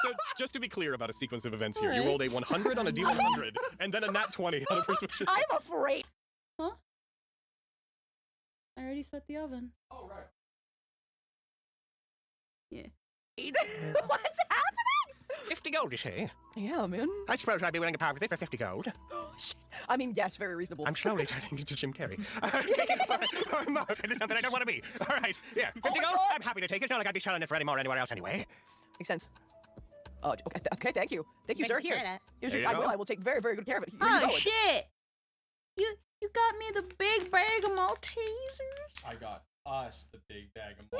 So, just to be clear about a sequence of events here, Alright. you rolled a 100 on a D100, and then a nat 20 on a persuasion. I'm afraid. Huh? I already set the oven. Oh, right. Yeah. What's happening? 50 gold, you say? Yeah, man. I suppose I'd be willing to part with it for 50 gold. I mean, yes, very reasonable. I'm slowly turning into Jim Carrey. Mark, it is something I don't want to be. All right, yeah, 50 Oh my gold? God. I'm happy to take it. It's not like I'd be selling it for any more anywhere else anyway. Makes sense. Okay, okay, thank you. Thank you, sir. Here. Here's There your, you go. I will take very, very good care of it. Here you Oh go. shit! You got me the big bag of Maltesers? I got us the big bag of No!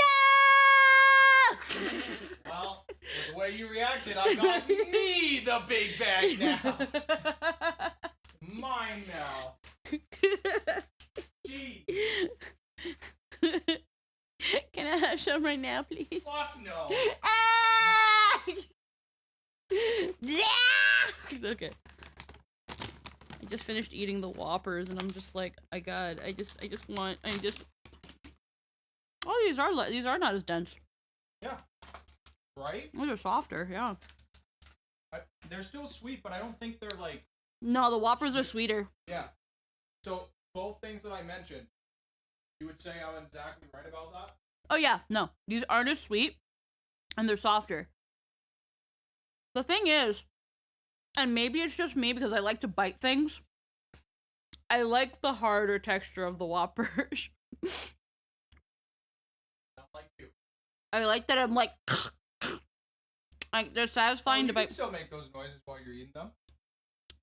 Well, with the way you reacted, I got me the big bag now. Mine now. Gee, Can I have some right now, please? fuck no. Ah! Okay. I just finished eating the Whoppers, and I'm just like, I just want. Oh, these are not as dense. Yeah. Right? These are softer, yeah. They're still sweet, but I don't think they're like, No, the Whoppers are sweeter. yeah. So, both things that I mentioned, you would say I'm exactly right about that? Oh yeah, no, these aren't as sweet, and they're softer. The thing is, and maybe it's just me because I like to bite things, I like the harder texture of the Whoppers. Not like you. I like that I'm like they're satisfying you to can bite. still make those noises while you're eating them.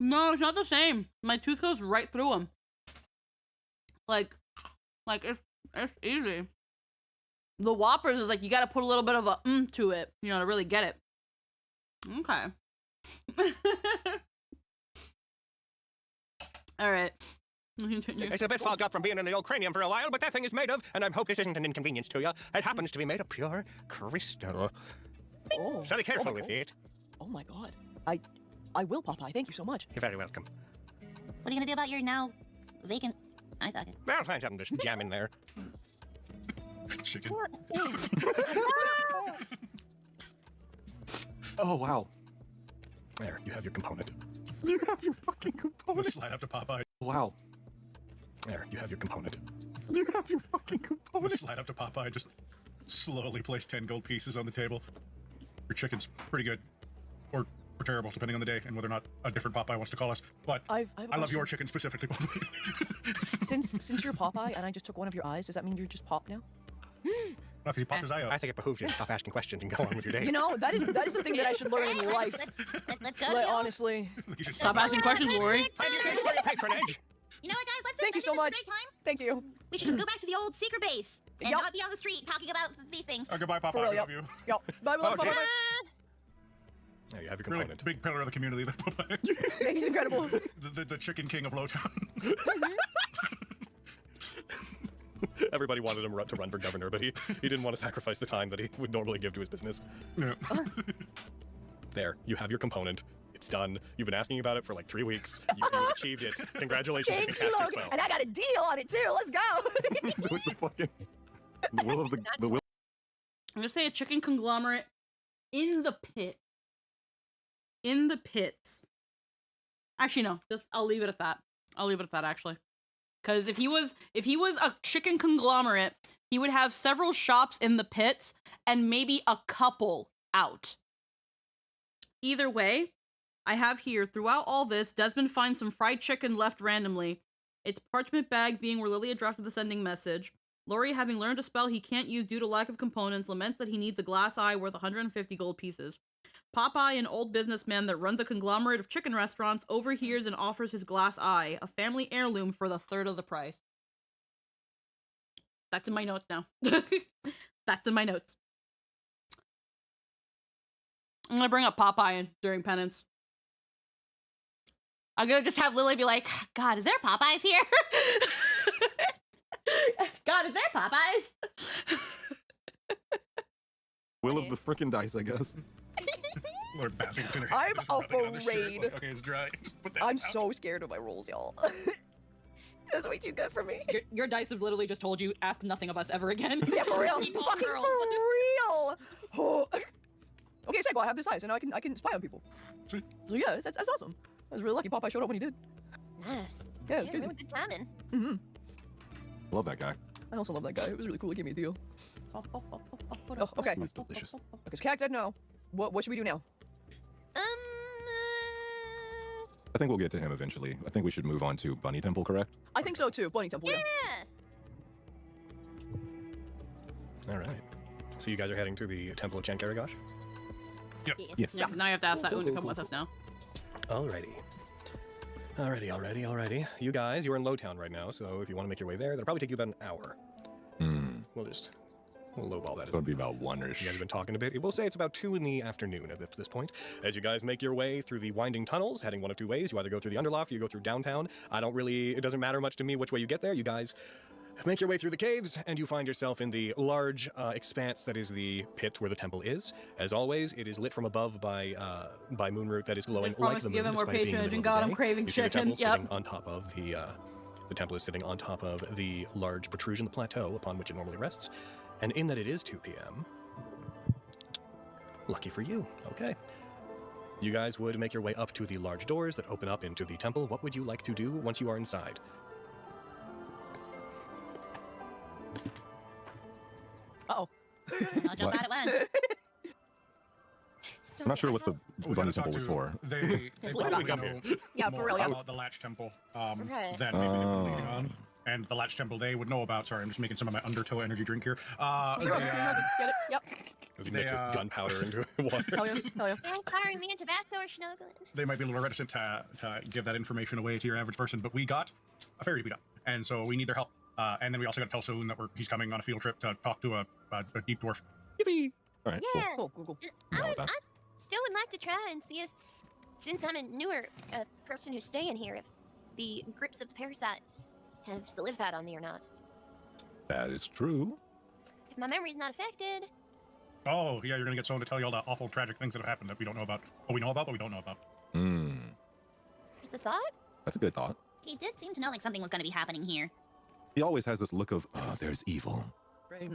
No, it's not the same. My tooth goes right through them. Like it's easy. The Whoppers is like you gotta put a little bit of a to it, you know, to really get it. Okay. All right. Continue. It's a bit fogged up from being in the old cranium for a while, but that thing is made of, and I hope this isn't an inconvenience to you, it happens to be made of pure crystal. Oh, So be careful my with God. it. Oh my God. I will, Popeye. Thank you so much. You're very welcome. What are you gonna do about your now vacant eye socket? I'll find something to jam in there. Chicken. Oh, wow. There, you have your component. You have your fucking I'm gonna component. slide up to Popeye. Wow. There, you have your component. You have your fucking I'm gonna component. slide up to Popeye and just slowly place 10 gold pieces on the table. Your chicken's pretty good. Or terrible, depending on the day and whether or not a different Popeye wants to call us. But I love your chicken specifically, Popeye. Since you're Popeye and I just took one of your eyes, does that mean you're just Pop now? No, because he popped his eye out. I think it behooves you to stop asking questions and go on with your day. You know, that is the thing that I should learn in life. Let's go. Like, Neil. honestly. You should Stop asking questions, Lori. Thank you for your patronage. You know what, guys? Let's Thank you I so think much. this is a great time. Thank you. We should just go back to the old secret base and Yup. not be on the street talking about these things. Oh, goodbye, Popeye. For real, I yep. love you. Yo, bye, bye, Okay. Popeye. There, you have your Really component. big pillar of the community, that Popeye. Yeah, he's incredible. the chicken king of Lowtown. Everybody wanted him to run for governor, but he didn't want to sacrifice the time that he would normally give to his business. Yeah. There, you have your component. It's done. You've been asking about it for like 3 weeks. You achieved it. Congratulations. You Thank can you, cast your Logan. spell. And I got a deal on it too. Let's go. With the fucking the will of the will. I'm gonna say a chicken conglomerate in the pit. In the pits. Actually, no. Just I'll leave it at that. I'll leave it at that. Actually, because if he was a chicken conglomerate, he would have several shops in the pits and maybe a couple out. Either way, I have here throughout all this, Desmond finds some fried chicken left randomly. Its parchment bag being where Lilia drafted the sending message. Lori, having learned a spell he can't use due to lack of components, laments that he needs a glass eye worth 150 gold pieces. Popeye, an old businessman that runs a conglomerate of chicken restaurants, overhears and offers his glass eye, a family heirloom, for the third of the price. That's in my notes now. That's in my notes. I'm gonna bring up Popeye during penance. I'm gonna just have Lily be like, God, is there Popeyes here? God, is there Popeyes? Will of the frickin' dice, I guess. Lord bathing between their I'm hands, just rubbing it on their shirt, afraid. like, okay, it's dry. Just put that I'm out. so scared of my rolls, y'all. That's way too good for me. Your dice have literally just told you, ask nothing of us ever again. Yeah, for real. Keep on Fucking girls. for real. Oh. Okay, so I have this dice, and I can spy on people. Sweet. So yeah, that's awesome. I was really lucky Popeye showed up when he did. Nice. Yeah, Yeah, it's crazy. really good timing. Mm-hmm. Love that guy. I also love that guy. It was really cool. He gave me a deal. Oh, Oh, okay. It was delicious. Okay, so Cag said no. What should we do now? I think we'll get to him eventually. I think we should move on to Bunny Temple, correct? I think so too. Bunny Temple. Yeah. Yeah. All right. So you guys are heading to the Temple of Chankaragosh? Yes. Yeah, now you have to ask that one to come with us now. Alrighty. Alrighty. You guys, you're in Lowtown right now, so if you want to make your way there, that'll probably take you about an hour. We'll lowball that. It's gonna be about one-ish. You guys have been talking a bit. We'll say it's about 2 in the afternoon at this point. As you guys make your way through the winding tunnels, heading one of 2 ways. You either go through the Underloft or you go through downtown. It doesn't matter much to me which way you get there. You guys make your way through the caves, and you find yourself in the large expanse that is the pit where the temple is. As always, it is lit from above by moonroot that is glowing like the moon. to give him more despite it being in the patronage, and middle of God, the I'm day. craving You see the chicken. temple Yep. sitting on top of the temple is sitting on top of the large protrusion, the plateau upon which it normally rests. And in that it is 2 p.m. Lucky for you. Okay. You guys would make your way up to the large doors that open up into the temple. What would you like to do once you are inside? Uh-oh. I'll jump out at one. So I'm not sure what I the We Bunny gotta talk Temple was to- for. They probably Come know here. Yeah, for more real, yeah. about the Latch Temple Okay. than maybe they were leading on. And the Latch Temple they would know about. Sorry, I'm just making some of my undertow energy drink here. Get it? Yep. As he They, mixes gunpowder into water. Hell yeah. Hell yeah. Yeah, sorry, me and Tabasco are snuggling. they might be a little reticent to give that information away to your average person, but we got a ferry to beat up, and so we need their help. And then we also got to tell Soon that he's coming on a field trip to talk to a deep dwarf. Yippee! All right. Yeah. Cool, cool, cool. Know I that. still would like to try and see if, since I'm a newer person who's staying here, if the grips of the parasite have solidified on me or not. That is true. If my memory's not affected, Oh, yeah, you're gonna get someone to tell you all the awful, tragic things that have happened that we don't know about. Oh, we know about, but we don't know about. Hmm. it's a thought. That's a good thought. He did seem to know like something was going to be happening here. He always has this look of, there's evil.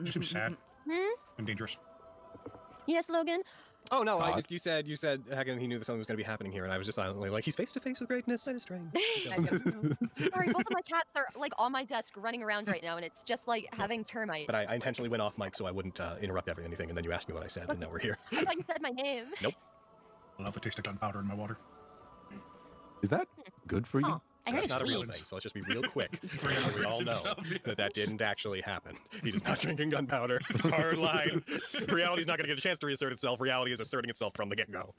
Just seems sad Hmm? and dangerous. Yes, Logan. Oh no, I God. just you said Hagen he knew that something was going to be happening here, and I was just silently like, he's face to face with greatness. That is strange. Sorry, both of my cats are like on my desk running around right now, and it's just like having termites. But I intentionally went off mic so I wouldn't interrupt anything, and then you asked me what I said, and now we're here. I thought you said my name. Nope. I love the taste of gunpowder in my water. Is that good for you? Oh, I heard That's it's not a real sweet. thing, so let's just be real quick. So we all know that didn't actually happen. He is not drinking gunpowder. Hard line. Reality's not going to get a chance to reassert itself. Reality is asserting itself from the get-go.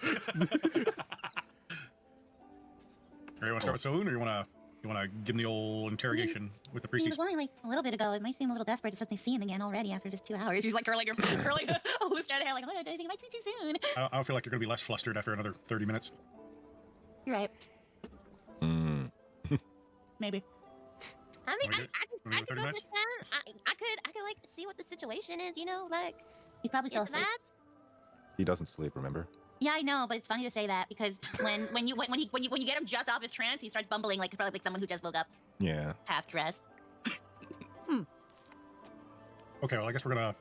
Or you want to start with Soon, or you want to give him the old interrogation with the It was priesties? only like a little bit ago. It might seem a little desperate to suddenly see him again already after just 2 hours. She's like curling her curling. oh, loose down hair like, oh, I think it might be too soon. I don't feel like you're going to be less flustered after another 30 minutes. You're right. Maybe. I mean, Wanna I do could 30 go minutes? this time. I could like see what the situation is, you know, like He's probably still get the asleep. vibes. He doesn't sleep, remember? Yeah, I know, but it's funny to say that because when you get him just off his trance, he starts bumbling like probably like someone who just woke up Yeah. half dressed. Okay, well, I guess we're going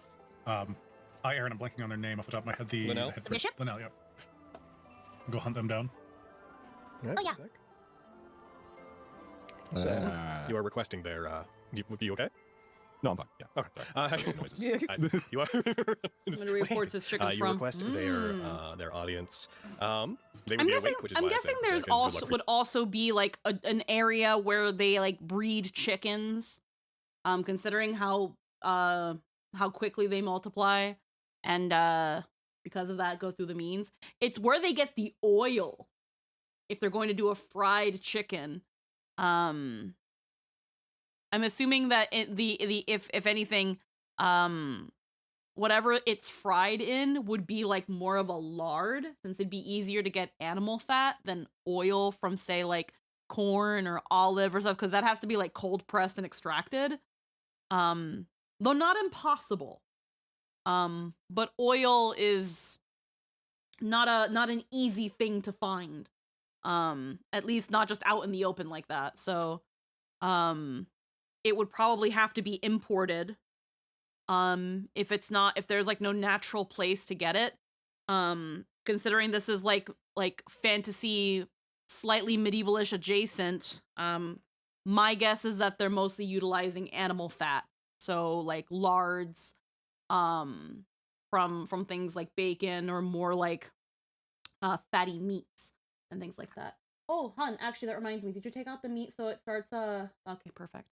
to... Aaron, I'm blanking on their name off the top of my head. Linnell? head The bishop? Linnell, yep. Go hunt them down. Oh, yeah. So you are requesting their. You okay? No, I'm fine. Yeah. Okay. Noises. You are. I'm gonna report this chicken You from. request their audience. They would I'm be guessing. awake, which is I'm why I guessing said, there's good luck also for would also be like an area where they like breed chickens. Considering how quickly they multiply, and because of that go through the means. It's where they get the oil. If they're going to do a fried chicken. I'm assuming that if anything, whatever it's fried in would be like more of a lard, since it'd be easier to get animal fat than oil from say like corn or olive or stuff, because that has to be like cold pressed and extracted. Though not impossible. But oil is not an easy thing to find. At least not just out in the open like that. So it would probably have to be imported if there's like no natural place to get it. Considering this is like fantasy, slightly medievalish adjacent, my guess is that they're mostly utilizing animal fat, so like lards from things like bacon or more like fatty meats and things like that. Oh, hun, actually that reminds me, did you take out the meat so it starts okay, perfect.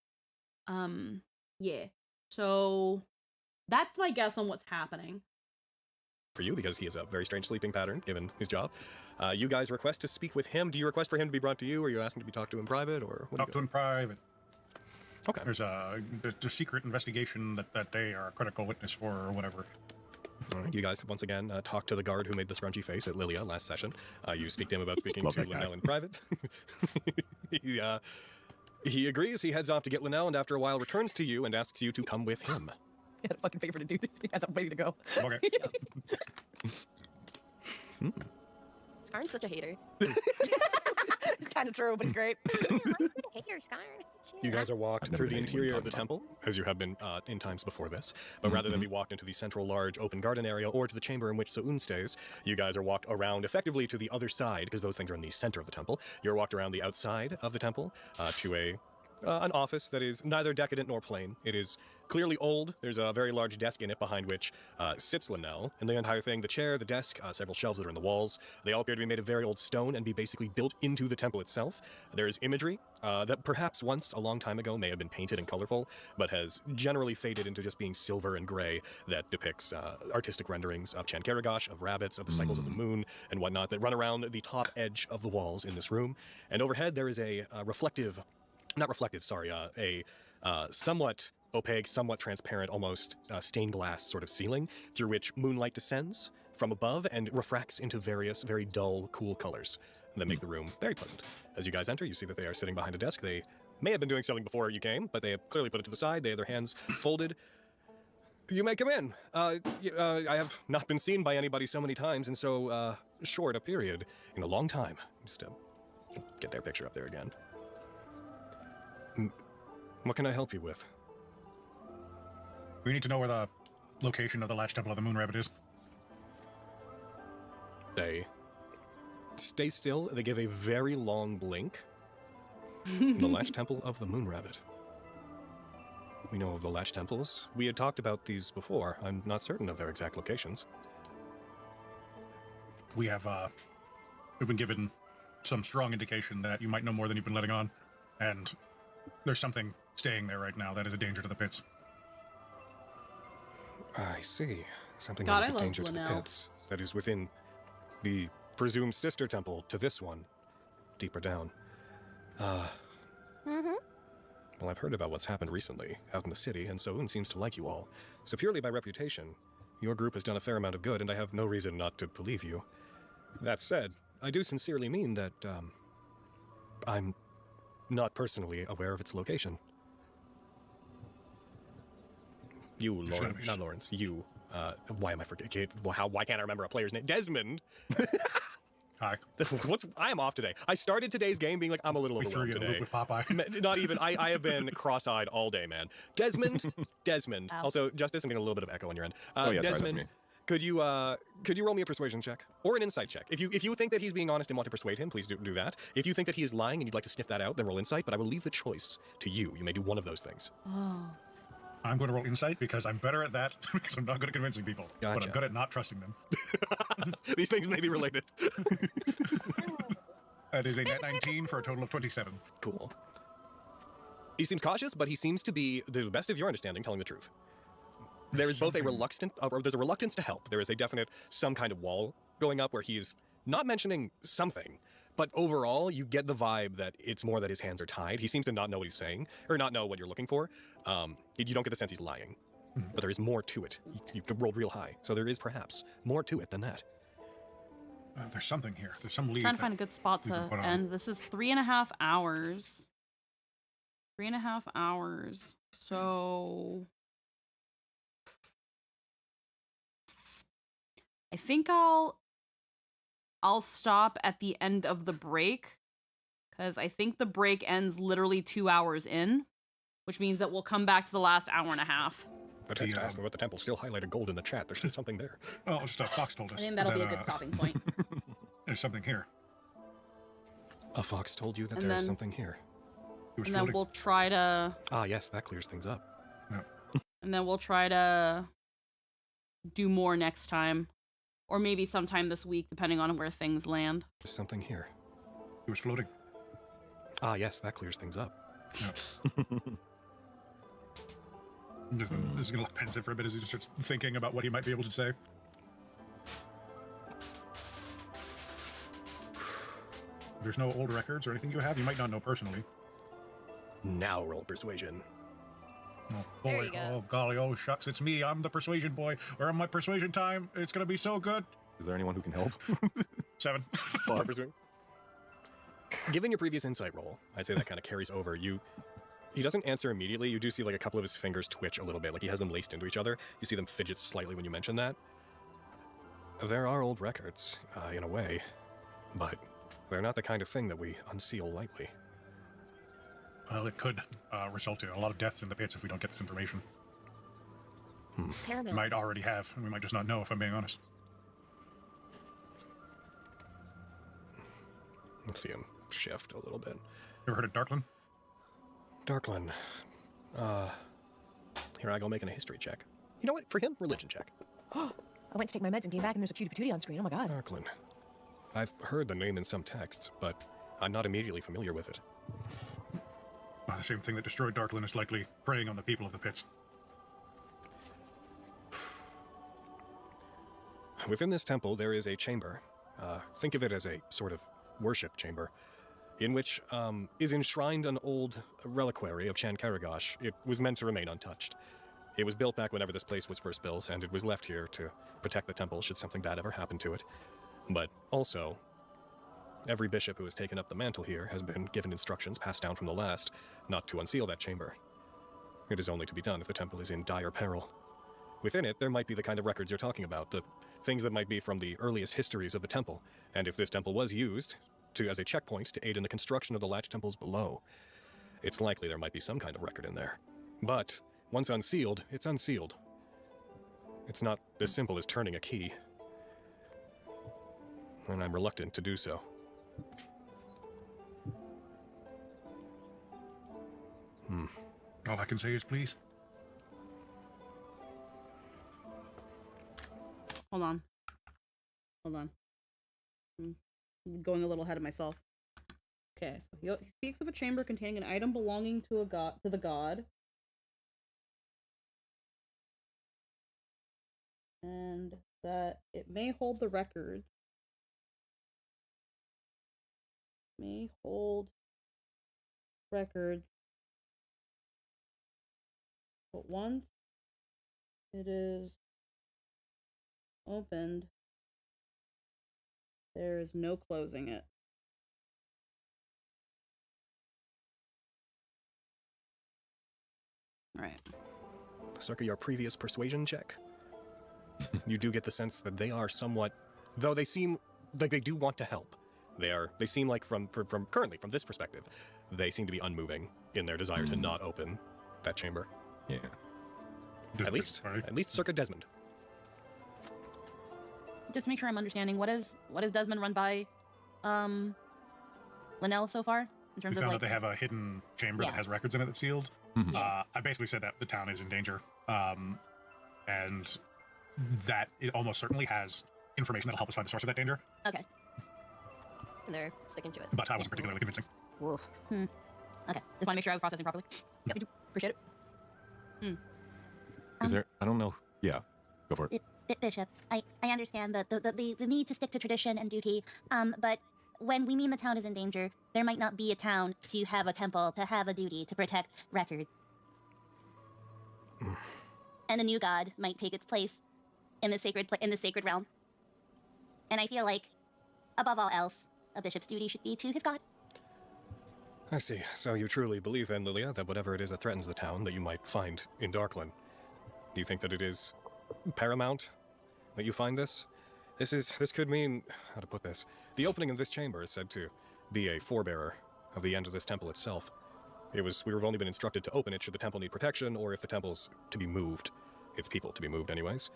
Yeah. So that's my guess on what's happening. For you, because he has a very strange sleeping pattern given his job. You guys request to speak with him. Do you request for him to be brought to you, or are you asking to be talked to in private, or what? Talk to him in private. Okay. There's a secret investigation that they are a critical witness for, or whatever. All right, you guys once again talk to the guard who made the scrunchy face at Lilia last session. You speak to him about speaking Love to that guy. Linnell in private. He agrees. He heads off to get Linnell, and after a while returns to you and asks you to come with him. He had a fucking favor to do. He had that ready to go. Okay. Skarn's such a hater. It's kind of true, but it's great. Yeah, I'm a hater, Skarn. You guys are walked I've never through the been anywhere interior you of the talk temple, as you have been in times before this. But rather than be walked into the central large open garden area or to the chamber in which So'un stays, you guys are walked around effectively to the other side, because those things are in the center of the temple. You're walked around the outside of the temple to an office that is neither decadent nor plain. It is clearly old. There's a very large desk in it behind which sits Linnell. And the entire thing, the chair, the desk, several shelves that are in the walls, they all appear to be made of very old stone and be basically built into the temple itself. There's imagery that perhaps once, a long time ago, may have been painted and colorful, but has generally faded into just being silver and gray that depicts artistic renderings of Chankaragash, of rabbits, of the cycles of the moon, and whatnot that run around the top edge of the walls in this room. And overhead, there is a somewhat opaque, somewhat transparent, almost stained glass sort of ceiling through which moonlight descends from above and refracts into various very dull, cool colors that make the room very pleasant. As you guys enter, you see that they are sitting behind a desk. They may have been doing something before you came, but they have clearly put it to the side. They have their hands folded. You may come in. I have not been seen by anybody so many times in so short a period in a long time. Just get their picture up there again. What can I help you with? We need to know where the location of the Latch Temple of the Moon Rabbit is. They stay still. They give a very long blink. The Latch Temple of the Moon Rabbit. We know of the Latch Temples. We had talked about these before. I'm not certain of their exact locations. We've been given some strong indication that you might know more than you've been letting on, and there's something staying there right now that is a danger to the pits. I see. Something God, that I is a love danger to the Linnell. pits. That is within the presumed sister temple to this one, deeper down. Well, I've heard about what's happened recently out in the city, and Soun seems to like you all. So purely by reputation, your group has done a fair amount of good, and I have no reason not to believe you. That said, I do sincerely mean that, I'm not personally aware of its location. You, Lawrence, not Lawrence, you, why am I forgetting? Why can't I remember a player's name? Desmond! Hi. I am off today. I started today's game being like, I'm a little We threw overwhelmed you in a today. loop with Popeye. Not even. I have been cross-eyed all day, man. Desmond. Ow. Also, Justice, I'm getting a little bit of echo on your end. Oh, yeah, sorry, that's Desmond, me. could you roll me a persuasion check or an insight check? If you think that he's being honest and want to persuade him, please do that. If you think that he is lying and you'd like to sniff that out, then roll insight. But I will leave the choice to you. You may do one of those things. Oh. I'm going to roll insight because I'm better at that because I'm not good at convincing people. But Gotcha. I'm good at not trusting them. These things may be related. That is a net 19 for a total of 27. Cool. He seems cautious, but he seems to be, to the best of your understanding, telling the truth. There is both a there's a reluctance to help. There is a definite, some kind of wall going up where he's not mentioning something, but overall, you get the vibe that it's more that his hands are tied. He seems to not know what he's saying, or not know what you're looking for. You don't get the sense he's lying, but there is more to it. You rolled real high, so there is perhaps more to it than that. There's something here. There's some lead. Trying to find a good spot we can to put on. end. This is 3.5 hours. 3.5 hours. So I think I'll stop at the end of the break, because I think the break ends literally 2 hours in, which means that we'll come back to the last hour and a half. The text asking about the temple still highlighted gold in the chat. There's still something there. Well, just Fox told us. I think that'll be a that, good stopping point. There's something here. A fox told you that And there is then- something here. He was And then floating. we'll try to Ah, yes, that clears things up. do more next time, or maybe sometime this week, depending on where things land. There's something here. He was floating. Ah, yes, that clears things up. I'm just going to look pensive for a bit as he just starts thinking about what he might be able to say. There's no old records or anything you have? You might not know personally. Now roll persuasion. Oh, There boy. you go. Oh, golly. Oh, shucks. It's me. I'm the persuasion boy. We're on my persuasion time. It's going to be so good. Is there anyone who can help? 7. Given your previous insight roll, I'd say that kind of carries over. He doesn't answer immediately. You do see like a couple of his fingers twitch a little bit, like he has them laced into each other. You see them fidget slightly when you mention that. There are old records, in a way, but they're not the kind of thing that we unseal lightly. Well, it could result in a lot of deaths in the pits if we don't get this information. We Paramount. might already have, and we might just not know if I'm being honest. Let's see him shift a little bit. Ever heard of Darklin? Darklin. Here I go making a history check. You know what? For him, religion check. I went to take my meds and came back and there's a cutie patootie on screen. Oh my god. Darklin. I've heard the name in some texts, but I'm not immediately familiar with it. The same thing that destroyed Darklin is likely preying on the people of the pits. Within this temple, there is a chamber. Think of it as a sort of worship chamber, in which is enshrined an old reliquary of Chan Karagosh. It was meant to remain untouched. It was built back whenever this place was first built, and it was left here to protect the temple should something bad ever happen to it. But also, every bishop who has taken up the mantle here has been given instructions passed down from the last not to unseal that chamber. It is only to be done if the temple is in dire peril. Within it, there might be the kind of records you're talking about, the things that might be from the earliest histories of the temple, and if this temple was used as a checkpoint to aid in the construction of the latch temples below, it's likely there might be some kind of record in there. But once unsealed, it's unsealed. It's not as simple as turning a key. And I'm reluctant to do so. All I can say is please. Hold on. I'm going a little ahead of myself. Okay, so he speaks of a chamber containing an item belonging to the god. And that it may hold the records. May hold records. But once it is opened, there is no closing it. All right. Circa your previous persuasion check, you do get the sense that they are somewhat, though they seem like they do want to help. They seem like from currently from this perspective, they seem to be unmoving in their desire to not open that chamber. Yeah. At least circa Desmond. Just to make sure I'm understanding, what is Desmond run by Linnell so far? In We terms of found like that they have a hidden chamber Yeah. that has records in it that's sealed. Yeah. I basically said that the town is in danger, and that it almost certainly has information that'll help us find the source of that danger. And they're sticking to it. But I wasn't particularly convincing. Okay. Just want to make sure I was processing properly. Yeah, we do appreciate it. Is there? I don't know. Yeah, go for it. Bishop, I understand the need to stick to tradition and duty, but when we mean the town is in danger, there might not be a town to have a temple, to have a duty, to protect records. And a new god might take its place in the sacred realm. And I feel like, above all else, a bishop's duty should be to his god. I see. So you truly believe then, Lilia, that whatever it is that threatens the town that you might find in Darkland, do you think that it is paramount that you find this? This could mean, how to put this, the opening of this chamber is said to be a forebearer of the end of this temple itself. We were only been instructed to open it should the temple need protection, or if the temple's to be moved. Its people to be moved anyways.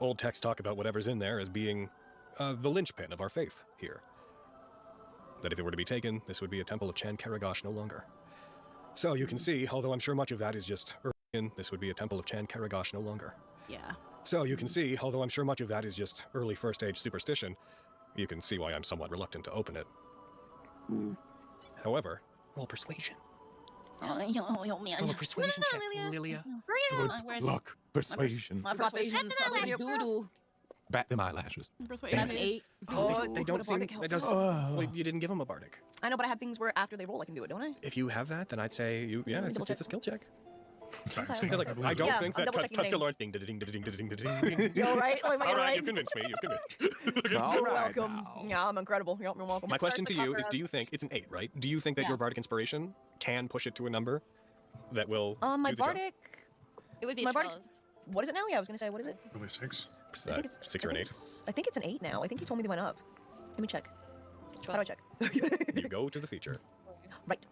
Old texts talk about whatever's in there as being the linchpin of our faith here. That if it were to be taken, this would be a temple of Chan Karagosh no longer. So you can see, although I'm sure much of that is just this would be a temple of Chan Karagosh no longer. Yeah. So you can see, although I'm sure much of that is just early first age superstition, you can see why I'm somewhat reluctant to open it. However, roll persuasion. Oh man. Roll a persuasion check, Lilia. Lilia. Good luck. Persuasion. My persuasion's fucking doo-doo. Bat them eyelashes. Persuasion. That's an 8. They don't seem. It does. Well, you didn't give them a bardic. I know, but I have things where after they roll, I can do it, don't I? If you have that, then I'd say it's double a skill check. It's fine. Okay. Stay Like, believe I it. don't Yeah, think I'm that double-checking touch the things. Lord thing. Ding-ding-ding-ding-ding-ding-ding. You all right? Am I All right, right? you've convinced me. You've convinced me. All You're right. welcome. now. Yeah, I'm incredible. You're welcome. My question to Start to you cover is: up. do you think it's an 8, right? Do you think that Yeah. your bardic inspiration can push it to a number that will My do the job? bardic. It would be My 12. bardic's- What is it now? Yeah, I was gonna say, what is it? Really 6. I think it's 6 or an 8? I think it's an 8 now. I think you told me they went up. Let me check. How do I check? You go to the feature. Right.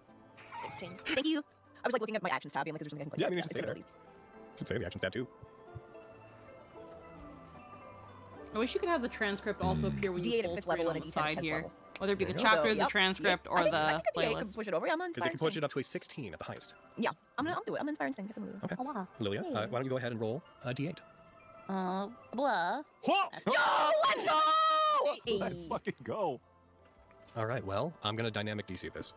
16. Thank you. I was like looking at my actions tab, being like, is there something I can Yeah, I click? mean, you should say that. abilities. Should say the action tab too. I wish you could have the transcript also appear when you D8 at full 5th screen level on and a the D10 at side 10th here. level. Whether it be the There you go. chapters, So, the transcript, I or think the I could playlist. push it over. Yeah, I'm on Because it Inspire can push it Instinct. up to a 16 at the highest. Yeah, I'll do it. I'm Inspire Instinct. I can do it. Okay. Oh wow. Lilia, why don't you go ahead and roll a d8? Blah. Yo, let's go! Let's fucking go. All right, well, I'm going to dynamic DC this.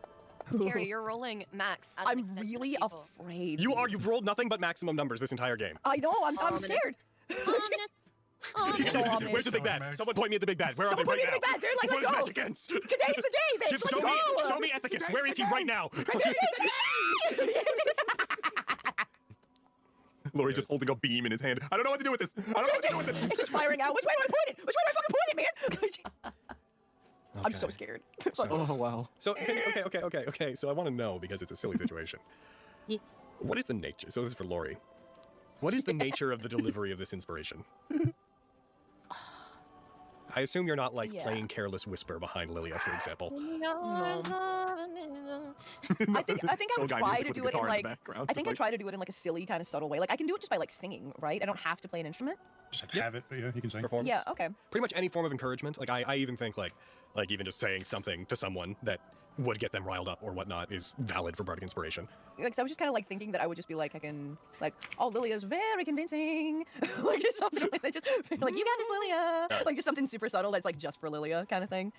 Carrie, you're rolling max. As an I'm extension of really people. afraid. You've rolled nothing but maximum numbers this entire game. I know. I'm Ominous. scared. Ominous. So ominous. Where's the big So bad? max. Someone point me at the big bad. Where Someone are point they me right at the now? big bad. They're like, Before let's this go. match ends. Today's the day, bitch. Give, Let's show go. me Ethicus. Where is he right now? Lori just holding a beam in his hand. I don't know what to do with this. I don't know what to do with this. It's just firing out. Which way do I point it? Which way do I fucking point it, man? I'm so Okay. scared. So- Oh wow. So, okay. So I want to know, because it's a silly situation. Yeah. What is the nature? So this is for Lori. What is the nature of the delivery of this inspiration? I assume you're not like Yeah. playing Careless Whisper behind Lilia, for example. I think I Chill would guy try music to with the do it in guitar in the like background, I think just I'd try to do it in like a silly kind of subtle way. Like I can do it just by like singing, right? I don't have to play an instrument. Just have to Yep. have it, but yeah, you can sing. Performance. Yeah, okay. Pretty much any form of encouragement. Like I even think like even just saying something to someone that would get them riled up or whatnot is valid for bardic inspiration. Like, so I was just kind of like thinking that I would just be like, I can like, oh, Lilia's very convincing, like just something like that, just like you got this, Lilia, like just something super subtle that's like just for Lilia kind of thing.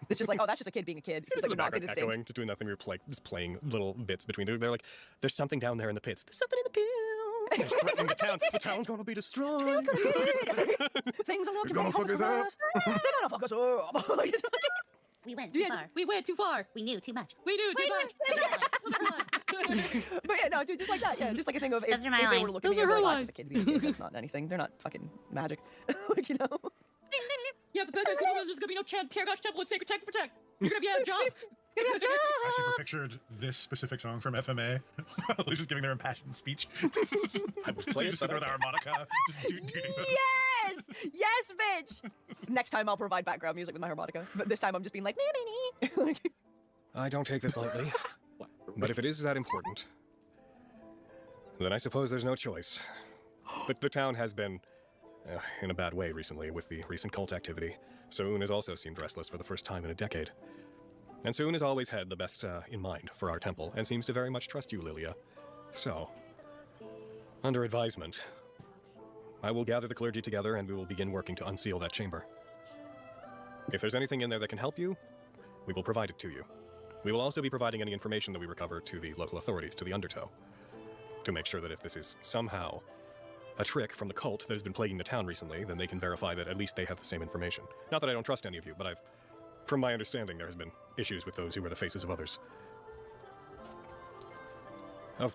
It's just like, oh, that's just a kid being a kid. It's Just like in you're the not going background to think. echoing, just doing nothing. We were just playing little bits between. They're like, there's something down there in the pits. There's something in the pits. It's threatening the town. The town's gonna be destroyed. Things are They're gonna fuck us up. They're gonna fuck us up. Like, it's like- We went too Yeah, far. we went too far. We knew too much. We knew too much. but yeah, no, dude, just like that. Yeah, just like a thing of if, Those are my if they were lines. looking at Those me and are be her like, oh, it's just a kid being a kid. That's not anything. They're not fucking magic. Like, you know. Yeah, the bad guys come over. There's gonna be no Karagosh Temple with sacred text to protect. You're gonna be out of job. I super pictured this specific song from FMA. Who's just giving their impassioned speech. I would play it, Just sitting but with a harmonica, just tooting them. Yes! Yes, bitch! Next time I'll provide background music with my harmonica. But this time I'm just being like, me. Like, I don't take this lightly. But if it is that important, then I suppose there's no choice. But the town has been in a bad way recently with the recent cult activity. Soon has also seemed restless for the first time in a decade. And Soon has always had the best in mind for our temple, and seems to very much trust you, Lilia. So, under advisement, I will gather the clergy together and we will begin working to unseal that chamber. If there's anything in there that can help you, we will provide it to you. We will also be providing any information that we recover to the local authorities, to the Undertow, to make sure that if this is somehow a trick from the cult that has been plaguing the town recently, then they can verify that at least they have the same information. Not that I don't trust any of you, but from my understanding, there has been issues with those who were the faces of others.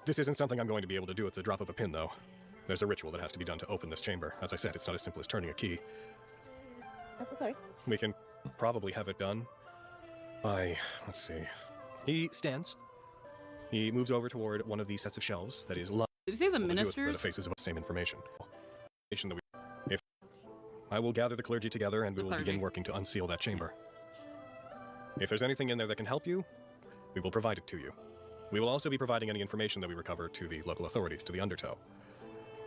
This isn't something I'm going to be able to do at the drop of a pin, though. There's a ritual that has to be done to open this chamber. As I said, it's not as simple as turning a key. okay. We can probably have it done by, let's see. He stands. He moves over toward one of these sets of shelves that is lined. Did you say the What we'll do is ministers? the faces of the same information. If I will gather the clergy together and we The will begin clergy. working to unseal that chamber. If there's anything in there that can help you, we will provide it to you. We will also be providing any information that we recover to the local authorities, to the Undertow,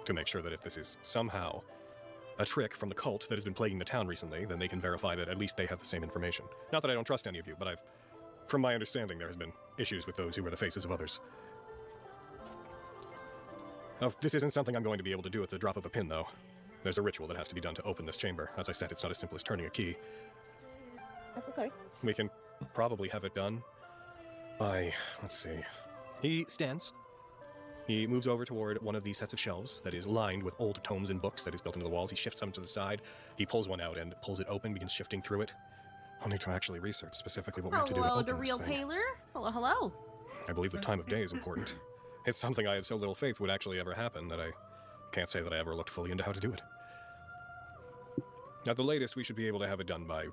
to make sure that if this is somehow a trick from the cult that has been plaguing the town recently, then they can verify that at least they have the same information. Not that I don't trust any of you, but from my understanding, there has been issues with those who were the faces of others. This isn't something I'm going to be able to do at the drop of a pin, though. There's a ritual that has to be done to open this chamber. As I said, it's not as simple as turning a key. Okay. We can probably have it done by, let's see. He stands. He moves over toward one of these sets of shelves that is lined with old tomes and books that is built into the walls. He shifts them to the side. He pulls one out and pulls it open, begins shifting through it. I'll need to actually research specifically what we have to do to Hello, open the this real thing. Taylor. Hello, hello. I believe the time of day is important. It's something I had so little faith would actually ever happen that I can't say that I ever looked fully into how to do it. At the latest, we should be able to have it done by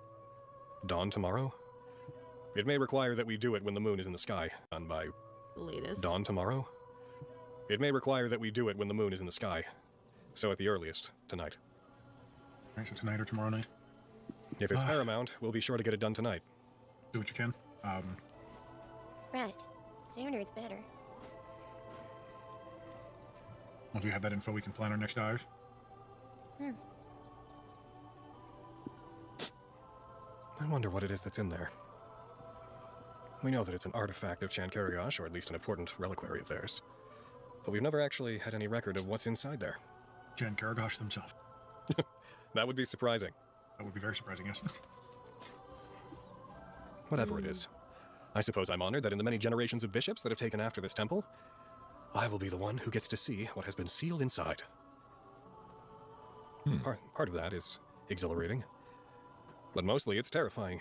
dawn tomorrow. It may require that we do it when the moon is in the sky. Done by The latest. dawn tomorrow. It may require that we do it when the moon is in the sky. So at the earliest, tonight. Right, so tonight or tomorrow night, If it's paramount, we'll be sure to get it done tonight. do what you can. Right. Sooner the better. Once we have that info, we can plan our next dive. I wonder what it is that's in there. We know that it's an artifact of Chankaragosh, or at least an important reliquary of theirs. But we've never actually had any record of what's inside there. Jan Karagosh themselves. That would be surprising. That would be very surprising, yes. Whatever it is. I suppose I'm honored that in the many generations of bishops that have taken after this temple, I will be the one who gets to see what has been sealed inside. Part of that is exhilarating. But mostly it's terrifying.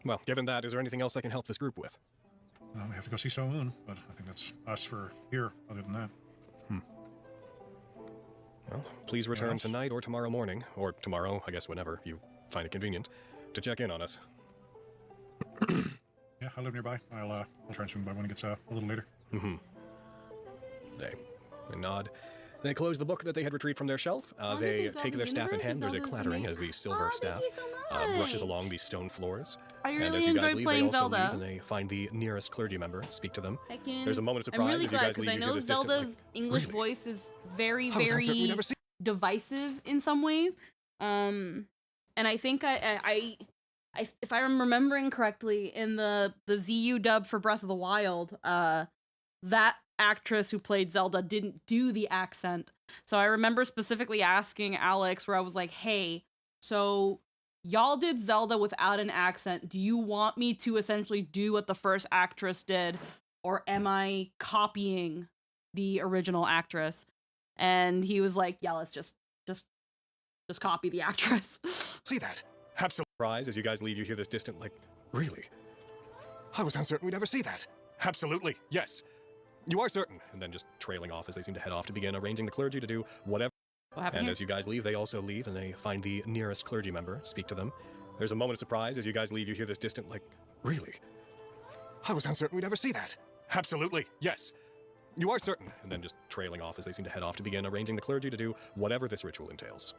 Well, given that, is there anything else I can help this group with? We have to go see So-Un, but I think that's us for here, other than that. Well, please return else? tonight or tomorrow morning, or tomorrow, I guess whenever you find it convenient, to check in on us. Yeah, I live nearby. I'll try and swing by when it gets a little later. They nod, They close the book that they had retrieved from their shelf. They take their staff in hand. There's a clattering as the silver staff brushes along the stone floors. I And really as you guys enjoyed leave, playing they also Zelda. leave and they find the nearest clergy member, speak to them. Heckin'. There's a moment of I'm surprise really as you glad guys because leave. I You hear know this distant, like, Zelda's English "Really? voice is very, I was uncertain we'd very ever see-" divisive in some ways. And I think I if I'm remembering correctly, in the ZU dub for Breath of the Wild, that actress who played Zelda didn't do the accent. So I remember specifically asking Alex, where I was like, "Hey, so y'all did Zelda without an accent. Do you want me to essentially do what the first actress did, or am I copying the original actress?" And he was like, "Yeah, let's just copy the actress." See that? Absolute surprise as you guys leave. You hear this distant, like, "Really? I was uncertain we'd ever see that. Absolutely, yes. You are certain." And then just trailing off as they seem to head off to begin arranging the clergy to do whatever. What happened And here? as you guys leave, they also leave and they find the nearest clergy member, speak to them. There's a moment of surprise as you guys leave. You hear this distant, like, "Really? I was uncertain we'd ever see that. Absolutely, yes. You are certain." And then just trailing off as they seem to head off to begin arranging the clergy to do whatever this ritual entails.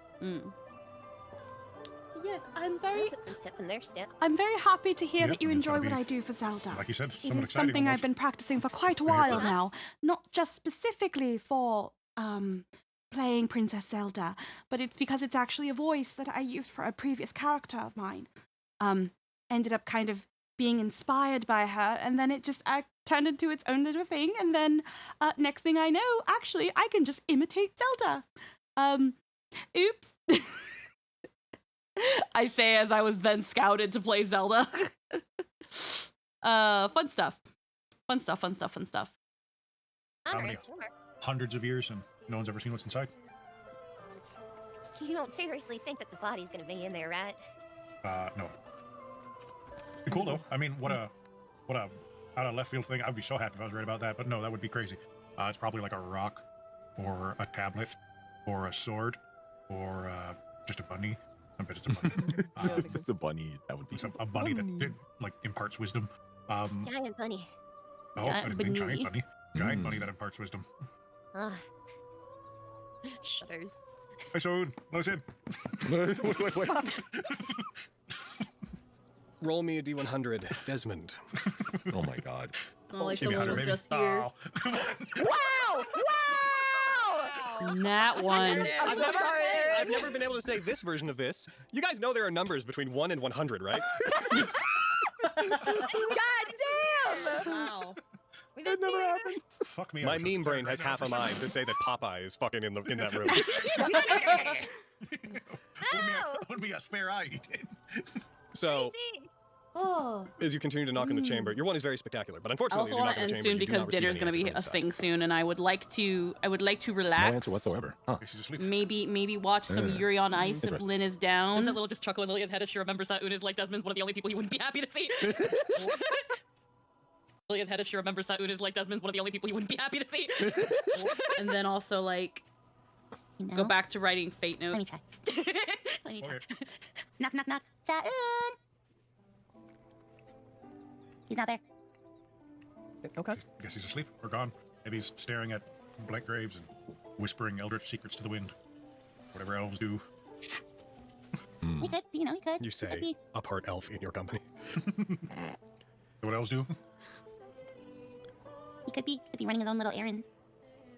Yes, I'm Put some pip in their step. I'm very happy to hear Yep, that you it's enjoy gonna what be, I do for Zelda. like you said, It somewhat is exciting something I've almost. been practicing for quite a We're here for while that. now, not just specifically for playing Princess Zelda, but it's because it's actually a voice that I used for a previous character of mine. Ended up kind of being inspired by her, and then it just turned into its own little thing, and then next thing I know, actually, I can just imitate Zelda. Oops. I say as I was then scouted to play Zelda. Fun stuff. Fun stuff, fun stuff, fun stuff. How Honor, many? sure. Hundreds of years and no one's ever seen what's inside. You don't seriously think that the body's gonna be in there, right? No. Be cool though. I mean, what a out of left field thing. I'd be so happy if I was right about that, but no, that would be crazy. It's probably like a rock, or a tablet, or a sword, or just a bunny. I bet it's a bunny. It's a bunny. That would be It's a bunny that like imparts wisdom. Giant bunny. Oh, I didn't think bunny. giant bunny. Giant Mm. bunny that imparts wisdom. Ugh. Shudders. Hey, Soon, let us in. wait. Roll me a D100, Desmond. Oh my god. Not like Give me the one 100, was maybe. just here. Oh. Wow! That one. I've never been able to say this version of this. You guys know there are numbers between 1 and 100, right? God damn! Wow. We just never happened. Fuck me. I My wish I was meme there brain right has now half for a some mind reason. to say that Popeye is fucking in that room. Would be a spare eye he did. So, Crazy. Oh. as you continue to knock on the chamber, your one is very spectacular, but I unfortunately, also as you want knock to on the end chamber, soon you do not because receive dinner's any gonna answer be from a inside. thing soon, and I would like to No relax. answer whatsoever. Huh. She's asleep. Maybe watch some Yeah. Yuri on Ice if Interesting. Lynn is There's down. that little just chuckle in Lilia's head as she remembers that Una's like Desmond's one of the only people he wouldn't be happy to see. Lilia's head as she remembers that Una's like Desmond's one of the only people he wouldn't be happy to see. And then also like You know? go back to writing fate Let me notes. try. Let me try. Okay. Knock, knock, knock. Saun! He's not there. Okay. Guess he's asleep or gone. Maybe he's staring at blank graves and whispering eldritch secrets to the wind. Whatever elves do. He could, you know, he could. You He could say be. a part elf in your company. What elves do? He could be running his own little errands.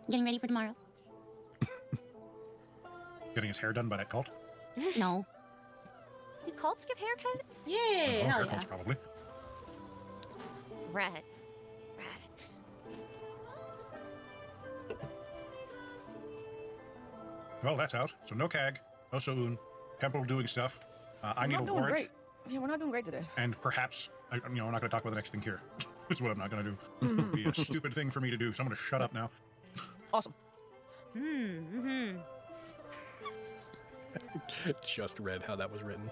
Getting ready for tomorrow. Getting his hair done by that cult? No. Do cults give haircuts? Yay, Oh, hell hair yeah. cults probably. Right. Well, that's out. So no CAG, no Soon, Temple doing stuff. I We're need a not doing warrant. great. Yeah, we're not doing great today. And perhaps, we're not going to talk about the next thing here. Is what I'm not going to do. It'd be a stupid thing for me to do. So I'm going to shut up now. Awesome. Mm-hmm. Just read how that was written.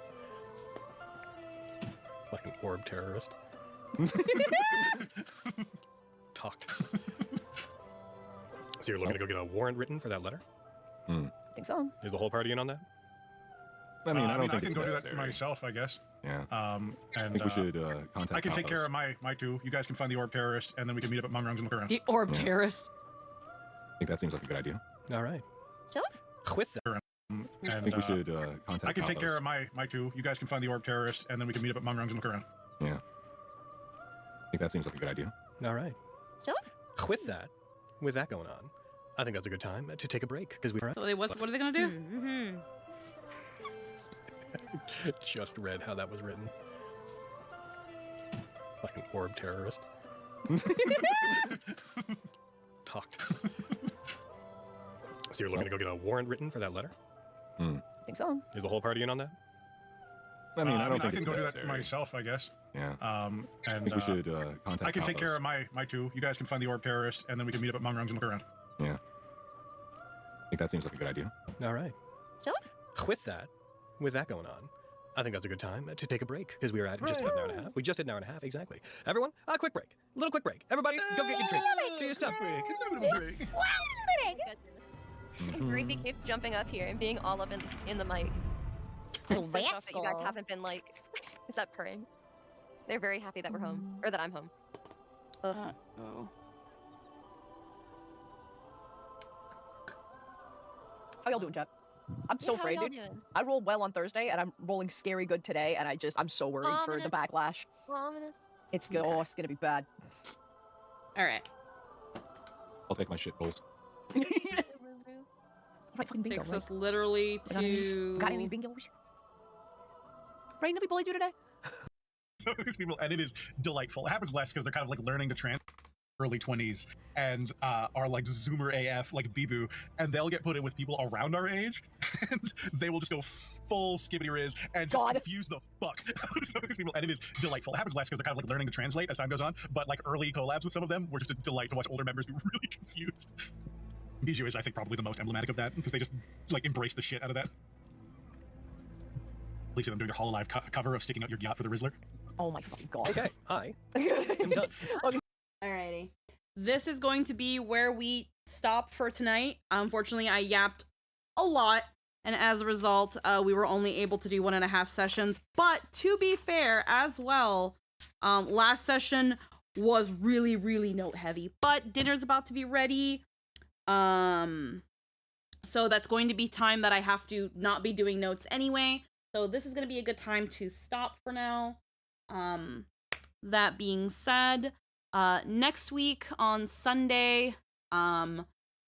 Like an orb terrorist. Talked. So you're looking to go get a warrant written for that letter? I think so. Is the whole party in on that? I mean, I don't think I it's can go do necessary. that myself, I guess. Yeah. And I think we should contact. I can take Kalos. care of my two. You guys can find the orb terrorist, and then we can meet up at Mungrung's and look around. The orb Yeah. terrorist. I think that seems like a good idea. All right. Sure. With that. I And think we should contact. I can take care Kalos. of my two. You guys can find the orb terrorist, and then we can meet up at Mungrung's and look around. Yeah. I think that seems like a good idea. All right. Sure. With that going on, I think that's a good time to take a break because we're So what are they gonna do? Mm-hmm. just read how that was written. Like an orb terrorist. Talked. So you're looking to go get a warrant written for that letter? I think so. Is the whole party in on that? I mean, I don't think I it's can go do necessary. that myself, I guess. Yeah. And I think we should contact. I can take Kalos. care of my two. You guys can find the orb terrorist, and then we can meet up at Mungrung's and look around. Yeah. I think that seems like a good idea. All right. Sure. With that going on, I think that's a good time to take a break because we were at just about an hour and a half. We just did an hour and a half, exactly. Everyone, a quick break. A little quick break. Everybody, go get your drinks. Do your stuff. Gravy keeps jumping up here and being all up in the mic. I'm so shocked that you guys haven't been like, is that purring? They're very happy that we're home, or that I'm home. Ugh. Oh. How y'all doing, chat? I'm so Yeah, how afraid, y'all dude. doing? I rolled well on Thursday, and I'm rolling scary good today, and I'm so worried for the Ominous. backlash. Ominous. It's it's gonna be bad. All right. I'll take my shit bowls. Right, fucking bingo, Takes right? us literally Got any to. bingos? Brain, have we bullied you today? So these people, and it is delightful. It happens less because they're kind of like learning to trans early 20s and are like zoomer AF, like Bibu, and they'll get put in with people around our age, and they will just go full skibbity riz and just confuse the fuck. So these people, and it is delightful. It happens less because they're kind of like learning to translate as time goes on, but like early collabs with some of them were just a delight to watch older members be really confused. Bijou is, I think, probably the most emblematic of that because they just like embrace the shit out of that. Lisa, them doing their Hololive cover of sticking out your yacht for the Rizzler. Oh my fucking god. Okay, I am done. Alrighty. This is going to be where we stop for tonight. Unfortunately, I yapped a lot, and as a result, we were only able to do 1.5 sessions. But to be fair, as well, last session was really, really note heavy. But dinner's about to be ready. So that's going to be time that I have to not be doing notes anyway. So this is going to be a good time to stop for now. That being said, next week on Sunday,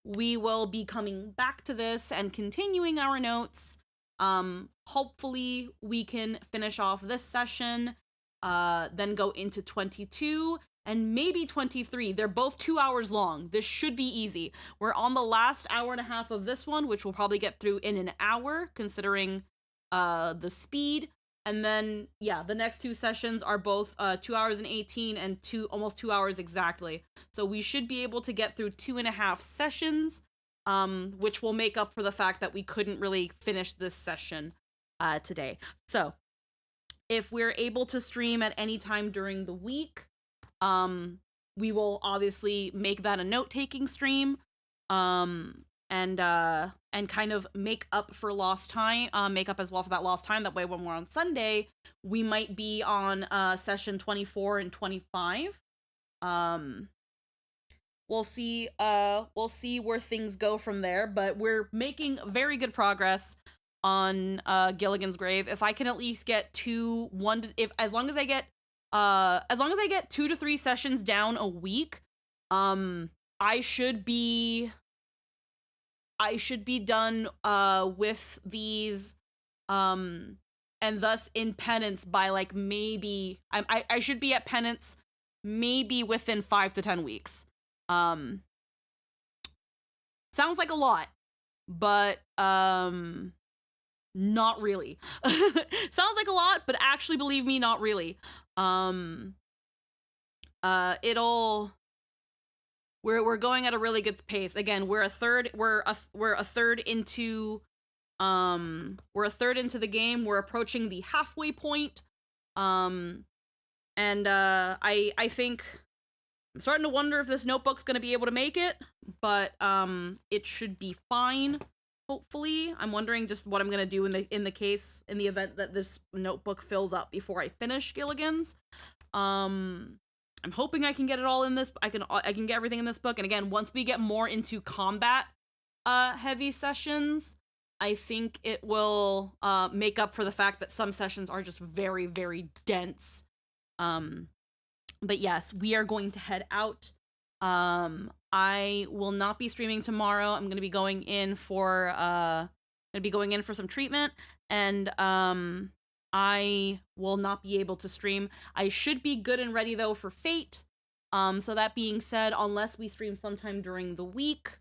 we will be coming back to this and continuing our notes. Hopefully we can finish off this session, then go into 22 and maybe 23. They're both 2 hours long. This should be easy. We're on the last hour and a half of this one, which we'll probably get through in an hour, considering the speed. And then, yeah, the next 2 sessions are both 2 hours and 18 and almost 2 hours exactly. So we should be able to get through 2.5 sessions, which will make up for the fact that we couldn't really finish this session today. So if we're able to stream at any time during the week, we will obviously make that a note-taking stream, and kind of make up for lost time, make up as well for that lost time. That way, when we're on Sunday, we might be on session 24 and 25. We'll see where things go from there, but we're making very good progress on Gilligan's Grave. If I can at least get as long as I get 2 to 3 sessions down a week, I should be done with these, and thus in penance by like maybe I should be at penance maybe within 5 to 10 weeks. Sounds like a lot, but not really. Sounds like a lot, but actually, believe me, not really. We're going at a really good pace. Again, we're a third into the game. We're approaching the halfway point. I think I'm starting to wonder if this notebook's going to be able to make it, but it should be fine. Hopefully, I'm wondering just what I'm going to do in the event that this notebook fills up before I finish Gilligan's. I'm hoping I can get it all in this. I can get everything in this book. And again, once we get more into combat, heavy sessions. I think it will make up for the fact that some sessions are just very, very dense. But yes, we are going to head out. I will not be streaming tomorrow. I'm going to be going in for some treatment, and I will not be able to stream. I should be good and ready though for Fate. So that being said, unless we stream sometime during the week,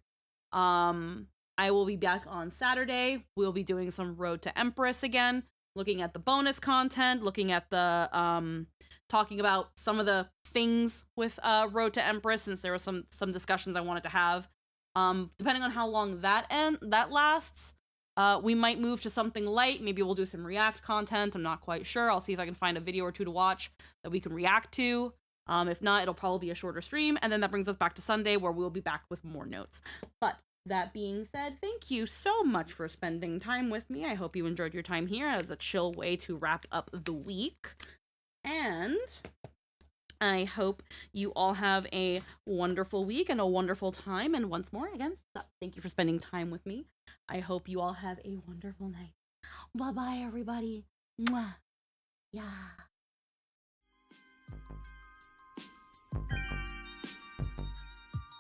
I will be back on Saturday. We'll be doing some Road to Empress again, looking at the bonus content, looking at the talking about some of the things with Road to Empress, since there were some discussions I wanted to have. Depending on how long that lasts, we might move to something light. Maybe we'll do some React content. I'm not quite sure. I'll see if I can find a video or two to watch that we can react to. If not, it'll probably be a shorter stream, and then that brings us back to Sunday, where we'll be back with more notes. But that being said, thank you so much for spending time with me. I hope you enjoyed your time here. It was a chill way to wrap up the week. And I hope you all have a wonderful week and a wonderful time. And once more, again, thank you for spending time with me. I hope you all have a wonderful night. Bye-bye, everybody. Mwah. Yeah.